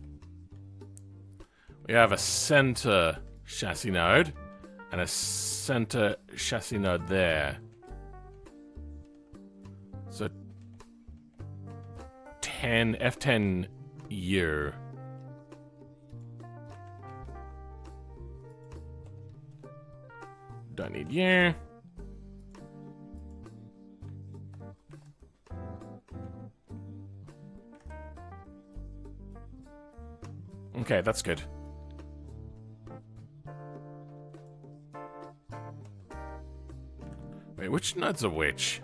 A: We have a center chassis node and a center chassis node there. So 10 F10U. Don't need you. Okay, that's good. Wait, which nodes are which?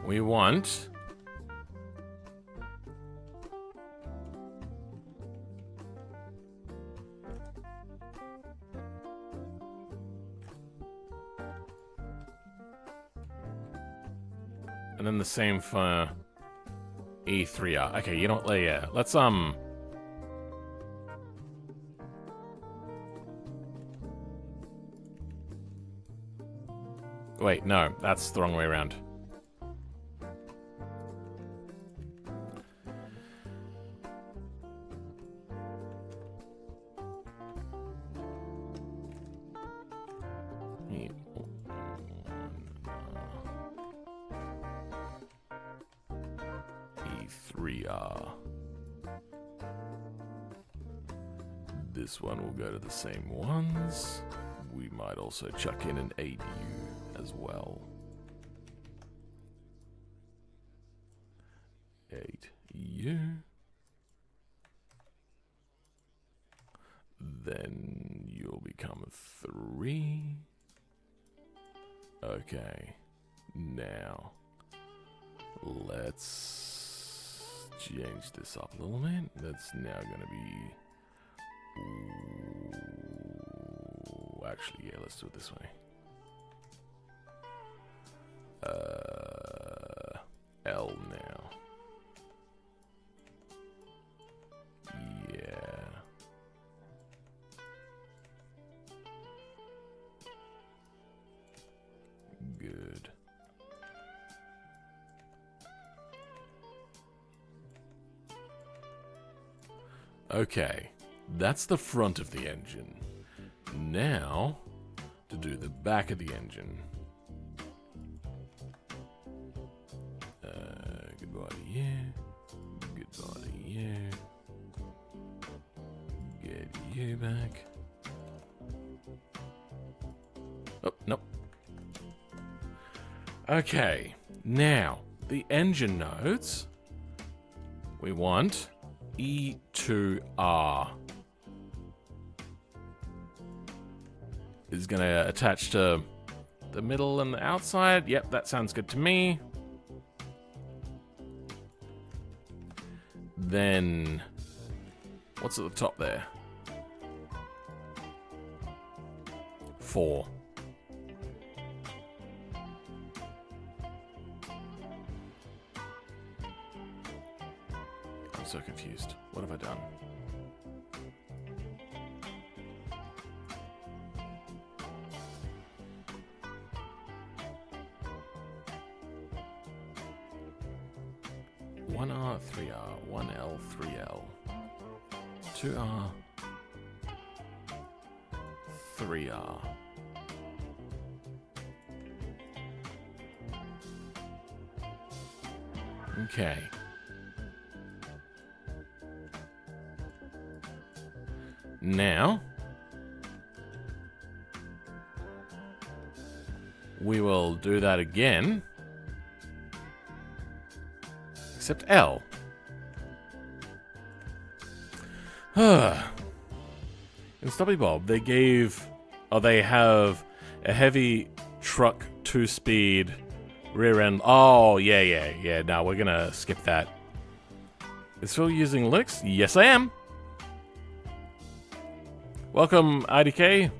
A: We want... And then the same for E3R. Okay, you know what? Yeah, let's Wait, no, that's the wrong way around. E3R. This one will go to the same ones. We might also chuck in an ADU as well. 8U. Then you'll become a 3. Okay. Now, let's change this up a little bit. That's now going to be... Ooh, actually, yeah, let's do it this way. L now. Yeah. Good. Okay, that's the front of the engine. Now, to do the back of the engine. Goodbye to you. Goodbye to you. Get you back. Oh, nope. Okay, now, the engine nodes. We want E2R. is going to attach to the middle and the outside. Yep, that sounds good to me. Then, what's at the top there? 4. I'm so confused. What have I done? One R, 3R, 1L, 3L, 2R, 3R. Okay. Now, we will do that again. Except L. In Stubby Bob, they have a heavy truck 2-speed rear end. Oh, yeah. No, we're gonna skip that. Is Phil using Linux? Yes, I am. Welcome, IDK.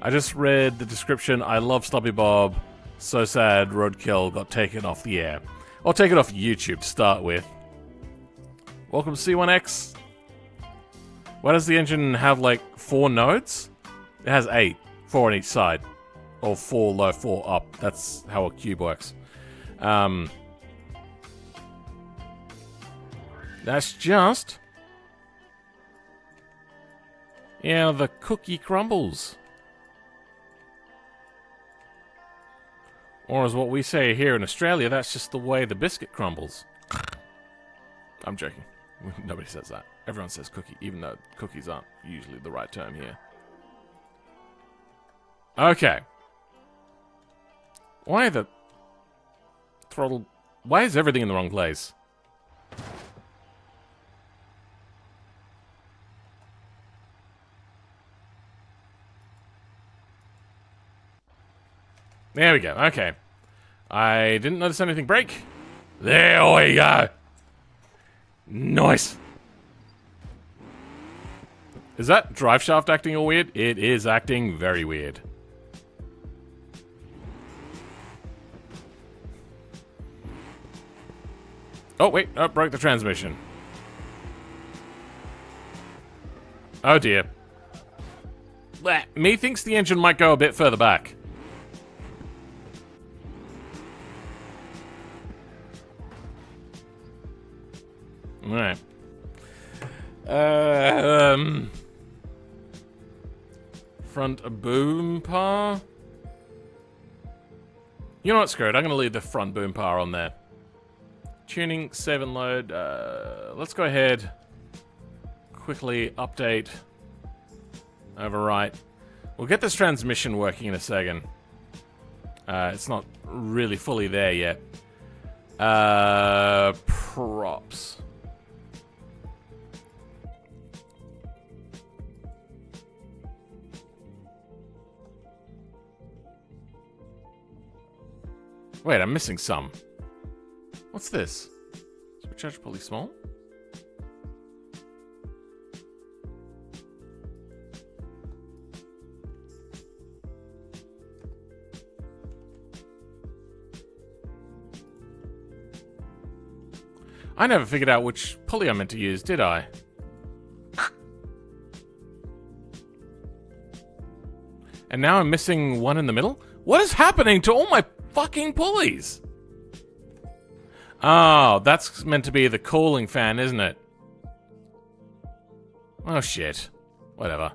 A: I just read the description. I love Stubby Bob. So sad Roadkill got taken off the air. I'll take it off YouTube to start with. Welcome C1X. Why does the engine have like 4 nodes? It has 8. 4 on each side. Or 4 low, 4 up. That's how a cube works. That's just... yeah, the cookie crumbles. Or as what we say here in Australia, that's just the way the biscuit crumbles. I'm joking. Nobody says that. Everyone says cookie, even though cookies aren't usually the right term here. Okay. Why the throttle... why is everything in the wrong place? There we go. Okay. I didn't notice anything break. There we go. Nice. Is that drive shaft acting all weird? It is acting very weird. Oh, wait. Oh, broke the transmission. Oh, dear. Blech. Me thinks the engine might go a bit further back. Alright. Front boom par. You know what, screw it. I'm going to leave the front boom par on there. Tuning, save and load. Let's go ahead. Quickly update. Overwrite. We'll get this transmission working in a second. It's not really fully there yet. Props. Wait, I'm missing some. What's this? Supercharger pulley small? I never figured out which pulley I meant to use, did I? And now I'm missing one in the middle? What is happening to all my fucking pulleys? Oh, that's meant to be the cooling fan, isn't it? Oh shit. Whatever.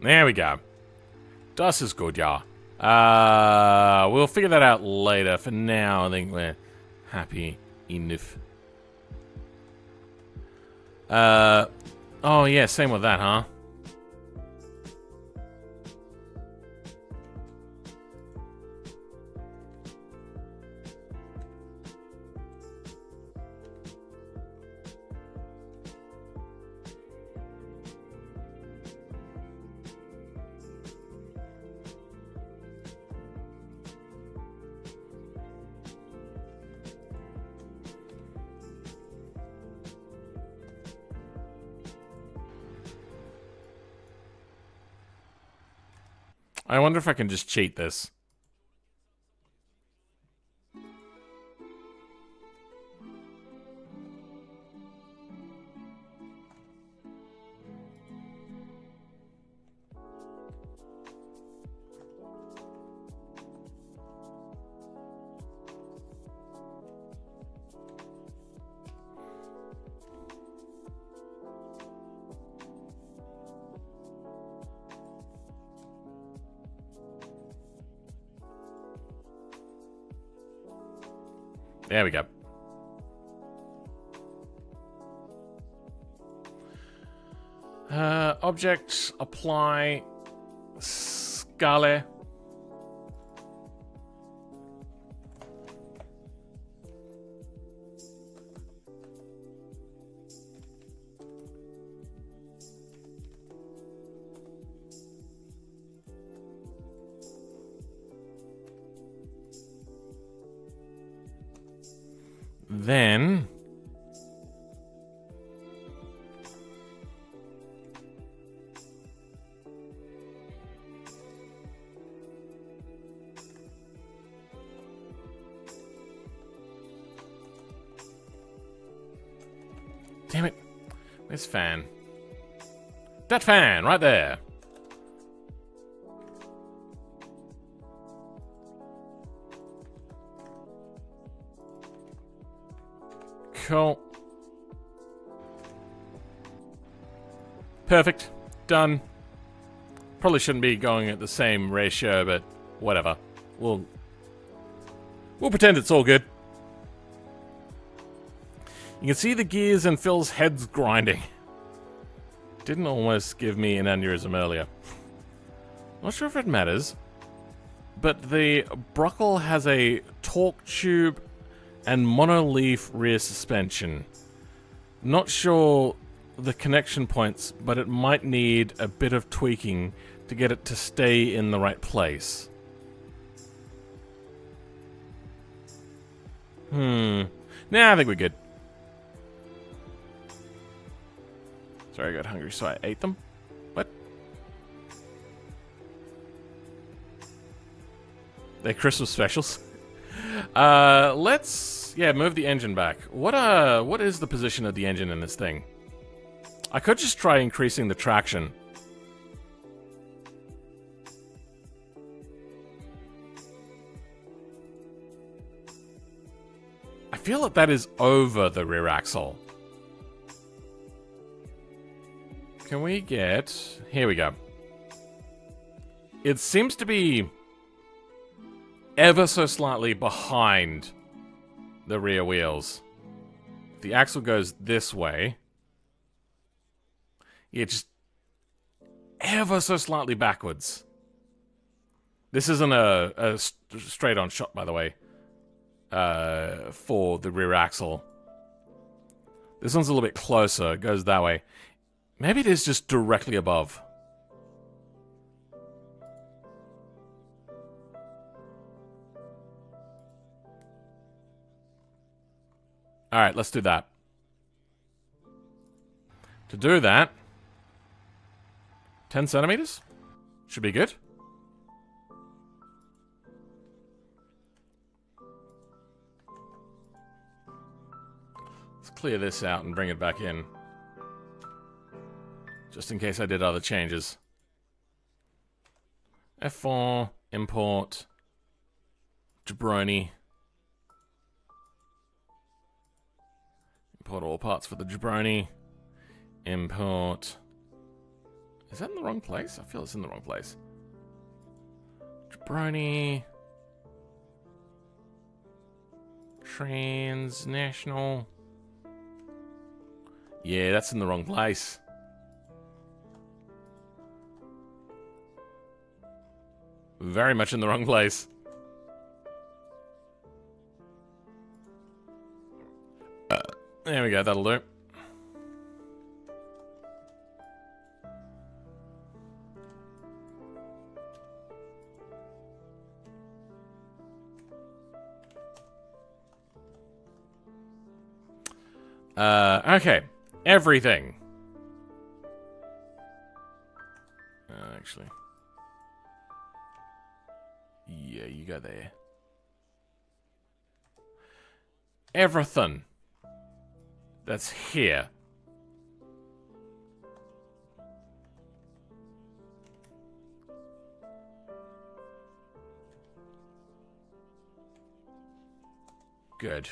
A: There we go. Das ist good, ja. We'll figure that out later. For now, I think we're happy enough. Oh yeah, same with that, huh? I wonder if I can just cheat this. There we go. Objects, apply, scale. Then damn it. Where's fan? That fan right there. Cool. Perfect. Done. Probably shouldn't be going at the same ratio, but whatever. We'll pretend it's all good. You can see the gears and Phil's head's grinding. Didn't almost give me an aneurysm earlier. Not sure if it matters, but the Bruckle has a torque tube and monoleaf rear suspension. Not sure the connection points, but it might need a bit of tweaking to get it to stay in the right place. Nah, I think we're good. Sorry, I got hungry, so I ate them. What? They're Christmas specials. Let's move the engine back. What is the position of the engine in this thing? I could just try increasing the traction. I feel that is over the rear axle. Can we get... Here we go. It seems to be ever so slightly behind the rear wheels. The axle goes this way. Yeah, just ever so slightly backwards. This isn't a straight-on shot, by the way, for the rear axle. This one's a little bit closer. It goes that way. Maybe it is just directly above. Alright, let's do that. To do that, 10 centimeters? Should be good. Let's clear this out and bring it back in. Just in case I did other changes. F4, import, jabroni. Import all parts for the jabroni. Import. Is that in the wrong place? I feel it's in the wrong place. Jabroni. Transnational. Yeah, that's in the wrong place. Very much in the wrong place. There we go, that'll do. Okay. Everything. Actually. Yeah, you go there. Everything that's here. Good.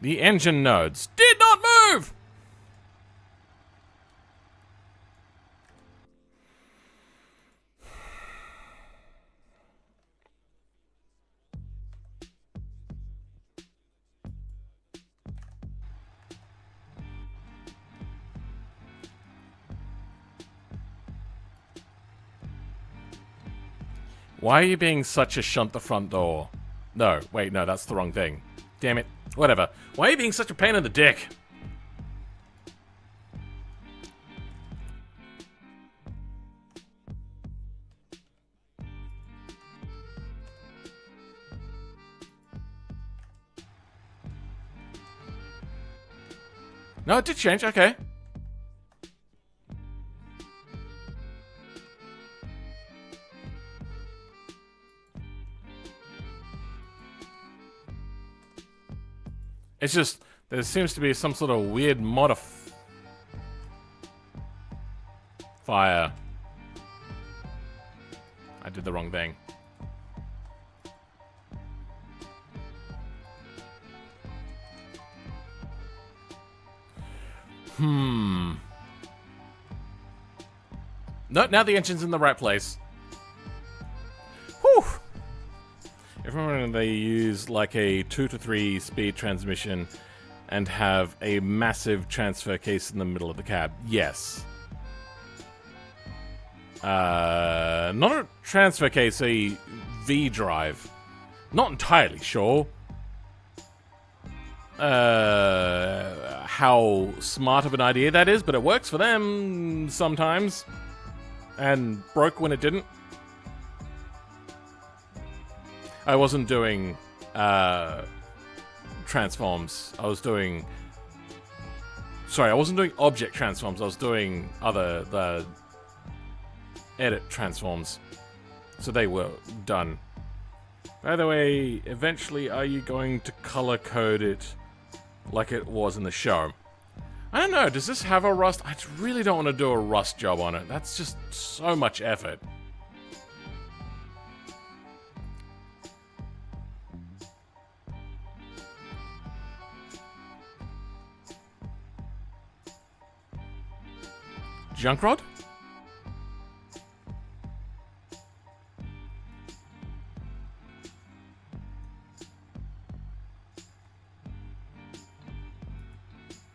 A: The engine nodes did not move! Why are you being such a shunt the front door? No, wait, no, that's the wrong thing. Damn it. Whatever. Why are you being such a pain in the dick? No, it did change, okay. It's just, there seems to be some sort of weird modifier. I did the wrong thing. No, now the engine's in the right place. Whew! If I remember, they use like a 2 to 3 speed transmission and have a massive transfer case in the middle of the cab. Yes. Not a transfer case, a V drive. Not entirely sure. How smart of an idea that is, but it works for them sometimes. And broke when it didn't. I wasn't doing transforms. I was doing... Sorry, I wasn't doing object transforms. I was doing the edit transforms. So they were done. By the way, eventually are you going to color code it like it was in the show? I don't know, does this have a rust? I really don't want to do a rust job on it. That's just so much effort. Junkrod?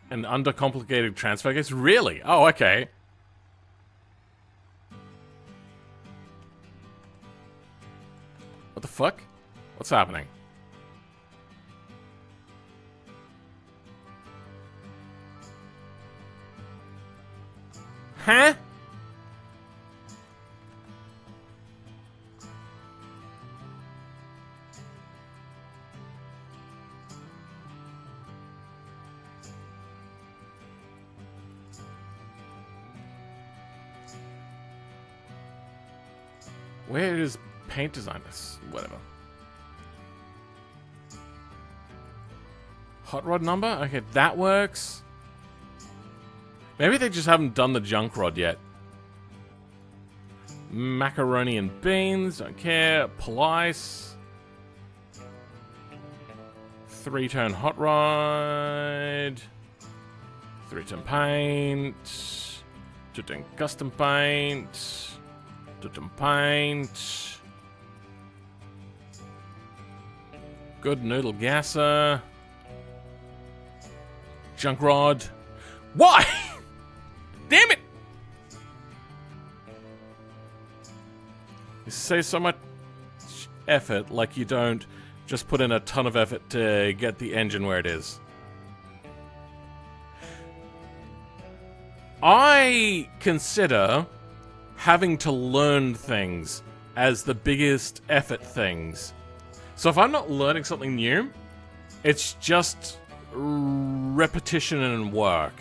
A: An undercomplicated transfer case? Really? Oh, okay. What the fuck? What's happening? Huh? Where is paint designers? Whatever. Hot rod number? Okay, that works. Maybe they just haven't done the junk rod yet. Macaroni and beans, don't care. Police. 3-tone hot rod. 3-tone paint. 2-tone custom paint. 2-tone paint. Good noodle gasser. Junk rod. Why? Damn it! You say so much effort like you don't just put in a ton of effort to get the engine where it is. I consider having to learn things as the biggest effort things. So if I'm not learning something new, it's just repetition and work.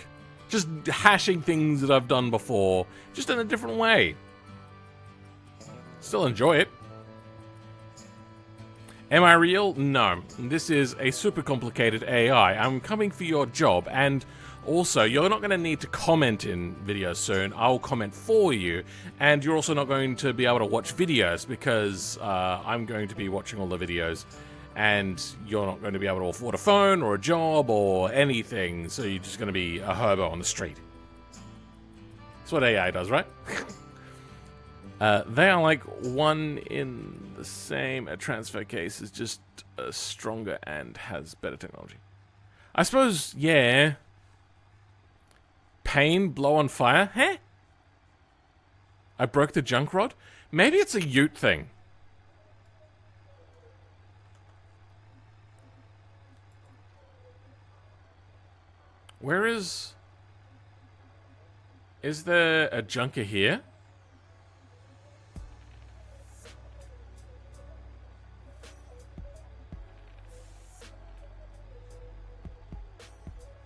A: Just hashing things that I've done before, just in a different way. Still enjoy it. Am I real? No. This is a super complicated AI. I'm coming for your job, and also, you're not going to need to comment in videos soon. I'll comment for you, and you're also not going to be able to watch videos because I'm going to be watching all the videos, and you're not going to be able to afford a phone or a job or anything, so you're just going to be a hobo on the street. That's what AI does, right? They are like one in the same. A transfer case is just stronger and has better technology. I suppose, yeah. Pain, blow on fire? Huh? I broke the junk rod? Maybe it's a Ute thing. Where is... Is there a junker here?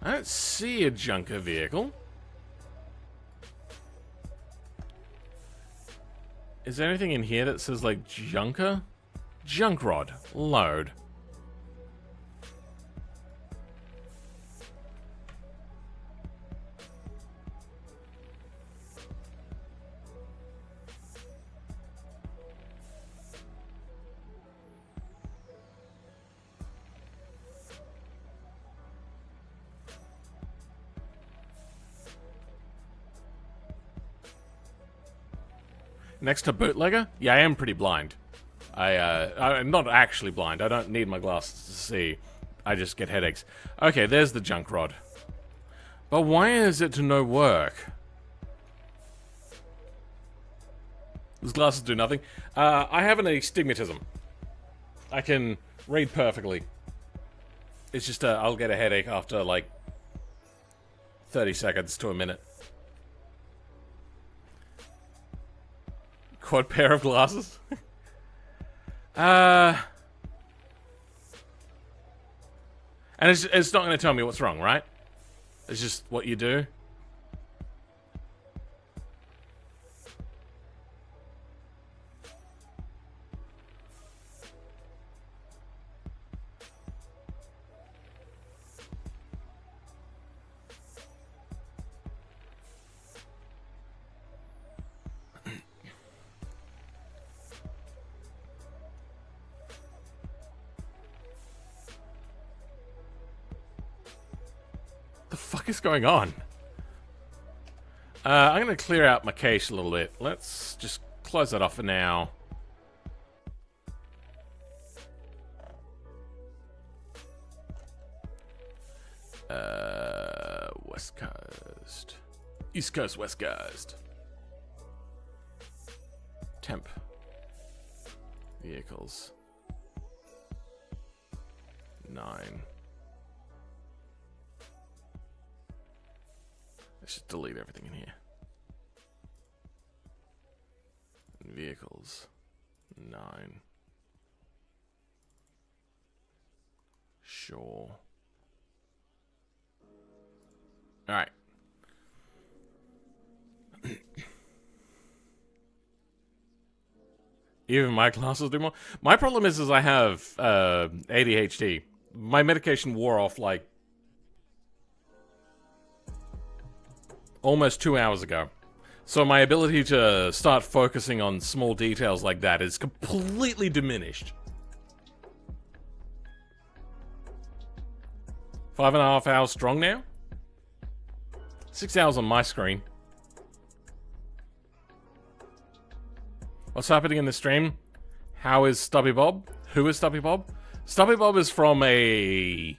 A: I don't see a junker vehicle. Is there anything in here that says, like, junker? Junk rod. Load. Next to bootlegger? Yeah, I am pretty blind. I'm not actually blind. I don't need my glasses to see. I just get headaches. Okay, there's the junk rod. But why is it to no work? Those glasses do nothing. I have an astigmatism. I can read perfectly. It's just I'll get a headache after like 30 seconds to a minute. Quad pair of glasses? And it's not going to tell me what's wrong, right? It's just what you do. The fuck is going on? I'm going to clear out my cache a little bit. Let's just close that off for now. West Coast. East Coast, West Coast. Temp. Vehicles. 9. Let's just delete everything in here. Vehicles. 9. Sure. Alright. Even my classes do more. My problem is I have ADHD. My medication wore off like almost 2 hours ago. So my ability to start focusing on small details like that is completely diminished. 5.5 hours strong now? 6 hours on my screen. What's happening in the stream? How is Stubby Bob? Who is Stubby Bob? Stubby Bob is from a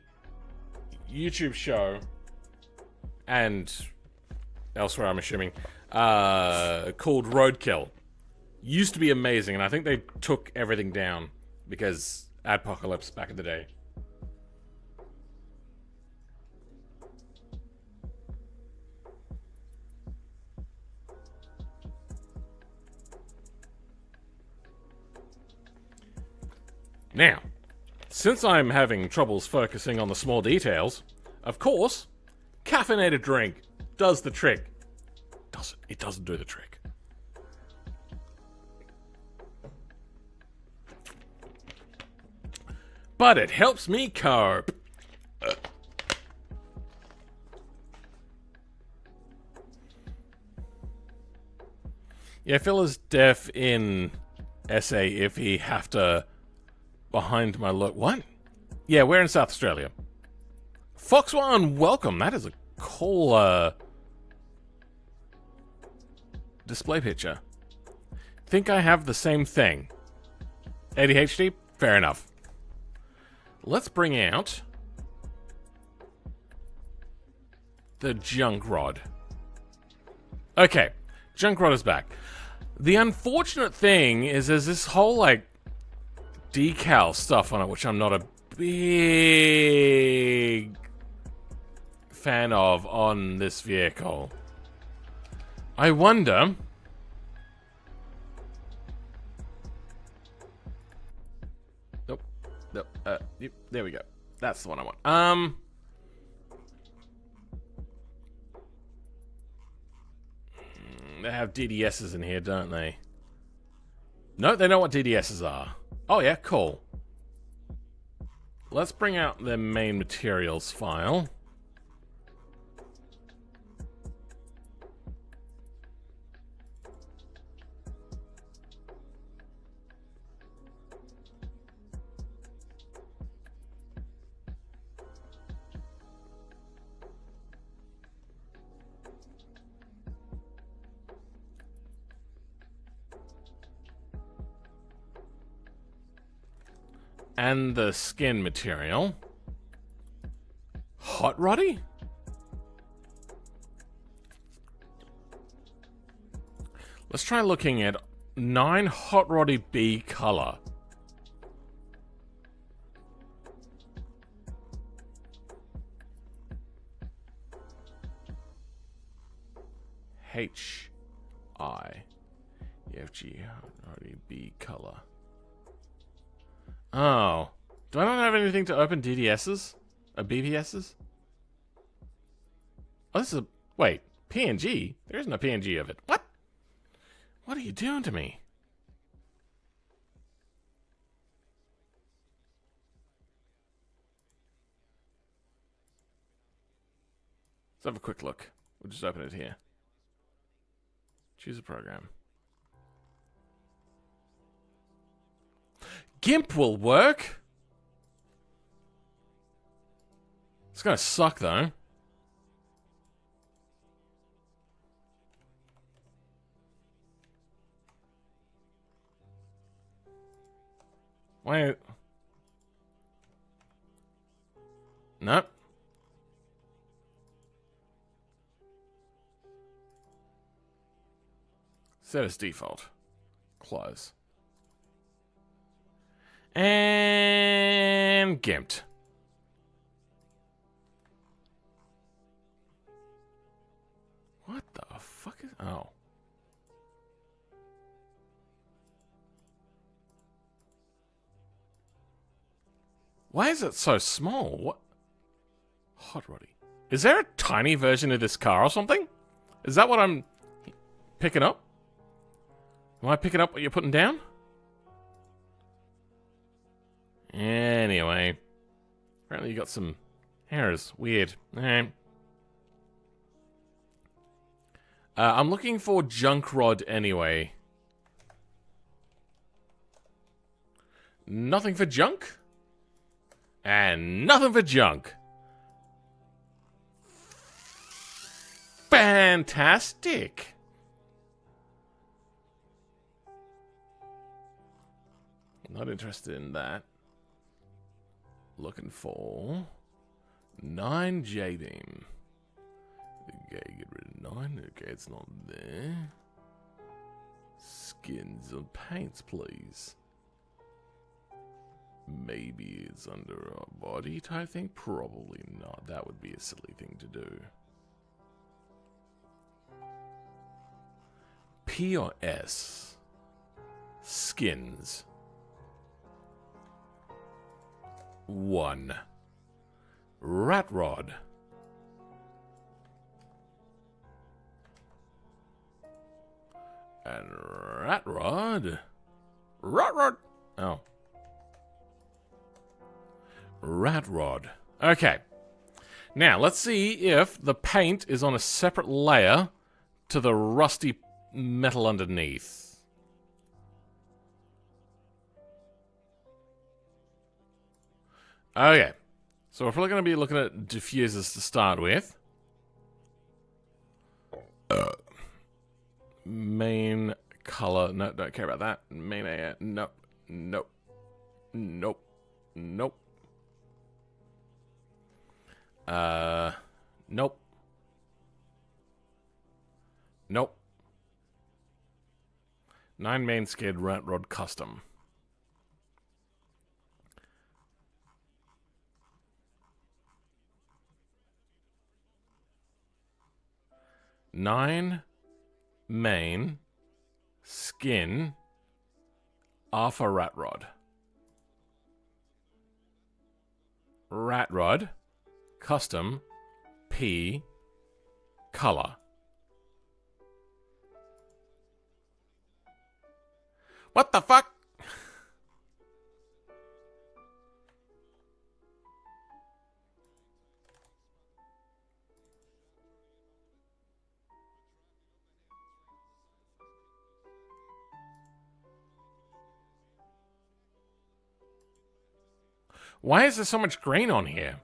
A: YouTube show and elsewhere, I'm assuming, called Roadkill. Used to be amazing, and I think they took everything down because Adpocalypse back in the day. Now, since I'm having troubles focusing on the small details, of course, caffeinated drink does the trick. It doesn't do the trick. But it helps me cope. Yeah, Phil is deaf in SA if he have to behind my look. What? Yeah, we're in South Australia. Fox One, welcome. That is a cool display picture. Think I have the same thing. ADHD? Fair enough. Let's bring out the junk rod. Okay, junk rod is back. The unfortunate thing is there's this whole, like, decal stuff on it, which I'm not a big fan of on this vehicle. I wonder... Nope. Nope. Yep, there we go. That's the one I want. They have DDSs in here, don't they? No, they know what DDSs are. Oh yeah, cool. Let's bring out the main materials file. And the skin material. Hot Roddy? Let's try looking at 9 Hot Roddy B color. HIEFG Hot Roddy B color. Oh. Do I not have anything to open DDSs? BBSs? Oh, this is a... Wait. PNG? There isn't a PNG of it. What? What are you doing to me? Let's have a quick look. We'll just open it here. Choose a program. GIMP will work. It's gonna suck though. Wait. Nope. Set as default. Close. And gimped. What the fuck is... Oh. Why is it so small? What? Hot Roddy. Is there a tiny version of this car or something? Is that what I'm picking up? Am I picking up what you're putting down? way. Apparently you got some hairs. Weird. Alright. I'm looking for junk rod anyway. Nothing for junk. And nothing for junk. Fantastic. Not interested in that. Looking for 9 Jbeam. Okay, get rid of 9. Okay, it's not there. Skins and paints, please. Maybe it's under a body type thing? Probably not. That would be a silly thing to do. P or S? Skins. 1. Rat rod. And rat rod. Rat rod. Oh. Rat rod. Okay. Now, let's see if the paint is on a separate layer to the rusty metal underneath. Okay. So we're probably going to be looking at diffusers to start with. Main color. No, don't care about that. Main air. Nope. Nope. Nope. Nope. Nope. Nope. 9 main skid rat rod custom. Nine main skin alpha rat rod. Rat rod custom P color. What the fuck? Why is there so much green on here?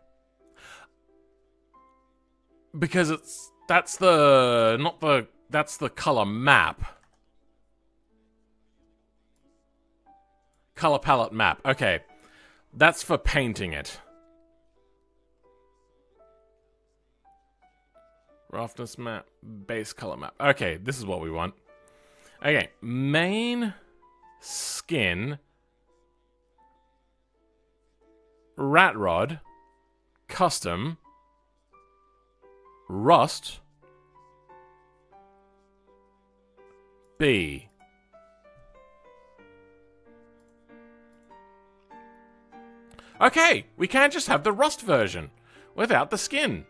A: Because that's the color map. Color palette map. Okay. That's for painting it. Roughness map, base color map. Okay, this is what we want. Okay, main skin rat rod custom rust B. Okay, we can't just have the rust version without the skin.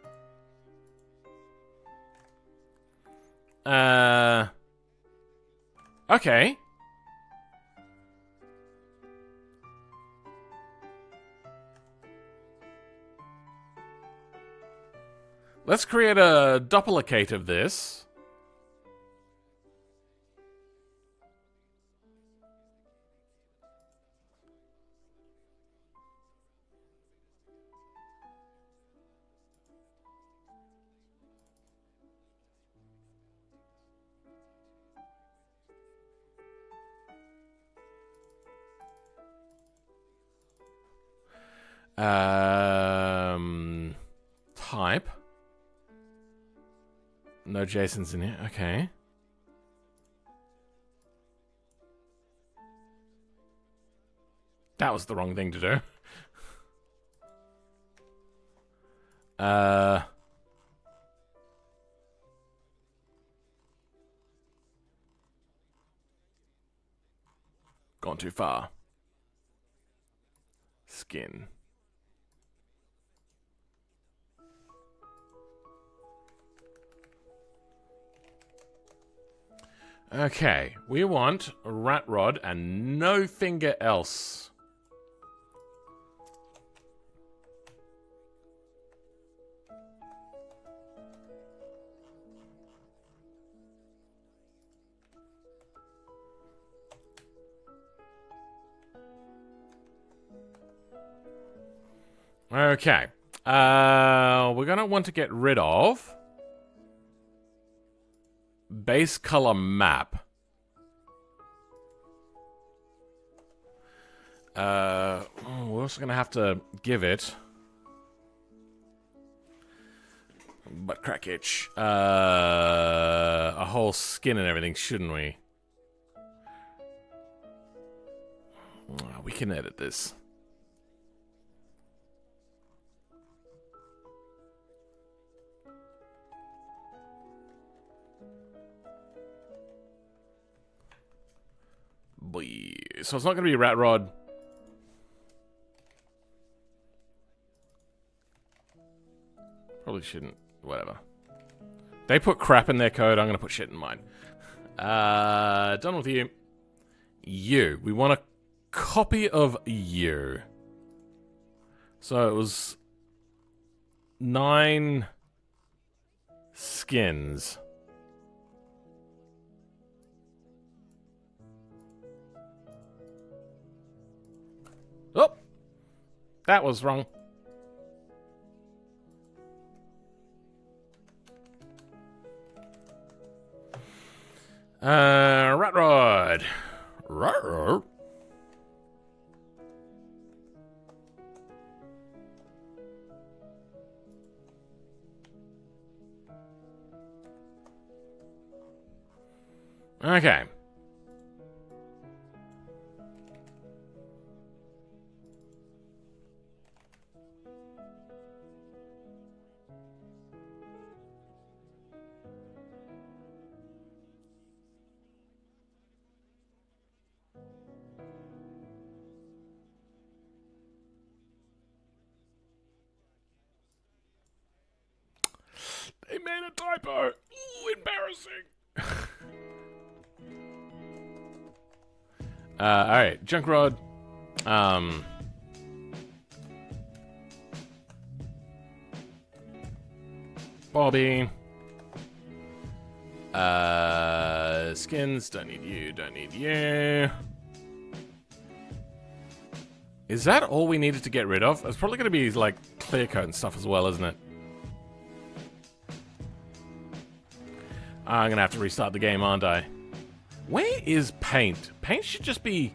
A: Okay. Let's create a duplicate of this. Type. No Jason's in here. Okay. That was the wrong thing to do. Gone too far. Skin. Okay, we want a rat rod and no finger else. Okay. We're going to want to get rid of base color map. We're also going to have to give it butt crack itch. A whole skin and everything, shouldn't we? We can edit this. Boy. So it's not going to be a rat rod. Probably shouldn't. Whatever. They put crap in their code. I'm going to put shit in mine. Done with you. You. We want a copy of you. So it was 9 skins. Oh! That was wrong. Rat Rod. Rat Rod. Okay. They made a typo. Ooh, embarrassing. Alright, junk rod. Bobby. Skins, don't need you, don't need you. Is that all we needed to get rid of? It's probably going to be, like, clear coat and stuff as well, isn't it? I'm going to have to restart the game, aren't I? Where is paint? Paint should just be...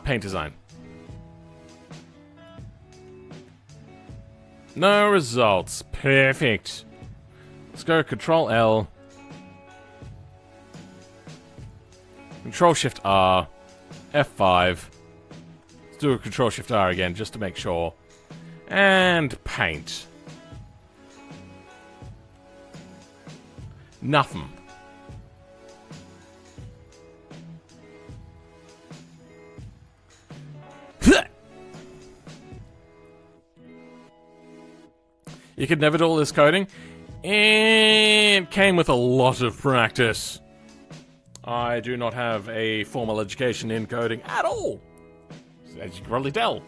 A: paint design. No results. Perfect. Let's go Control L. Control Shift R. F5. Let's do a Control Shift R again just to make sure. And paint. Nothing. You could never do all this coding. And came with a lot of practice. I do not have a formal education in coding at all. As you can probably tell.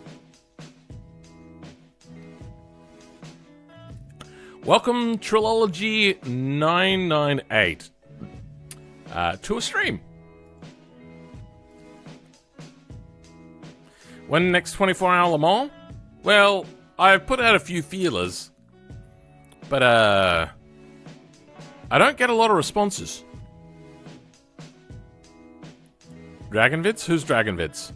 A: Welcome, Trilogy 998, to a stream. When next 24-hour Le Mans? Well, I've put out a few feelers, but I don't get a lot of responses. Dragonvids? Who's Dragonvids?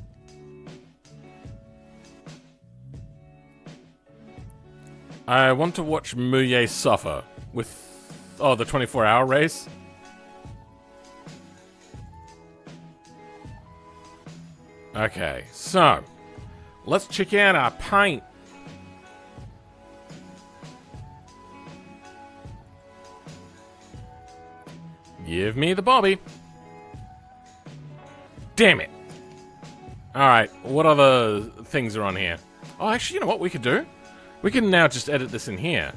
A: I want to watch Muye suffer with... Oh, the 24-hour race? Okay, so... Let's check out our paint. Give me the Bobby. Damn it. Alright, what other things are on here? Oh, actually, you know what we could do? We can now just edit this in here.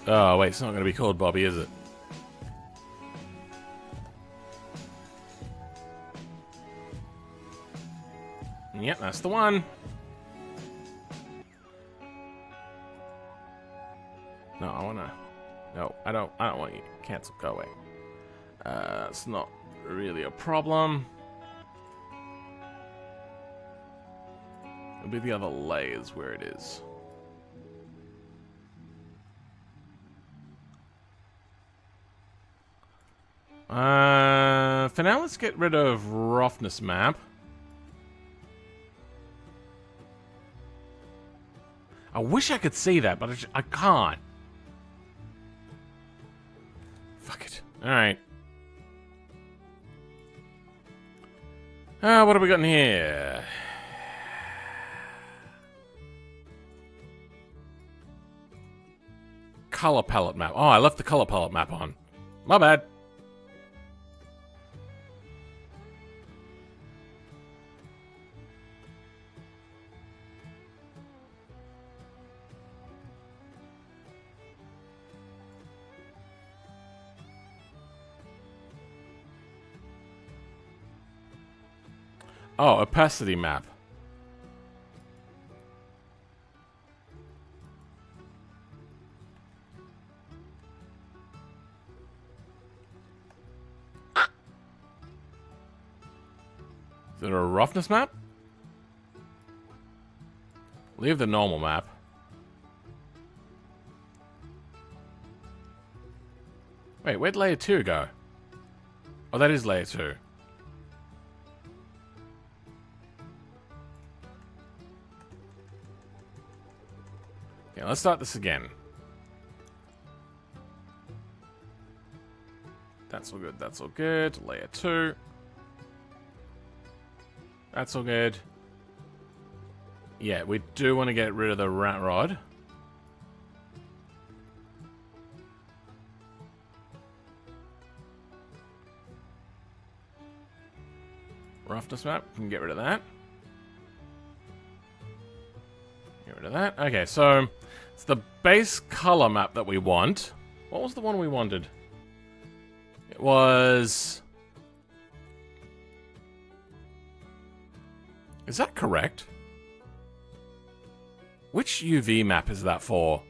A: Oh, wait, it's not going to be called Bobby, is it? Yep, that's the one. No, I want to... No, I don't want you. Cancel. Go away. It's not really a problem. It'll be the other layers where it is. For now, let's get rid of roughness map. I wish I could see that, but I can't. Fuck it. Alright. What have we got in here? Color palette map. Oh, I left the color palette map on. My bad. Oh, opacity map. Is it a roughness map? Leave the normal map. Wait, where'd layer 2 go? Oh, that is layer 2. Okay, let's start this again. That's all good, that's all good. Layer 2. That's all good. Yeah, we do want to get rid of the rat rod. Roughness map, we can get rid of that. Get rid of that. Okay, so it's the base color map that we want. What was the one we wanted? It was... Is that correct? Which UV map is that for?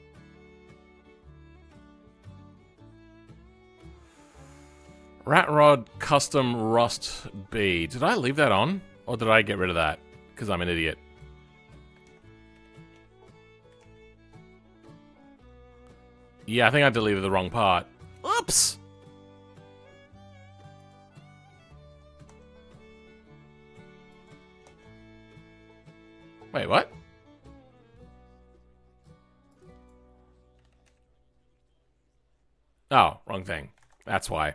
A: Rat Rod Custom Rust B. Did I leave that on? Or did I get rid of that? Because I'm an idiot. Yeah, I think I deleted the wrong part. Oops! Wait, what? Oh, wrong thing. That's why.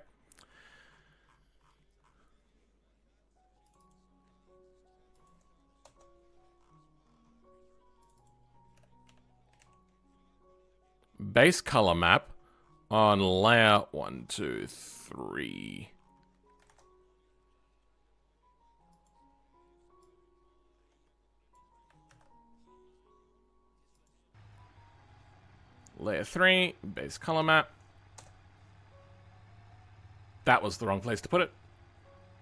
A: Base color map on layer 1, 2, 3. Layer 3, base color map. That was the wrong place to put it.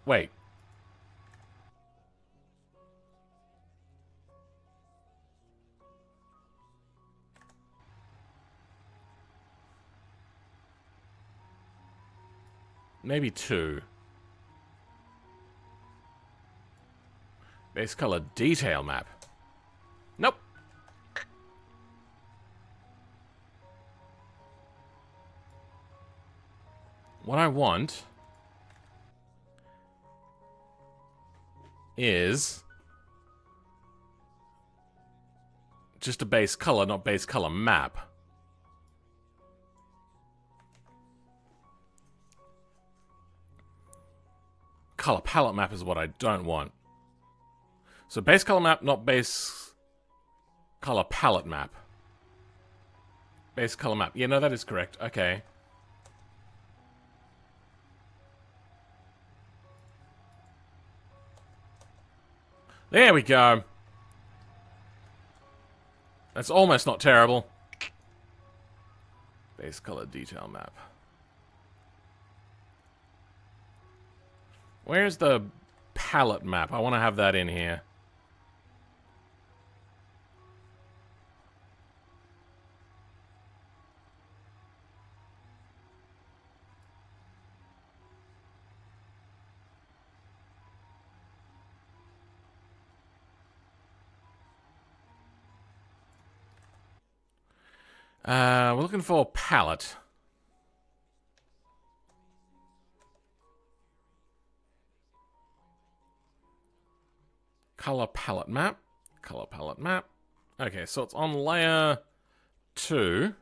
A: Wait. Maybe 2. Base color detail map. Nope. What I want is just a base color, not base color map. Color palette map is what I don't want. So base color map, not base color palette map. Base color map. Yeah, no, that is correct. Okay. There we go. That's almost not terrible. Base color detail map. Where's the palette map? I want to have that in here. We're looking for palette. Color palette map. Color palette map. Okay, so it's on layer 2.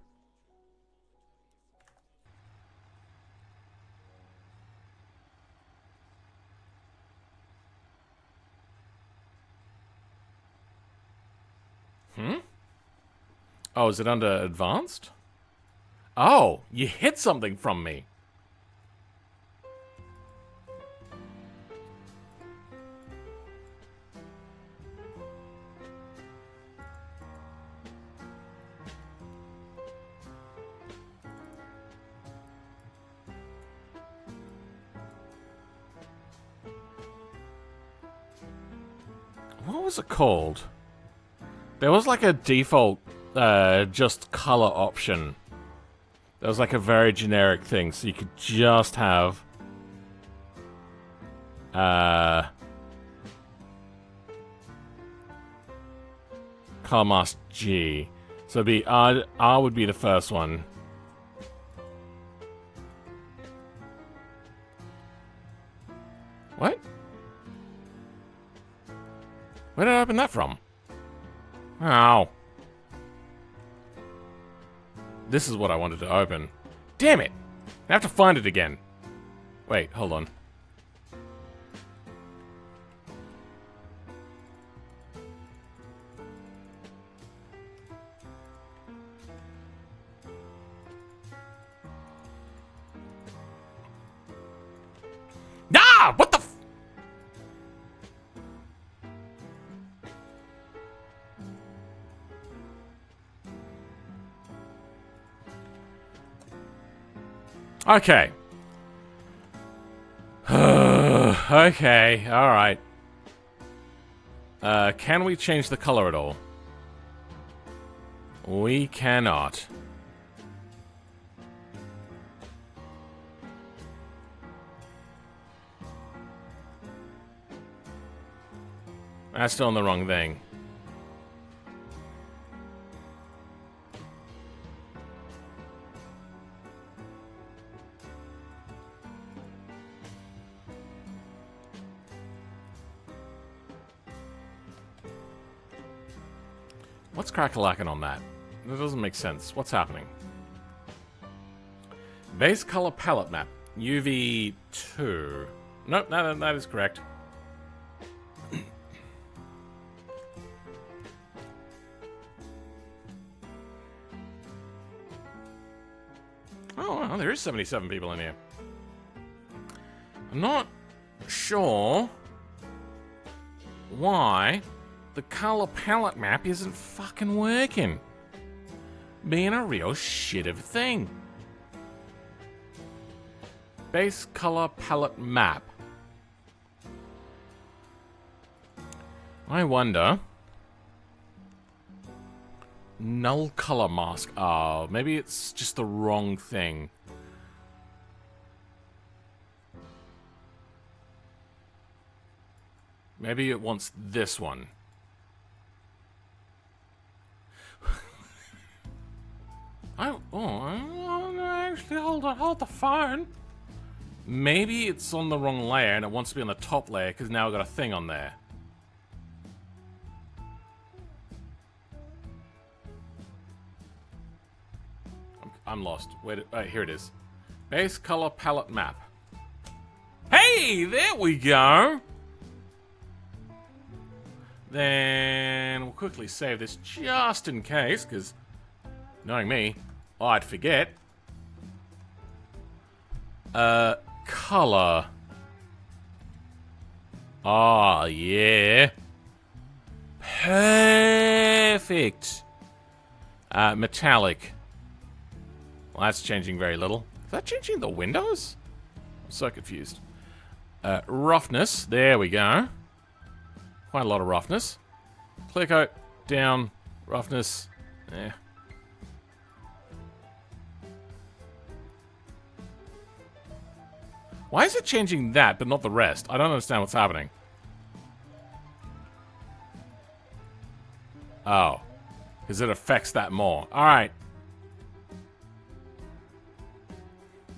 A: Oh, is it under advanced? Oh, you hid something from me. What was it called? There was like a default just color option. There was like a very generic thing, so you could just have color mask G. So it'd be R would be the first one. What? Where did I open that from? Ow. This is what I wanted to open. Damn it! I have to find it again. Wait, hold on. Ah! What the f- Okay. Okay, alright. Can we change the color at all? We cannot. That's still on the wrong thing. What's crack-a-lackin' on that? That doesn't make sense. What's happening? Base color palette map. UV2. Nope, that is correct. Oh, well, there is 77 people in here. I'm not sure why the color palette map isn't fucking working. Being a real shit of a thing. Base color palette map. I wonder. Null color mask. Oh, maybe it's just the wrong thing. Maybe it wants this one. Actually, hold the phone. Maybe it's on the wrong layer and it wants to be on the top layer because now I've got a thing on there. I'm lost. Wait, here it is. Base color palette map. Hey, there we go. Then we'll quickly save this just in case, because knowing me, I'd forget. Color. Oh, yeah. Perfect. Metallic. Well, that's changing very little. Is that changing the windows? I'm so confused. Roughness. There we go. Quite a lot of roughness. Clear coat. Down. Roughness. Yeah. Why is it changing that, but not the rest? I don't understand what's happening. Oh. Because it affects that more. Alright.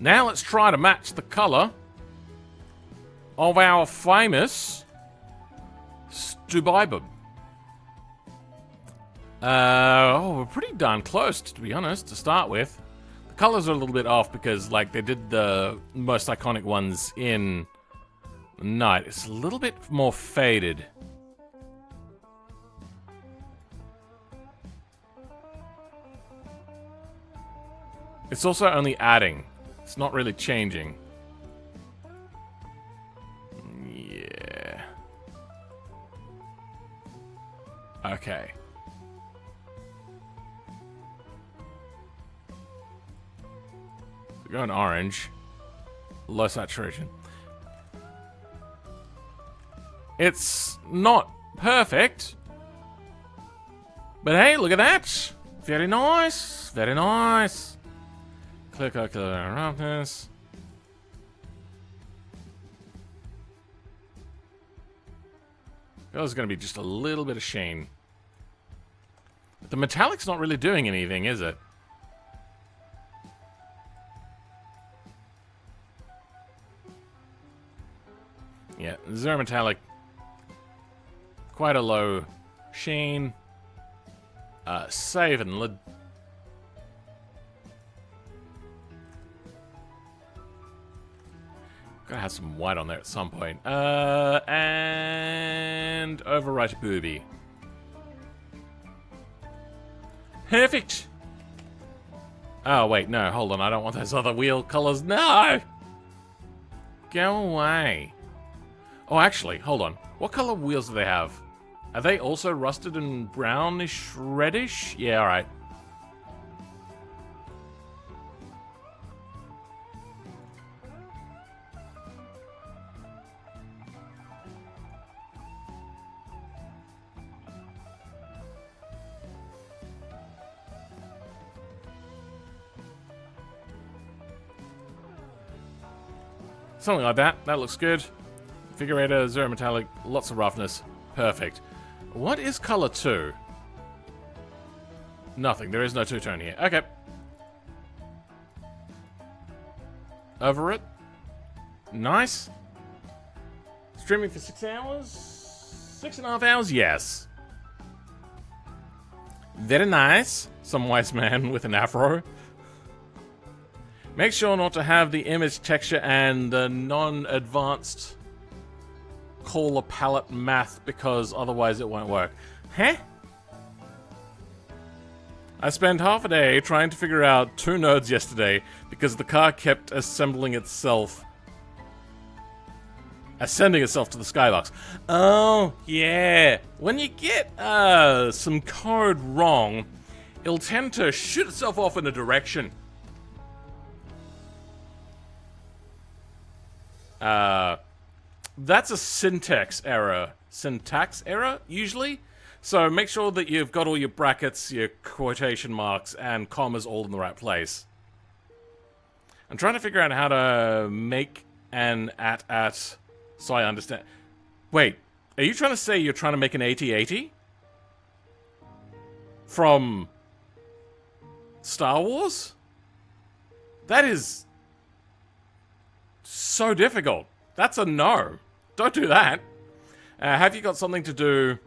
A: Now let's try to match the color of our famous Stubby Bob. Oh, we're pretty darn close, to be honest, to start with. The colors are a little bit off because, like, they did the most iconic ones in night. It's a little bit more faded. It's also only adding. It's not really changing. Yeah. Okay. Going orange. Low saturation. It's not perfect. But hey, look at that. Very nice. Very nice. Clear roughness. There's going to be just a little bit of sheen. But the metallic's not really doing anything, is it? Yeah, zero metallic. Quite a low sheen. Save and lid. Gotta have some white on there at some point. And overwrite booby. Perfect. Oh wait, no, hold on. I don't want those other wheel colors. No. Go away. Oh, actually, hold on. What color wheels do they have? Are they also rusted and brownish, reddish? Yeah, alright. Something like that. That looks good. Configurator, zero metallic, lots of roughness. Perfect. What is color 2? Nothing. There is no two-tone here. Okay. Over it. Nice. Streaming for 6 hours? 6.5 hours? Yes. Very nice. Some wise man with an afro. Make sure not to have the image texture and the non-advanced caller palette math because otherwise it won't work. Huh? I spent half a day trying to figure out 2 nodes yesterday because the car kept assembling itself. Ascending itself to the skybox. Oh, yeah. When you get some code wrong, it'll tend to shoot itself off in a direction. That's a syntax error. Syntax error, usually. So make sure that you've got all your brackets, your quotation marks, and commas all in the right place. I'm trying to figure out how to make an at so I understand. Wait, are you trying to say you're trying to make an 8080? From Star Wars? That is so difficult. That's a no. Don't do that. Have you got something to do?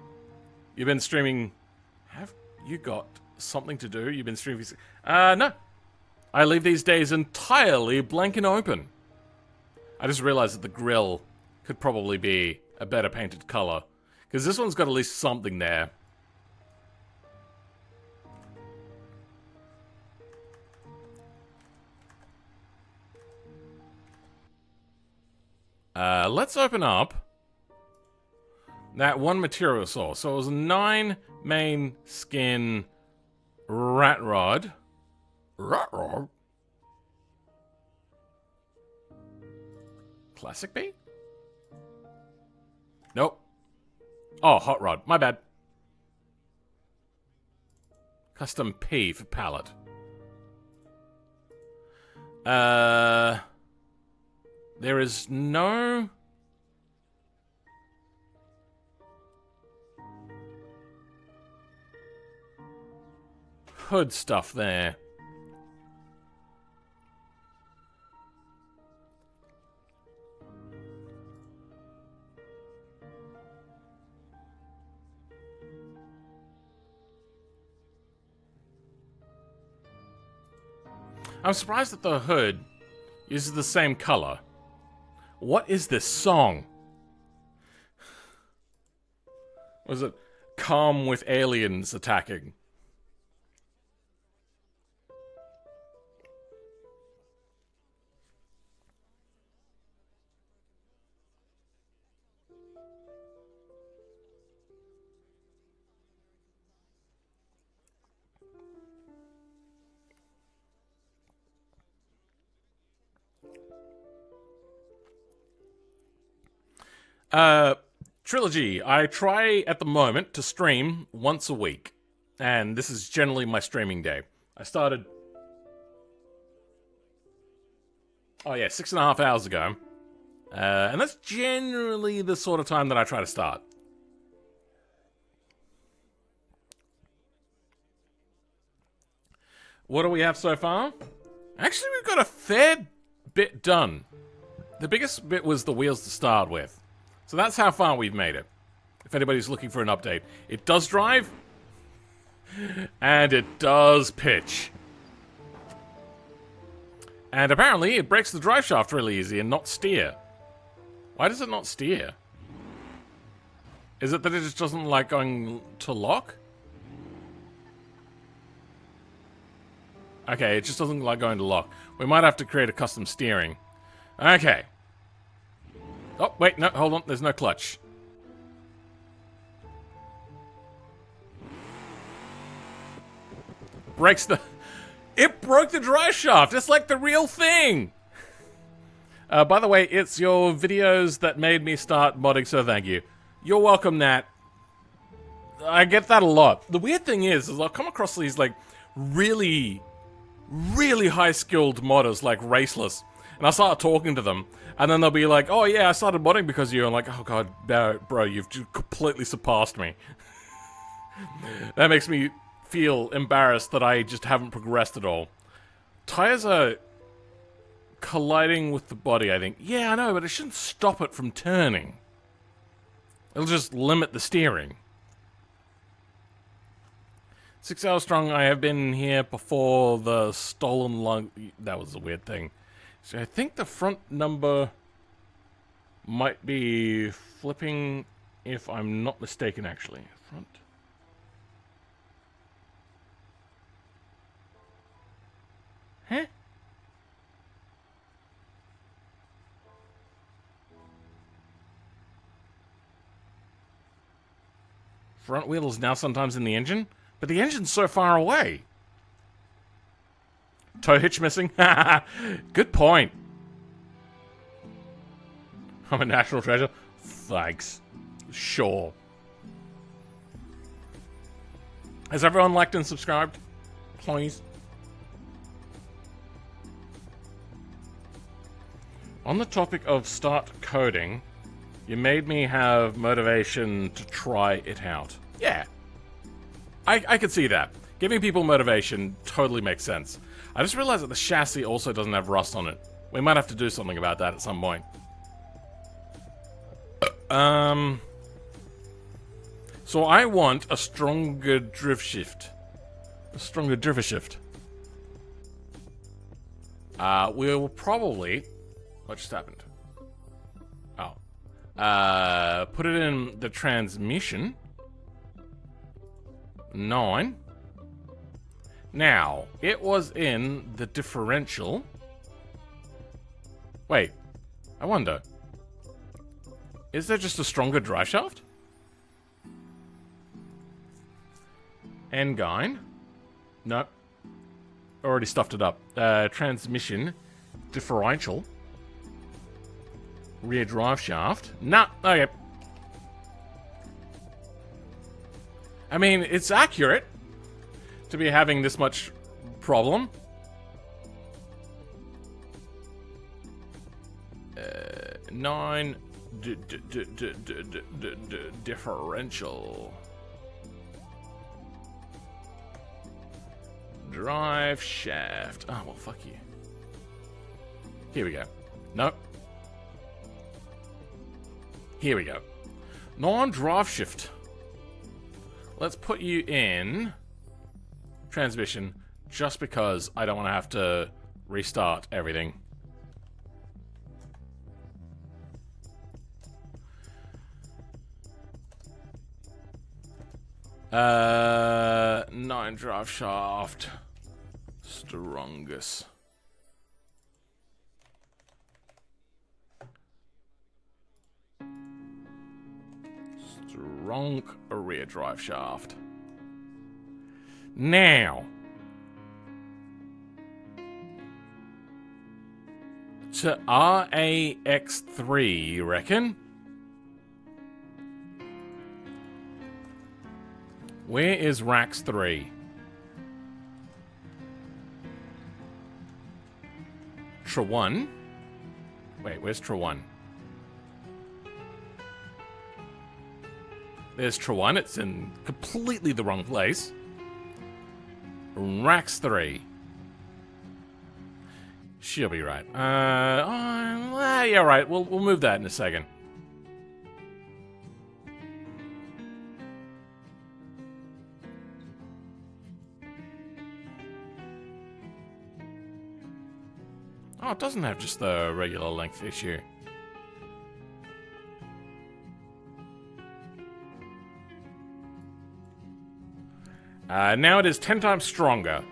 A: You've been streaming. Have you got something to do? You've been streaming. No. I leave these days entirely blank and open. I just realized that the grill could probably be a better painted color. Because this one's got at least something there. Let's open up that one material source. So it was 9 main skin rat rod. Rat rod? Classic B? Nope. Oh, hot rod. My bad. Custom P for palette. There is no hood stuff there. I'm surprised that the hood uses the same color. What is this song? Was it calm with aliens attacking? Trilogy. I try at the moment to stream once a week. And this is generally my streaming day. I started... Oh yeah, 6.5 hours ago. And that's generally the sort of time that I try to start. What do we have so far? Actually, we've got a fair bit done. The biggest bit was the wheels to start with. So that's how far we've made it. If anybody's looking for an update. It does drive. And it does pitch. And apparently it breaks the drive shaft really easy and not steer. Why does it not steer? Is it that it just doesn't like going to lock? Okay, it just doesn't like going to lock. We might have to create a custom steering. Okay. Oh, wait, no, hold on. There's no clutch. Breaks the... It broke the drive shaft. It's like the real thing. By the way, it's your videos that made me start modding, so thank you. You're welcome, Nat. I get that a lot. The weird thing is I'll come across these, like, really high-skilled modders, like Raceless, and I start talking to them, and then they'll be like, oh yeah, I started modding because of you. I'm like, oh god, bro, you've just completely surpassed me. That makes me feel embarrassed that I just haven't progressed at all. Tires are colliding with the body, I think. Yeah, I know, but it shouldn't stop it from turning. It'll just limit the steering. 6 hours strong. I have been here before the stolen lung. That was a weird thing. So I think the front number might be flipping, if I'm not mistaken, actually. Front. Huh? Front wheel is now sometimes in the engine? But the engine's so far away. Tow hitch missing? Good point. I'm a national treasure. Thanks. Sure. Has everyone liked and subscribed? Please. On the topic of start coding, you made me have motivation to try it out. Yeah. I could see that. Giving people motivation totally makes sense. I just realized that the chassis also doesn't have rust on it. We might have to do something about that at some point. So I want a stronger drift shift. A stronger drift shift. We'll probably... What just happened? Oh. Put it in the transmission. 9. Now, it was in the differential. Wait, I wonder. Is there just a stronger drive shaft? Engine. Nope. Already stuffed it up. Transmission. Differential. Rear drive shaft. Nah, okay. I mean, it's accurate to be having this much problem. 9 differential. Drive shaft. Oh, well, fuck you. Here we go. Nope. Here we go. Non-drive shift. Let's put you in transmission just because I don't want to have to restart everything. Nine drive shaft. Strongest. Strong rear drive shaft. Now, to RAX3, you reckon? Where is Rax 3? Tra1? Wait, where's Tra1? There's Tra1, it's in completely the wrong place. Rax 3. She'll be right. Yeah, right. We'll move that in a second. Oh, it doesn't have just the regular length issue. Now it is 10 times stronger.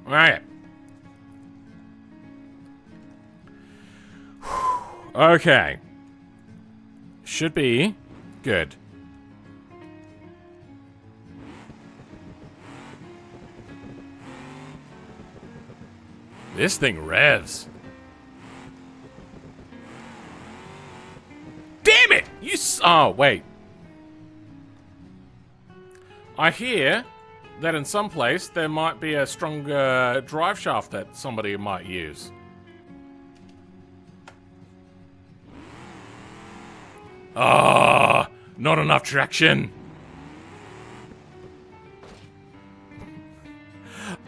A: Alright. Okay. Should be good. This thing revs. Damn it! Oh, wait. I hear that in some place there might be a stronger drive shaft that somebody might use. Ah, not enough traction.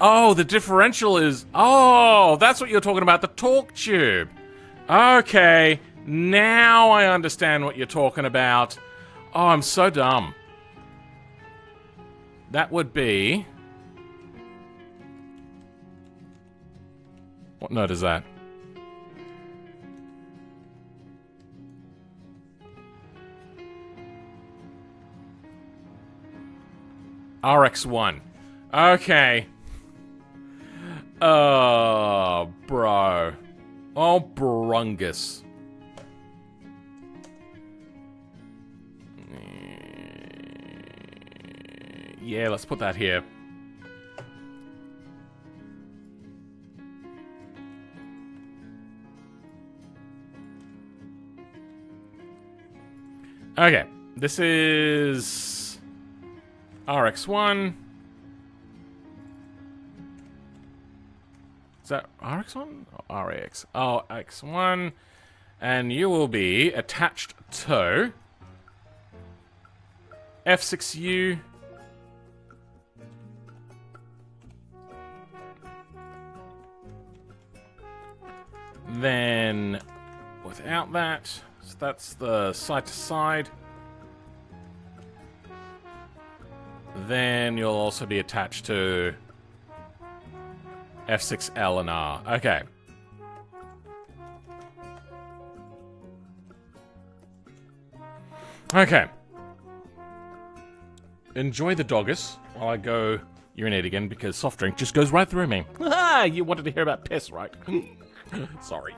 A: Oh, the differential is... Oh, that's what you're talking about, the torque tube. Okay, now I understand what you're talking about. Oh, I'm so dumb. That would be... What note is that? RX1. Okay. Oh, bro. Oh, brungus. Yeah, let's put that here. Okay, this is RX1. Is that RX1? Or RAX? Oh, X1. And you will be attached to F6U. Then, without that, so that's the side to side. Then you'll also be attached to F6L and R. Okay. Okay. Enjoy the doggers while I go urinate again because soft drink just goes right through me. Ah, you wanted to hear about piss, right? Sorry.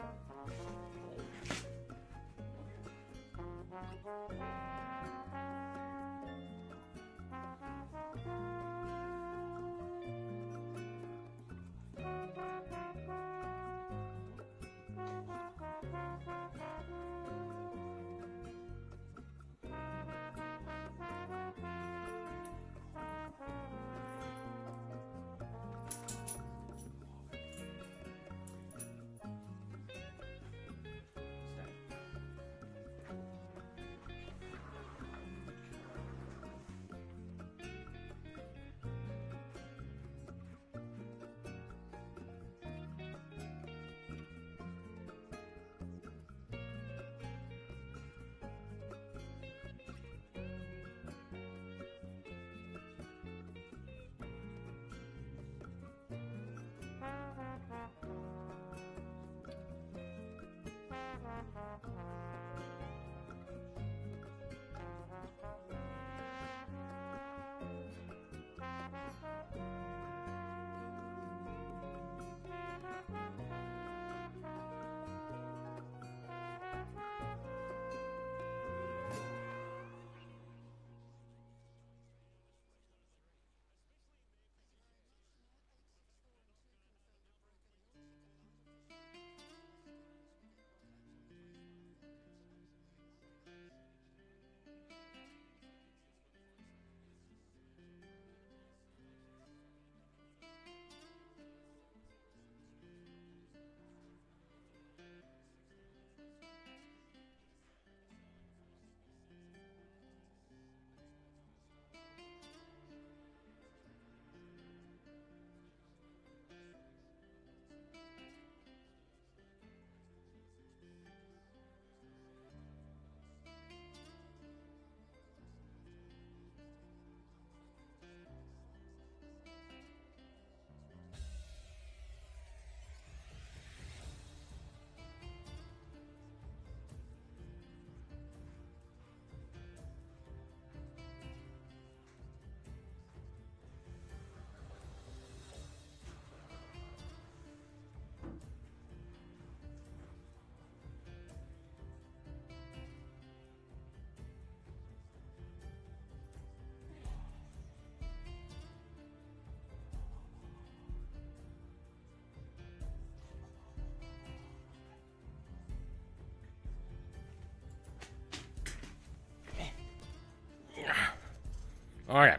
A: Okay.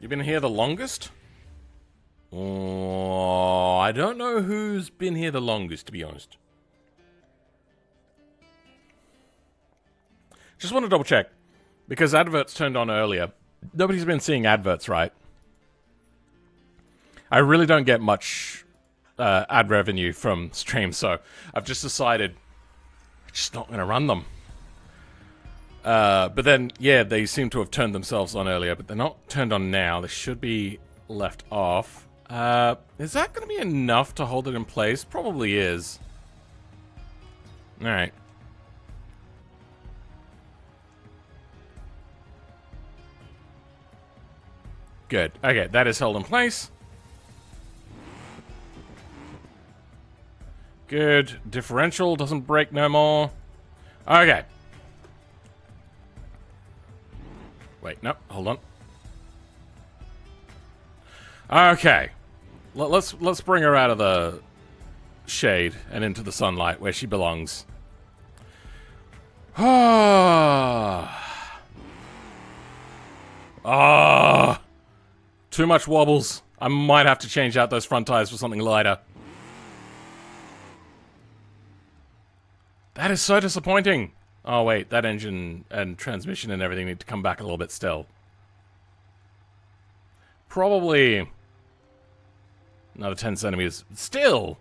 A: You've been here the longest? Oh, I don't know who's been here the longest, to be honest. Just want to double check, because adverts turned on earlier. Nobody's been seeing adverts, right? I really don't get much ad revenue from streams, so I've just decided I'm just not going to run them. But then, yeah, they seem to have turned themselves on earlier, but they're not turned on now. They should be left off. Is that going to be enough to hold it in place? Probably is. Alright. Good. Okay, that is held in place. Good. Differential doesn't break no more. Okay. Wait, no, hold on. Okay. Let's bring her out of the shade and into the sunlight where she belongs. Ah. Too much wobbles. I might have to change out those front tires for something lighter. That is so disappointing. Oh wait, that engine and transmission and everything need to come back a little bit still. Probably another 10 centimeters. Still!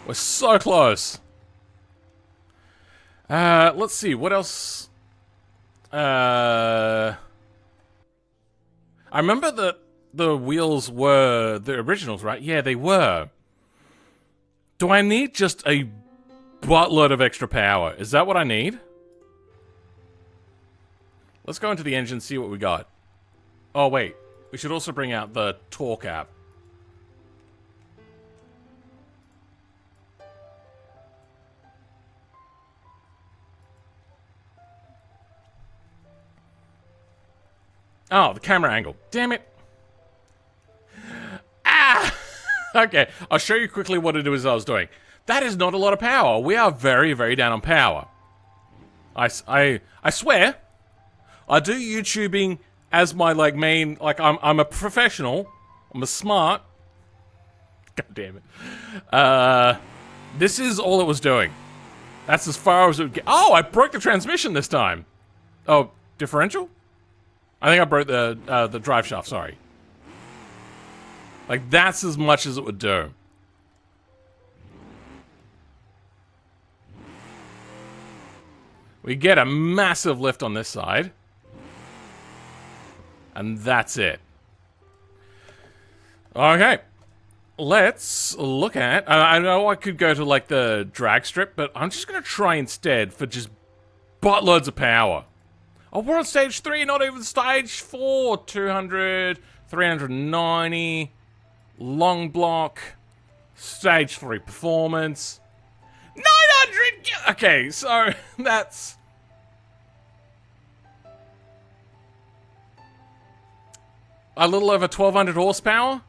A: We're so close. Let's see, what else? I remember that the wheels were the originals, right? Yeah, they were. Do I need just a buttload of extra power? Is that what I need? Let's go into the engine, see what we got. Oh, wait. We should also bring out the torque app. Oh, the camera angle. Damn it. Ah! Okay, I'll show you quickly what it was I was doing. That is not a lot of power. We are very, very down on power. I swear, I do YouTubing as my, like, main... Like, I'm a professional. I'm a smart... God damn it. This is all it was doing. That's as far as it would get. Oh, I broke the transmission this time. Oh, differential? I think I broke the drive shaft, sorry. Like, that's as much as it would do. We get a massive lift on this side. And that's it. Okay. Let's look at... I know I could go to, like, the drag strip, but I'm just going to try instead for just buttloads of power. Oh, we're on stage 3, not even stage 4. 200, 390, long block, stage 3 performance. 900! Okay, so that's... a little over 1,200 horsepower.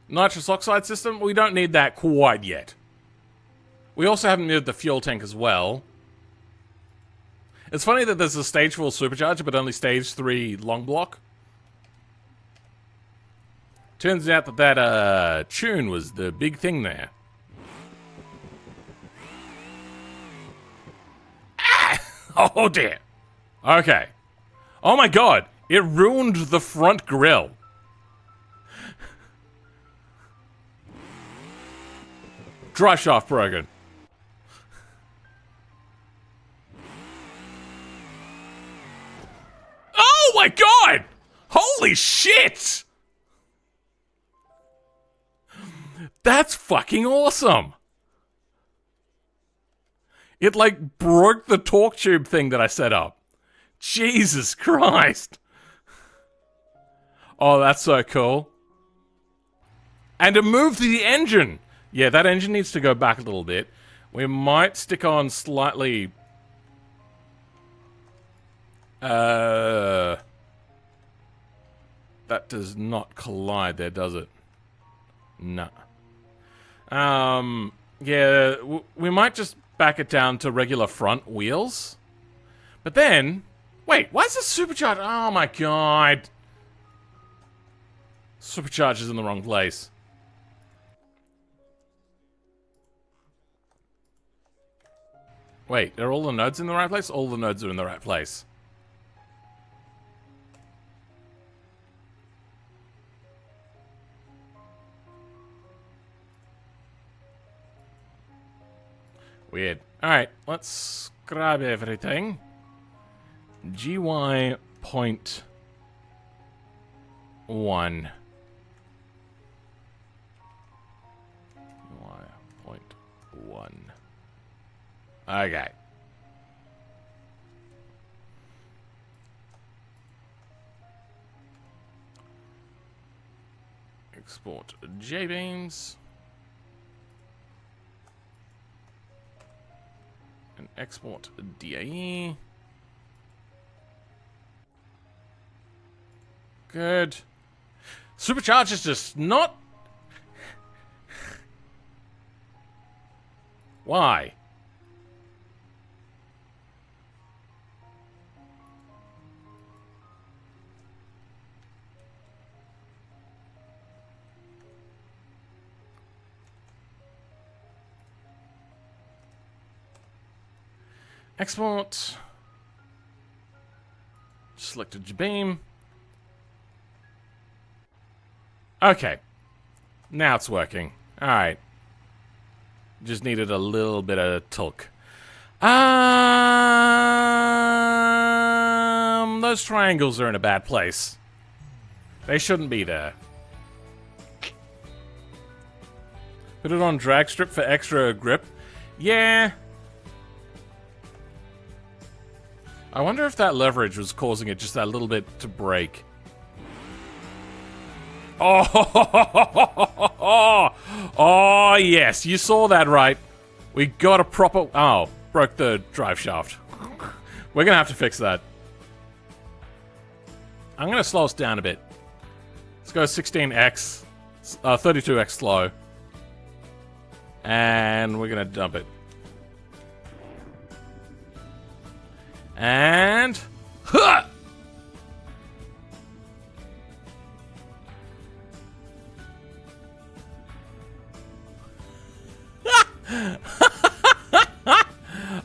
A: Nitrous oxide system, we don't need that quite yet. We also haven't moved the fuel tank as well. It's funny that there's a stage 4 supercharger, but only stage 3 long block. Turns out that that tune was the big thing there. Ah! Oh dear. Okay. Oh my god, it ruined the front grille. Drive shaft broken. Oh my god! Holy shit! That's fucking awesome! It, like, broke the torque tube thing that I set up. Jesus Christ! Oh, that's so cool. And it moved the engine! Yeah, that engine needs to go back a little bit. We might stick on slightly... That does not collide there, does it? Nah. Yeah, we might just back it down to regular front wheels. But then, wait, why is this supercharged? Oh my god. Supercharger's in the wrong place. Wait, are all the nodes in the right place? All the nodes are in the right place. Weird. Alright, let's grab everything. GY point 1. GY point 1. Okay. Export Jbeams. And export DAE. Good. Supercharge is just not... Why? Export. Select a Jbeam. Okay. Now it's working. Alright. Just needed a little bit of tilk. Those triangles are in a bad place. They shouldn't be there. Put it on drag strip for extra grip. Yeah. I wonder if that leverage was causing it just that little bit to break. Oh, oh yes, you saw that right. We got a proper... Oh, broke the drive shaft. We're gonna have to fix that. I'm gonna slow us down a bit. Let's go 16x, 32x slow. And we're gonna dump it. And... Huh!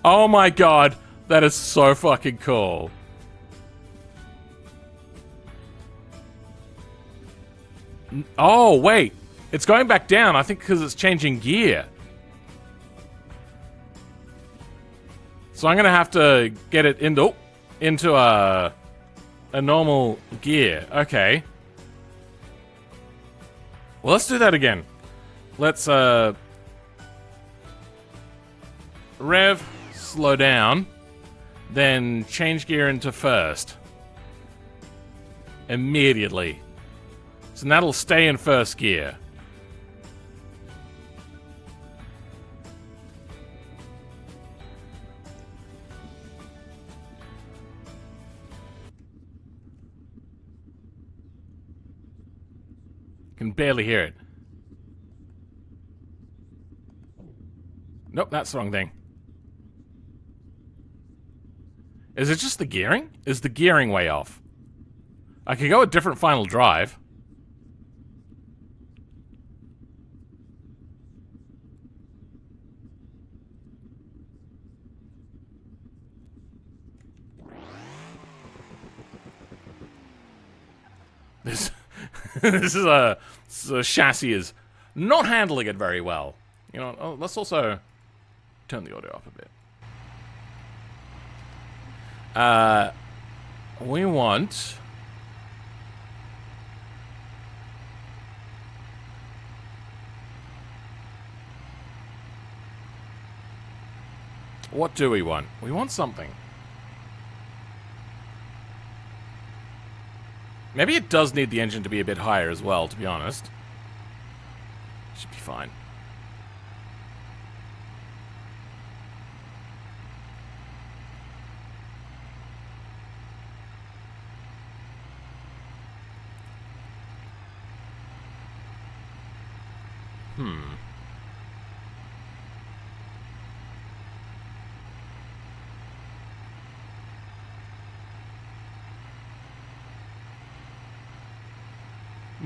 A: Oh my god, that is so fucking cool. Oh, wait. It's going back down, I think because it's changing gear. So I'm gonna have to get it into a normal gear. Okay. Well, let's do that again. Let's rev, slow down, then change gear into first. Immediately. So that'll stay in first gear. Can barely hear it. Nope, that's the wrong thing. Is it just the gearing? Is the gearing way off? I could go a different final drive. This the chassis is not handling it very well. You know, let's also turn the audio up a bit. We want... What do we want? We want something. Maybe it does need the engine to be a bit higher as well, to be honest. Should be fine.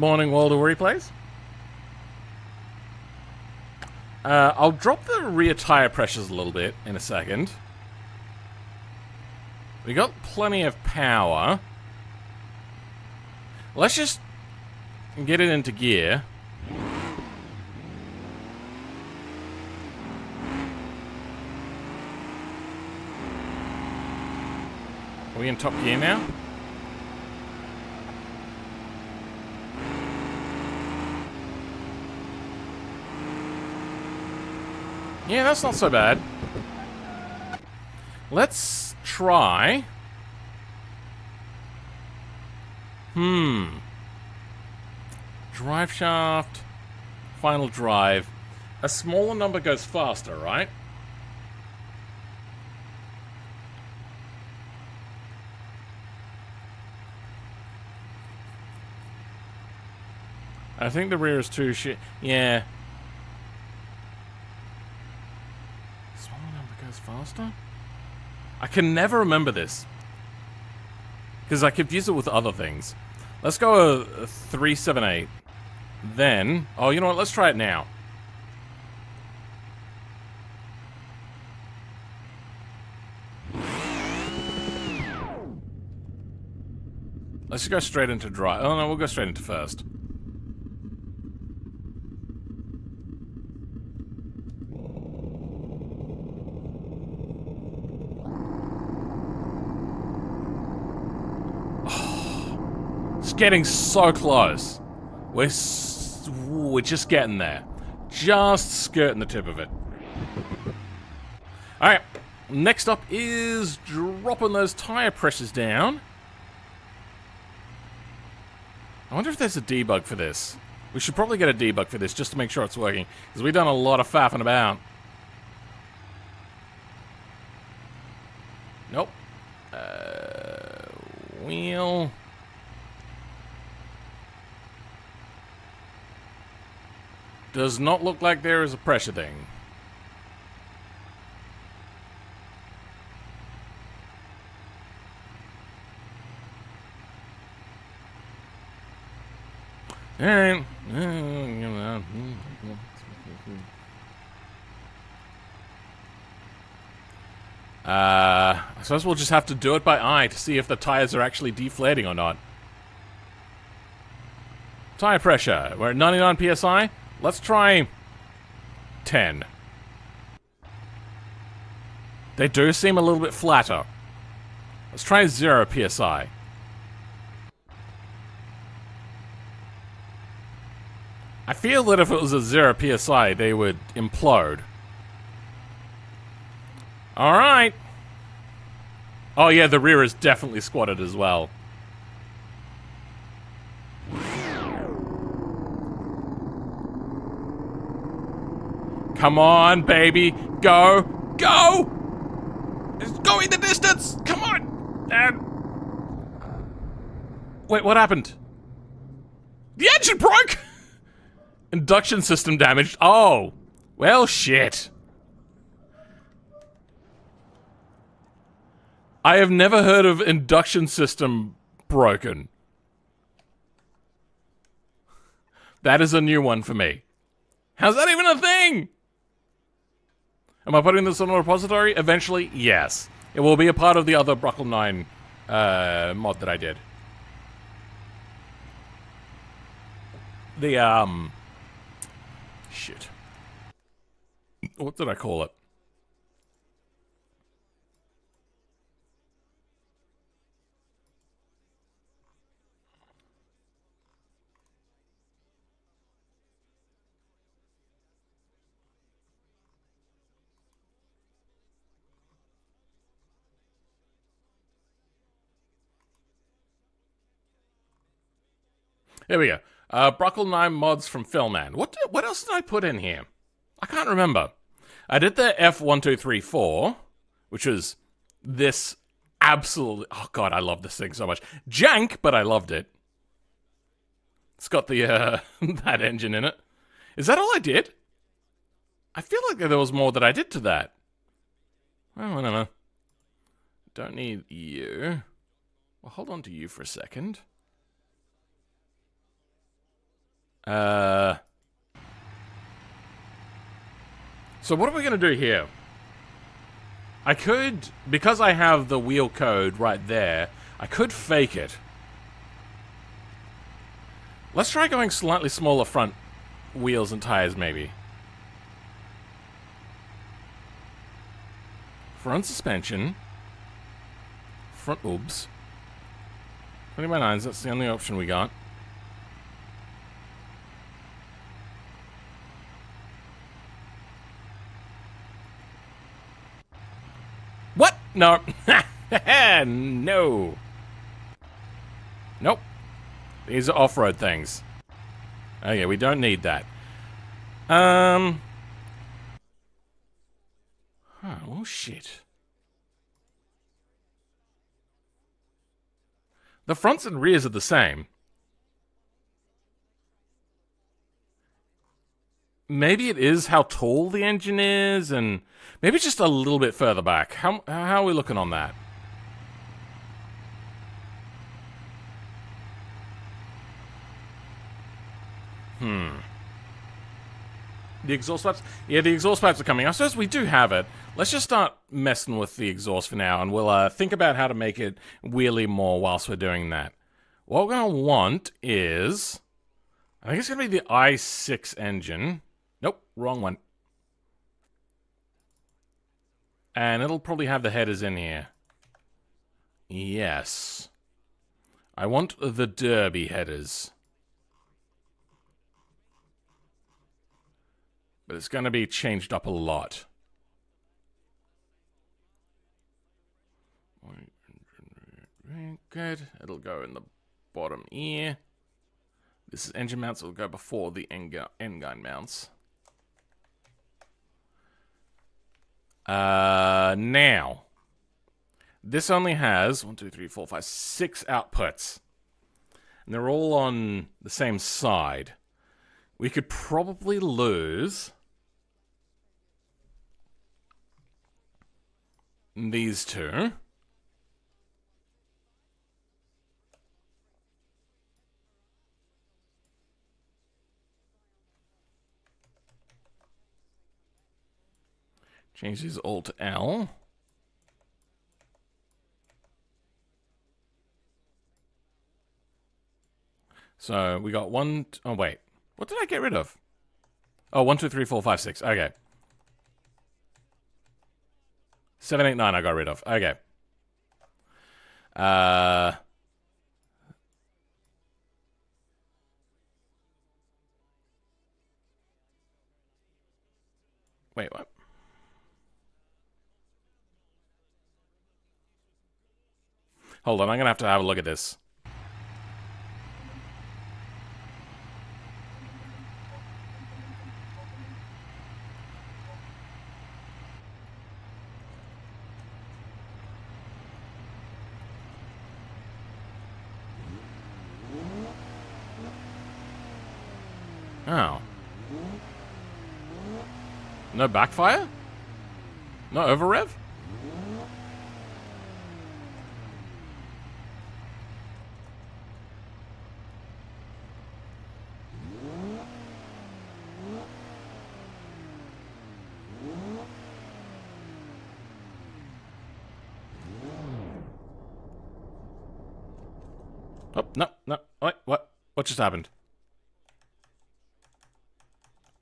A: Morning, World of Replays. I'll drop the rear tire pressures a little bit in a second. We got plenty of power. Let's just get it into gear. Are we in top gear now? Yeah, that's not so bad. Let's try. Drive shaft. Final drive. A smaller number goes faster, right? I think the rear is too shit. Yeah. Smaller number goes faster? I can never remember this. Because I confuse it with other things. Let's go a 378. Then... Oh, you know what? Let's try it now. Let's just go straight into drive. Oh, no, we'll go straight into first. Getting so close. We're just getting there. Just skirting the tip of it. Alright. Next up is dropping those tire pressures down. I wonder if there's a debug for this. We should probably get a debug for this just to make sure it's working. Because we've done a lot of faffing about. Nope. Wheel... Does not look like there is a pressure thing. Alright. I suppose we'll just have to do it by eye to see if the tires are actually deflating or not. Tire pressure. We're at 99 psi. Let's try 10. They do seem a little bit flatter. Let's try 0 psi. I feel that if it was a 0 psi, they would implode. Alright. Oh yeah, the rear is definitely squatted as well. Come on, baby. Go. Go! It's going the distance! Come on! Wait, what happened? The engine broke! Induction system damaged. Oh. Well, shit. I have never heard of induction system broken. That is a new one for me. How's that even a thing? Am I putting this on a repository? Eventually, yes. It will be a part of the other Brockle 9 mod that I did. The, shit. What did I call it? There we go. Brockle 9 mods from Philman. What else did I put in here? I can't remember. I did the F1234, which was this absolute... Oh god, I love this thing so much. Jank, but I loved it. It's got the, that engine in it. Is that all I did? I feel like there was more that I did to that. Well, I don't know. Don't need you. Well, hold on to you for a second. So what are we going to do here? I could, because I have the wheel code right there, I could fake it. Let's try going slightly smaller front wheels and tires, maybe. Front suspension. Front oops. 20x9s, that's the only option we got. What? No. No. Nope. These are off-road things. Okay, we don't need that. Oh, shit. The fronts and rears are the same. Maybe it is how tall the engine is, and maybe just a little bit further back. How are we looking on that? The exhaust pipes? Yeah, the exhaust pipes are coming. I suppose we do have it. Let's just start messing with the exhaust for now, and we'll think about how to make it wheelie more whilst we're doing that. What we're going to want is... I think it's going to be the i6 engine. Nope, wrong one. And it'll probably have the headers in here. Yes. I want the Derby headers. But it's going to be changed up a lot. Good. It'll go in the bottom ear. This is engine mounts. It'll go before the end-gun mounts. Now, this only has 1, 2, 3, 4, 5, 6 outputs. And they're all on the same side. We could probably lose these two. Change these all to L. So we got one. Oh, wait. What did I get rid of? Oh, 1, 2, 3, 4, 5, 6. Okay. 7, 8, 9 I got rid of. Okay. Wait, what? Hold on, I'm gonna have a look at this. Oh. No backfire? No over rev? Oh, no. Wait, what? What just happened?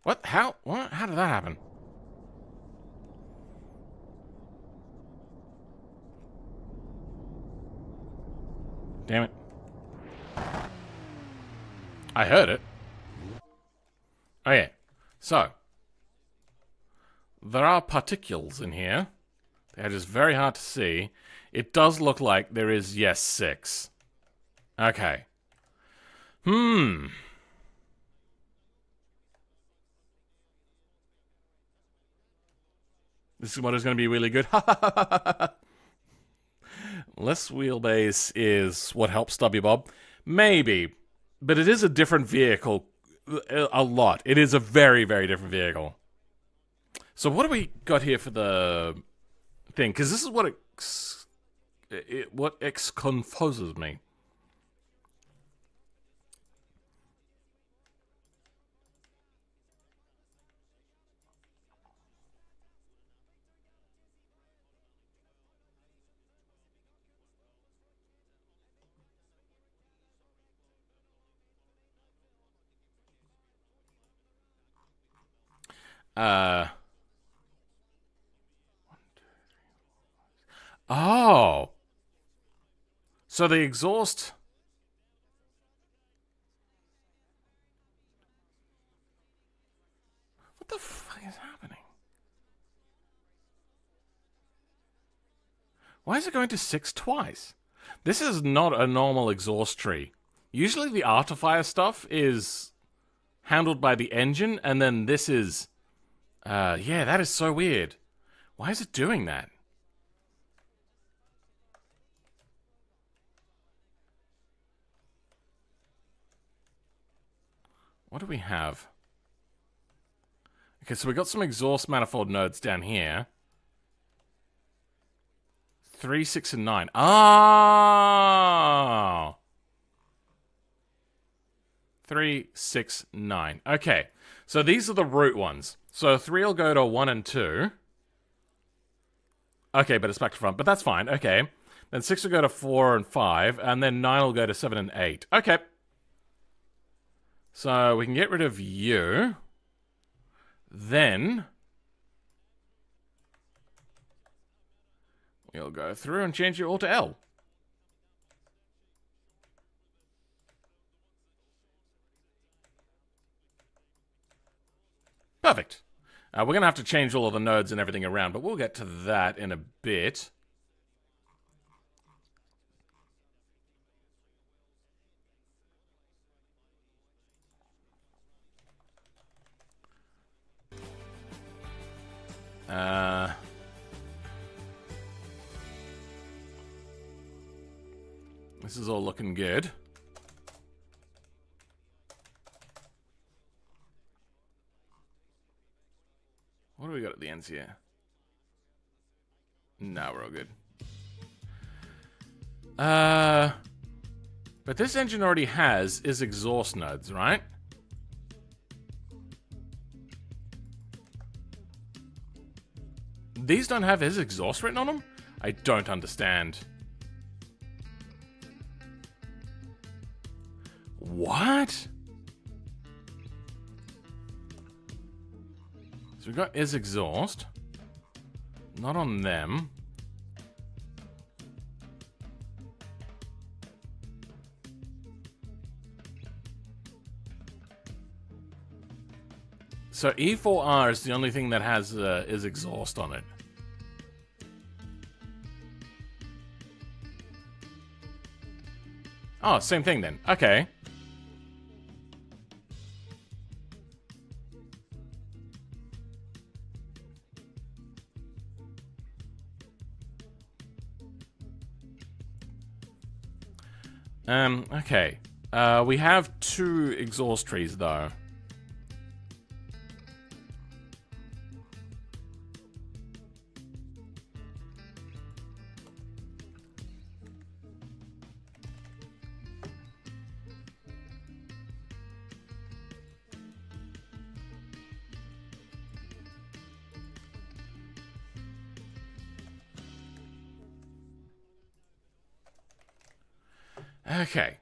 A: What? How? What? How did that happen? Damn it. I heard it. Okay, so. There are particles in here. They're just very hard to see. It does look like there is, yes, 6. Okay. This is what is going to be really good. Less wheelbase is what helps Stubby Bob. Maybe. But it is a different vehicle. A lot. It is a very, very different vehicle. So what do we got here for the thing? Because this is what confuses me. Oh. So the exhaust... What the fuck is happening? Why is it going to 6 twice? This is not a normal exhaust tree. Usually the afterfire stuff is handled by the engine, and then this is... yeah, that is so weird. Why is it doing that? What do we have? Okay, so we got some exhaust manifold nodes down here. 3, 6, and 9. Oh! 3, 6, 9. Okay, so these are the root ones. So 3 will go to 1 and 2. Okay, but it's back to front, but that's fine. Okay. Then 6 will go to 4 and 5, and then 9 will go to 7 and 8. Okay. So we can get rid of you. Then we'll go through and change you all to L. Perfect. We're going to have to change all of the nodes and everything around, but we'll get to that in a bit. This is all looking good. What do we got at the ends here? No, we're all good. But this engine already has is exhaust nodes, right? These don't have his exhaust written on them? I don't understand. What? So we got his exhaust. Not on them. So E4R is the only thing that has is exhaust on it. Oh, same thing then. Okay. Okay. We have 2 exhaust trees though. Okay.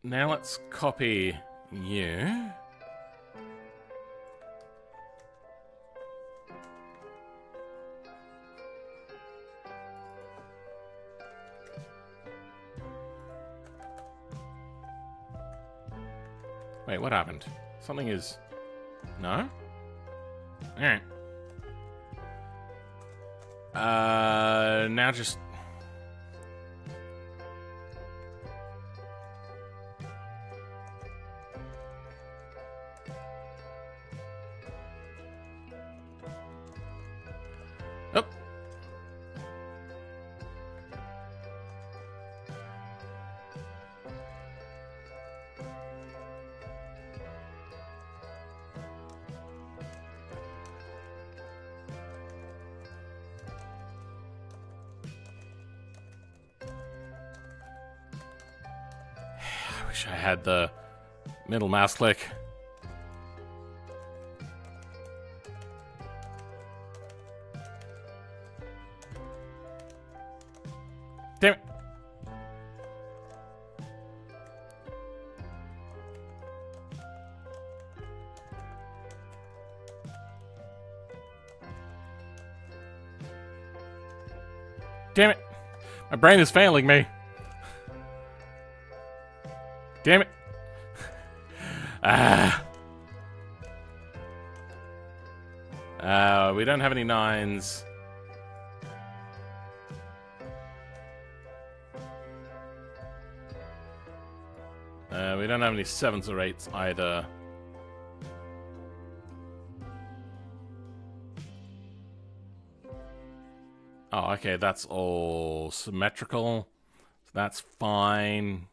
A: Now let's copy you. Wait, what happened? Something is... No? Alright. Now just... Oh. I wish I had the middle mouse click. Damn it. Damn it. My brain is failing me. Damn it. We don't have any 9s. We don't have any 7s or 8s either. Oh, okay, that's all symmetrical. So that's fine.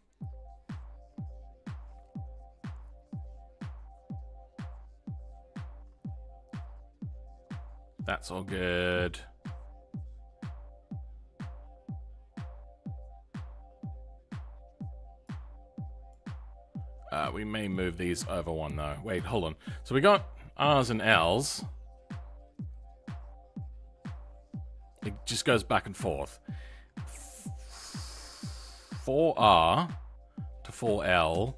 A: That's all good. We may move these over one though. Wait, hold on. So we got R's and L's. It just goes back and forth. 4R to 4L.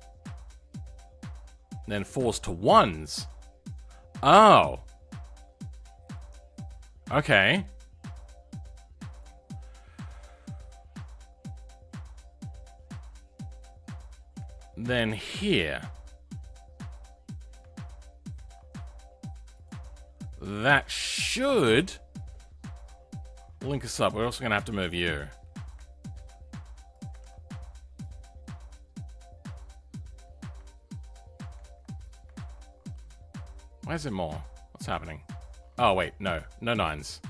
A: Then 4s to 1s. Oh. Okay. Then here. That should link us up. We're also going to have to move you. Why is there more? What's happening? Oh, wait. No. No 9s.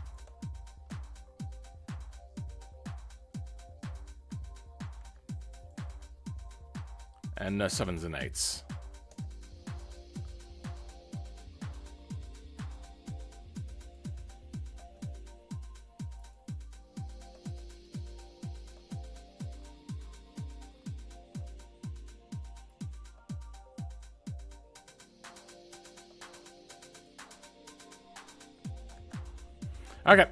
A: And no 7s and 8s. Okay.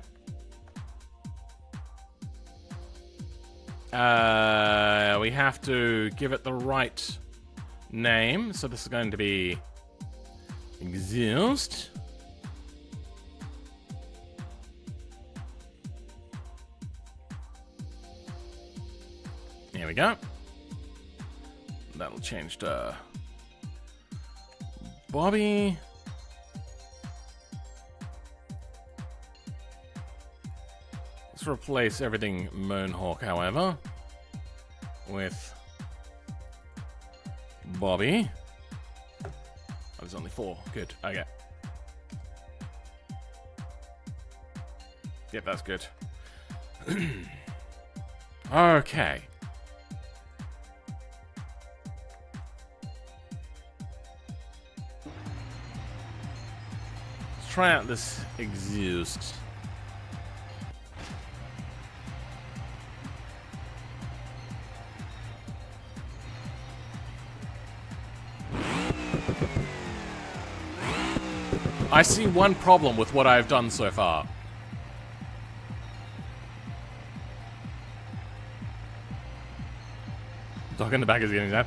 A: We have to give it the right name. So this is going to be exhaust. There we go. That'll change to Bobby. Let's replace everything Moonhawk, however, with Bobby. Oh, there's only 4. Good. Okay. Yep, that's good. Okay. Let's try out this exhaust. I see one problem with what I've done so far. Dog in the back is getting that.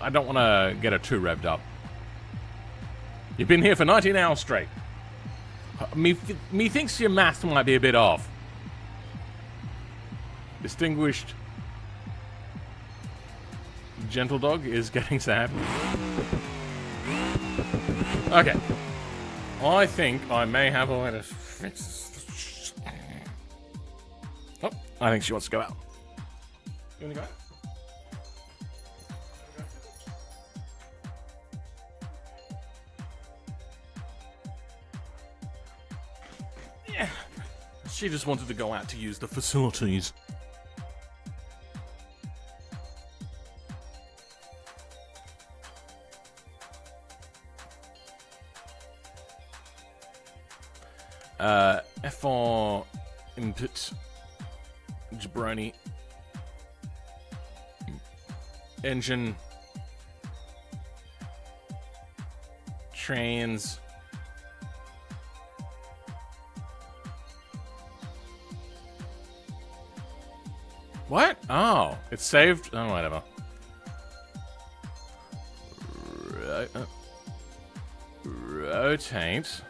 A: I don't want to get it too revved up. You've been here for 19 hours straight. Me thinks your math might be a bit off. Distinguished gentle dog is getting sad. Okay. I think I may have a way to fix this. Oh, I think she wants to go out. You want to go out? Yeah. She just wanted to go out to use the facilities. F4 input jabroni engine trains what? Oh, it's saved. Oh, whatever. Rotate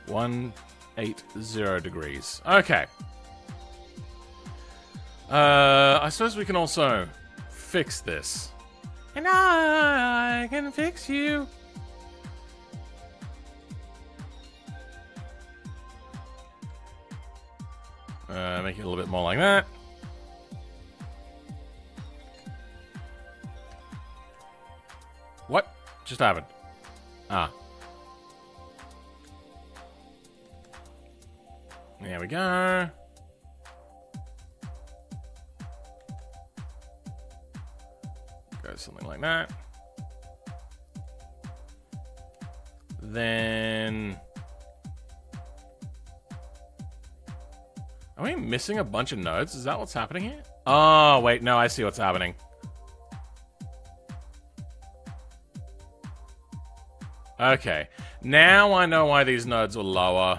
A: 180 degrees. Okay. I suppose we can also fix this. And I can fix you. Make it a little bit more like that. What just happened? Ah. There we go. Go something like that. Then... Are we missing a bunch of nodes? Is that what's happening here? Oh, wait, no, I see what's happening. Okay, now I know why these nodes were lower.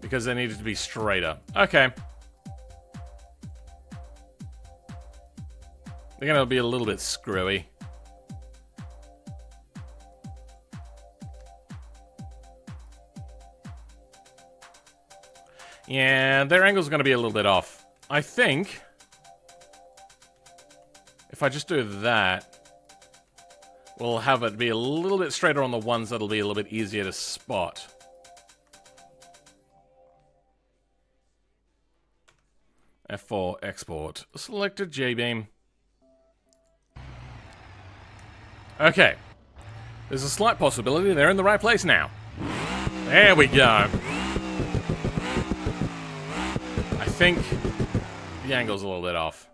A: Because they needed to be straighter. Okay. They're gonna be a little bit screwy. Yeah, their angle's gonna be a little bit off. I think... if I just do that, we'll have it be a little bit straighter on the ones that'll be a little bit easier to spot. F4, export. Selected Jbeam. Okay. There's a slight possibility they're in the right place now. There we go. I think the angle's a little bit off.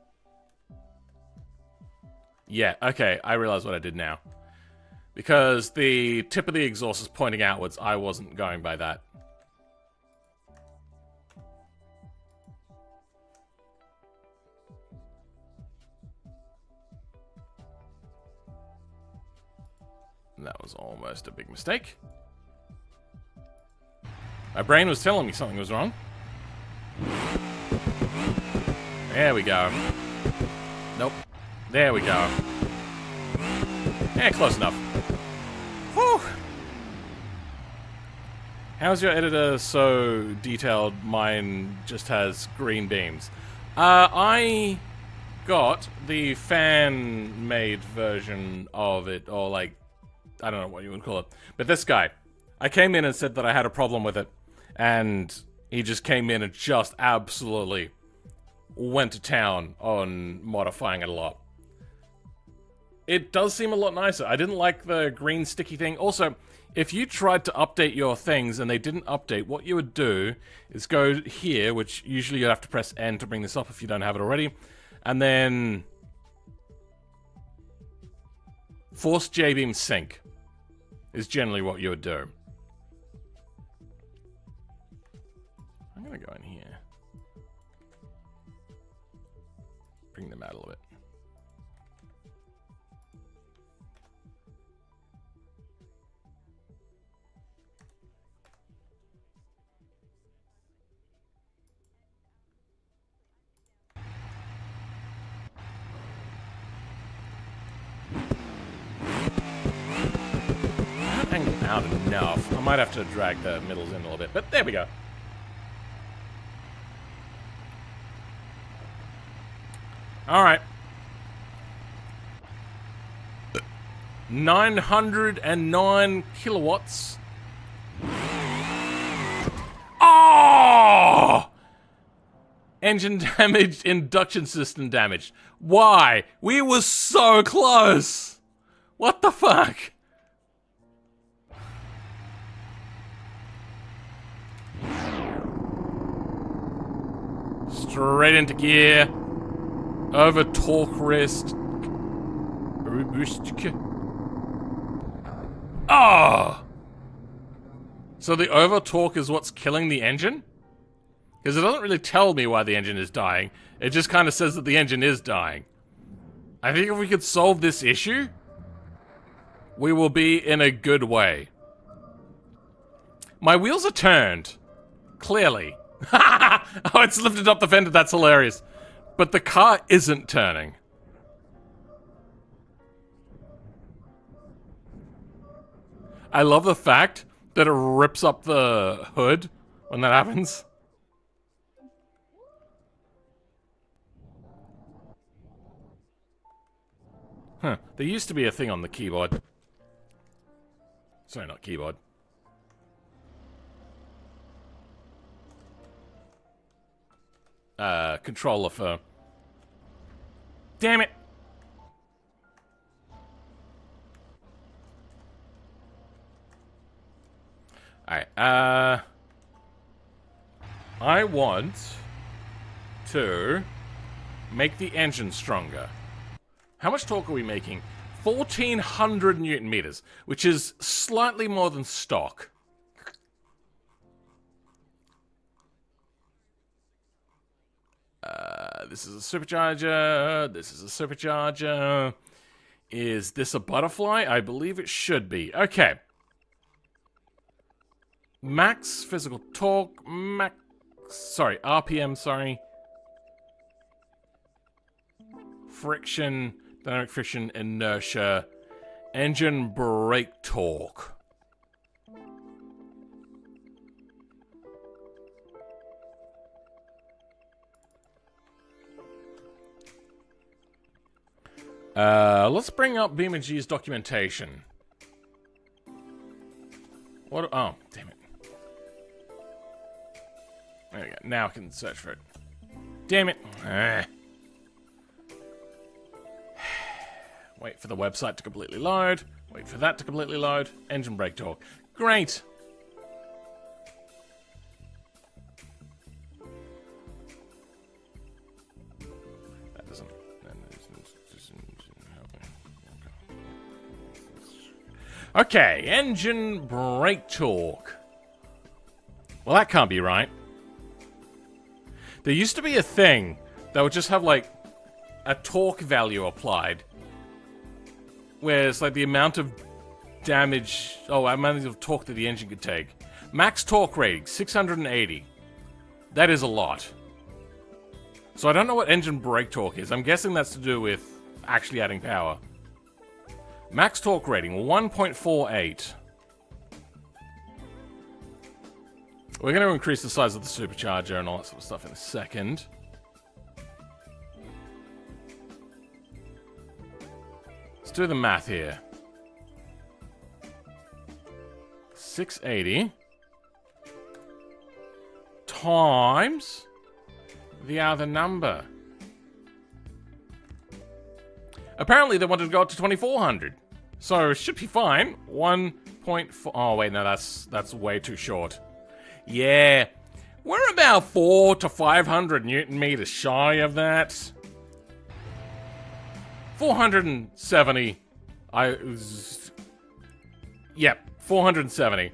A: Yeah, okay, I realize what I did now. Because the tip of the exhaust is pointing outwards, I wasn't going by that. That was almost a big mistake. My brain was telling me something was wrong. There we go. Nope. There we go. Yeah, close enough. Whew. How's your editor so detailed? Mine just has green beams. I got the fan-made version of it, or like, I don't know what you would call it. But this guy, I came in and said that I had a problem with it, and he just came in and just absolutely went to town on modifying it a lot. It does seem a lot nicer. I didn't like the green sticky thing. Also, if you tried to update your things and they didn't update, what you would do is go here, which usually you have to press N to bring this up if you don't have it already, and then force Jbeam sync is generally what you would do. I'm gonna go in here. Bring them out a little bit. Out enough. I might have to drag the middles in a little bit, but there we go. Alright. 909 kilowatts. Oh! Engine damaged, induction system damaged. Why? We were so close! What the fuck? Straight into gear. Over torque wrist. Oh! So the over torque is what's killing the engine? Because it doesn't really tell me why the engine is dying. It just kind of says that the engine is dying. I think if we could solve this issue, we will be in a good way. My wheels are turned. Clearly. Oh, it's lifted up the fender, that's hilarious. But the car isn't turning. I love the fact that it rips up the hood when that happens. Huh. There used to be a thing on the keyboard. Sorry, not keyboard. Controller for... Damn it! Alright, I want to make the engine stronger. How much torque are we making? 1,400 Newton meters, which is slightly more than stock. This is a supercharger. This is a supercharger. Is this a butterfly? I believe it should be. Okay. Max physical torque. Sorry, RPM, sorry. Friction, dynamic friction, inertia, engine brake torque. Let's bring up BeamNG's documentation. What? Oh, damn it. There we go. Now I can search for it. Damn it. Wait for the website to completely load. Wait for that to completely load. Engine brake torque. Great. That doesn't... Okay, engine brake torque. Well, that can't be right. There used to be a thing that would just have, like, a torque value applied. Where it's like the amount of damage... Oh, amount of torque that the engine could take. Max torque rating, 680. That is a lot. So I don't know what engine brake torque is. I'm guessing that's to do with actually adding power. Max torque rating, 1.48. We're going to increase the size of the supercharger and all that sort of stuff in a second. Let's do the math here. 680 times the other number. Apparently they wanted to go up to 2,400. So it should be fine. 1.4... Oh, wait, no, that's way too short. Yeah. We're about 400 to 500 Newton meters shy of that. 470. Yep, 470.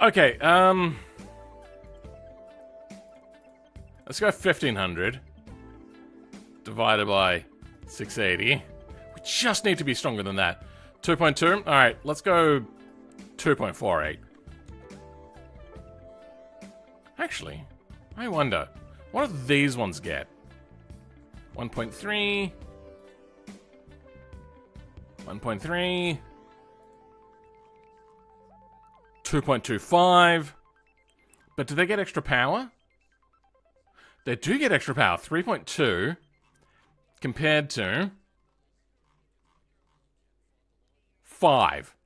A: Okay, let's go 1,500 divided by 680. We just need to be stronger than that. 2.2. All right, let's go 2.48. Actually, I wonder, what do these ones get? 1.3. 1.3. 2.25. But do they get extra power? They do get extra power. 3.2 compared to 5.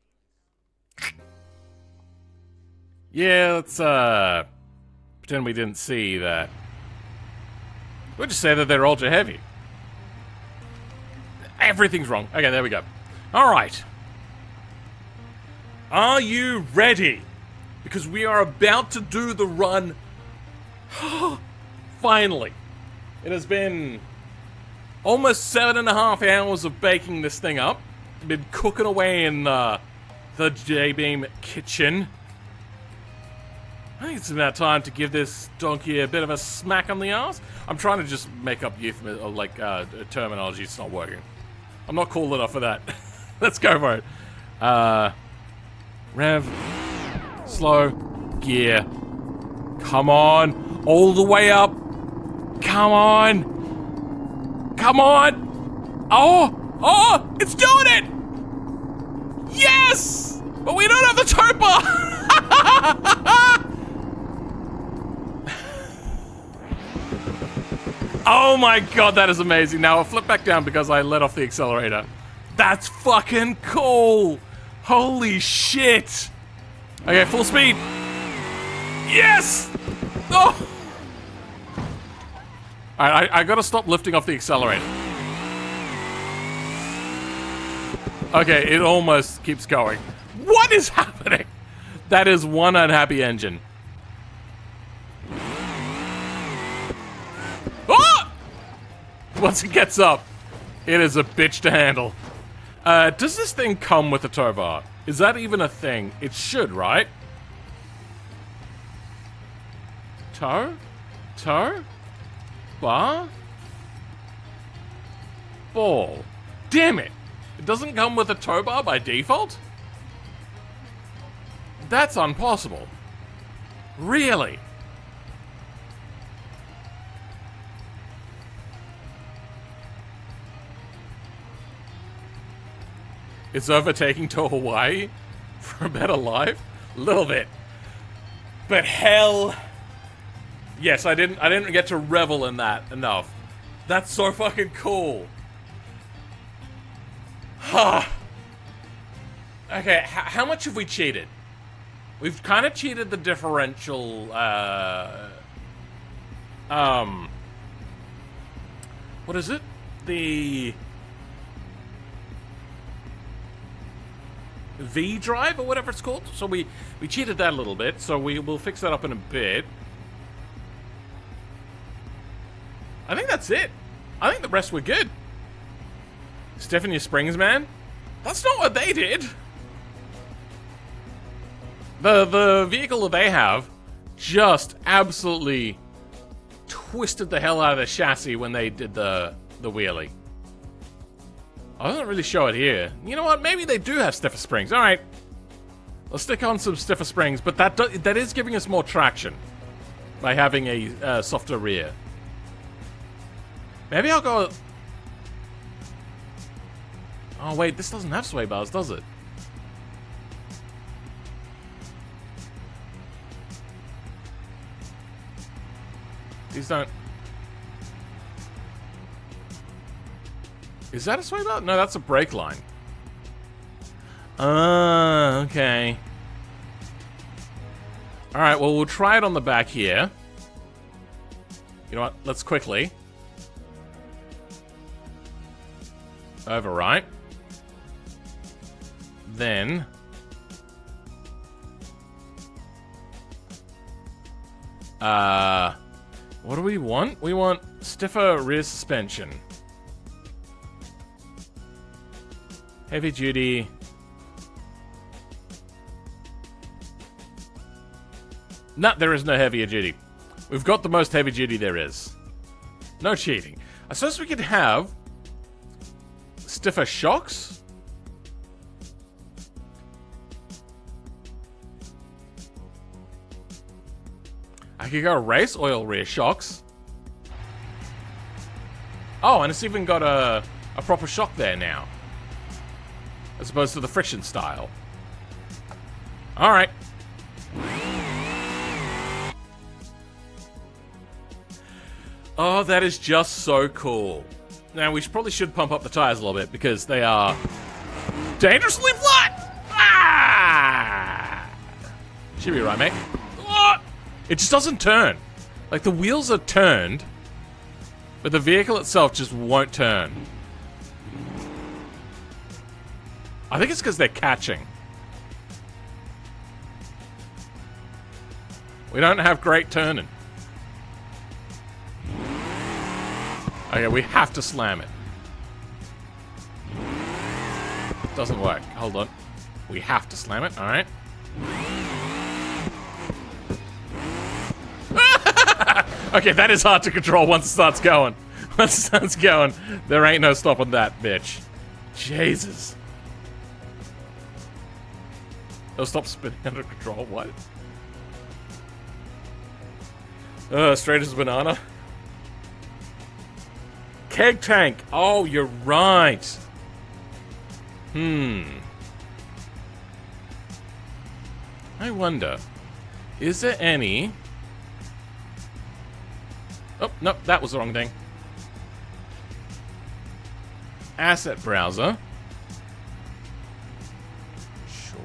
A: Yeah, let's pretend we didn't see that. We'll just say that they're ultra heavy. Everything's wrong. Okay, there we go. Alright. Are you ready? Because we are about to do the run. Finally. It has been almost 7.5 hours of baking this thing up. Been cooking away in the Jbeam kitchen. I think it's about time to give this donkey a bit of a smack on the ass. I'm trying to just make up terminology. It's not working. I'm not cool enough for that. Let's go for it. Rev. Slow. Gear. Come on. All the way up. Come on. Come on. Oh. Oh. It's doing it. Yes! But we don't have the tow bar! Oh my god, that is amazing. Now I'll flip back down because I let off the accelerator. That's fucking cool! Holy shit! Okay, full speed. Yes! Oh! Alright, I gotta stop lifting off the accelerator. Okay, it almost keeps going. What is happening? That is one unhappy engine. Oh! Once it gets up, it is a bitch to handle. Does this thing come with a tow bar? Is that even a thing? It should, right? Tow? Tow? Bar? Ball. Damn it! It doesn't come with a tow bar by default? That's impossible. Really? It's overtaking to Hawaii for a better life? A little bit. But hell... Yes, I didn't get to revel in that enough. That's so fucking cool. Ha. Okay, how much have we cheated? We've kind of cheated the differential, what is it? The V drive or whatever it's called. So we cheated that a little bit, so we'll fix that up in a bit. I think that's it. I think the rest were good. Stiffen your springs, man. That's not what they did. The vehicle that they have just absolutely twisted the hell out of the chassis when they did the wheelie. I don't really show it here. You know what? Maybe they do have stiffer springs. All right, let's stick on some stiffer springs, but that is giving us more traction by having a softer rear. Maybe I'll go... Oh wait, this doesn't have sway bars, does it? These don't... Is that a sway bar? No, that's a brake line. Okay. Alright, well, we'll try it on the back here. You know what? Let's quickly... overwrite. Then... what do we want? We want stiffer rear suspension. Heavy duty. Nah, there is no heavier duty. We've got the most heavy duty there is. No cheating. I suppose we could have stiffer shocks. I could go race oil rear shocks. Oh, and it's even got a proper shock there now, as opposed to the friction style. Alright. Oh, that is just so cool. Now, we probably should pump up the tires a little bit, because they are dangerously flat! Ah! Should be right, mate. Oh! It just doesn't turn. Like, the wheels are turned, but the vehicle itself just won't turn. I think it's because they're catching. We don't have great turning. Okay, we have to slam it. Doesn't work. Hold on. We have to slam it, alright. Okay, that is hard to control once it starts going. Once it starts going, there ain't no stopping that bitch. Jesus. It'll stop spinning under control, what? Straight as a banana. Keg tank. Oh, you're right. I wonder, is there any... Oh, no, that was the wrong thing. Asset browser. Sure.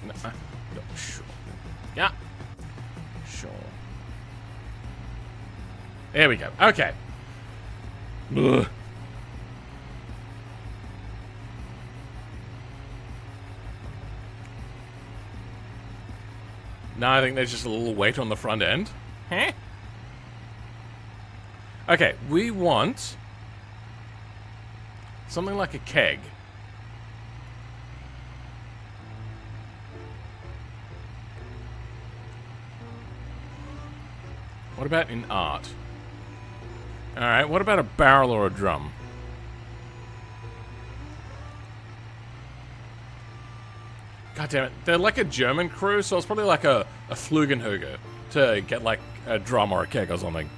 A: No, sure. Yeah. Sure. There we go. Okay. Ugh. No, I think there's just a little weight on the front end. Huh? Okay, we want something like a keg. What about in art? Alright, what about a barrel or a drum? God damn it. They're like a German crew, so it's probably like a Flugenhüge to get like a drum or a keg or something.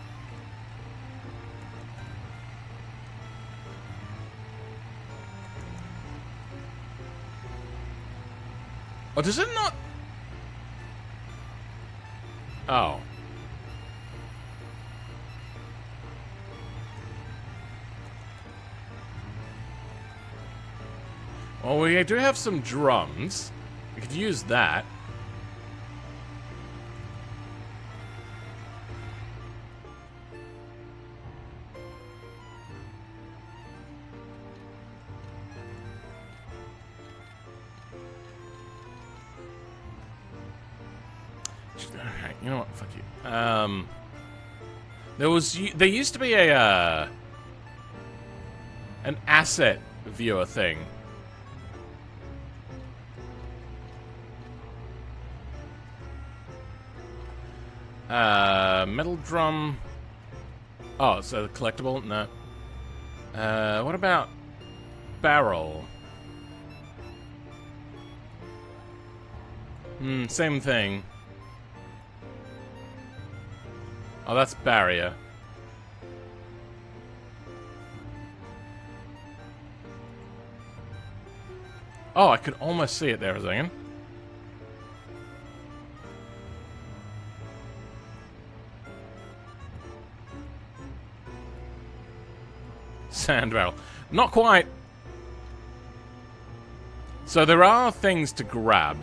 A: Oh, does it not? Oh. Well, we do have some drums. We could use that. Alright, you know what? Fuck you. There used to be a an asset viewer thing. Metal drum. Oh, so collectible? No. What about barrel? Same thing. Oh, that's barrier. Oh, I could almost see it there for a second. Sand barrel. Not quite. So there are things to grab.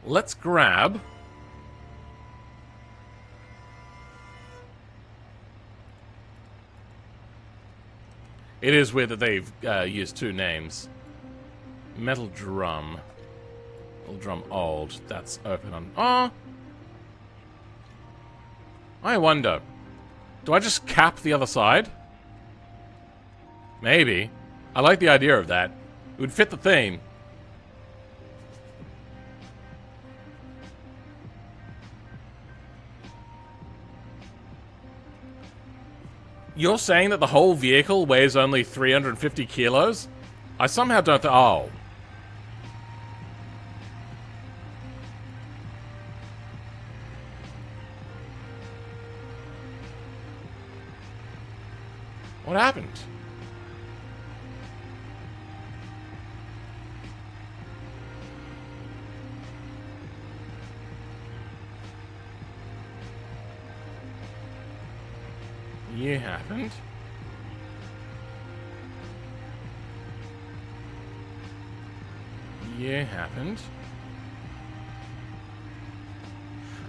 A: Let's grab... It is weird that they've used two names. Metal drum. Metal drum old. That's open on... Oh! I wonder... Do I just cap the other side? Maybe. I like the idea of that. It would fit the theme. You're saying that the whole vehicle weighs only 350 kilos? I somehow don't think... Oh. What happened? You happened? You happened?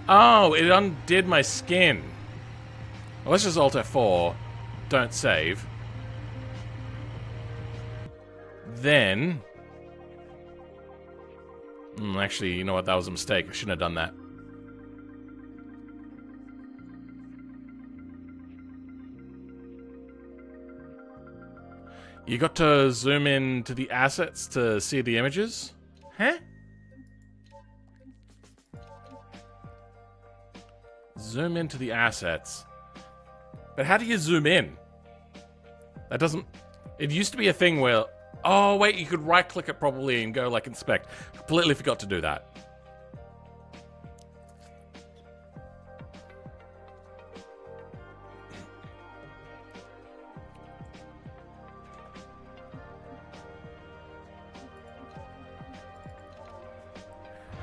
A: Oh, it undid my skin. Well, let's just Alt F4. Don't save. Then... actually, you know what? That was a mistake. I shouldn't have done that. You got to zoom in to the assets to see the images? Huh? Zoom into the assets. But how do you zoom in? That doesn't... It used to be a thing where... Oh, wait, you could right-click it probably and go, like, inspect. Completely forgot to do that.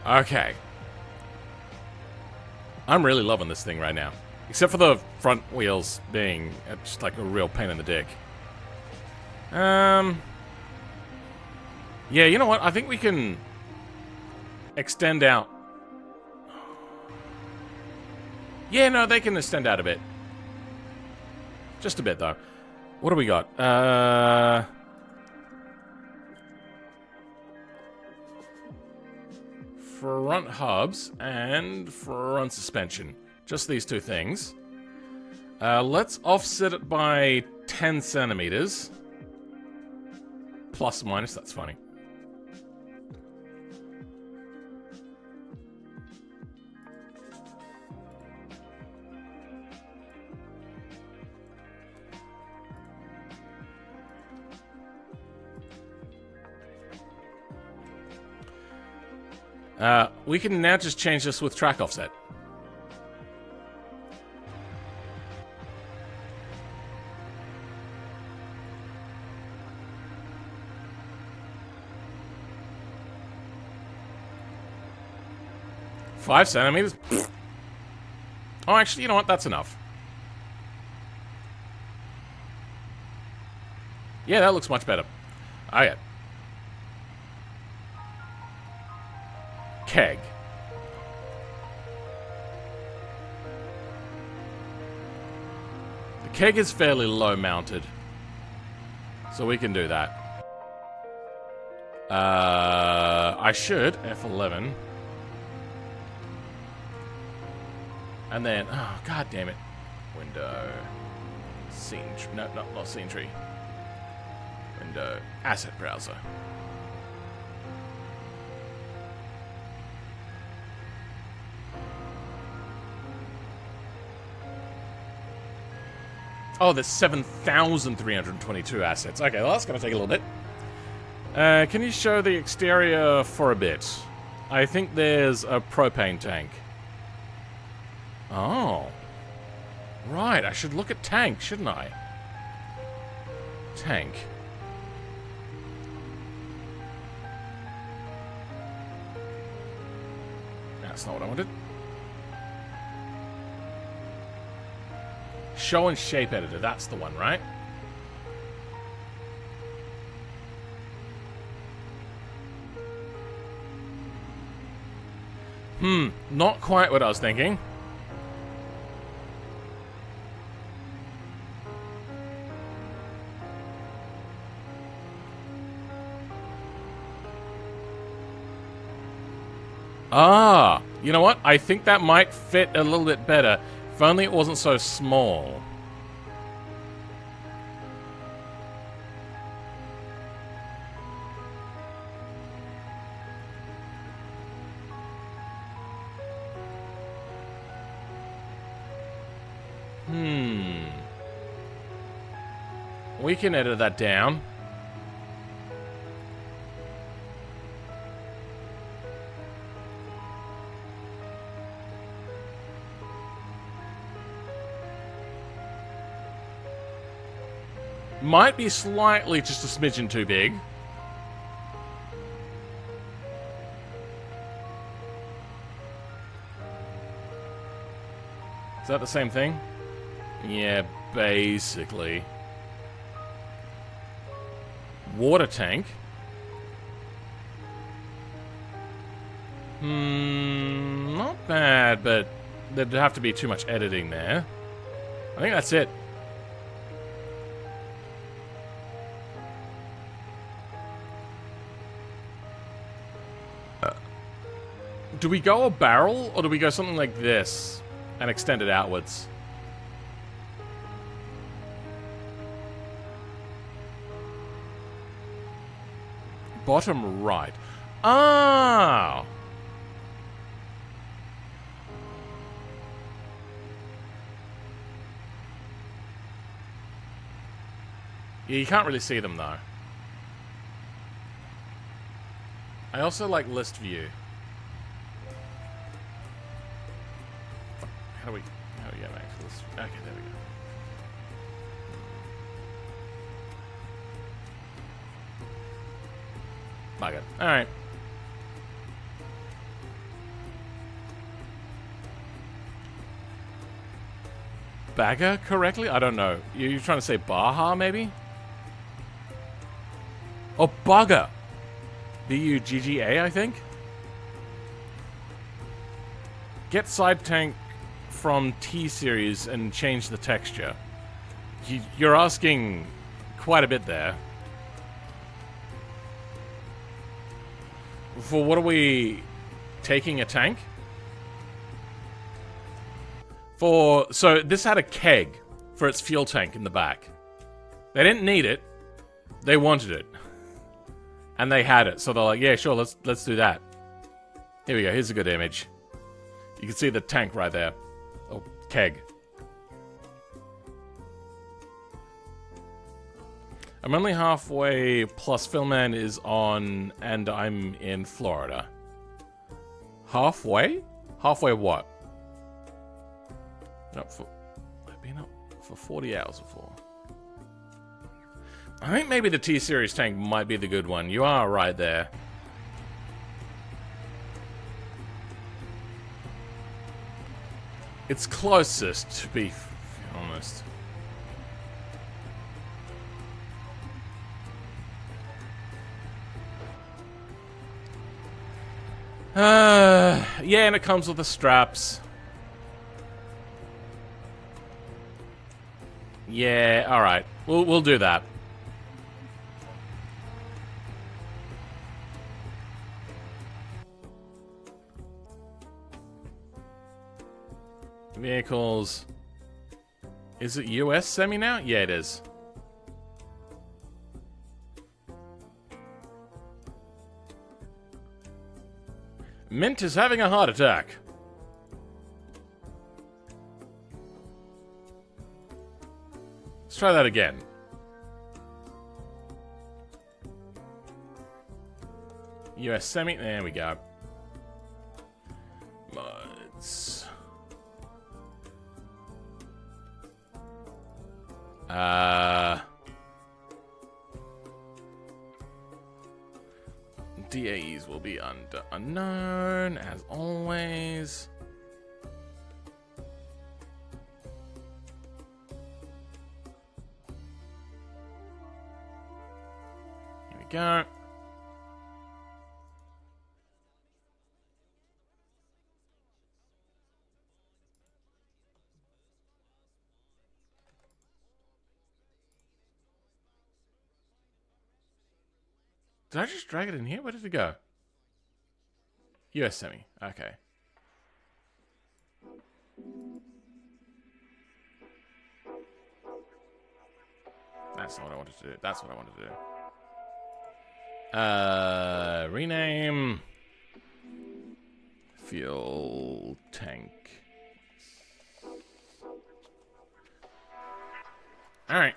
A: Okay. I'm really loving this thing right now. Except for the front wheels being just like a real pain in the dick. Yeah, you know what? I think we can extend out. Yeah, no, they can extend out a bit. Just a bit, though. What do we got? Front hubs and front suspension. Just these two things. Let's offset it by 10 centimeters. Plus or minus, that's funny. We can now just change this with track offset. Five centimeters? Oh, actually, you know what? That's enough. Yeah, that looks much better. Oh, yeah. Keg. The keg is fairly low mounted, so we can do that. I should F11, and then god damn it, window, scene. No, not scene tree. Window, asset browser. Oh, there's 7,322 assets. Okay, well, that's going to take a little bit. Can you show the exterior for a bit? I think there's a propane tank. Oh. Right, I should look at tank, shouldn't I? Tank. That's not what I wanted. Show and shape editor, that's the one, right? Not quite what I was thinking. Ah, you know what? I think that might fit a little bit better. If only it wasn't so small. We can edit that down. Might be slightly just a smidgen too big. Is that the same thing? Yeah, basically. Water tank. Not bad, but there'd have to be too much editing there. I think that's it. Do we go a barrel, or do we go something like this and extend it outwards? Bottom right. Ah! Yeah, you can't really see them, though. I also like list view. How do we get back to this? Okay, there we go. Bugger. Alright. Bagger correctly? I don't know. You're trying to say Baja, maybe? Oh, Bugger. B-U-G-G-A, I think? Get side tank from T-Series and change the texture. You're asking quite a bit there. For what are we taking a tank? So this had a keg for its fuel tank in the back. They didn't need it. They wanted it. And they had it. So they're like, yeah, sure, let's do that. Here we go. Here's a good image. You can see the tank right there. Oh, keg. I'm only halfway, plus Philman is on, and I'm in Florida. Halfway? Halfway what? I've been up for 40 hours before. I think maybe the T-Series tank might be the good one. You are right there. It's closest, to be honest. Yeah, and it comes with the straps. Yeah, alright. We'll do that. Vehicles. Is it US semi now? Yeah, it is. Mint is having a heart attack. Let's try that again. US semi. There we go. Mods. DAEs will be under unknown, as always. Here we go. Did I just drag it in here? Where did it go? US semi. Okay. That's not what I wanted to do. That's what I wanted to do. Rename. Fuel tank. Alright.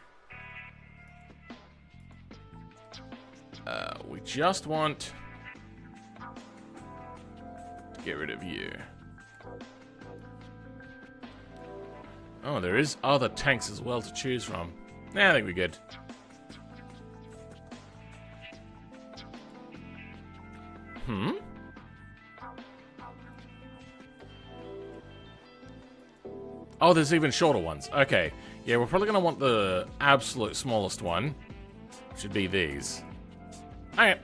A: We just want to get rid of you. Oh, there is other tanks as well to choose from. Nah, I think we're good. Oh, there's even shorter ones. Okay. Yeah, we're probably going to want the absolute smallest one. Should be these. Alright.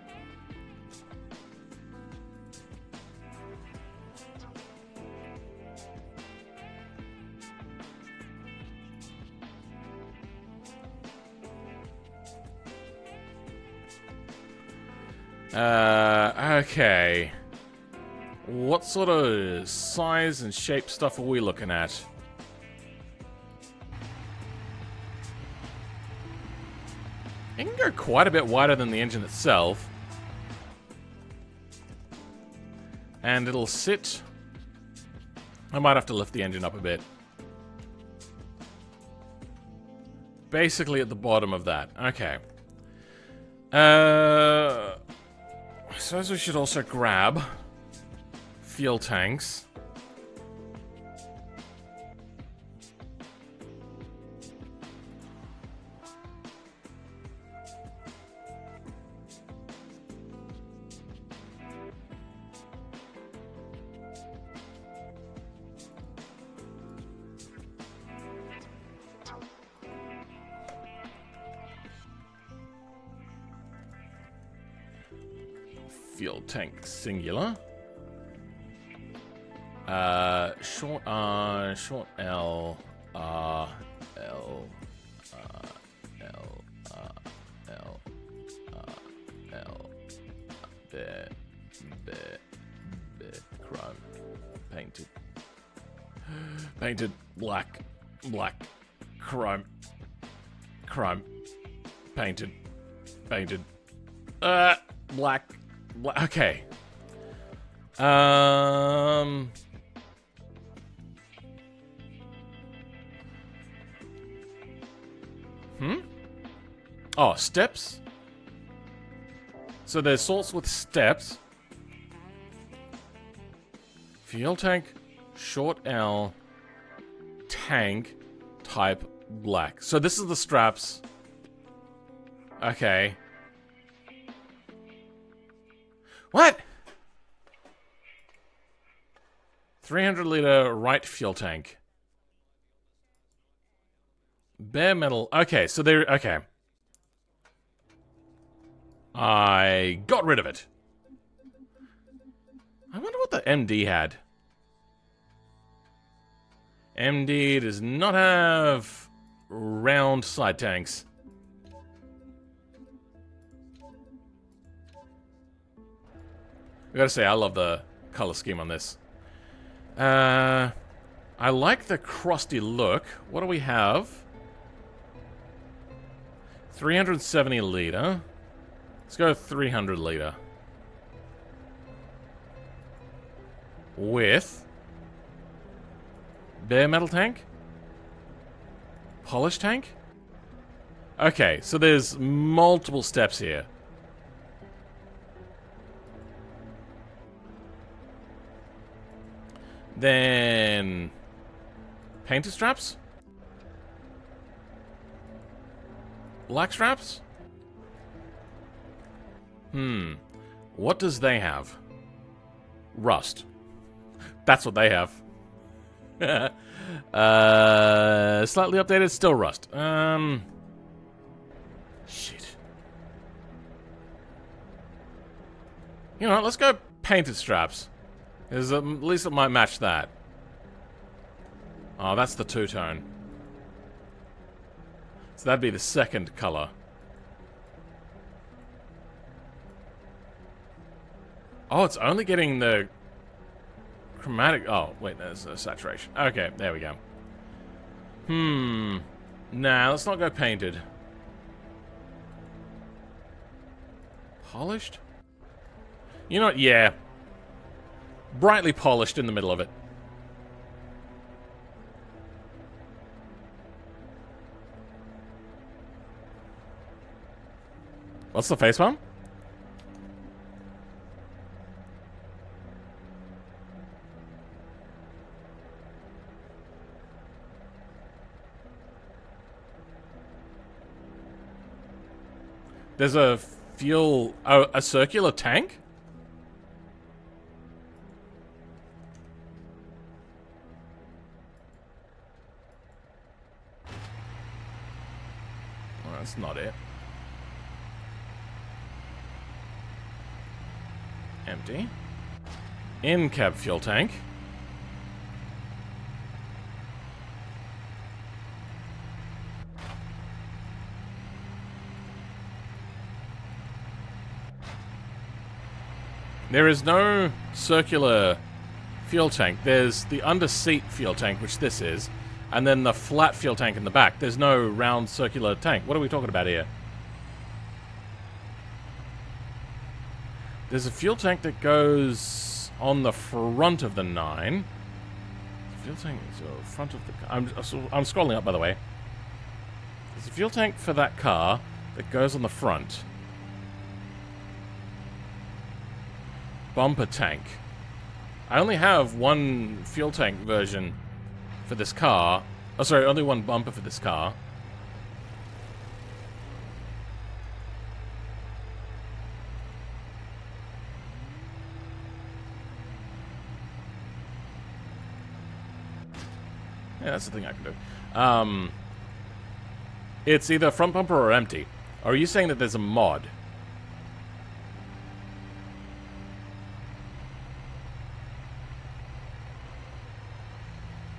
A: Okay. What sort of size and shape stuff are we looking at? It can go quite a bit wider than the engine itself. And it'll sit... I might have to lift the engine up a bit. Basically at the bottom of that. Okay. I suppose we should also grab fuel tanks. fuel tank singular. Short L, R, L, L, L, L, there, chrome, painted, black, chrome, painted, black, okay. Oh, steps? So there's sorts with steps. Fuel tank, short L, tank, type black. So this is the straps. Okay. What? 300-liter right fuel tank. Bare metal. Okay, so they're... Okay. I got rid of it. I wonder what the MD had. MD does not have round side tanks. I gotta say, I love the color scheme on this. I like the crusty look. What do we have? 370 liter. Let's go 300 liter. With bare metal tank? Polish tank? Okay, so there's multiple steps here. Then painter straps? Black straps? What does they have? Rust. That's what they have. Slightly updated, still rust. Shit. You know what, let's go painted straps. Because at least it might match that. Oh, that's the two-tone. So that'd be the second color. Oh, it's only getting the chromatic... Oh, wait, there's a saturation. Okay, there we go. Nah, let's not go painted. Polished? You know what? Yeah. Brightly polished in the middle of it. What's the face palm? There's a fuel... Oh, a circular tank? Well, that's not it. Empty. In-cab fuel tank. There is no circular fuel tank. There's the under-seat fuel tank, which this is, and then the flat fuel tank in the back. There's no round circular tank. What are we talking about here? There's a fuel tank that goes on the front of the 9. Fuel tank is the front of the car. I'm scrolling up, by the way. There's a fuel tank for that car that goes on the front. Bumper tank. I only have one fuel tank version for this car. Oh, sorry, only one bumper for this car. Yeah, that's the thing I can do. It's either front bumper or empty. Are you saying that there's a mod?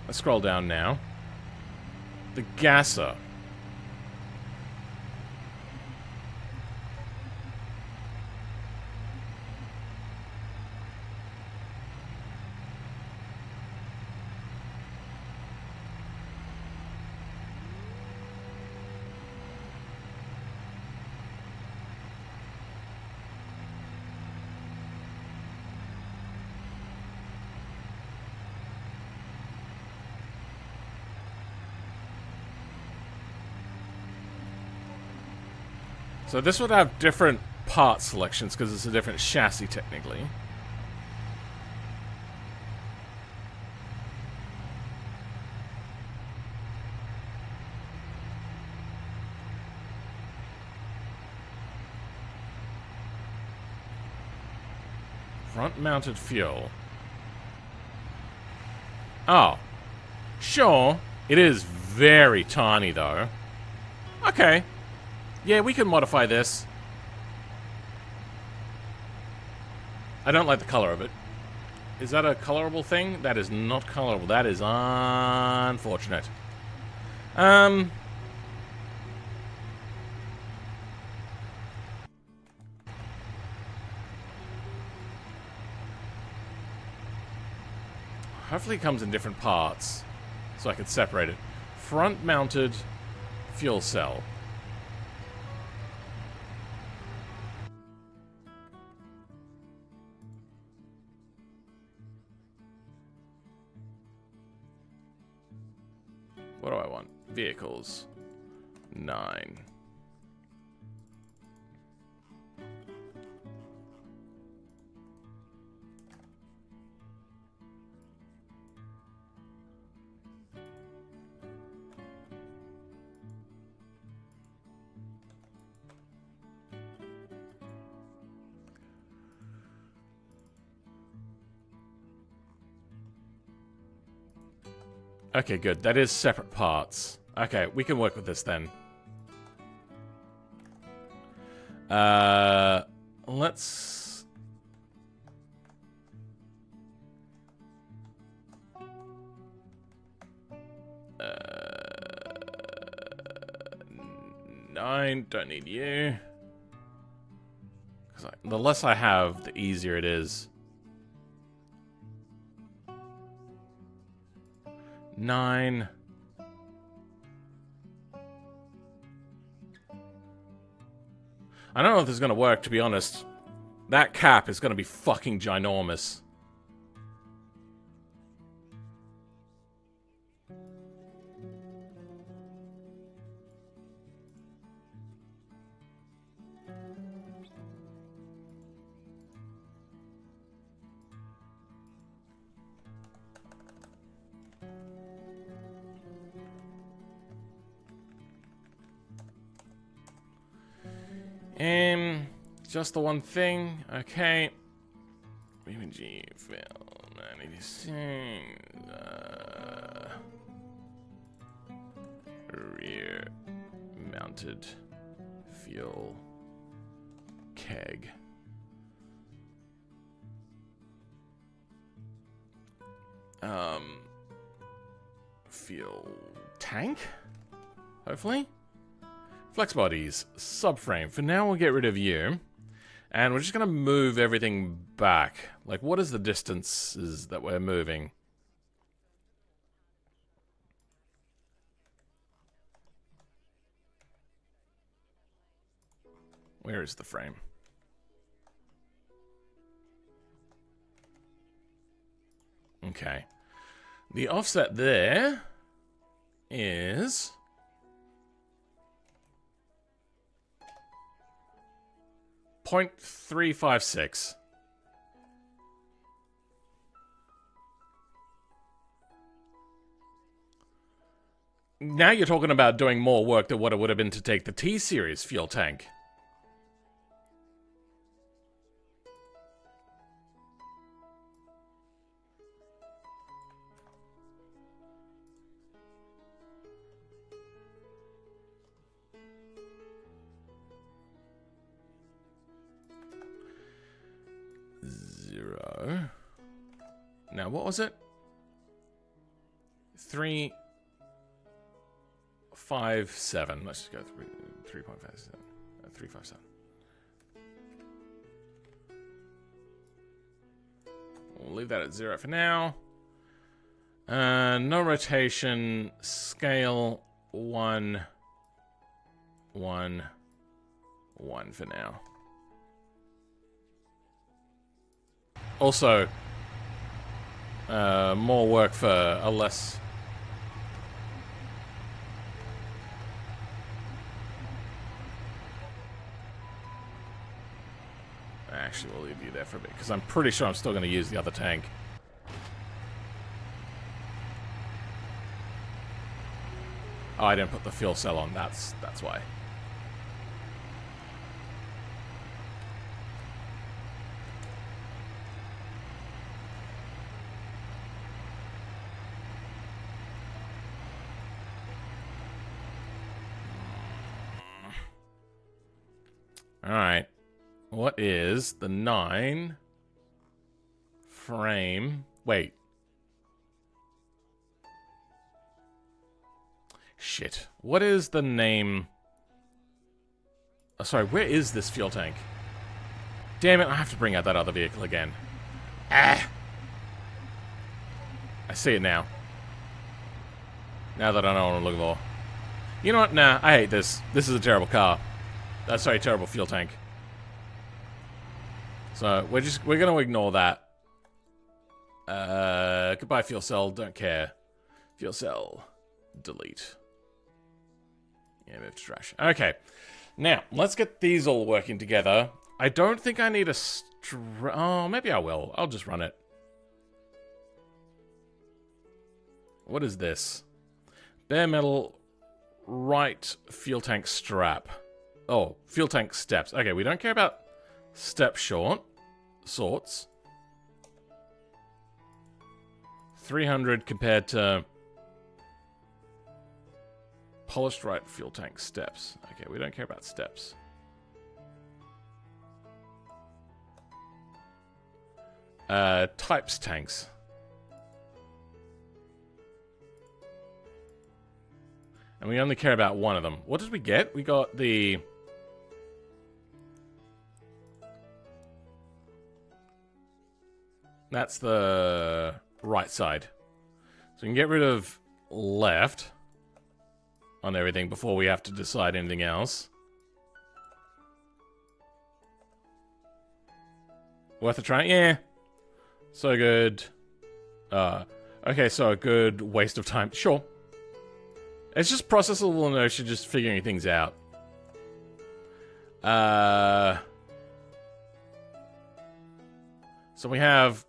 A: Let's scroll down now. The gasser. So this would have different part selections because it's a different chassis technically. Front-mounted fuel. Oh. Sure. It is very tiny though. Okay. Yeah, we can modify this. I don't like the color of it. Is that a colorable thing? That is not colorable. That is unfortunate. Hopefully it comes in different parts, so I can separate it. Front-mounted fuel cell. What do I want? Vehicles. 9. Okay, good. That is separate parts. Okay, we can work with this then. Let's... Nine, don't need you. 'Cause the less I have, the easier it is. 9. I don't know if this is going to work, to be honest. That cap is going to be fucking ginormous. Just the one thing. Okay. BeamNG film 96. Rear mounted fuel keg. Fuel tank? Hopefully? Flex bodies, subframe. For now, we'll get rid of you. And we're just going to move everything back. Like, what is the distances that we're moving? Where is the frame? Okay. The offset there is... 0.356. Now you're talking about doing more work than what it would have been to take the T-Series fuel tank. Now, what was it? 357. Let's just go 3.57. 357. We'll leave that at 0 for now. No rotation. Scale 1, 1, 1 for now. Also, more work for a less... Actually, we'll leave you there for a bit, because I'm pretty sure I'm still going to use the other tank. Oh, I didn't put the fuel cell on. That's why. All right. What is the 9 frame? Wait. Shit. What is the name? Oh, sorry, where is this fuel tank? Damn it, I have to bring out that other vehicle again. Ah! I see it now. Now that I know what I'm looking for. You know what? Nah, I hate this. This is a terrible car. Sorry, terrible fuel tank. So, we're gonna ignore that. Goodbye, fuel cell. Don't care. Fuel cell. Delete. Yeah, move to trash. Okay. Now, let's get these all working together. I don't think I need a oh, maybe I will. I'll just run it. What is this? Bare metal right fuel tank strap. Oh, fuel tank steps. Okay, we don't care about step sorts. 300 compared to polished right fuel tank steps. Okay, we don't care about steps. Types tanks. And we only care about one of them. What did we get? We got the... That's the right side. So we can get rid of left on everything before we have to decide anything else. Worth a try? Yeah. So good. Okay, so a good waste of time. Sure. It's just processable inertia, just figuring things out. So we have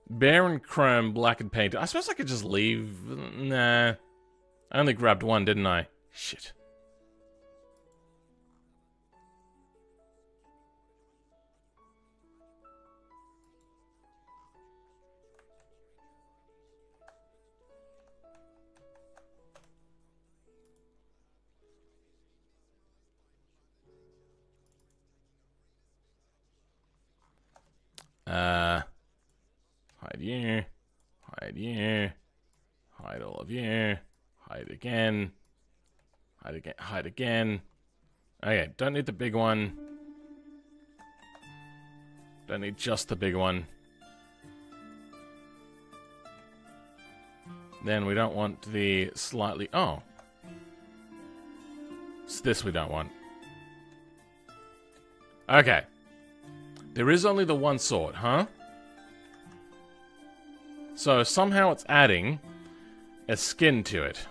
A: bare and chrome, black and painted. I suppose I could just leave. Nah. I only grabbed one, didn't I? Shit. Hide you. Hide you. Hide all of you. Hide again. Hide again. Hide again. Okay, don't need the big one. Don't need just the big one. Then we don't want the slightly... Oh. It's this we don't want. Okay. There is only the one sort, huh? So somehow it's adding a skin to it.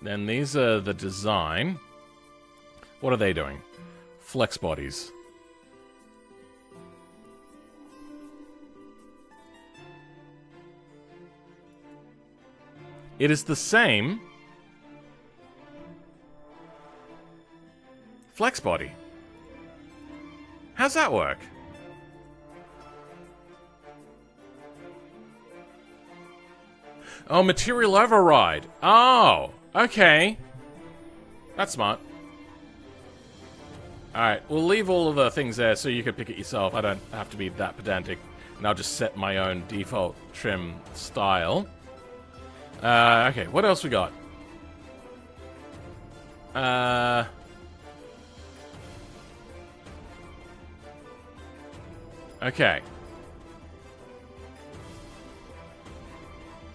A: Then these are the design. What are they doing? Flex bodies. It is the same flex body. How's that work? Oh, material override. Oh, okay. That's smart. Alright, we'll leave all of the things there so you can pick it yourself. I don't have to be that pedantic. And I'll just set my own default trim style. Okay, what else we got? Okay.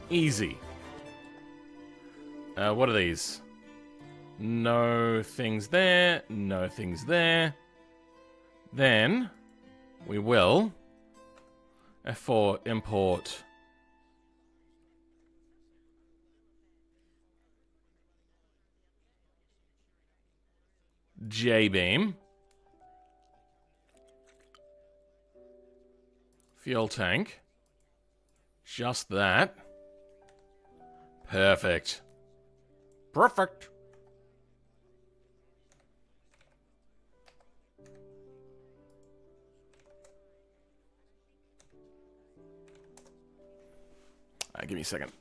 A: Easy. What are these? No things there. No things there. Then we will F4 import Jbeam. Fuel tank. Just that. Perfect. Perfect. Give me a second.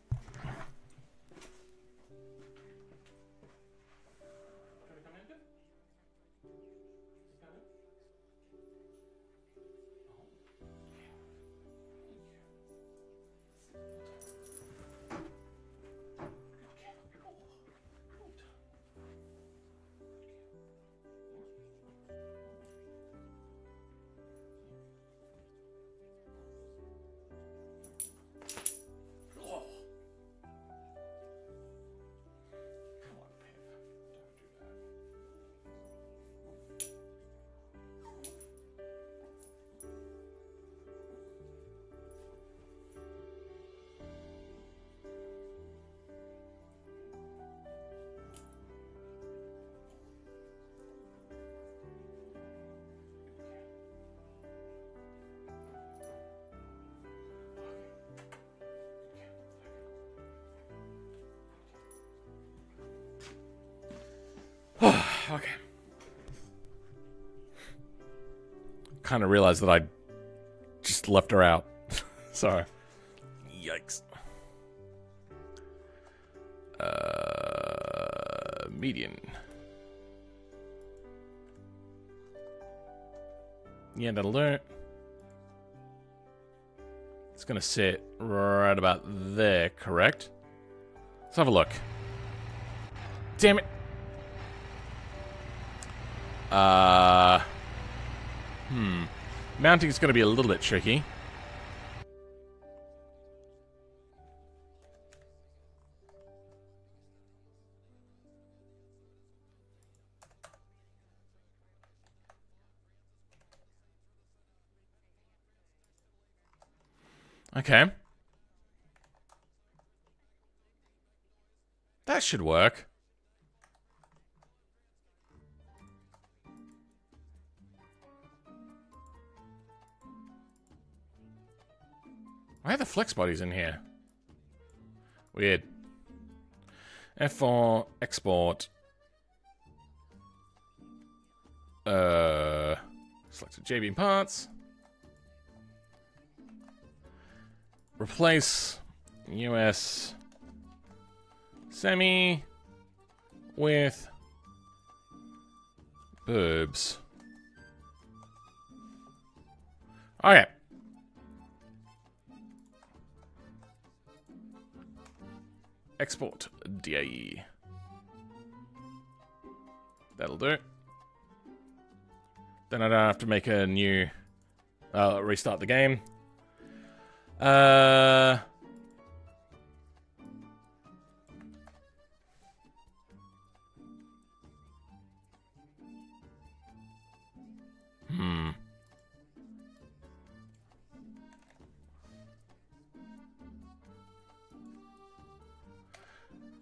A: Okay. Kind of realized that I just left her out. Sorry. Yikes. Median. Yeah, that'll do it. It's gonna sit right about there, correct? Let's have a look. Damn it. Mounting is going to be a little bit tricky. Okay. That should work. Why are the flex bodies in here? Weird. F4 export. Selected Jbeam parts. Replace US semi with boobs. Okay. Export DAE. That'll do. Then I don't have to make a new restart the game.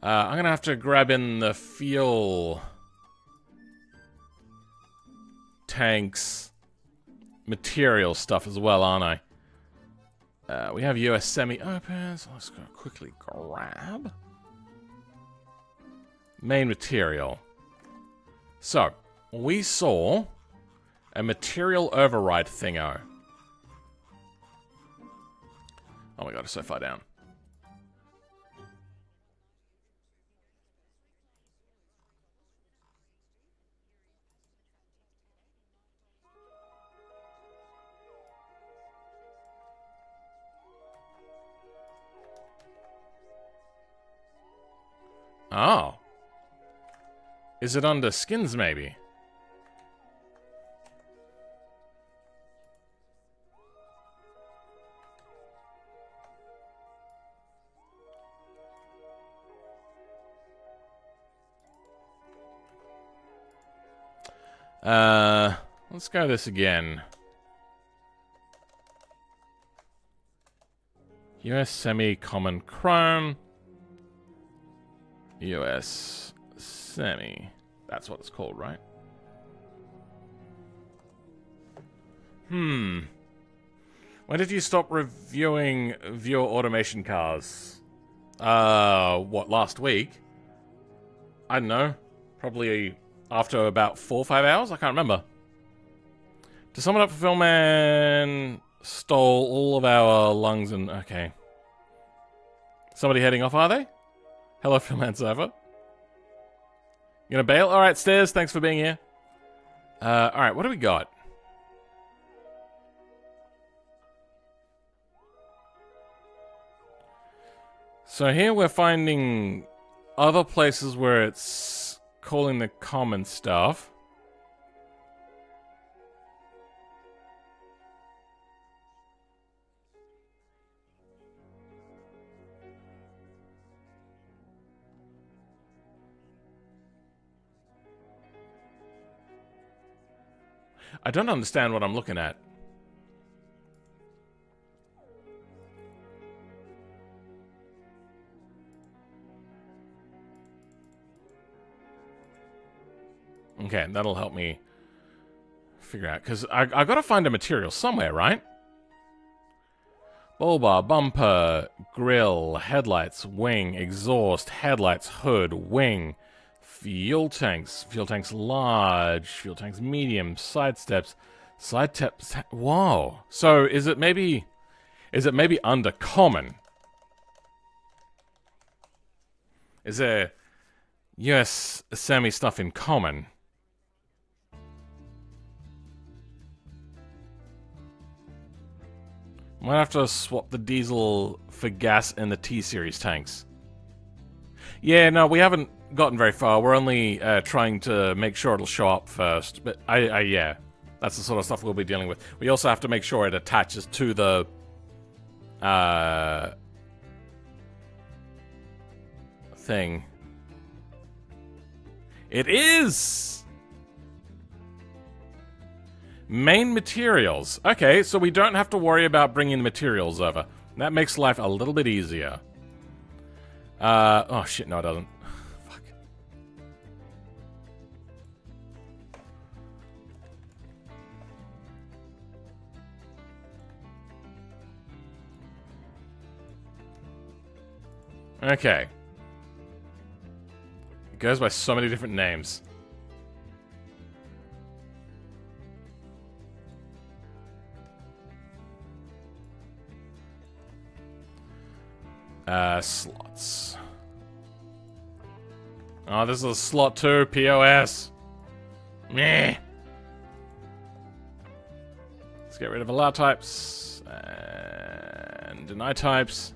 A: I'm gonna have to grab in the fuel tanks material stuff as well, aren't I? We have US semi open, so let's go quickly grab main material. So we saw a material override thingo. Oh my god, it's so far down. Oh. Is it under skins, maybe? Let's go this again. US semi-common chrome. US semi. That's what it's called, right? When did you stop reviewing viewer automation cars? What, last week? I don't know. Probably after about 4 or 5 hours? I can't remember. To sum it up, Fulfillman stole all of our lungs and... Okay. Somebody heading off, are they? Hello, Fulfillman server. You gonna bail? Alright, Stairs, thanks for being here. Alright, what do we got? So here we're finding other places where it's calling the common stuff. I don't understand what I'm looking at. Okay, that'll help me figure out. Because I gotta find a material somewhere, right? Bulbar, bumper, grill, headlights, wing, exhaust, headlights, hood, wing, fuel tanks large, fuel tanks medium, side steps. Whoa. So is it maybe under common? Is there US semi stuff in common? Might have to swap the diesel for gas in the T-Series tanks. Yeah, no, we haven't gotten very far. We're only trying to make sure it'll show up first. But yeah, that's the sort of stuff we'll be dealing with. We also have to make sure it attaches to the thing. It is! Main materials. Okay, so we don't have to worry about bringing the materials over. That makes life a little bit easier. Oh shit, no it doesn't. Fuck. Okay. It goes by so many different names. Slots. Oh, this is a slot 2, POS. Meh. Let's get rid of allow types and deny types.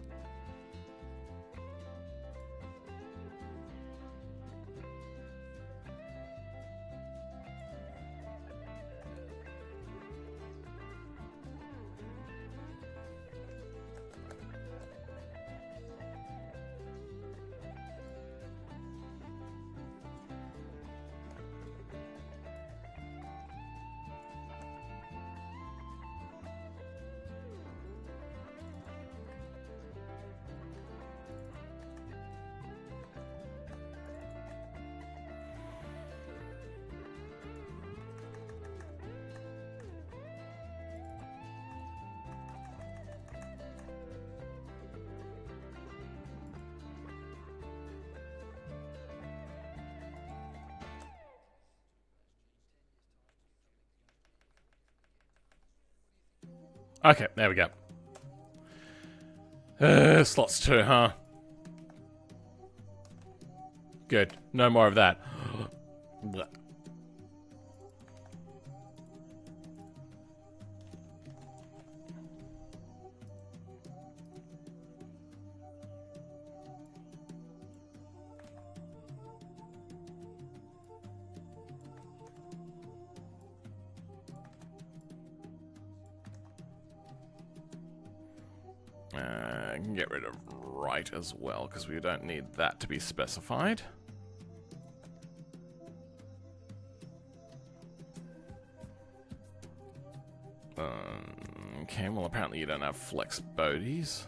A: Okay, there we go. Slots 2, huh? Good. No more of that. Blech. I can get rid of right as well, because we don't need that to be specified. Okay, well apparently you don't have flex bodies.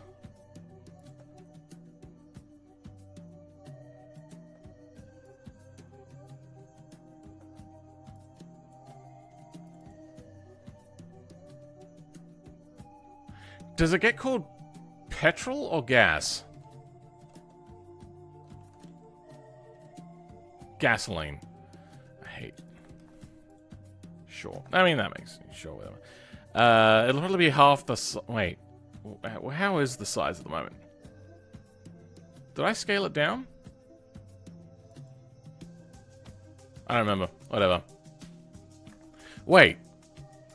A: Does it get called petrol or gas? Gasoline. I hate. Sure. I mean, that makes sure. Whatever. It'll probably be half the. Wait. How is the size at the moment? Did I scale it down? I don't remember. Whatever. Wait.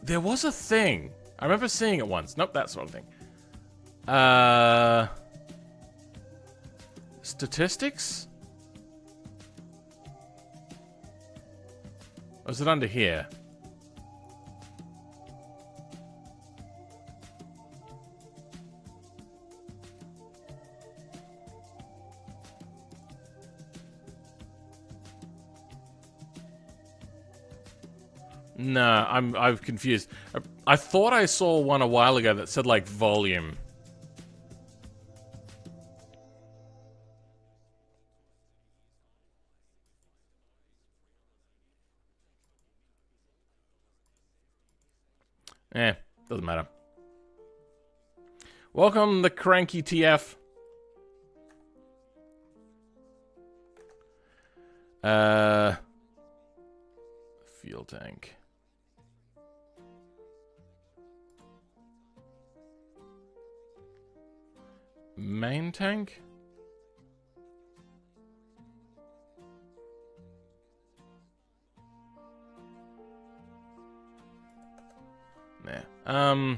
A: There was a thing. I remember seeing it once. Nope, that sort of thing. Statistics? Or is it under here? No, I'm confused. I thought I saw one a while ago that said like volume. Doesn't matter. Welcome, the cranky TF. Fuel tank. Main tank? Nah.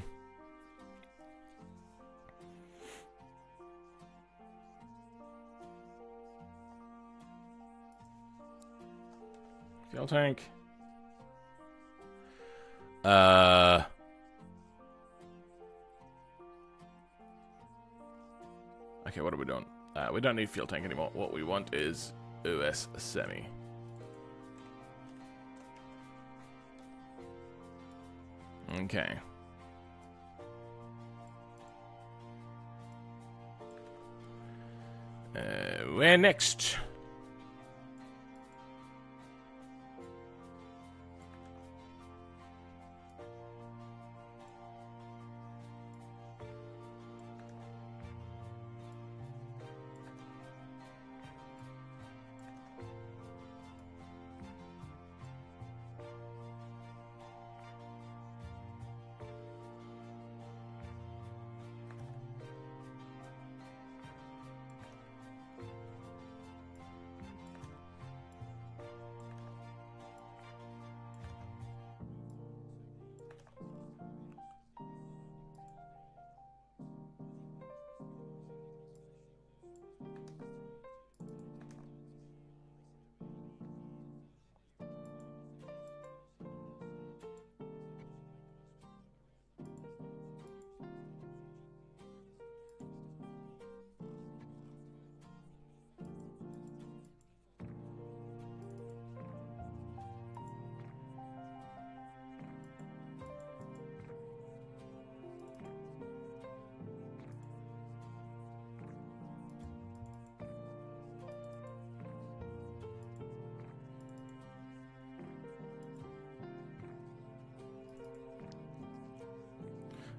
A: Fuel tank. Okay, what are we doing? We don't need fuel tank anymore. What we want is OS semi. Okay. Where next?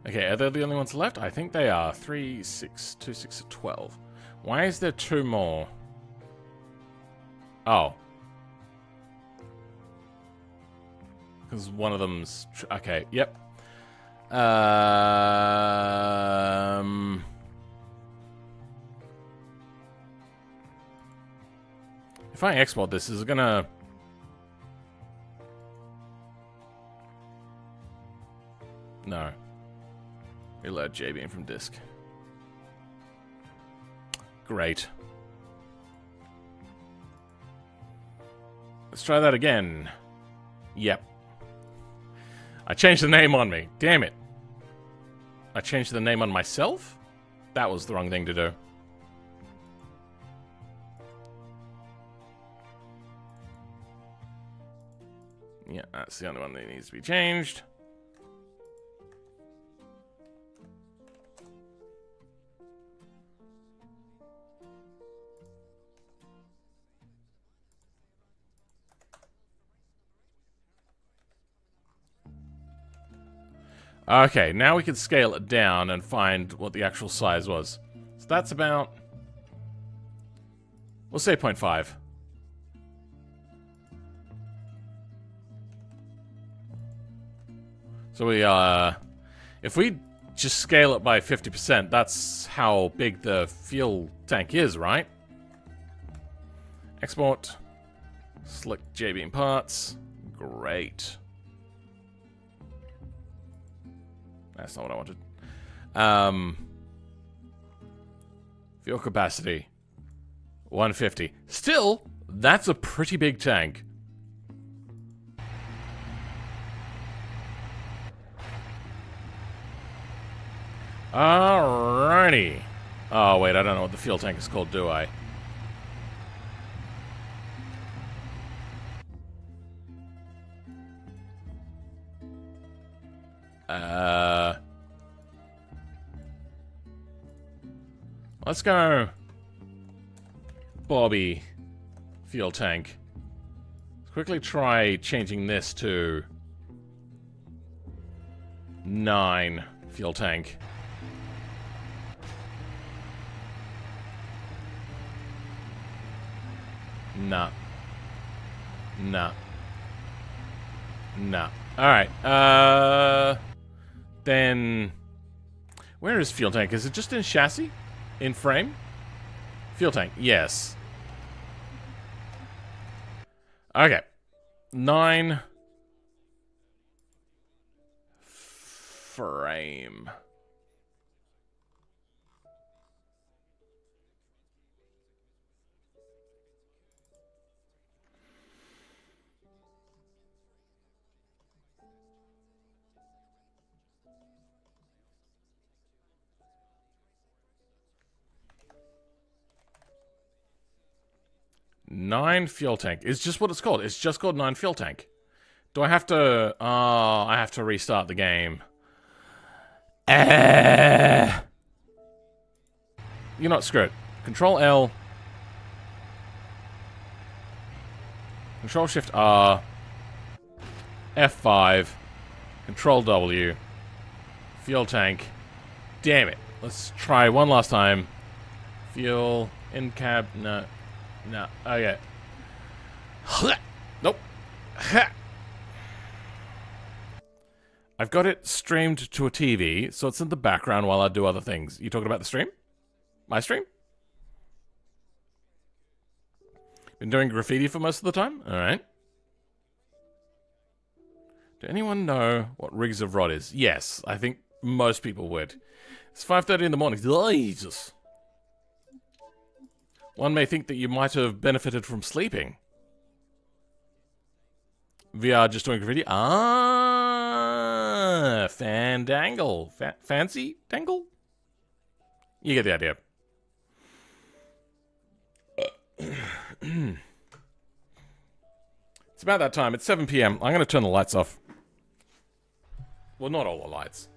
A: Okay, are they the only ones left? I think they are. 3, 6, 2, 6, 12. Why is there 2 more? Oh. Because one of them's... Okay, yep. If I export this, is it gonna... No. Reload Jbeam from disk. Great. Let's try that again. Yep. I changed the name on me. Damn it. I changed the name on myself? That was the wrong thing to do. Yeah, that's the only one that needs to be changed. Okay, now we can scale it down and find what the actual size was. So that's about... we'll say 0.5. So we, if we just scale it by 50%, that's how big the fuel tank is, right? Export. Select Jbeam parts. Great. That's not what I wanted. Fuel capacity. 150. Still, that's a pretty big tank. Alrighty. Oh, wait, I don't know what the fuel tank is called, do I? Let's go. Bobby. Fuel tank. Let's quickly try changing this to 9 fuel tank. Nah. Nah. Nah. Alright, then... where is fuel tank? Is it just in chassis? In frame? Fuel tank, yes. Okay. 9... frame. Nine fuel tank. It's just what it's called. It's just called 9 fuel tank. Do I have to... oh, I have to restart the game. You know what? Screw it. Control L. Control Shift R. F5. Control W. Fuel tank. Damn it. Let's try one last time. Fuel. In cab. No. No. Okay. Nope. I've got it streamed to a TV, so it's in the background while I do other things. You talking about the stream? My stream? Been doing graffiti for most of the time? Alright. Do anyone know what rigs of rod is? Yes, I think most people would. It's 5:30 in the morning. Jesus. One may think that you might have benefited from sleeping. VR just doing graffiti? Ah, fandangle. Fancy dangle? You get the idea. It's about that time. It's 7 PM. I'm going to turn the lights off. Well, not all the lights.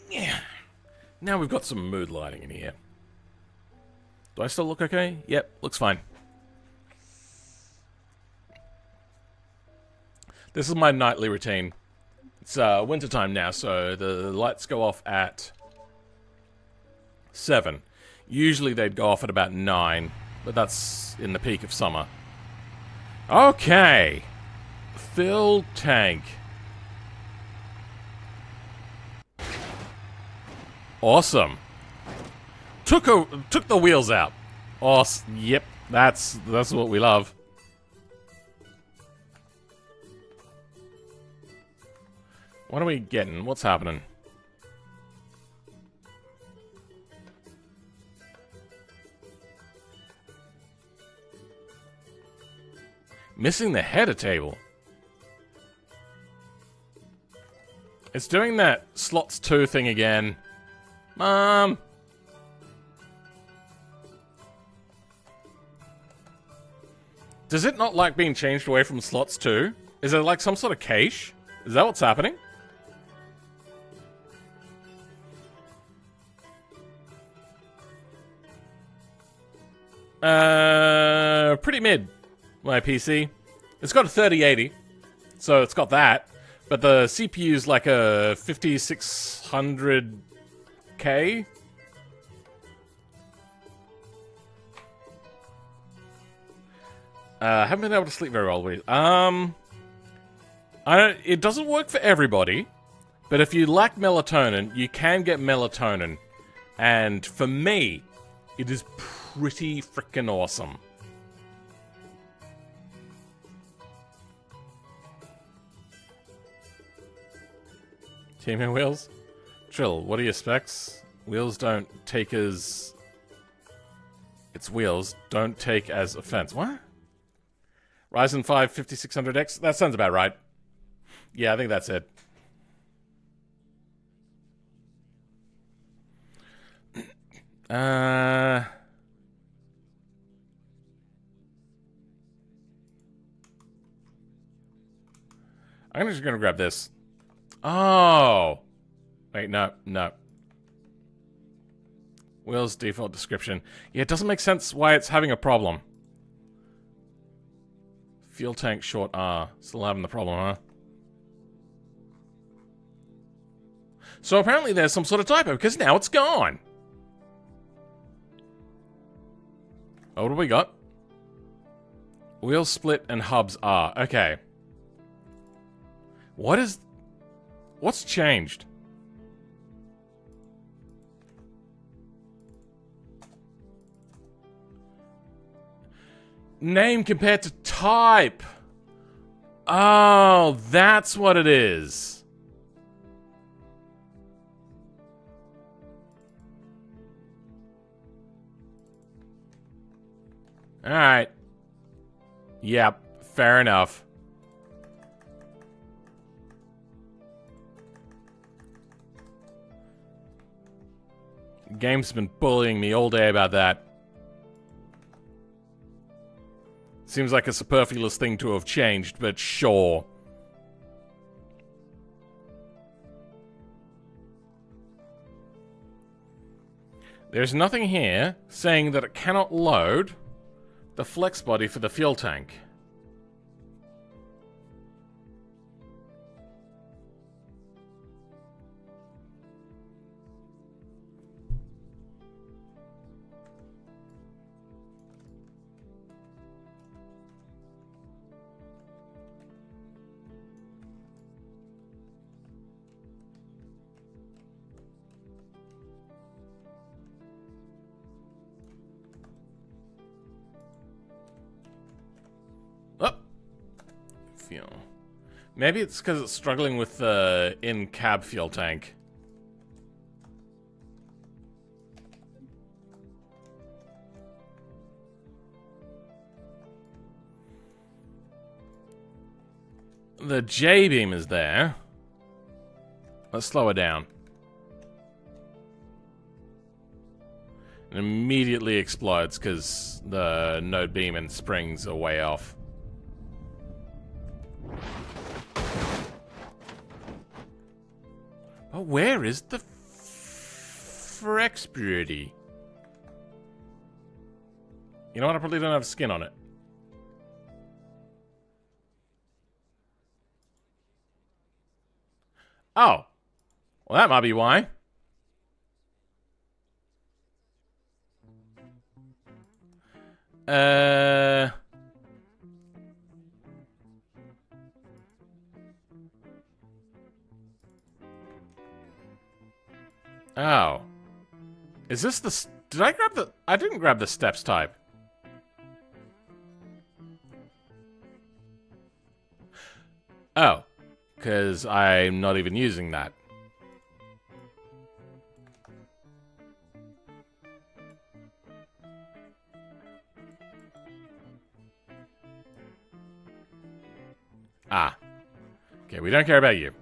A: Yeah. Now we've got some mood lighting in here. Do I still look okay? Yep, looks fine. This is my nightly routine. It's winter time now, so the lights go off at 7. Usually they'd go off at about 9, but that's in the peak of summer. Okay. Fill tank. Awesome. Took the wheels out. Awesome. Yep, that's what we love. What are we getting? What's happening? Missing the header table. It's doing that slots 2 thing again. Mom! Does it not like being changed away from slots 2? Is it like some sort of cache? Is that what's happening? Pretty mid, my PC. It's got a 3080, so it's got that. But the CPU's like a 5600K. I haven't been able to sleep very well with. It doesn't work for everybody, but if you lack melatonin, you can get melatonin. And for me, it is pretty freaking awesome. Teaming wheels? Trill, what are your specs? Wheels don't take as... It's wheels, don't take as offense. What? Ryzen 5 5600X? That sounds about right. Yeah, I think that's it. I'm just gonna grab this. Oh! Wait, no. Wheels default description. Yeah, it doesn't make sense why it's having a problem. Fuel tank short R. Still having the problem, huh? So apparently there's some sort of typo, because now it's gone. Oh, what do we got? Wheel split and hubs R. Okay. What's changed? Name compared to type. Oh, that's what it is. Alright. Yep, fair enough. Game's been bullying me all day about that. Seems like a superfluous thing to have changed, but sure. There's nothing here saying that it cannot load the flex body for the fuel tank. Fuel. Maybe it's because it's struggling with the in-cab fuel tank. The Jbeam is there. Let's slow her down. It immediately explodes because the node beam and springs are way off. But where is the Frex Beauty? You know what? I probably don't have skin on it. Oh. Well, that might be why. Oh. Is this the... Did I grab the... I didn't grab the steps type. Oh. Because I'm not even using that. Ah. Okay, we don't care about you.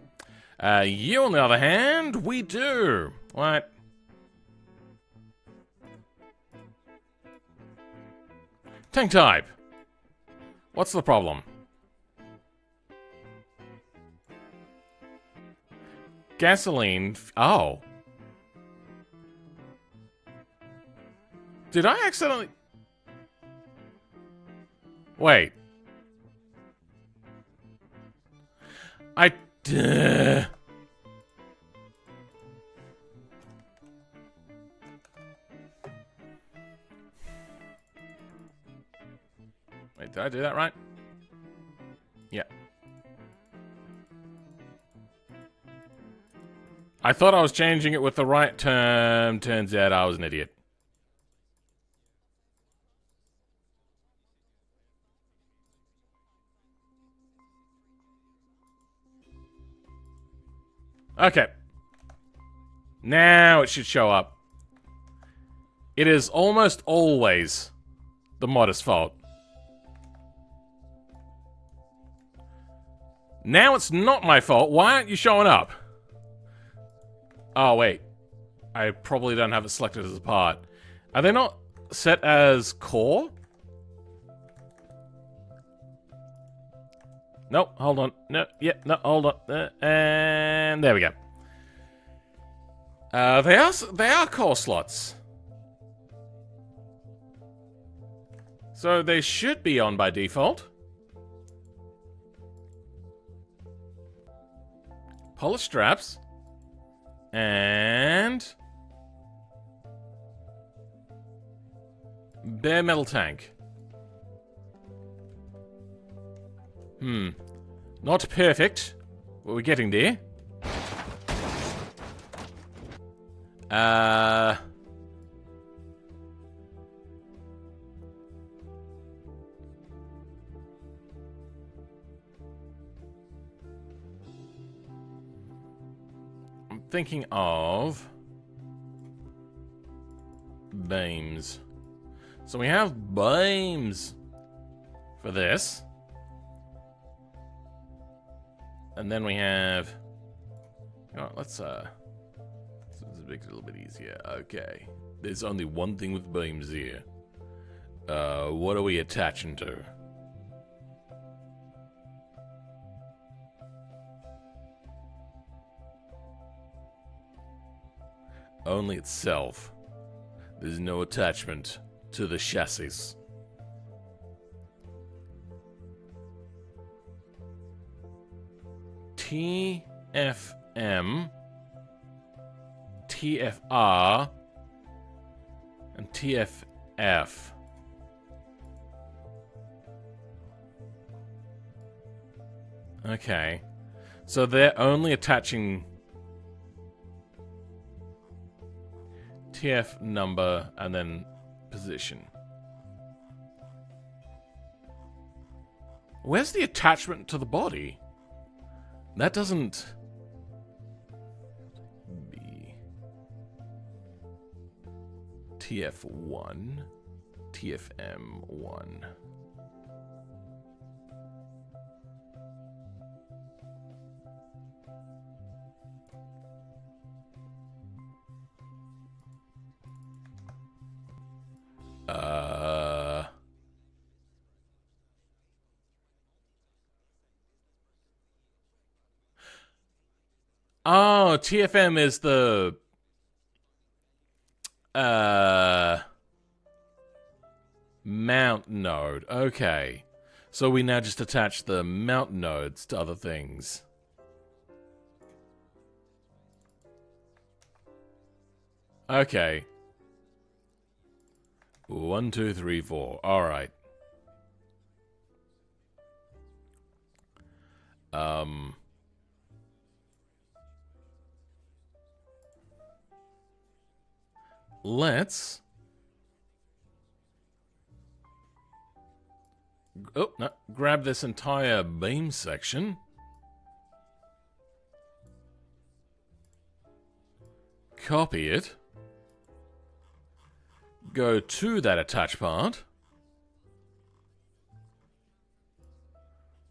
A: You, on the other hand, we do. What? Tank type. What's the problem? Gasoline. Oh. Did I accidentally... Wait. Wait, did I do that right? Yeah. I thought I was changing it with the right term. Turns out I was an idiot. Okay. Now it should show up. It is almost always the modder's fault. Now it's not my fault. Why aren't you showing up? Oh, wait. I probably don't have it selected as a part. Are they not set as core? Nope, hold on. No, yeah, no, hold on. And there we go. They are core slots. So they should be on by default. Polished straps. And bare metal tank. Not perfect, but we're getting there. I'm thinking of beams. So we have beams for this. And then we have... You know what, let's make it a little bit easier. Okay. There's only one thing with beams here. What are we attaching to? Only itself. There's no attachment to the chassis. TFM, TFR, and TFF. Okay. So they're only attaching TF number and then position. Where's the attachment to the body? That doesn't... be... TF1, TFM1. Oh, TFM is the mount node. Okay. So we now just attach the mount nodes to other things. Okay. 1, 2, 3, 4. All right. Let's... Oh, no. Grab this entire beam section. Copy it. Go to that attach part.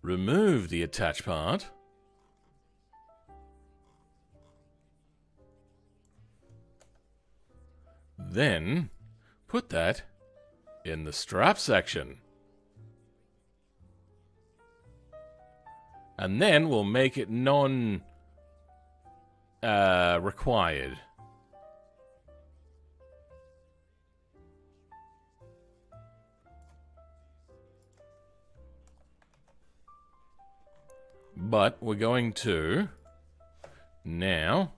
A: remove the attach part. Then put that in the strap section. And then we'll make it required. But we're going to now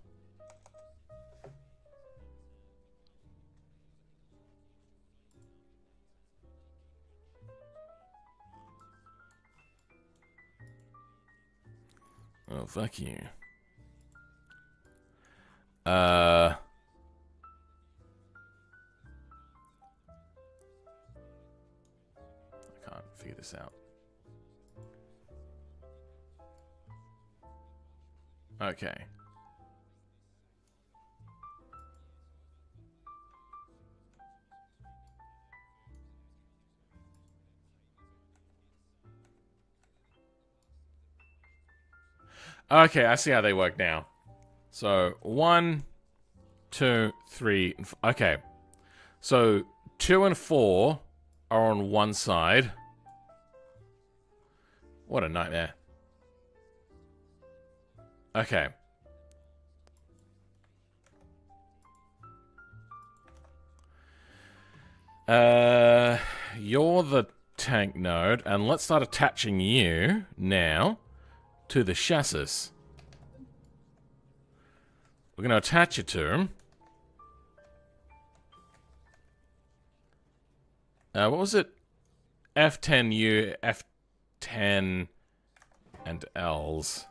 A: oh, fuck you. I can't figure this out. Okay. Okay, I see how they work now. So, 1, 2, 3, okay. So, 2 and 4 are on one side. What a nightmare. Okay. You're the tank node, and let's start attaching you now to the chassis. We're going to attach it to him. What was it? F10U, F10, and L's.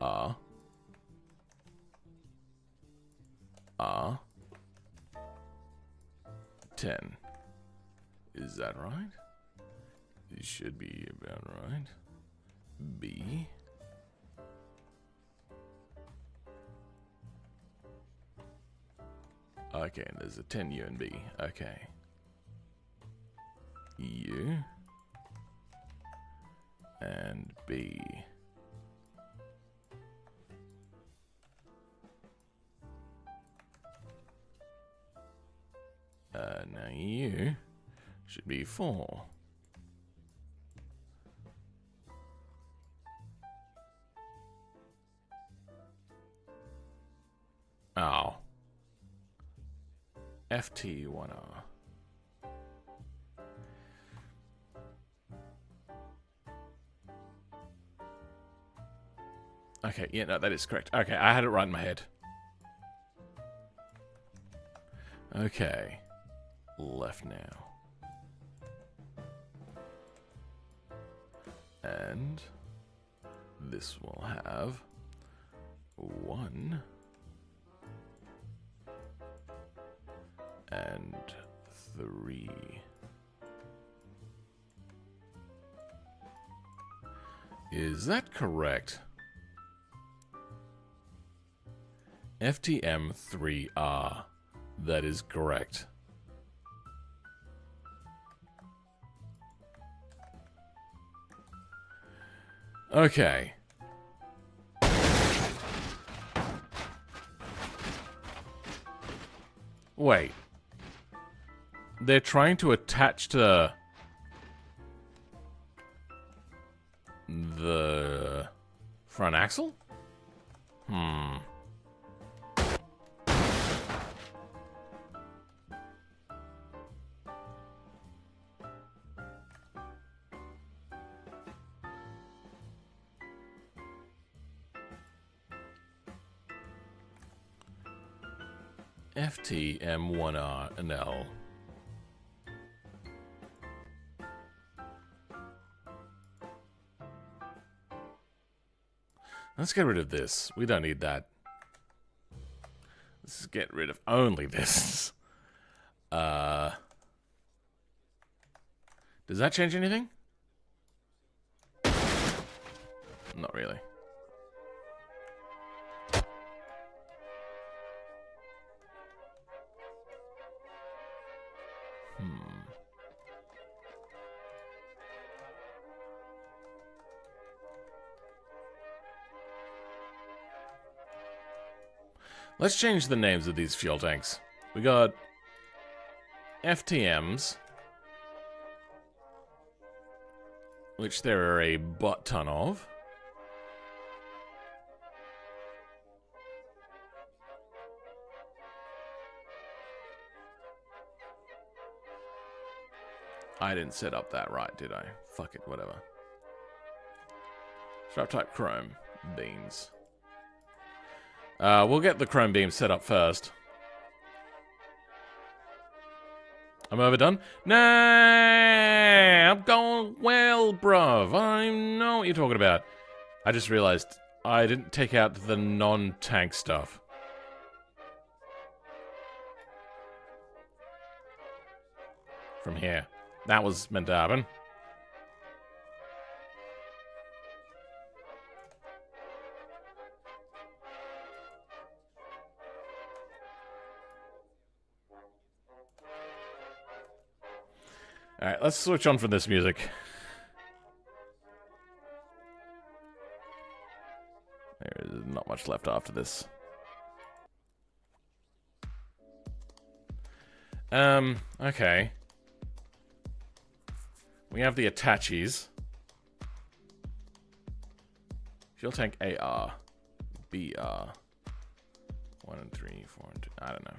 A: R. 10. Is that right? It should be about right. B. Okay, there's a 10 U and B. Okay. U. And B. Now U should be 4. Oh. FT1R. Okay, yeah, no, that is correct. Okay, I had it right in my head. Okay. Left now. And this will have 1 and 3. Is that correct? FTM3R. That is correct. Okay. Wait. They're trying to attach to the front axle? FTM1R and L. Let's get rid of this. We don't need that. Let's get rid of only this. Does that change anything? Not really. Let's change the names of these fuel tanks. We got FTMs, which there are a butt ton of. I didn't set up that right, did I? Fuck it, whatever. Strap type chrome beams. We'll get the chrome beam set up first. I'm overdone? Nah, I'm going well, bruv. I know what you're talking about. I just realized I didn't take out the non-tank stuff. From here. That was meant to happen. Alright, let's switch on from this music. There is not much left after this. Okay. We have the attaches. Fuel tank AR. BR. 1 and 3, 4 and 2. I don't know.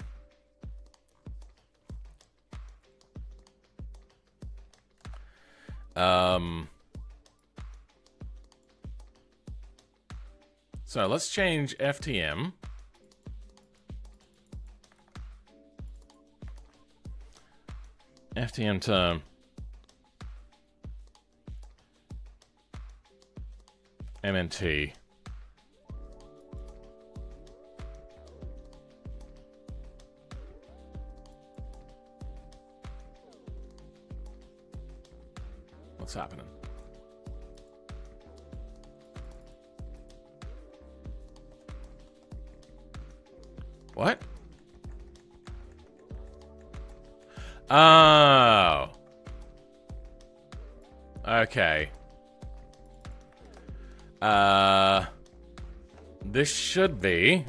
A: So let's change FTM. FTM to MNT. What's happening? What? Oh. Okay. This should be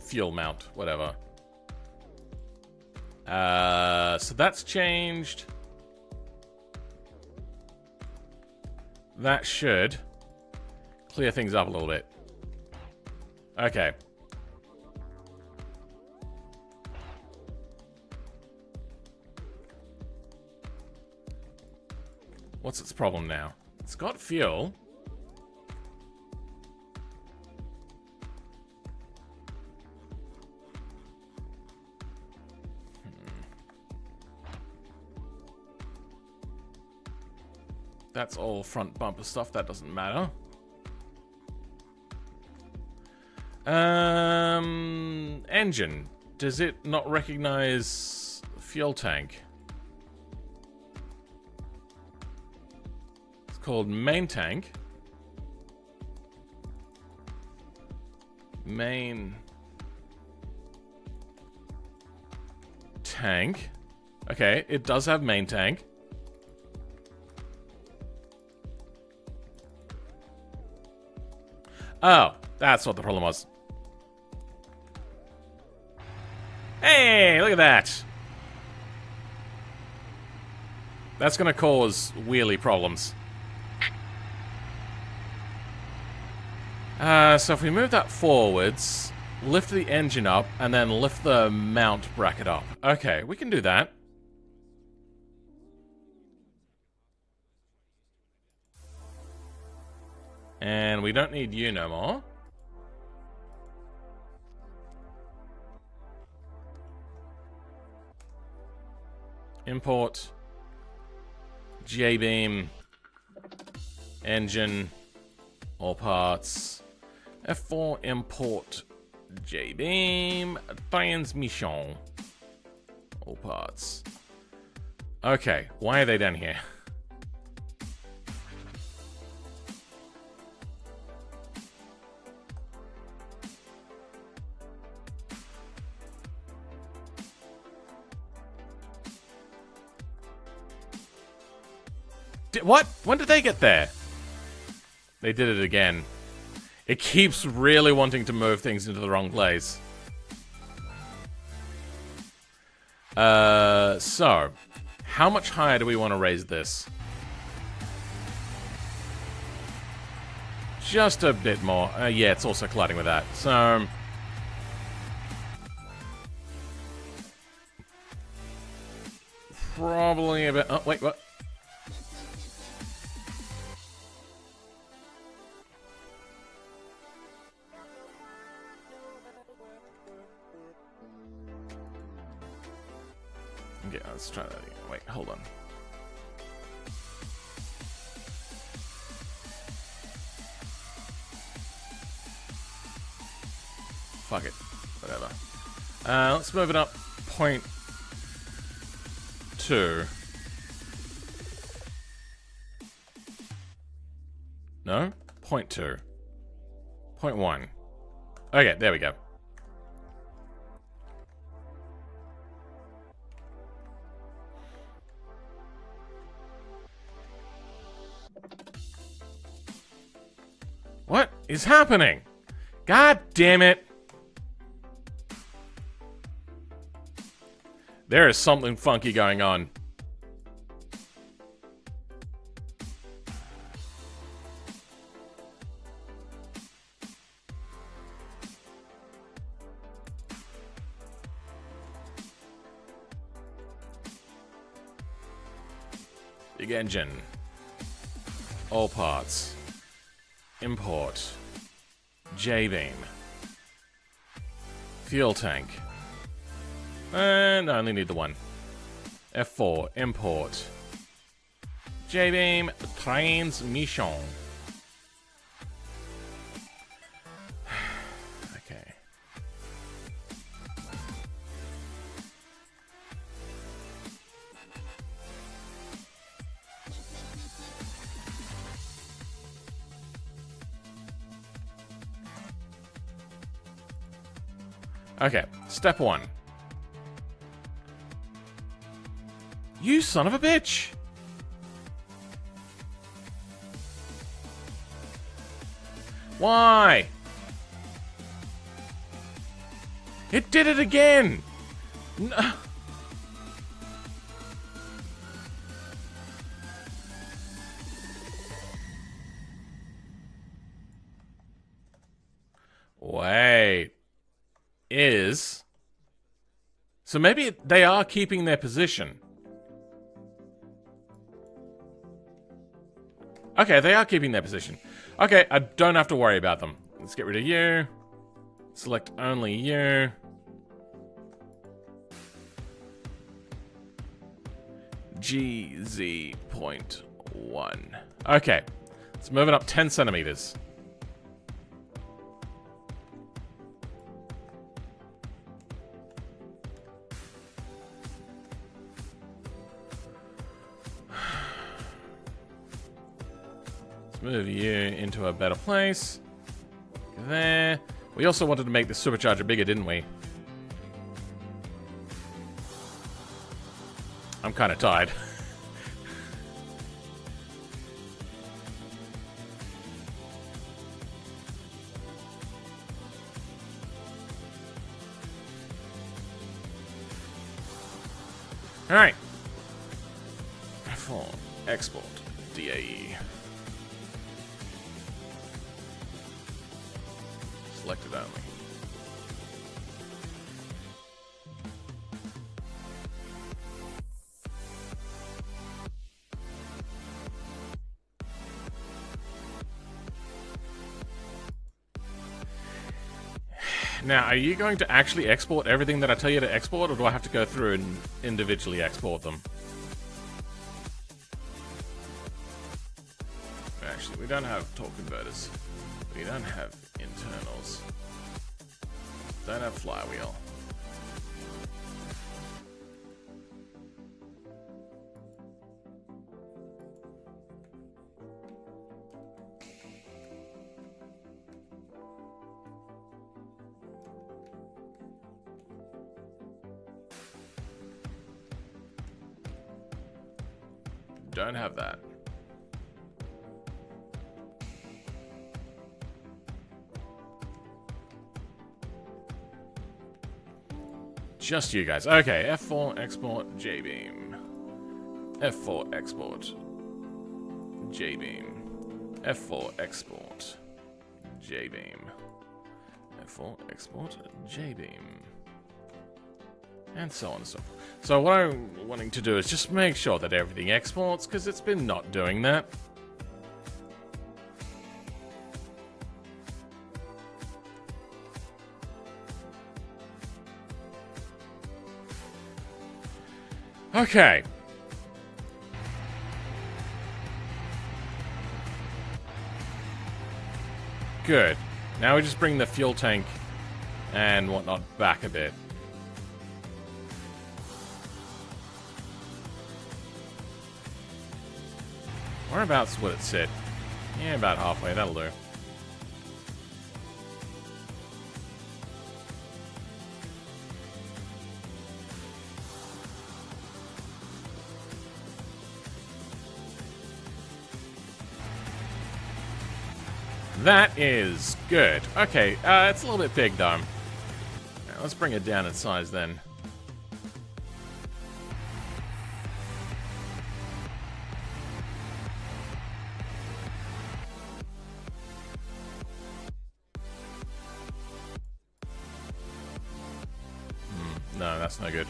A: fuel mount, whatever. So that's changed. That should clear things up a little bit. Okay. What's its problem now? It's got fuel. That's all front bumper stuff. That doesn't matter. Engine. Does it not recognize fuel tank? It's called main tank. Main tank. Okay, it does have main tank. Oh, that's what the problem was. Hey, look at that. That's going to cause wheelie problems. So if we move that forwards, lift the engine up, and then lift the mount bracket up. Okay, we can do that. And we don't need you no more. Import Jbeam engine all parts. F4 import Jbeam transmission all parts. Okay, why are they down here? What? When did they get there? They did it again. It keeps really wanting to move things into the wrong place. So, how much higher do we want to raise this? Just a bit more. Yeah, it's also colliding with that. So, probably a bit. Oh, wait, what? Okay, let's try that again. Wait, hold on. Fuck it. Whatever. Let's move it up 0.2. No? 0.2. 0.1. Okay, there we go. What is happening? God damn it. There is something funky going on. Big engine. All parts. Import. Jbeam. Fuel tank. And I only need the one. F4. Import. Jbeam transmission. Okay. Okay, step 1. You son of a bitch! Why? It did it again! No. Wait. Is... So maybe they are keeping their position. Okay, they are keeping their position. Okay, I don't have to worry about them. Let's get rid of you. Select only you. GZ.1. Okay, let's move it up 10 centimeters. Move you into a better place. There. We also wanted to make the supercharger bigger, didn't we? I'm kind of tired. Alright. F4. Export. DAE. Selected only. Now, are you going to actually export everything that I tell you to export, or do I have to go through and individually export them? Actually, we don't have torque converters. We don't have internals. Don't have flywheel. don't have that. Just you guys. Okay, F4 export Jbeam. F4 export Jbeam. F4 export Jbeam. F4 export Jbeam. And so on and so forth. So what I'm wanting to do is just make sure that everything exports, because it's been not doing that. Okay. Good. Now we just bring the fuel tank and whatnot back a bit. Whereabouts would it sit? Yeah, about halfway. That'll do. That is good. Okay, it's a little bit big though. Now, let's bring it down in size then. No, that's no good.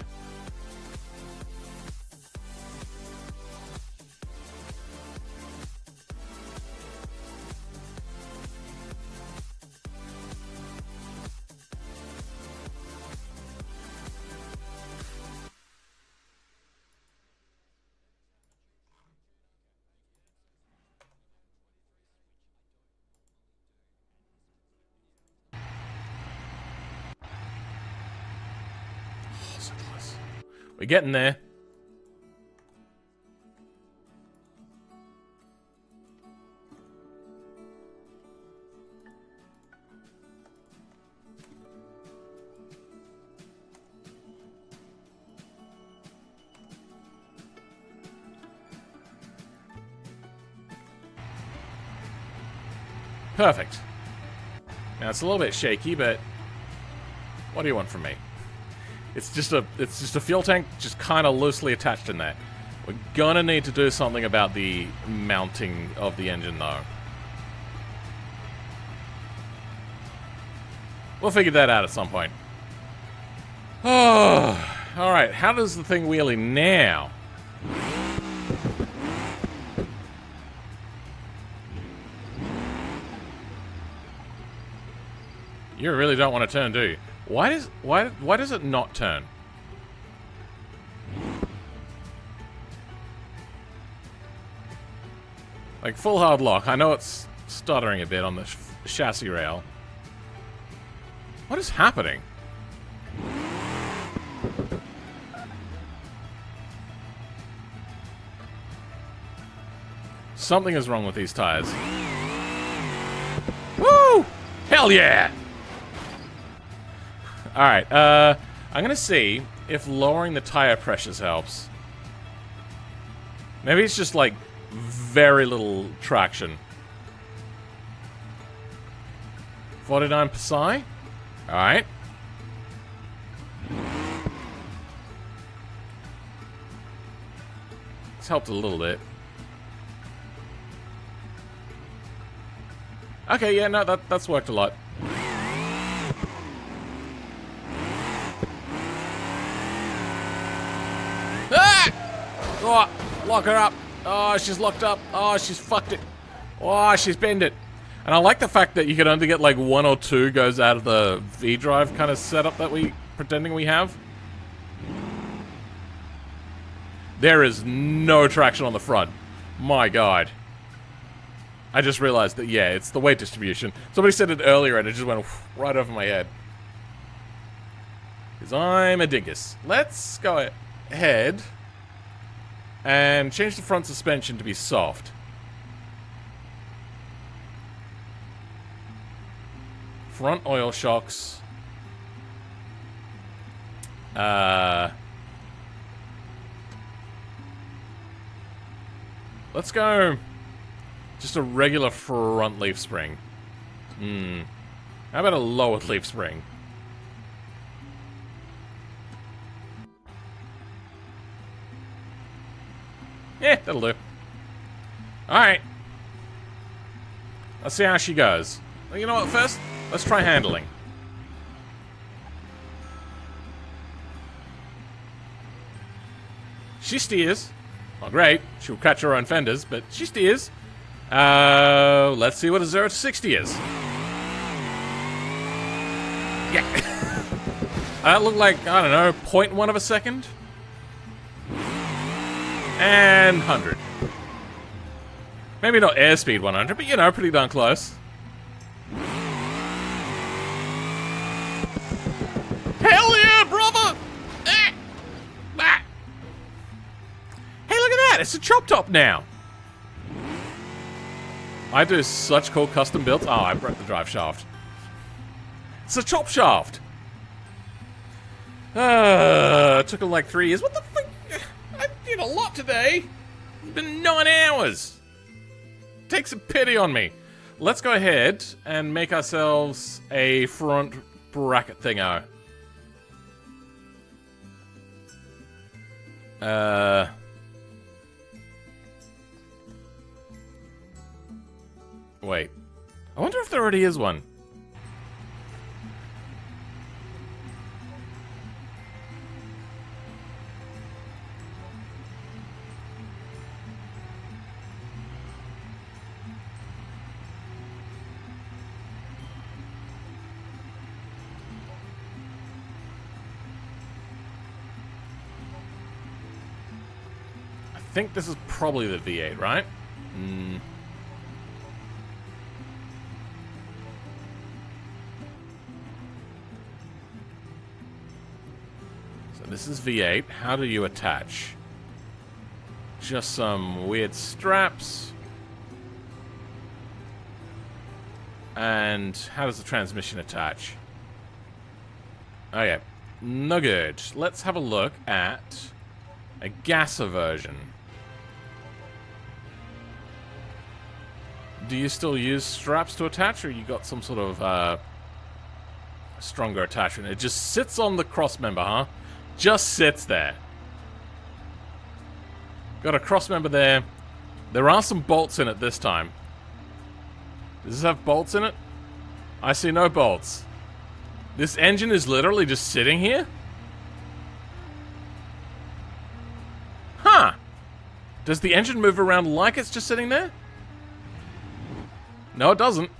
A: We're getting there. Perfect. Now it's a little bit shaky, but what do you want from me? It's just a fuel tank just kind of loosely attached in there. We're gonna need to do something about the mounting of the engine though. We'll figure that out at some point. Oh, alright, how does the thing wheelie now? You really don't want to turn, do you? Why does it not turn? Like full hard lock. I know it's stuttering a bit on the chassis rail. What is happening? Something is wrong with these tires. Woo! Hell yeah! Alright, I'm gonna see if lowering the tire pressures helps. Maybe it's just like very little traction. 49 psi? Alright. It's helped a little bit. Okay, yeah, no, that's worked a lot. Oh, lock her up. Oh, she's locked up. Oh, she's fucked it. Oh, she's bent it. And I like the fact that you can only get like 1 or 2 goes out of the V-drive kind of setup that we pretending we have. There is no traction on the front. My God. I just realized that, yeah, it's the weight distribution. Somebody said it earlier and it just went right over my head. Because I'm a dingus. Let's go ahead and change the front suspension to be soft. Front oil shocks. Let's go just a regular front leaf spring. How about a lower leaf spring? Yeah, that'll do. Alright. Let's see how she goes. Well, you know what, first, let's try handling. She steers. Not great. She'll catch her own fenders, but she steers. Let's see what a 0 to 60 is. Yeah. That looked like, I don't know, 0.1 of a second? And 100. Maybe not airspeed 100, but you know, pretty darn close. Hell yeah, brother! Ah. Hey, look at that! It's a chop top now! I do such cool custom builds. Oh, I broke the drive shaft. It's a chop shaft! It took like 3 years. What the fuck? I did a lot today. It's been 9 hours. Take some pity on me. Let's go ahead and make ourselves a front bracket thingo. Wait. I wonder if there already is one. I think this is probably the V8, right? So this is V8. How do you attach? Just some weird straps. And how does the transmission attach? Okay, no good. Let's have a look at a gasser version. Do you still use straps to attach, or you got some sort of stronger attachment? It just sits on the cross member, huh? Just sits there. Got a cross member there. There are some bolts in it this time. Does this have bolts in it? I see no bolts. This engine is literally just sitting here? Huh. Does the engine move around like it's just sitting there? No, it doesn't.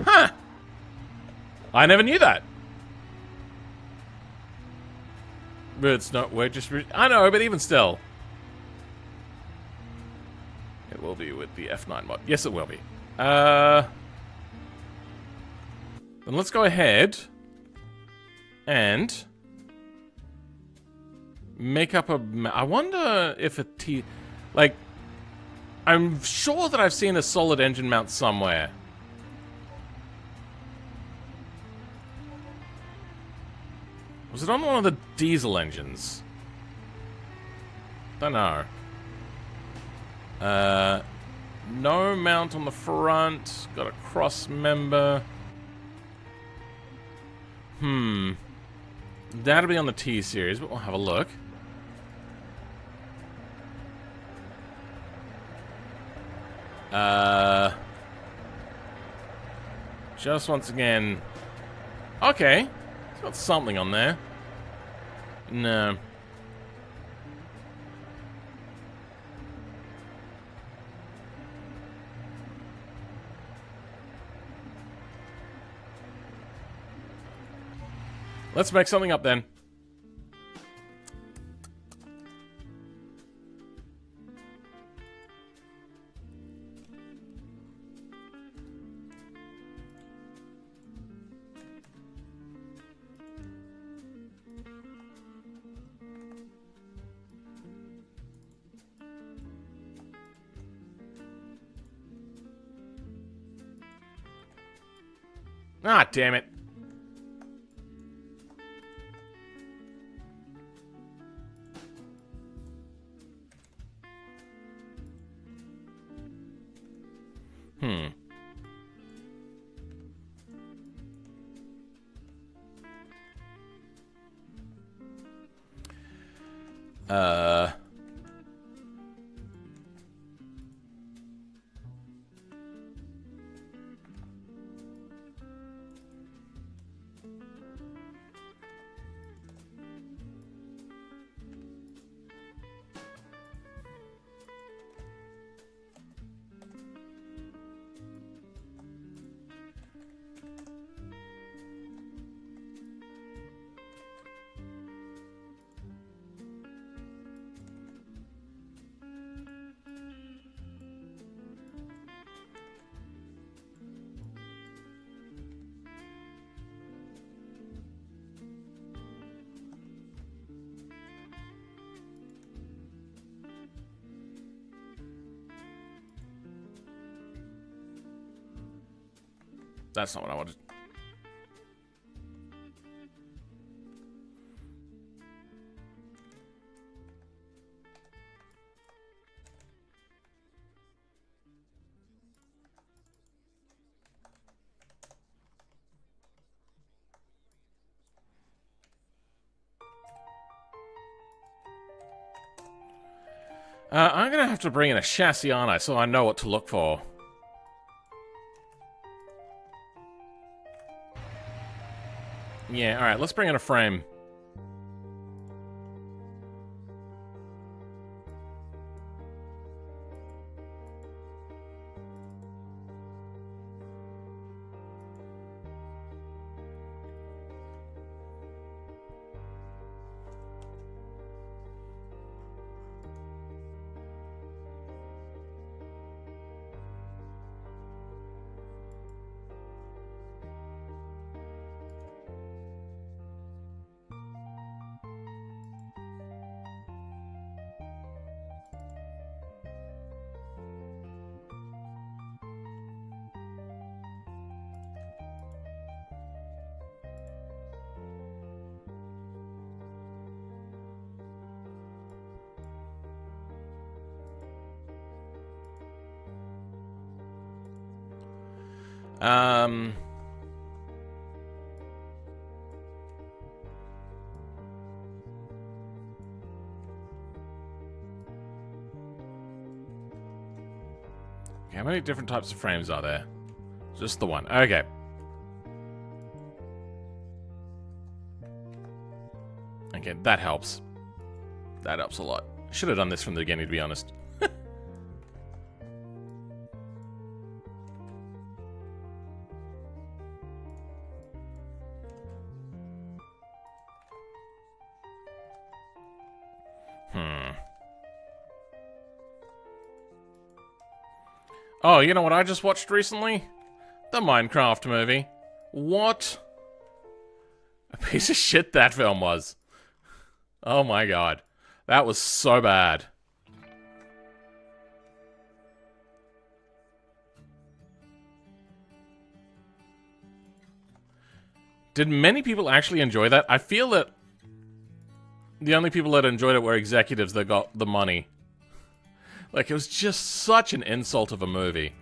A: Huh. I never knew that. But it's not, we're just... I know, but even still. It will be with the F9 mod. Yes, it will be. Then let's go ahead and make up a... I wonder if a T... Like, I'm sure that I've seen a solid engine mount somewhere. Was it on one of the diesel engines? Don't know. No mount on the front. Got a cross member. That'll be on the T series, but we'll have a look. Just once again. Okay. It's got something on there. No. Let's make something up then. Ah, damn it. Hmm. That's not what I wanted. I'm gonna have to bring in a chassis, aren't I, so I know what to look for. Yeah, alright, let's bring in a frame. Okay, how many different types of frames are there? Just the one. Okay. Okay, that helps. That helps a lot. Should have done this from the beginning, to be honest. Oh, you know what I just watched recently? The Minecraft movie. What a piece of shit that film was. Oh my god. That was so bad. Did many people actually enjoy that? I feel that the only people that enjoyed it were executives that got the money. Like, it was just such an insult of a movie.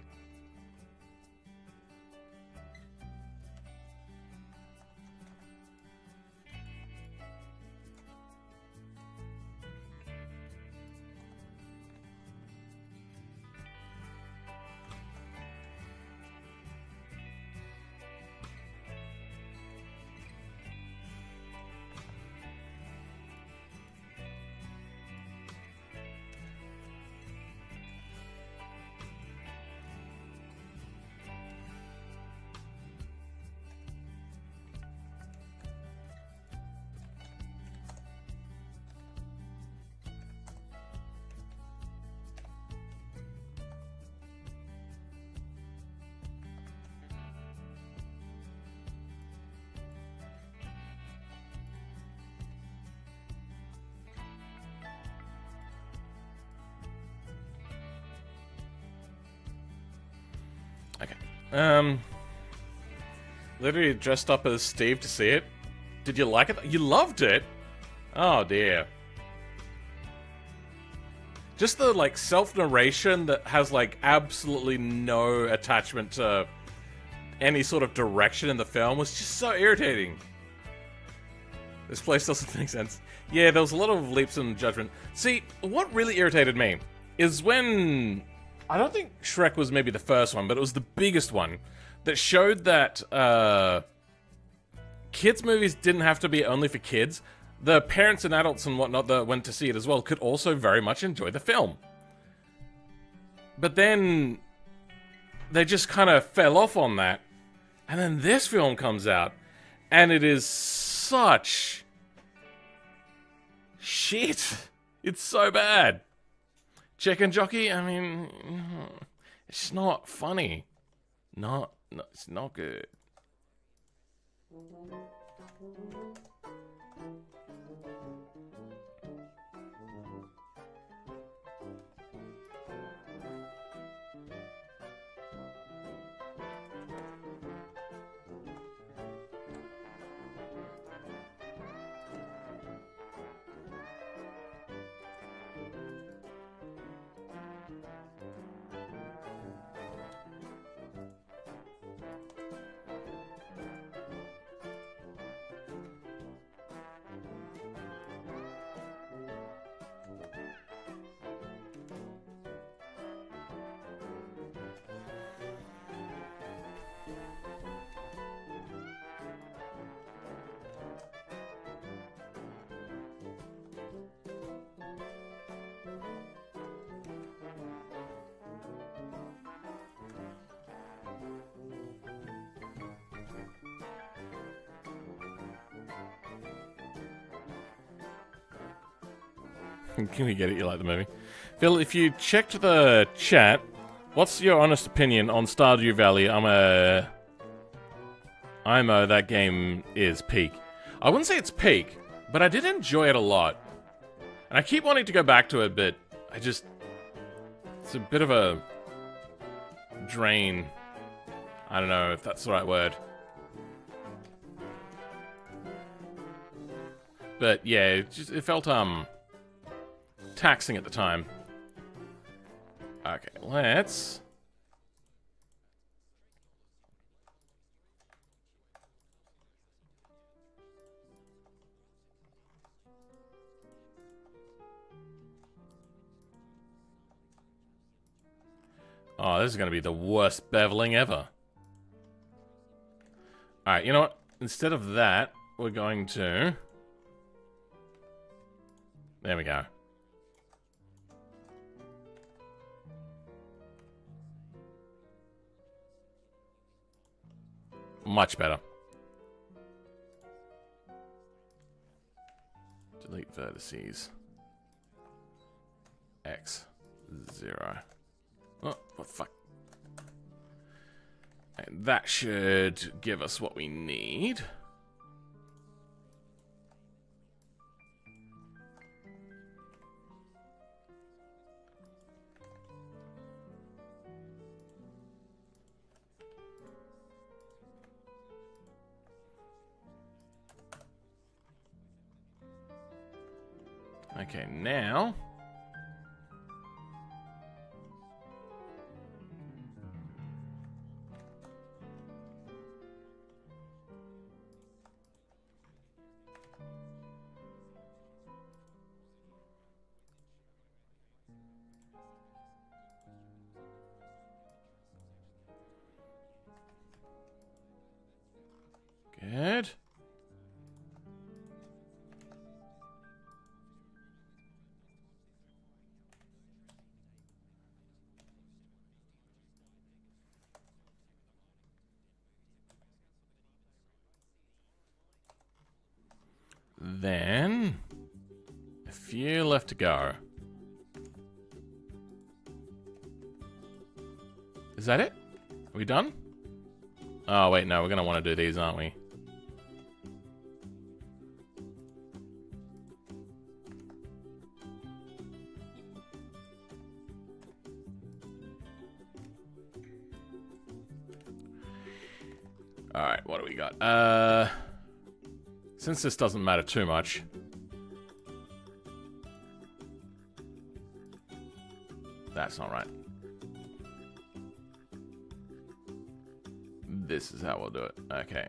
A: Okay. Literally dressed up as Steve to see it. Did you like it? You loved it? Oh dear. Just the, like, self-narration that has, like, absolutely no attachment to any sort of direction in the film was just so irritating. This place doesn't make sense. Yeah, there was a lot of leaps in judgment. See, what really irritated me is when... I don't think Shrek was maybe the first one, but it was the biggest one that showed that kids' movies didn't have to be only for kids. The parents and adults and whatnot that went to see it as well could also very much enjoy the film. But then they just kind of fell off on that. And then this film comes out, and it is such shit. It's so bad. Chicken Jockey, I mean, it's not funny. No, it's not good. Can we get it? You like the movie? Phil, if you checked the chat, what's your honest opinion on Stardew Valley? Imma, that game is peak. I wouldn't say it's peak, but I did enjoy it a lot. And I keep wanting to go back to it, but it's a bit of a drain. I don't know if that's the right word. But yeah, it felt, taxing at the time. Okay, let's... Oh, this is going to be the worst beveling ever. Alright, you know what? Instead of that, we're going to... There we go. Much better. Delete vertices. X 0. Oh, what the fuck? And that should give us what we need. Okay, now... Good. Then, a few left to go. Is that it? Are we done? Oh, wait, no, we're going to want to do these, aren't we? Alright, what do we got? Since this doesn't matter too much. That's not right. This is how we'll do it. Okay.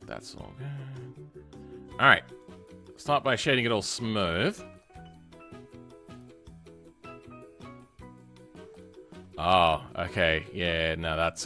A: That's all good. Alright. Start by shading it all smooth. Oh, okay. Yeah, no, that's,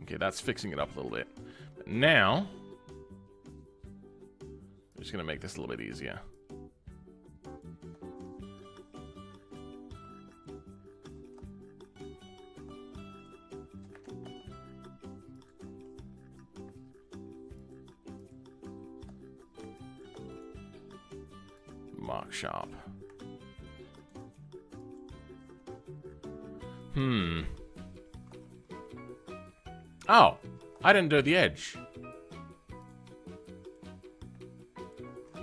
A: Okay, that's fixing it up a little bit. But now, I'm just going to make this a little bit easier. Mark sharp. Oh, I didn't do the edge.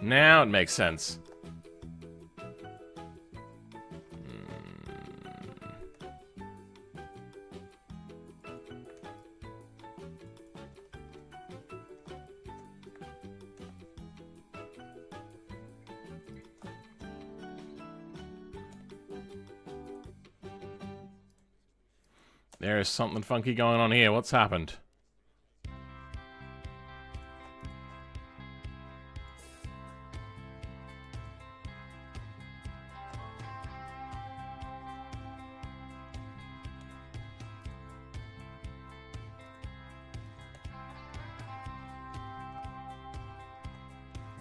A: Now it makes sense. There is something funky going on here. What's happened?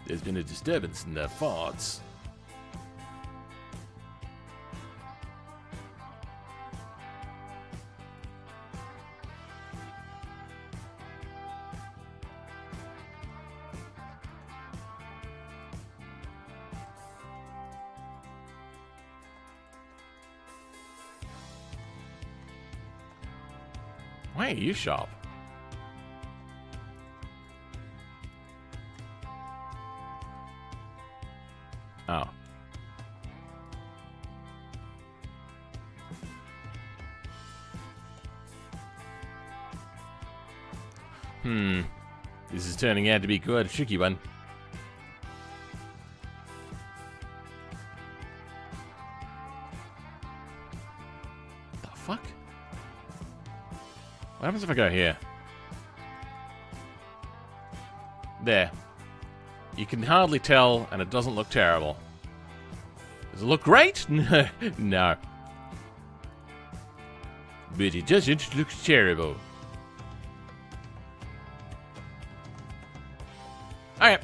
A: There's been a disturbance in their thoughts. Why are you sharp? Oh. This is turning out to be quite a tricky one. The fuck? What happens if I go here? There. You can hardly tell, and it doesn't look terrible. Does it look great? No. But it doesn't look terrible. Alright.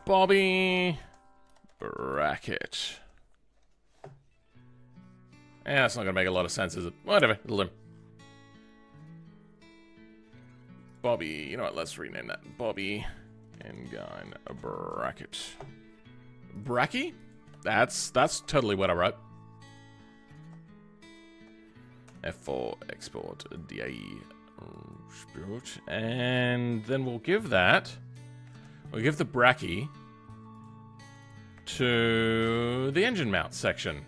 A: Bobby. Bracket. Yeah, that's not gonna make a lot of sense, is it? Whatever, it'll do. Bobby, you know what, let's rename that. Bobby and Gun Bracket. Bracky? That's totally what I wrote. F4 export DAE. And then we'll give the Bracky to the engine mount section.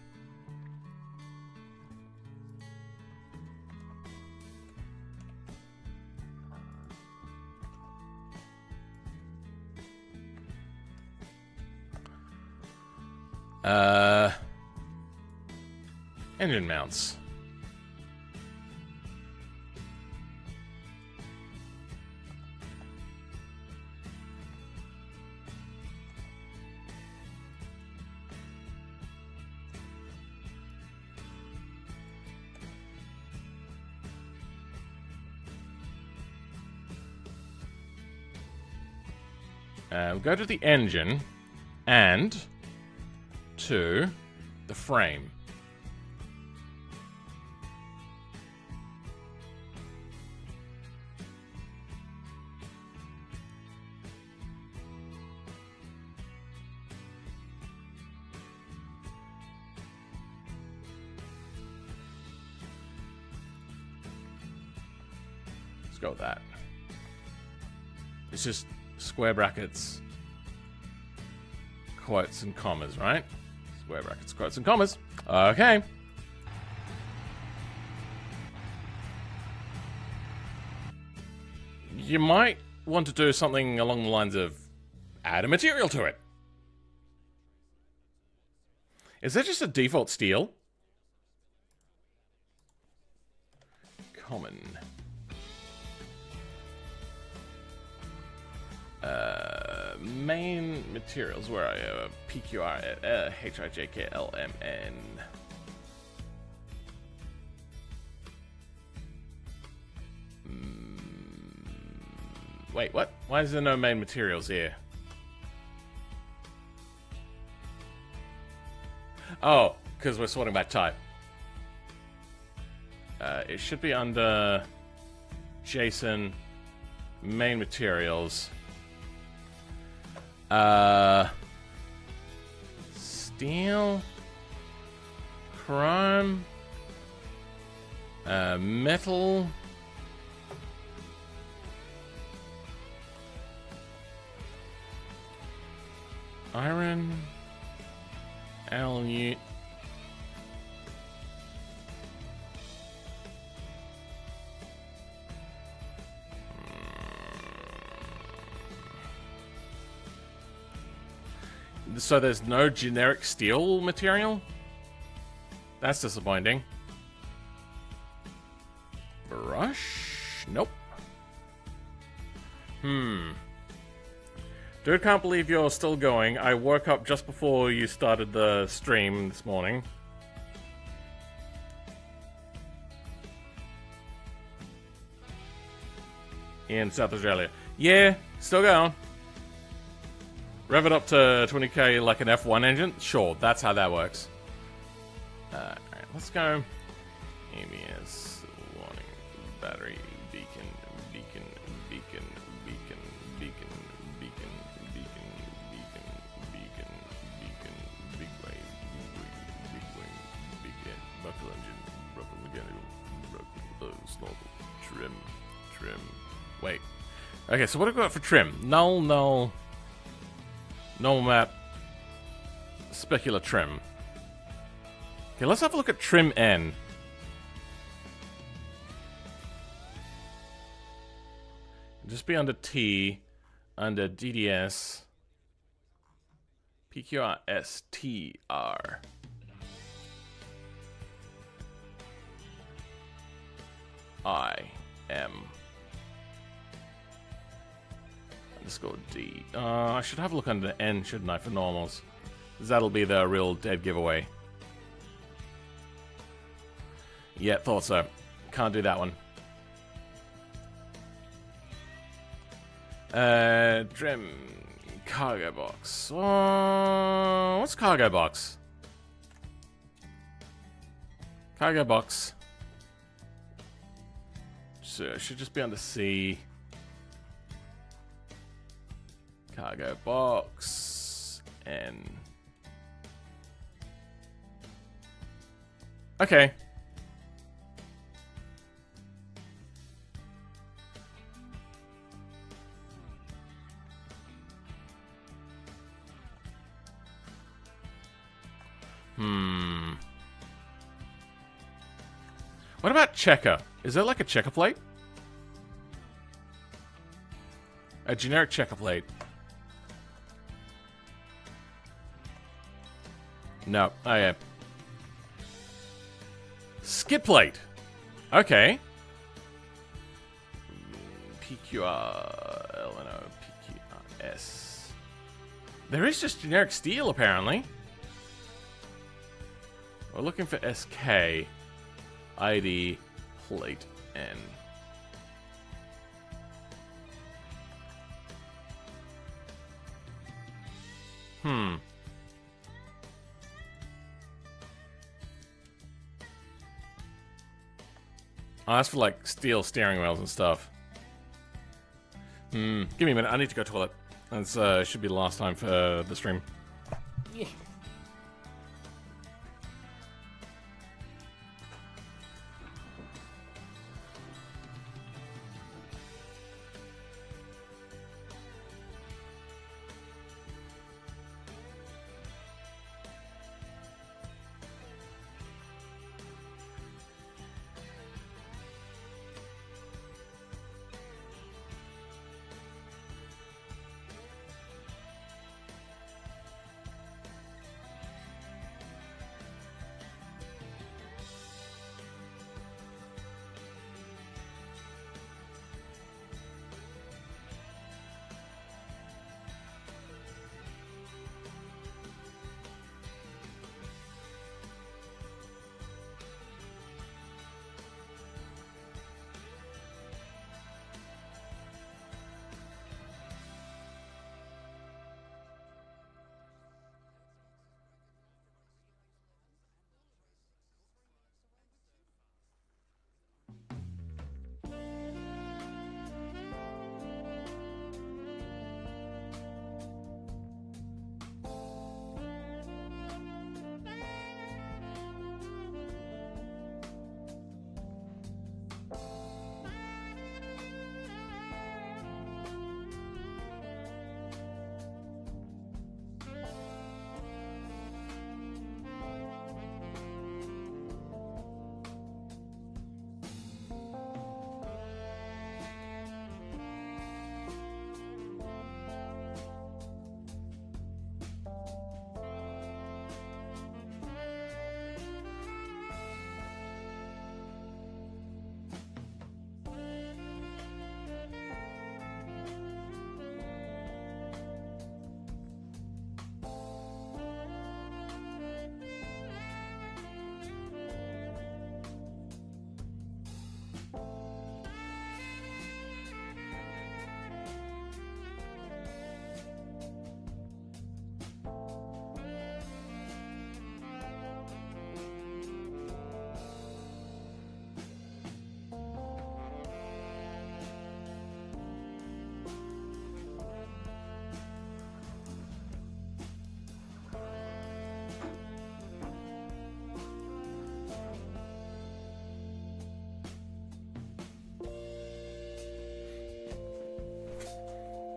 A: Engine mounts. We'll go to the engine and to the frame. go with that. It's just square brackets, quotes and commas, right? Square brackets, quotes and commas. Okay. You might want to do something along the lines of add a material to it. Is that just a default steel? Common. Main materials, where are you? PQR, HIJKLMN. Wait, what? Why is there no main materials here? Oh, because we're sorting by type. It should be under JSON main materials. Steel, chrome, metal, iron, aluminium. So there's no generic steel material? That's disappointing. Brush? Nope. Dude, can't believe you're still going. I woke up just before you started the stream this morning. In South Australia. Yeah, still going. Rev it up to 20k like an F1 engine? Sure, that's how that works. Alright, let's go. ABS, warning, battery, beacon, beacon, beacon, beacon, beacon, beacon, beacon, beacon, beacon, beacon, big wave, big wing, big end, buckle engine, buckle mechanical, buckle, snorkel, trim, trim. Wait. Okay, so what have we got for trim? Null, null. Normal map, specular trim. Okay, let's have a look at trim N. Just be under T, under DDS, PQRSTR. IM. Let's go D. I should have a look under N, shouldn't I, for normals? Because that'll be the real dead giveaway. Yeah, thought so. Can't do that one. Trim. Cargo box. What's cargo box? Cargo box. So it should just be under C. Cargo box. N. Okay. What about checker? Is there like a checker plate? A generic checker plate. No. Oh, yeah. Skid plate. Okay. PQR, LNO, PQRS. There is just generic steel, apparently. We're looking for SK. ID plate N. Oh, that's for like steel steering wheels and stuff. Give me a minute. I need to go to the toilet. That's should be the last time for the stream. Yeah.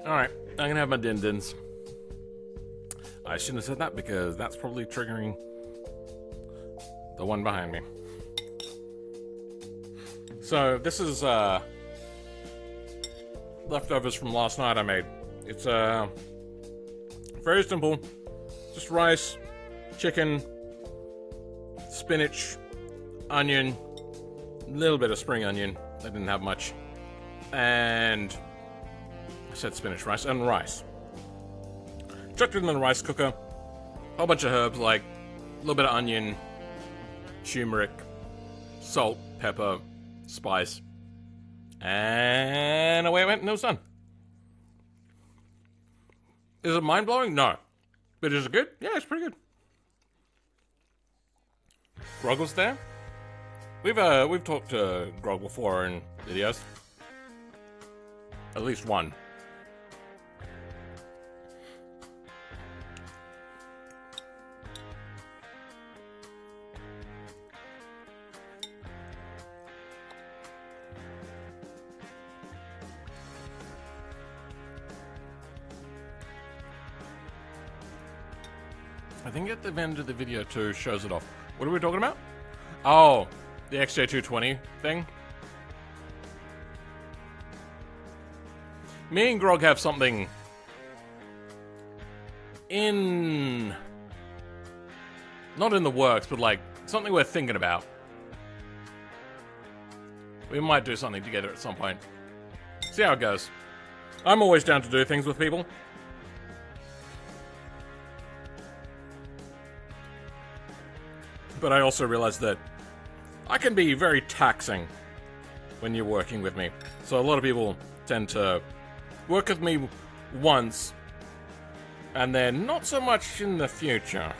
A: Alright, I'm gonna have my din-dins. I shouldn't have said that because that's probably triggering the one behind me. So, this is leftovers from last night I made. It's very simple. Just rice, chicken, spinach, onion, a little bit of spring onion. I didn't have much. And I said spinach, rice, and rice. Chucked it in the rice cooker. Whole bunch of herbs like a little bit of onion, turmeric, salt, pepper, spice. And away it went and it was done. Is it mind-blowing? No. But is it good? Yeah, it's pretty good. Grog was there. We've talked to Grog before in videos. At least one. I think at the end of the video too shows it off. What are we talking about? Oh, the XJ220 thing. Me and Grog have something in... not in the works, but like something we're thinking about. We might do something together at some point. See how it goes. I'm always down to do things with people. But I also realize that I can be very taxing when you're working with me. So a lot of people tend to work with me once and then not so much in the future.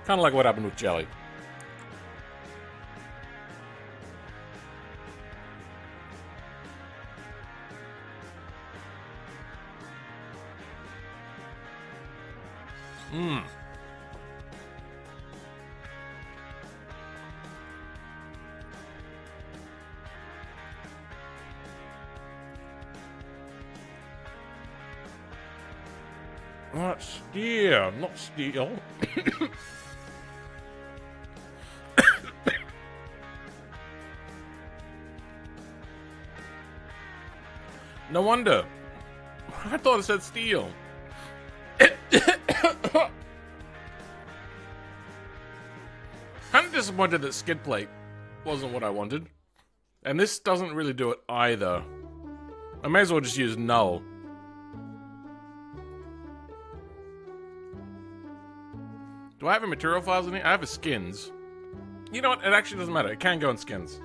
A: Kind of like what happened with Jelly. Not steel, not steel. No wonder. I thought it said steel. Kind of disappointed that skid plate wasn't what I wanted. And this doesn't really do it either. I may as well just use null. Do I have a material files in here? I have a skins. You know what? It actually doesn't matter. It can go in skins.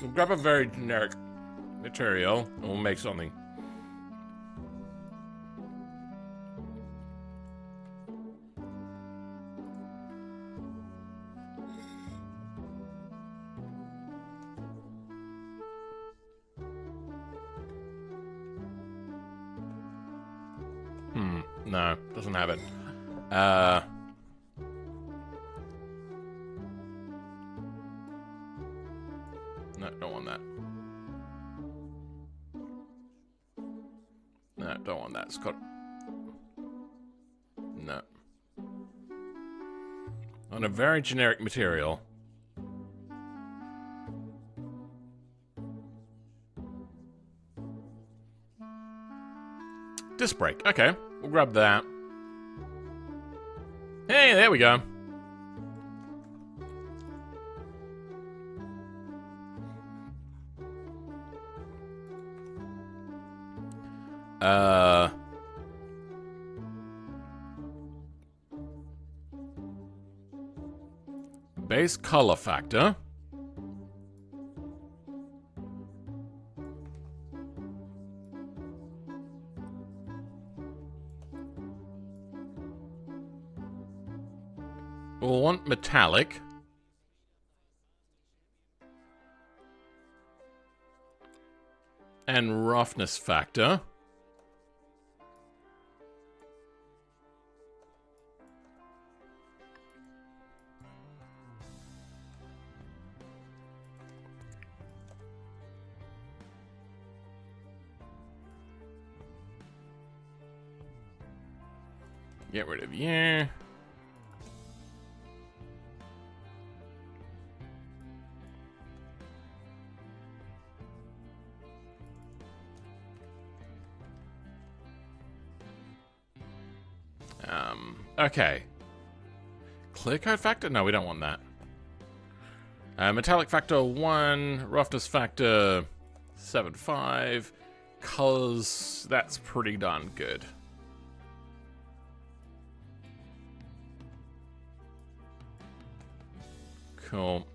A: We'll grab a very generic material and we'll make something. No, doesn't have it. No, don't want that. No, don't want that. It's got... No. On a very generic material. Disc brake. Okay, we'll grab that. Hey, there we go. Base color factor. We'll want metallic. And roughness factor. Get rid of you. Okay. Clear coat factor? No, we don't want that. Metallic factor 1, roughness factor 7.5, cause that's pretty darn good. Cool.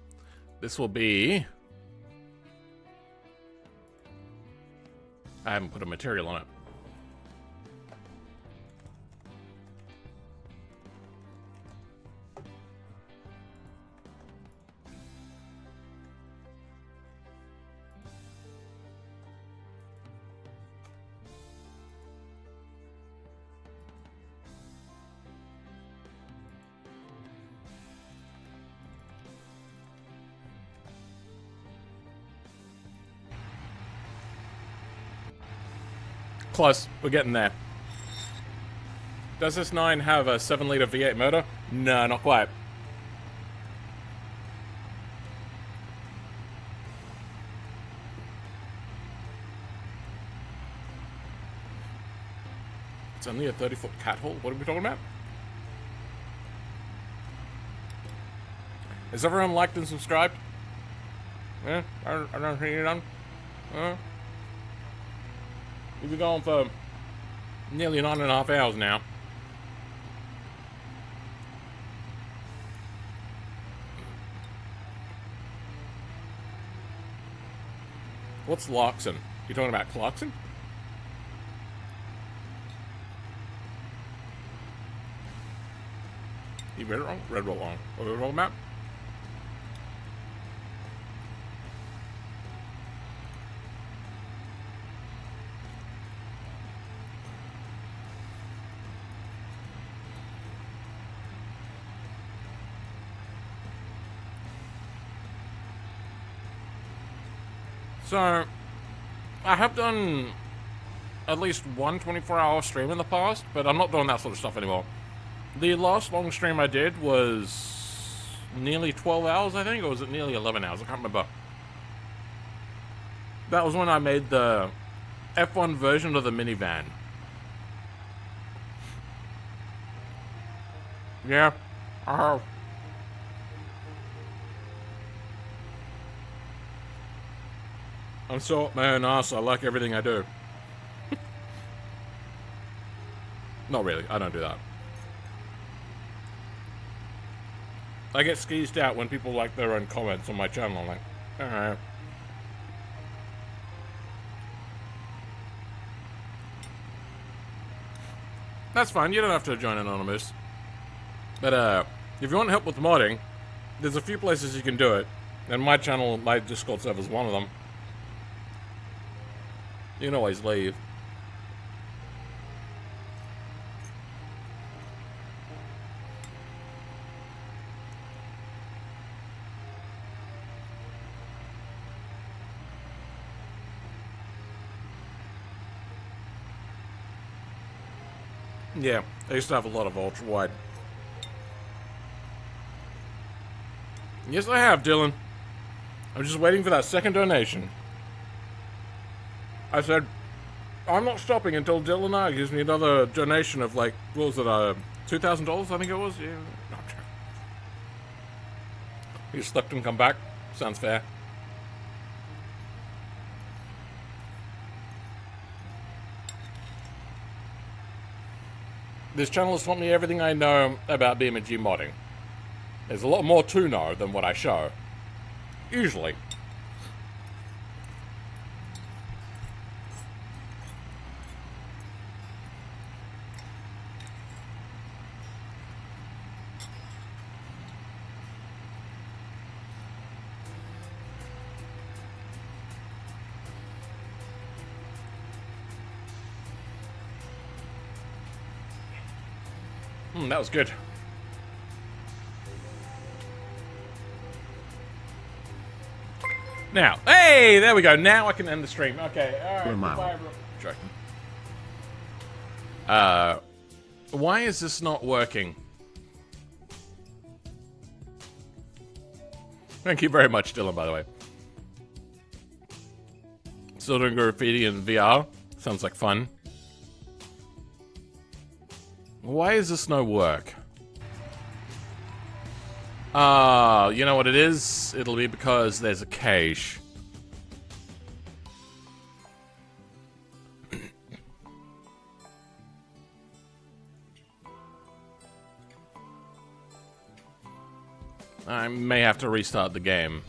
A: This will be... I haven't put a material on it. Close. We're getting there. Does this 9 have a 7-liter V8 motor? No, not quite. It's only a 30-foot cat hole? What are we talking about? Has everyone liked and subscribed? Yeah, I don't think you're done. We've been going for nearly 9.5 hours now. What's Larkson? You talking about Clarkson? You read it wrong? Read it wrong. What are we talking about? So, I have done at least one 24-hour stream in the past, but I'm not doing that sort of stuff anymore. The last long stream I did was nearly 12 hours, I think, or was it nearly 11 hours? I can't remember. That was when I made the F1 version of the minivan. Yeah. Oh. I'm so up my own ass, I like everything I do. Not really, I don't do that. I get skeezed out when people like their own comments on my channel. I'm like, alright. That's fine, you don't have to join Anonymous. But, if you want help with modding, there's a few places you can do it. And my channel, my Discord server is one of them. You can always leave. Yeah, I used to have a lot of ultra wide. Yes, I have, Dylan. I'm just waiting for that second donation. I said, I'm not stopping until Dylan R gives me another donation of, like, what was it, $2,000, I think it was? Yeah, not sure. You slept and come back? Sounds fair. This channel has taught me everything I know about BeamNG modding. There's a lot more to know than what I show. Usually. That was good. Now, hey, there we go. Now I can end the stream. Okay, all right. Goodbye, everyone. Joking. Why is this not working? Thank you very much, Dylan, by the way. Still doing graffiti in VR? Sounds like fun. Why is this no work? You know what it is? It'll be because there's a cache. I may have to restart the game.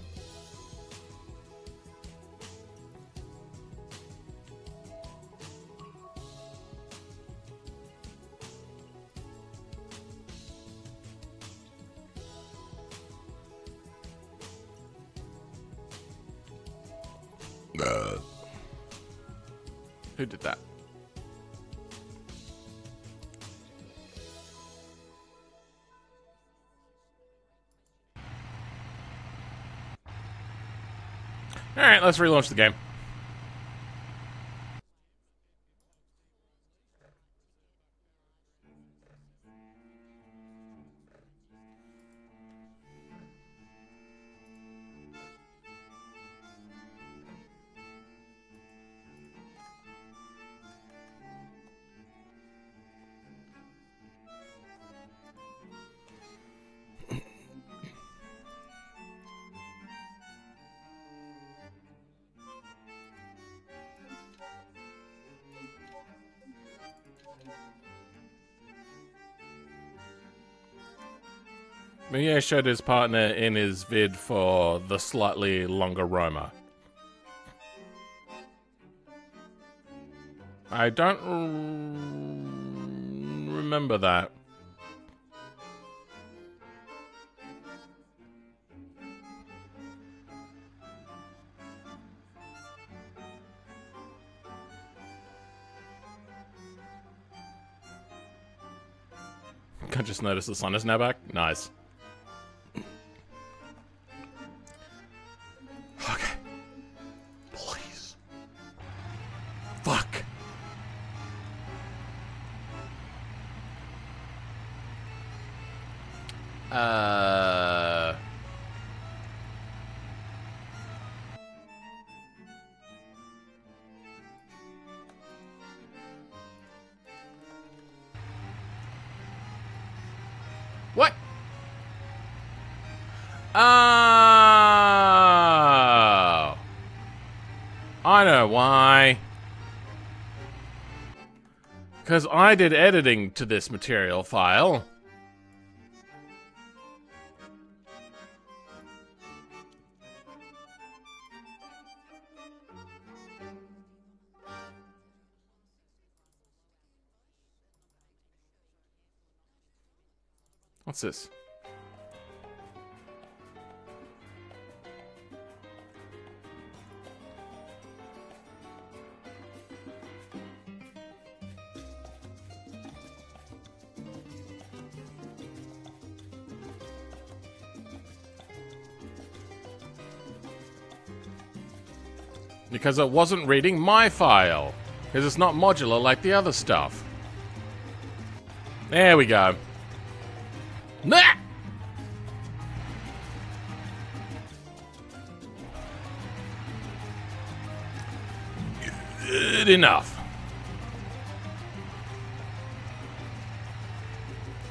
A: Who did that? Alright, let's relaunch the game. Mia showed his partner in his vid for the slightly longer Roma. I don't remember that. I just noticed the sun is now back. Nice. Okay. Please. Fuck. What? Oh. I know why. Because I did editing to this material file. What's this? Because it wasn't reading my file. Because it's not modular like the other stuff. There we go. Nah! Good enough.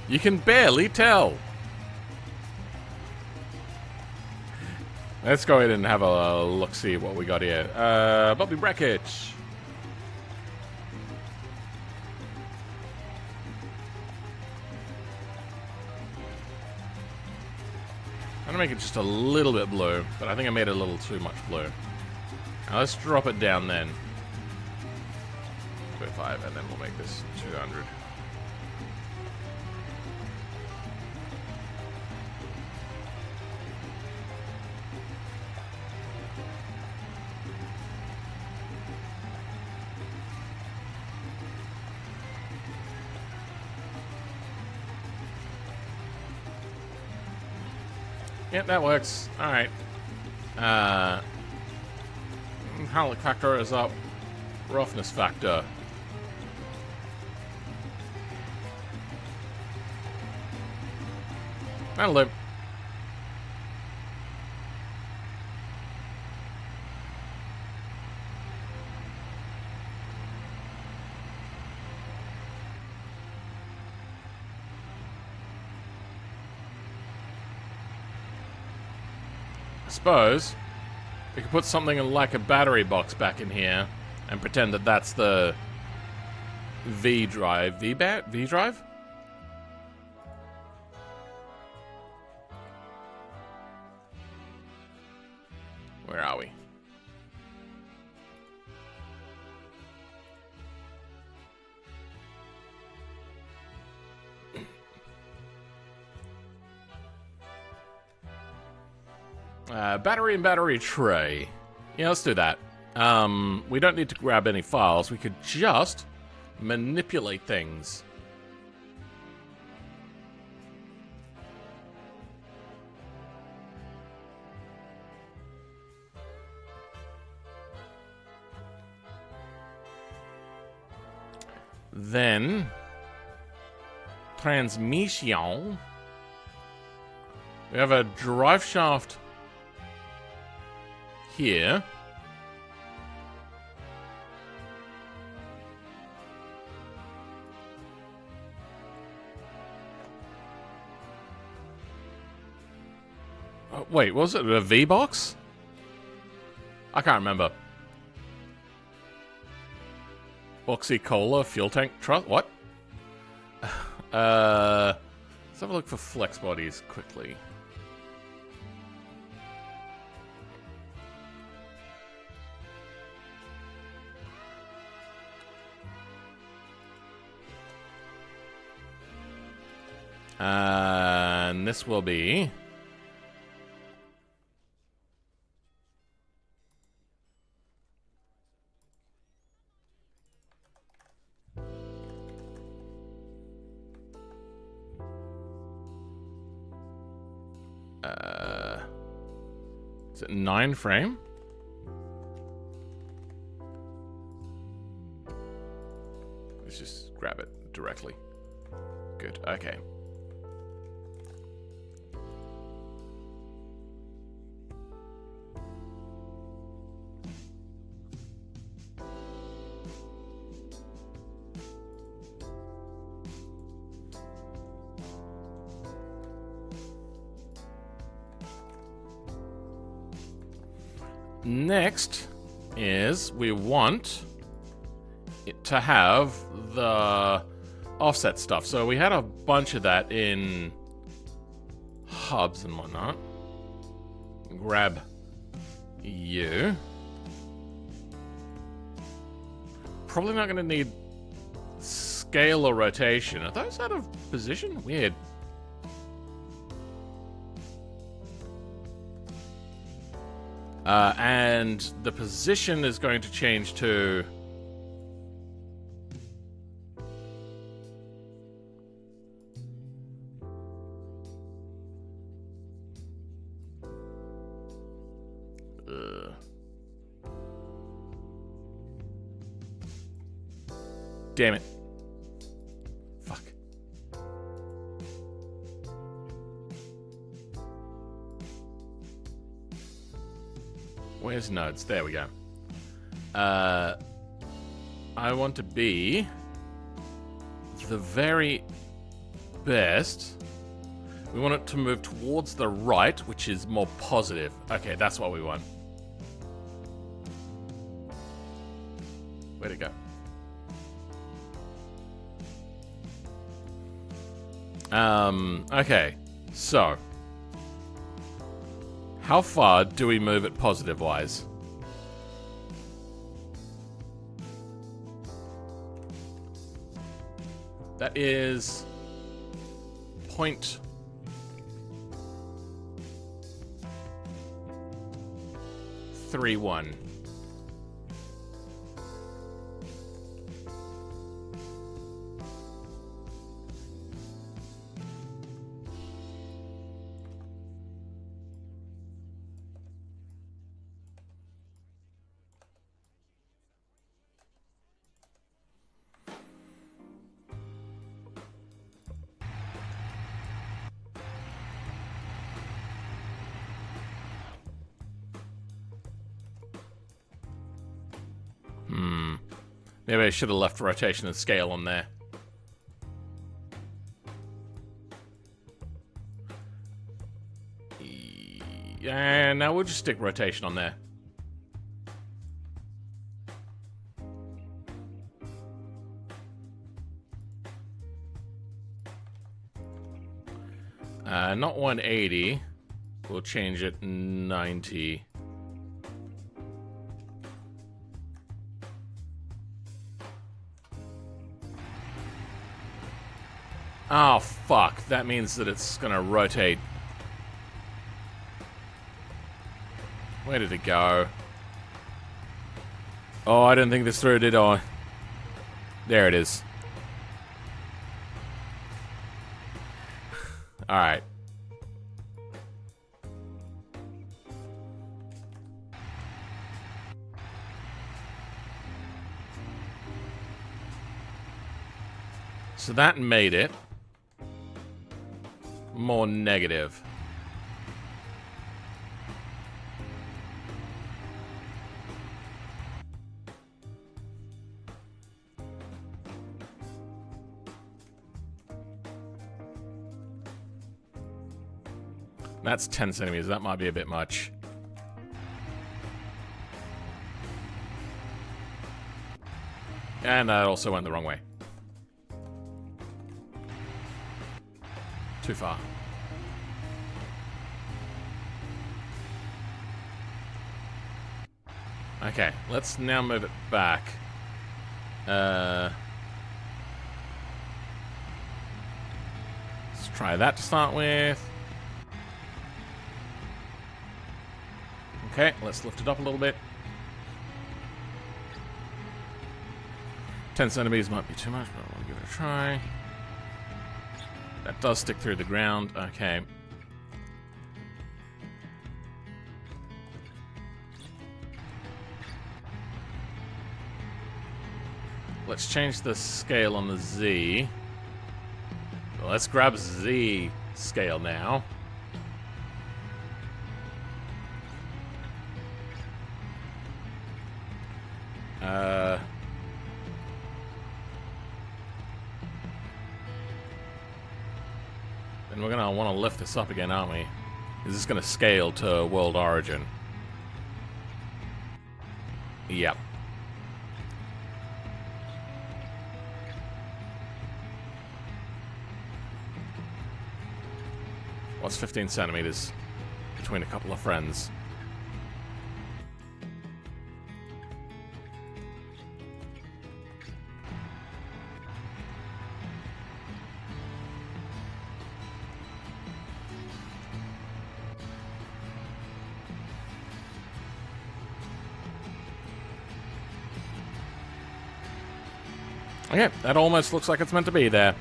A: You can barely tell. Let's go ahead and have a look, see what we got here. Bobby Brackett. I'm gonna make it just a little bit blue, but I think I made it a little too much blue. Now let's drop it down then. 25, and then we'll make this 200. Yep, that works. Alright. Harmonic factor is up. Roughness factor. That'll do. I suppose we could put something like a battery box back in here and pretend that that's the V drive. V drive? Where are we? Battery and battery tray. Yeah, let's do that. We don't need to grab any files. We could just manipulate things. Then, transmission. We have a drive shaft here. Wait, was it a V-box? I can't remember. Boxy Cola, fuel tank, truss. What? Let's have a look for flex bodies quickly. And this will be... is it 9 frame? Let's just grab it directly. Good, okay. Next is we want it to have the offset stuff. So we had a bunch of that in hubs and whatnot. Grab you. Probably not going to need scale or rotation. Are those out of position? Weird. And the position is going to change to... Damn it. Fuck. Where's nodes? There we go. I want to be the very best. We want it to move towards the right, which is more positive. Okay, that's what we want. Where'd it go? Okay, so how far do we move it positive-wise? That is 0.31. Maybe I should have left rotation and scale on there. Yeah, now we'll just stick rotation on there. Not 180. We'll change it 90. Oh, fuck. That means that it's gonna rotate. Where did it go? Oh, I didn't think this through, did I? There it is. Alright. So that made it more negative. That's 10 centimeters. That might be a bit much. And that also went the wrong way. Too far. Okay, let's now move it back. Let's try that to start with. Okay, let's lift it up a little bit. 10 centimeters might be too much, but we'll give it a try. That does stick through the ground. Okay. Let's change the scale on the Z. So let's grab Z scale now. And we're gonna want to lift this up again, aren't we? Is this gonna scale to world origin? Yep. What's 15 centimeters between a couple of friends? Okay, that almost looks like it's meant to be there.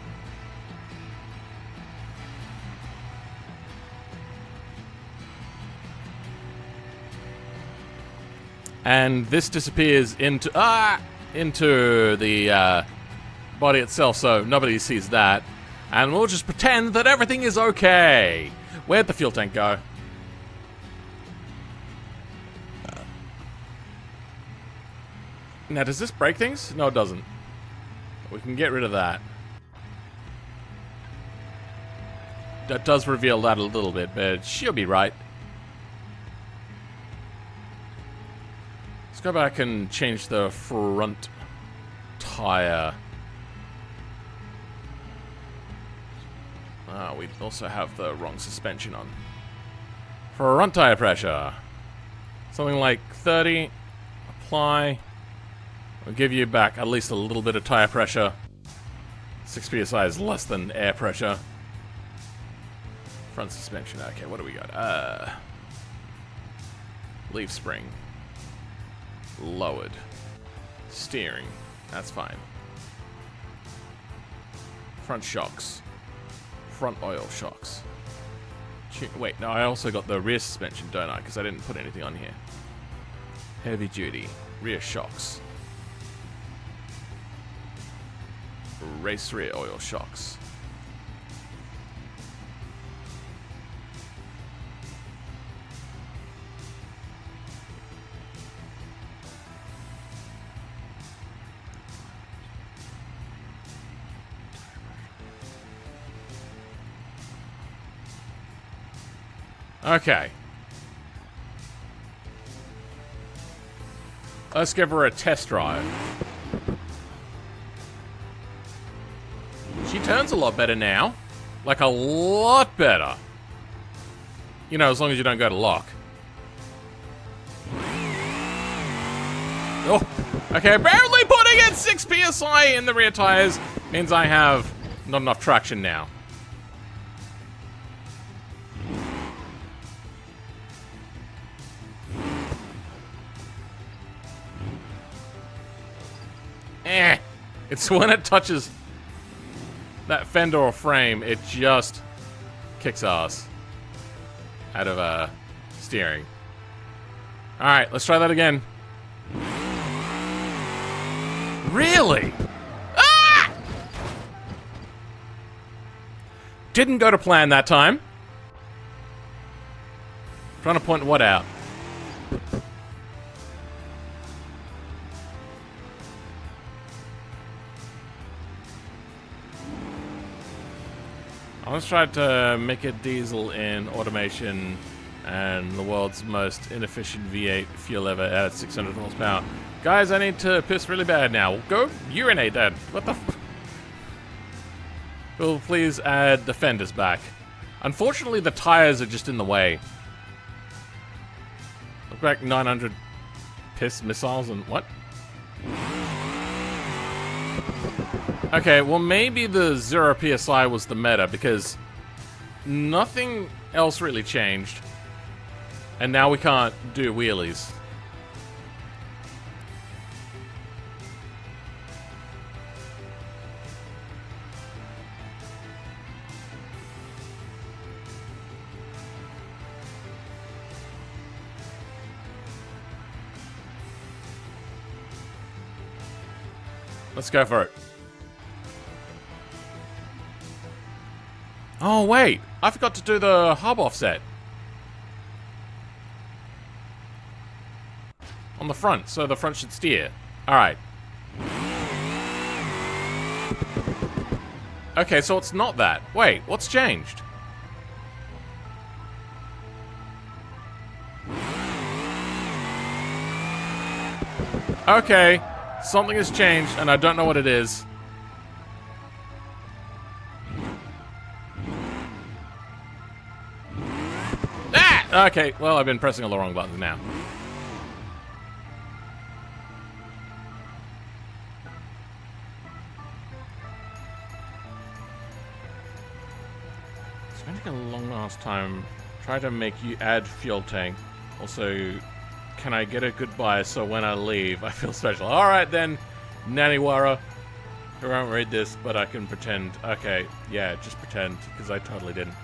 A: And this disappears into the body itself, so nobody sees that. And we'll just pretend that everything is okay. Where'd the fuel tank go? Now, does this break things? No, it doesn't. We can get rid of that. That does reveal that a little bit, but she'll be right. Let's go back and change the front tire. We also have the wrong suspension on. Front tire pressure. Something like 30. Apply. We'll give you back at least a little bit of tire pressure. 6 psi is less than air pressure. Front suspension. Okay, what do we got? Leaf spring. Lowered. Steering. That's fine. Front shocks. Front oil shocks. Wait, no, I also got the rear suspension, don't I? Because I didn't put anything on here. Heavy duty. Rear shocks. Race rear oil shocks. Okay. Let's give her a test drive. She turns a lot better now. Like, a lot better. You know, as long as you don't go to lock. Oh, okay, apparently putting in 6 PSI in the rear tires means I have not enough traction now. It's when it touches that fender or frame, it just kicks ass out of steering. Alright, let's try that again. Really? Ah! Didn't go to plan that time. Trying to point what out? Let's try to make a diesel in automation and the world's most inefficient V8 fuel ever at 600 horsepower. Guys, I need to piss really bad now. Go urinate, Dad. What the f... Will please add the fenders back. Unfortunately, the tires are just in the way. Look like 900 piss missiles and what? Okay, well maybe the 0 PSI was the meta because nothing else really changed. And now we can't do wheelies. Let's go for it. Oh, wait. I forgot to do the hub offset. On the front, so the front should steer. Alright. Okay, so it's not that. Wait, what's changed? Okay, something has changed, and I don't know what it is. Ah! Okay, well, I've been pressing all the wrong buttons now. It's going to take a long last time. Try to make you add fuel tank. Also, can I get a goodbye so when I leave I feel special? Alright then, Naniwara. I won't read this, but I can pretend. Okay, yeah, just pretend, because I totally didn't.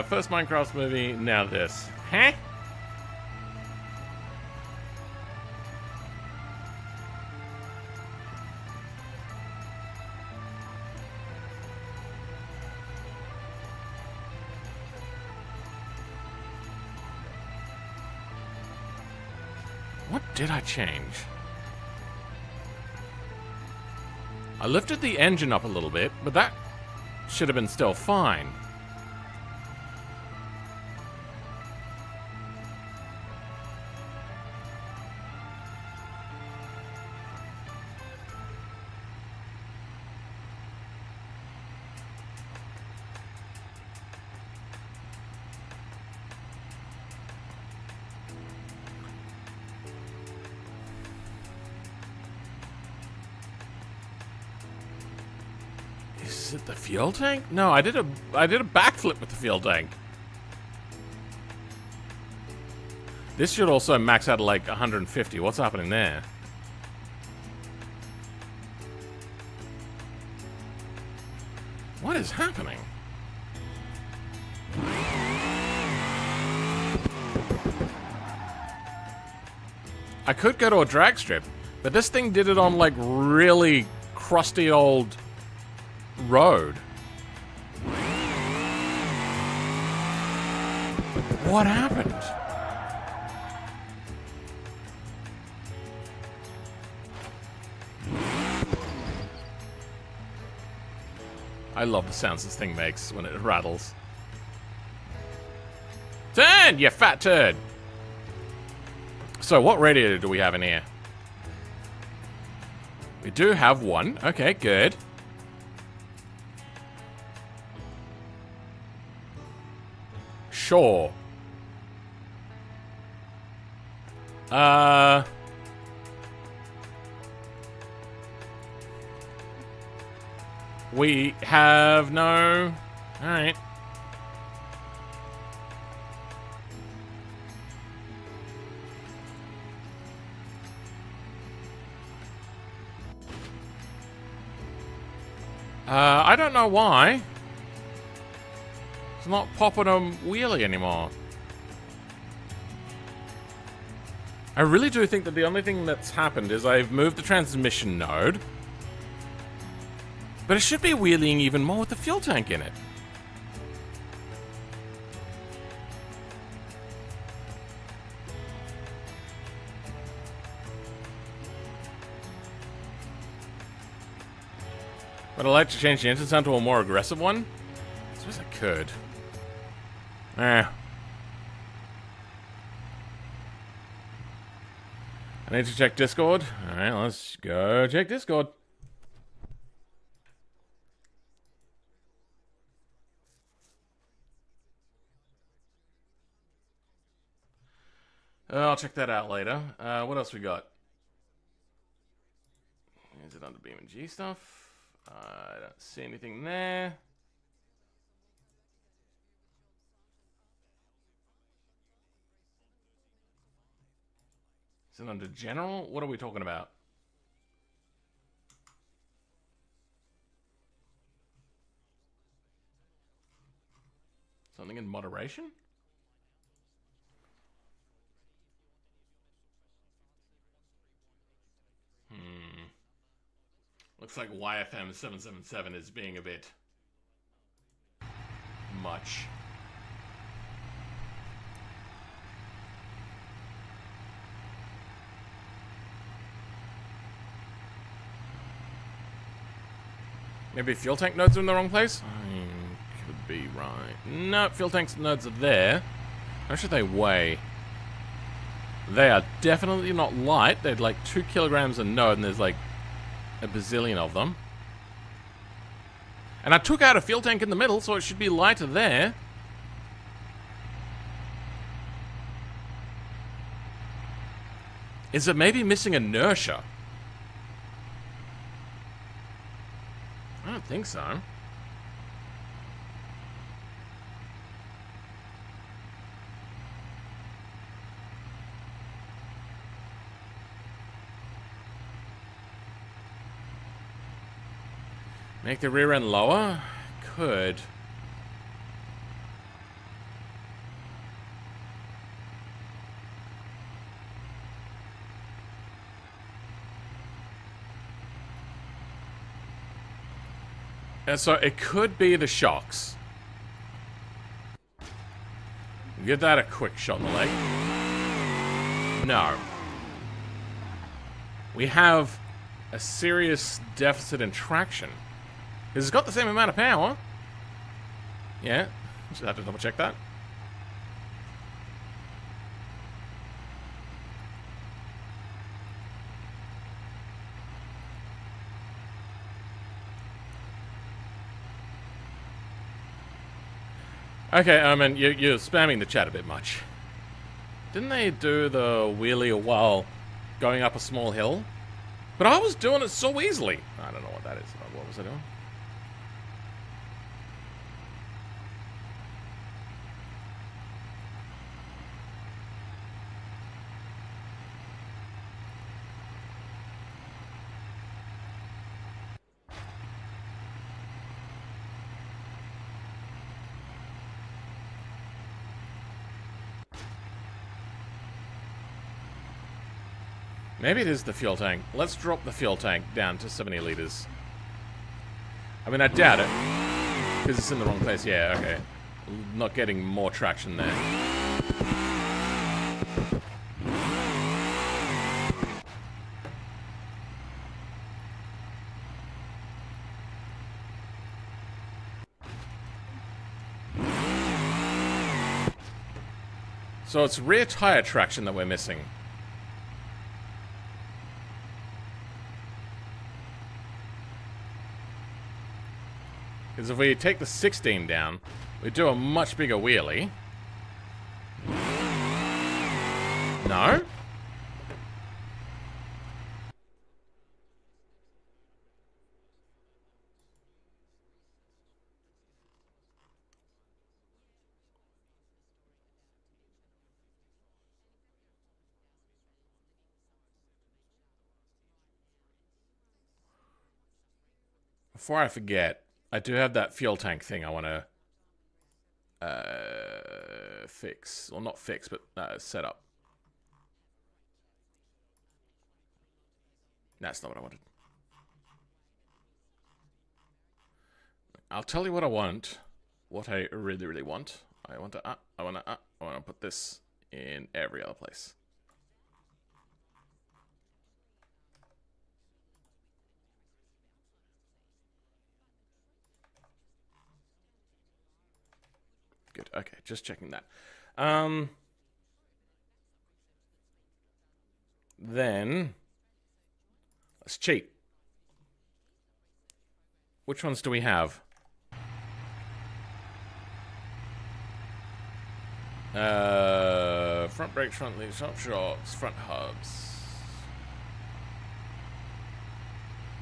A: First Minecraft movie, now this. Huh? What did I change? I lifted the engine up a little bit, but that should have been still fine. Is it the fuel tank? No, I did a backflip with the fuel tank. This should also max out at like 150. What's happening there? What is happening? I could go to a drag strip, but this thing did it on like really crusty old road. What happened? I love the sounds this thing makes when it rattles. Turn turn, you fat turd! So, what radiator do we have in here? We do have one. Okay, good. Sure. We have no... Alright. I don't know why. It's not popping a wheelie anymore. I really do think that the only thing that's happened is I've moved the transmission node. But it should be wheeling even more with the fuel tank in it. Would I like to change the engine sound to a more aggressive one? I suppose I could. I need to check Discord. Alright, let's go check Discord. I'll check that out later. What else we got? Is it under BeamNG stuff? I don't see anything there. Is it under general? What are we talking about? Something in moderation? Looks like YFM 777 is being a bit much. Maybe fuel tank nodes are in the wrong place? Could be right. No, fuel tank nodes are there. How much should they weigh? They are definitely not light. They're like 2 kilograms a node, and there's like a bazillion of them. And I took out a fuel tank in the middle, so it should be lighter there. Is it maybe missing inertia? I don't think so. Make the rear end lower? Could. And so it could be the shocks. Give that a quick shot in the leg. No. We have a serious deficit in traction. Because it's got the same amount of power. Yeah. Just have to double check that. Okay, you're spamming the chat a bit much. Didn't they do the wheelie while going up a small hill? But I was doing it so easily. I don't know what that is. What was I doing? Maybe it is the fuel tank. Let's drop the fuel tank down to 70 liters. I mean, I doubt it. Because it's in the wrong place. Yeah, okay. Not getting more traction there. So it's rear tire traction that we're missing. Because if we take the 16 down, we do a much bigger wheelie. No? Before I forget, I do have that fuel tank thing I want to fix. Well, not fix, but set up. That's not what I wanted. I'll tell you what I want. What I really, really want. I want to put this in every other place. Good. Okay, just checking that. Then let's cheat. Which ones do we have? Front brakes, front leaves, front shocks, front hubs.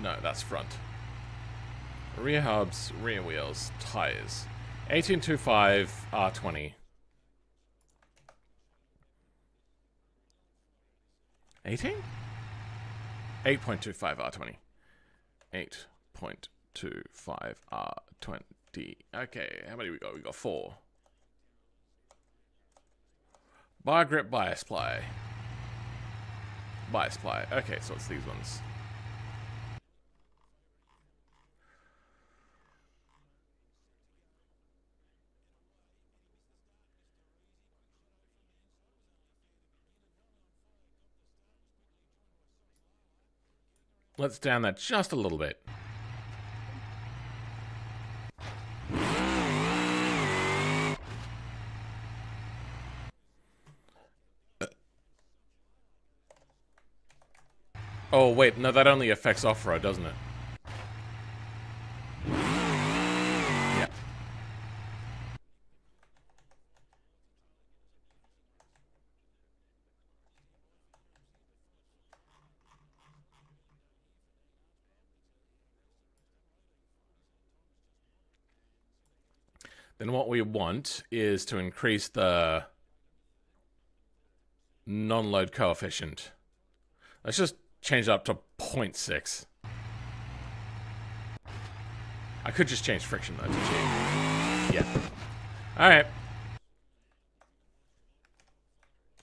A: No, that's front. Rear hubs, rear wheels, tires. 1825 R20. 18? 8.25 R20. 8.25 R20. Okay, how many we got? We got 4. Bar grip bias ply. Bias ply. Okay, so it's these ones. Let's down that just a little bit. Oh, wait, no, that only affects off-road, doesn't it? Yeah. Then what we want is to increase the non-load coefficient. Let's just change it up to 0.6. I could just change friction though to G. Yeah. Alright.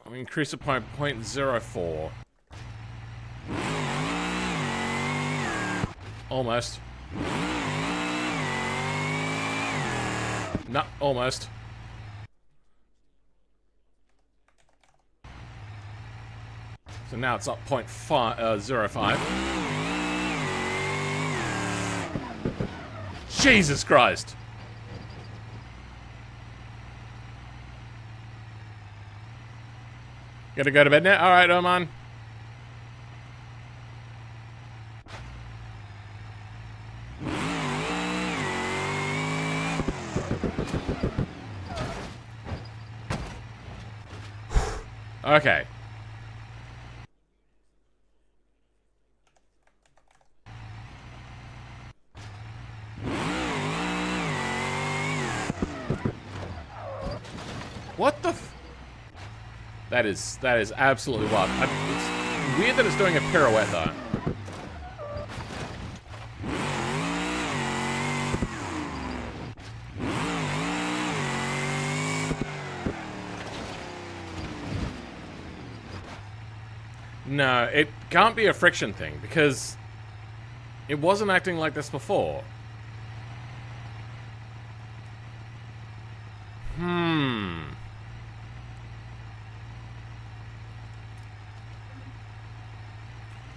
A: I'll increase it by 0.04. Almost. No, almost. So now it's up 0.05. Jesus Christ. Gotta go to bed now? Alright, Oman. Okay. What the f... That is absolutely wild. It's weird that it's doing a pirouette, though. No, it can't be a friction thing, because it wasn't acting like this before.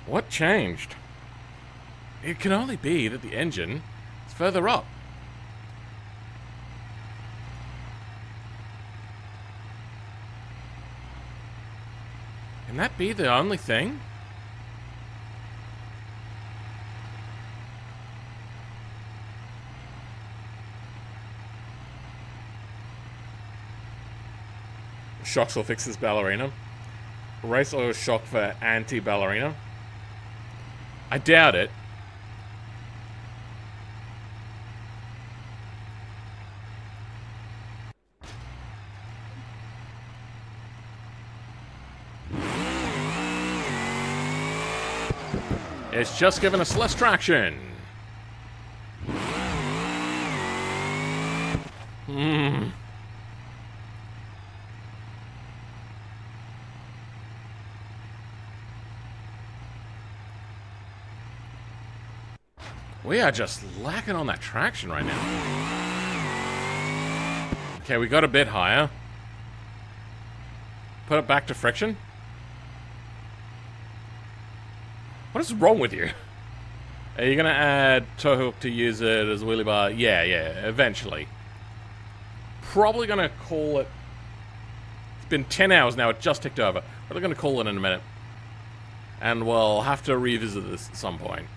A: What changed? It can only be that the engine is further up. Can that be the only thing? Shocks will fix this ballerina. Race oil shock for anti-ballerina. I doubt it. It's just giving us less traction. We are just lacking on that traction right now. Okay, we got a bit higher. Put it back to friction. What is wrong with you? Are you gonna add tow hook to use it as a wheelie bar? Yeah, eventually. Probably gonna call it... It's been 10 hours now, it just ticked over. Probably gonna call it in a minute. And we'll have to revisit this at some point.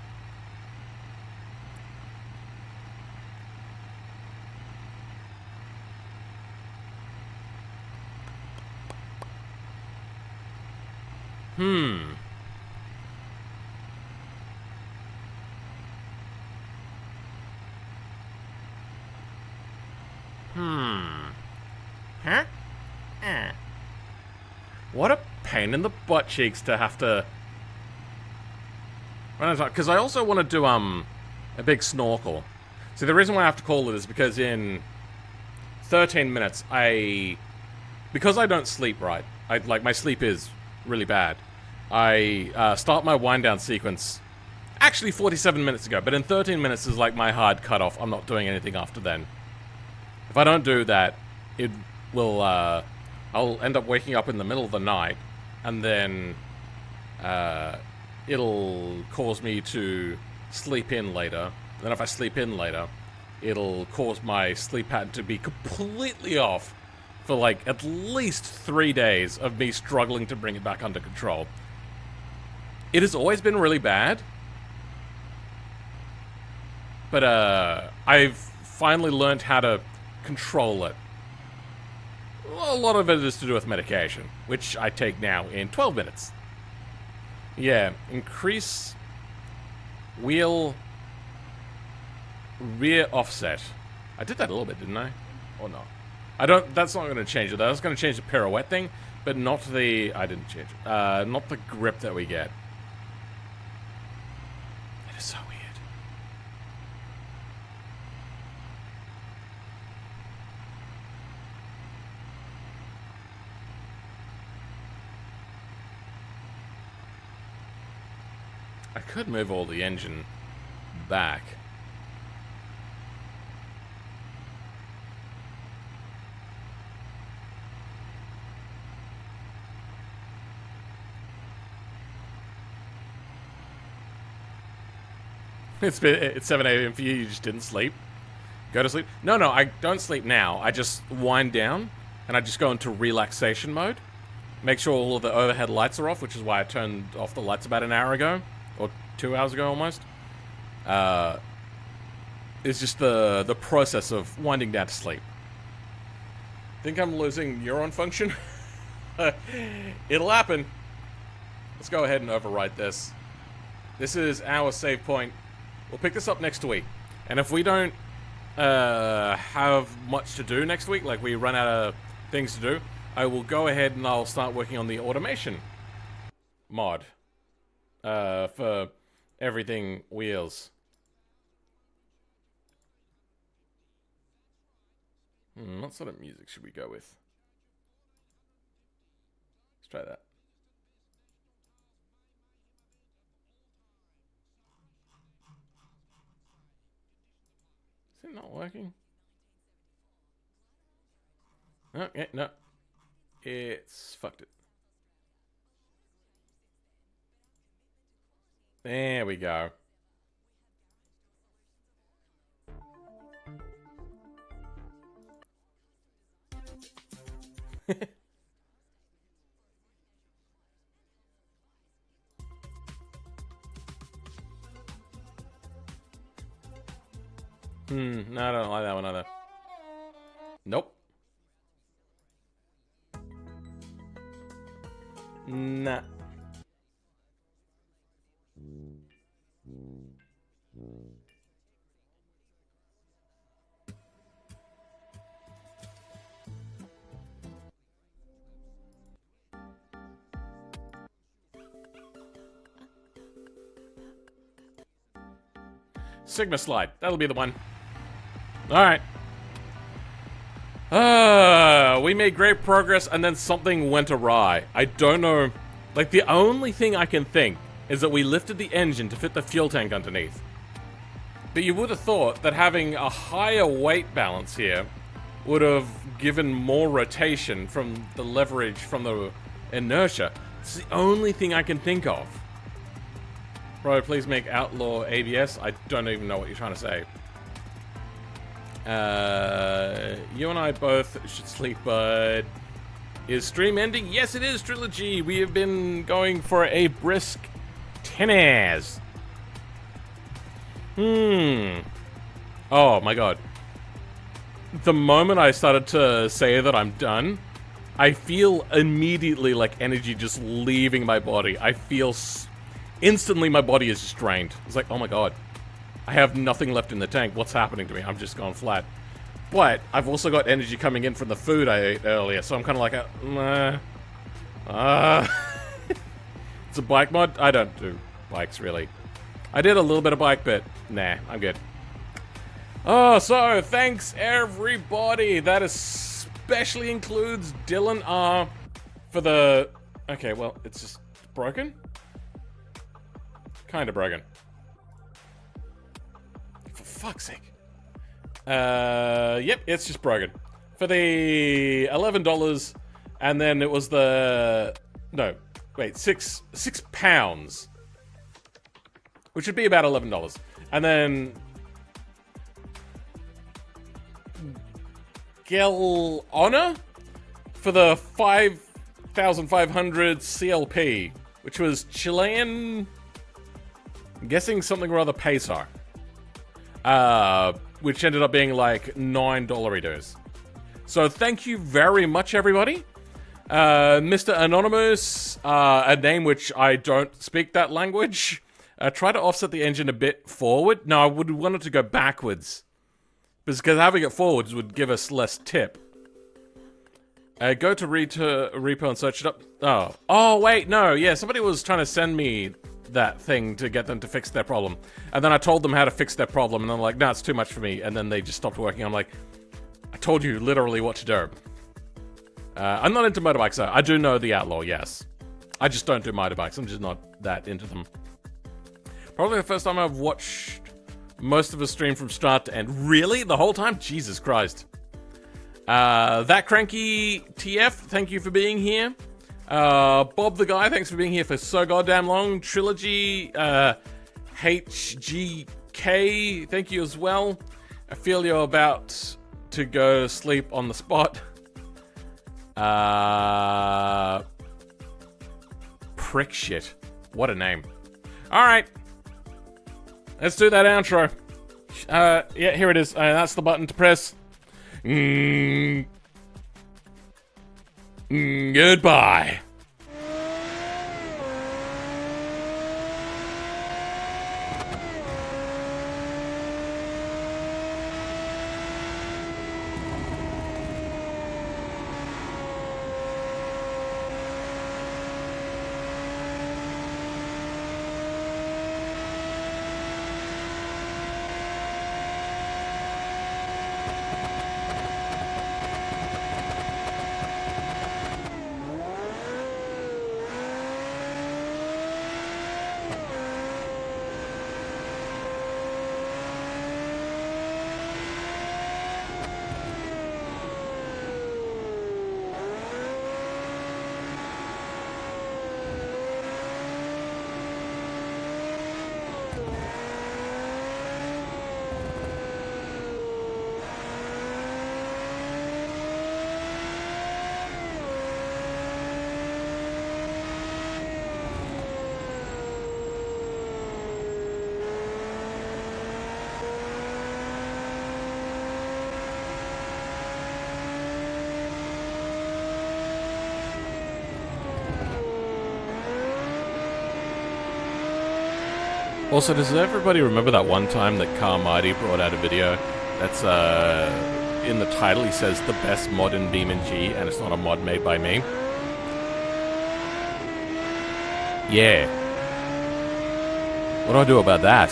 A: Huh? What a pain in the butt cheeks to have to... Because I also want to do, a big snorkel. See, the reason why I have to call it is because in 13 minutes, because I don't sleep right, my sleep is really bad. I start my wind down sequence actually 47 minutes ago, but in 13 minutes is like my hard cutoff. I'm not doing anything after then. If I don't do that, it will, I'll end up waking up in the middle of the night, and then, it'll cause me to sleep in later. Then if I sleep in later, it'll cause my sleep pattern to be completely off for like at least 3 days of me struggling to bring it back under control. It has always been really bad, but I've finally learned how to control it. A lot of it is to do with medication, which I take now in 12 minutes. Yeah, increase wheel rear offset. I did that a little bit, didn't I? Or not? I don't, that's not going to change it. I was going to change the pirouette thing, but not the, I didn't change it. Not the grip that we get. It is so weird. I could move all the engine back. It's 7 a.m. for you, you just didn't sleep. Go to sleep. No, I don't sleep now. I just wind down, and I just go into relaxation mode. Make sure all of the overhead lights are off, which is why I turned off the lights about an hour ago. Or 2 hours ago, almost. It's just the process of winding down to sleep. Think I'm losing neuron function? It'll happen. Let's go ahead and overwrite this. This is our save point. We'll pick this up next week. And if we don't have much to do next week, like we run out of things to do, I will go ahead and I'll start working on the automation mod for everything wheels. What sort of music should we go with? Let's try that. Is it not working? Okay, no. It's fucked it. There we go. No, I don't like that one either. Nope. Nah. Sigma slide. That'll be the one. Alright. We made great progress and then something went awry. I don't know. Like, the only thing I can think is that we lifted the engine to fit the fuel tank underneath. But you would have thought that having a higher weight balance here would have given more rotation from the leverage from the inertia. It's the only thing I can think of. Bro, please make outlaw ABS. I don't even know what you're trying to say. You and I both should sleep, bud. Is stream ending? Yes, it is, Trilogy. We have been going for a brisk 10 hours. Oh, my God. The moment I started to say that I'm done, I feel immediately like energy just leaving my body. I feel instantly my body is just drained. It's like, oh my God. I have nothing left in the tank. What's happening to me? I'm just gone flat. But I've also got energy coming in from the food I ate earlier, so I'm kind of like it's a bike mod? I don't do bikes, really. I did a little bit of bike, but nah, I'm good. Oh, so thanks, everybody. That especially includes Dylan R. for the... Okay, well, it's just broken? Kind of broken. For fuck's sake. Yep, it's just broken. For the $11, and then it was the... No, wait, six pounds. Which would be about $11. And then... Gel Honor for the 5,500 CLP, which was Chilean... I'm guessing something or other peso. Which ended up being like $9. So thank you very much, everybody. Mr. Anonymous, a name which I don't speak that language. Try to offset the engine a bit forward. No, I would want it to go backwards. Because having it forwards would give us less tip. Go to repo and search it up. Oh, wait, no. Yeah, somebody was trying to send me that thing to get them to fix their problem. And then I told them how to fix their problem, and they're like, no, it's too much for me. And then they just stopped working. I'm like, I told you literally what to do. I'm not into motorbikes, though. I do know the Outlaw, yes. I just don't do motorbikes. I'm just not that into them. Probably the first time I've watched most of a stream from start to end. Really? The whole time? Jesus Christ. That Cranky TF, thank you for being here. Bob the Guy, thanks for being here for so goddamn long. Trilogy, HGK, thank you as well. I feel you're about to go to sleep on the spot. Prick shit. What a name. Alright. Let's do that outro. Yeah, here it is. That's the button to press. Goodbye. Also, does everybody remember that one time that Carmighty brought out a video that's, in the title he says, the best mod in BeamNG, and it's not a mod made by me? Yeah. What do I do about that?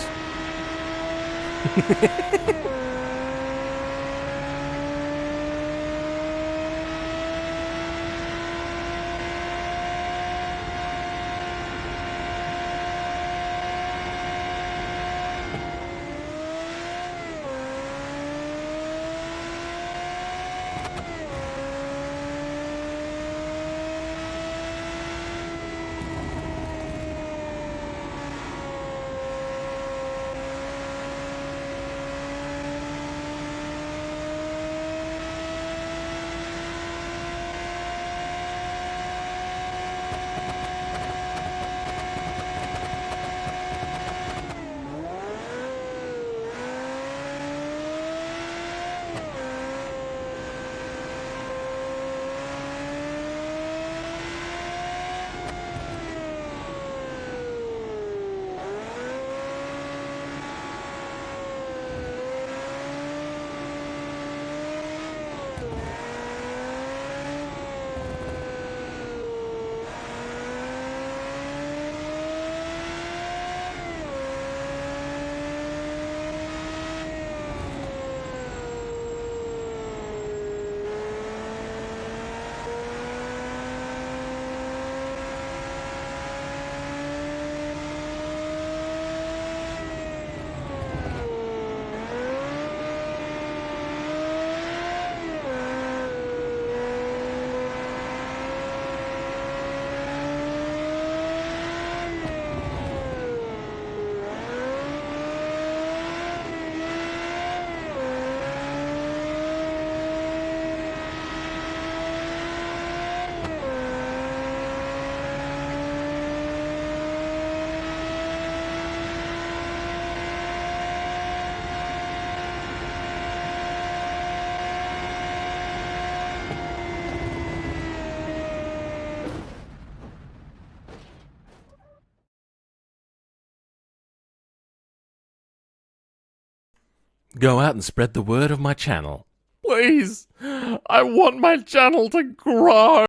A: Go out and spread the word of my channel. Please, I want my channel to grow.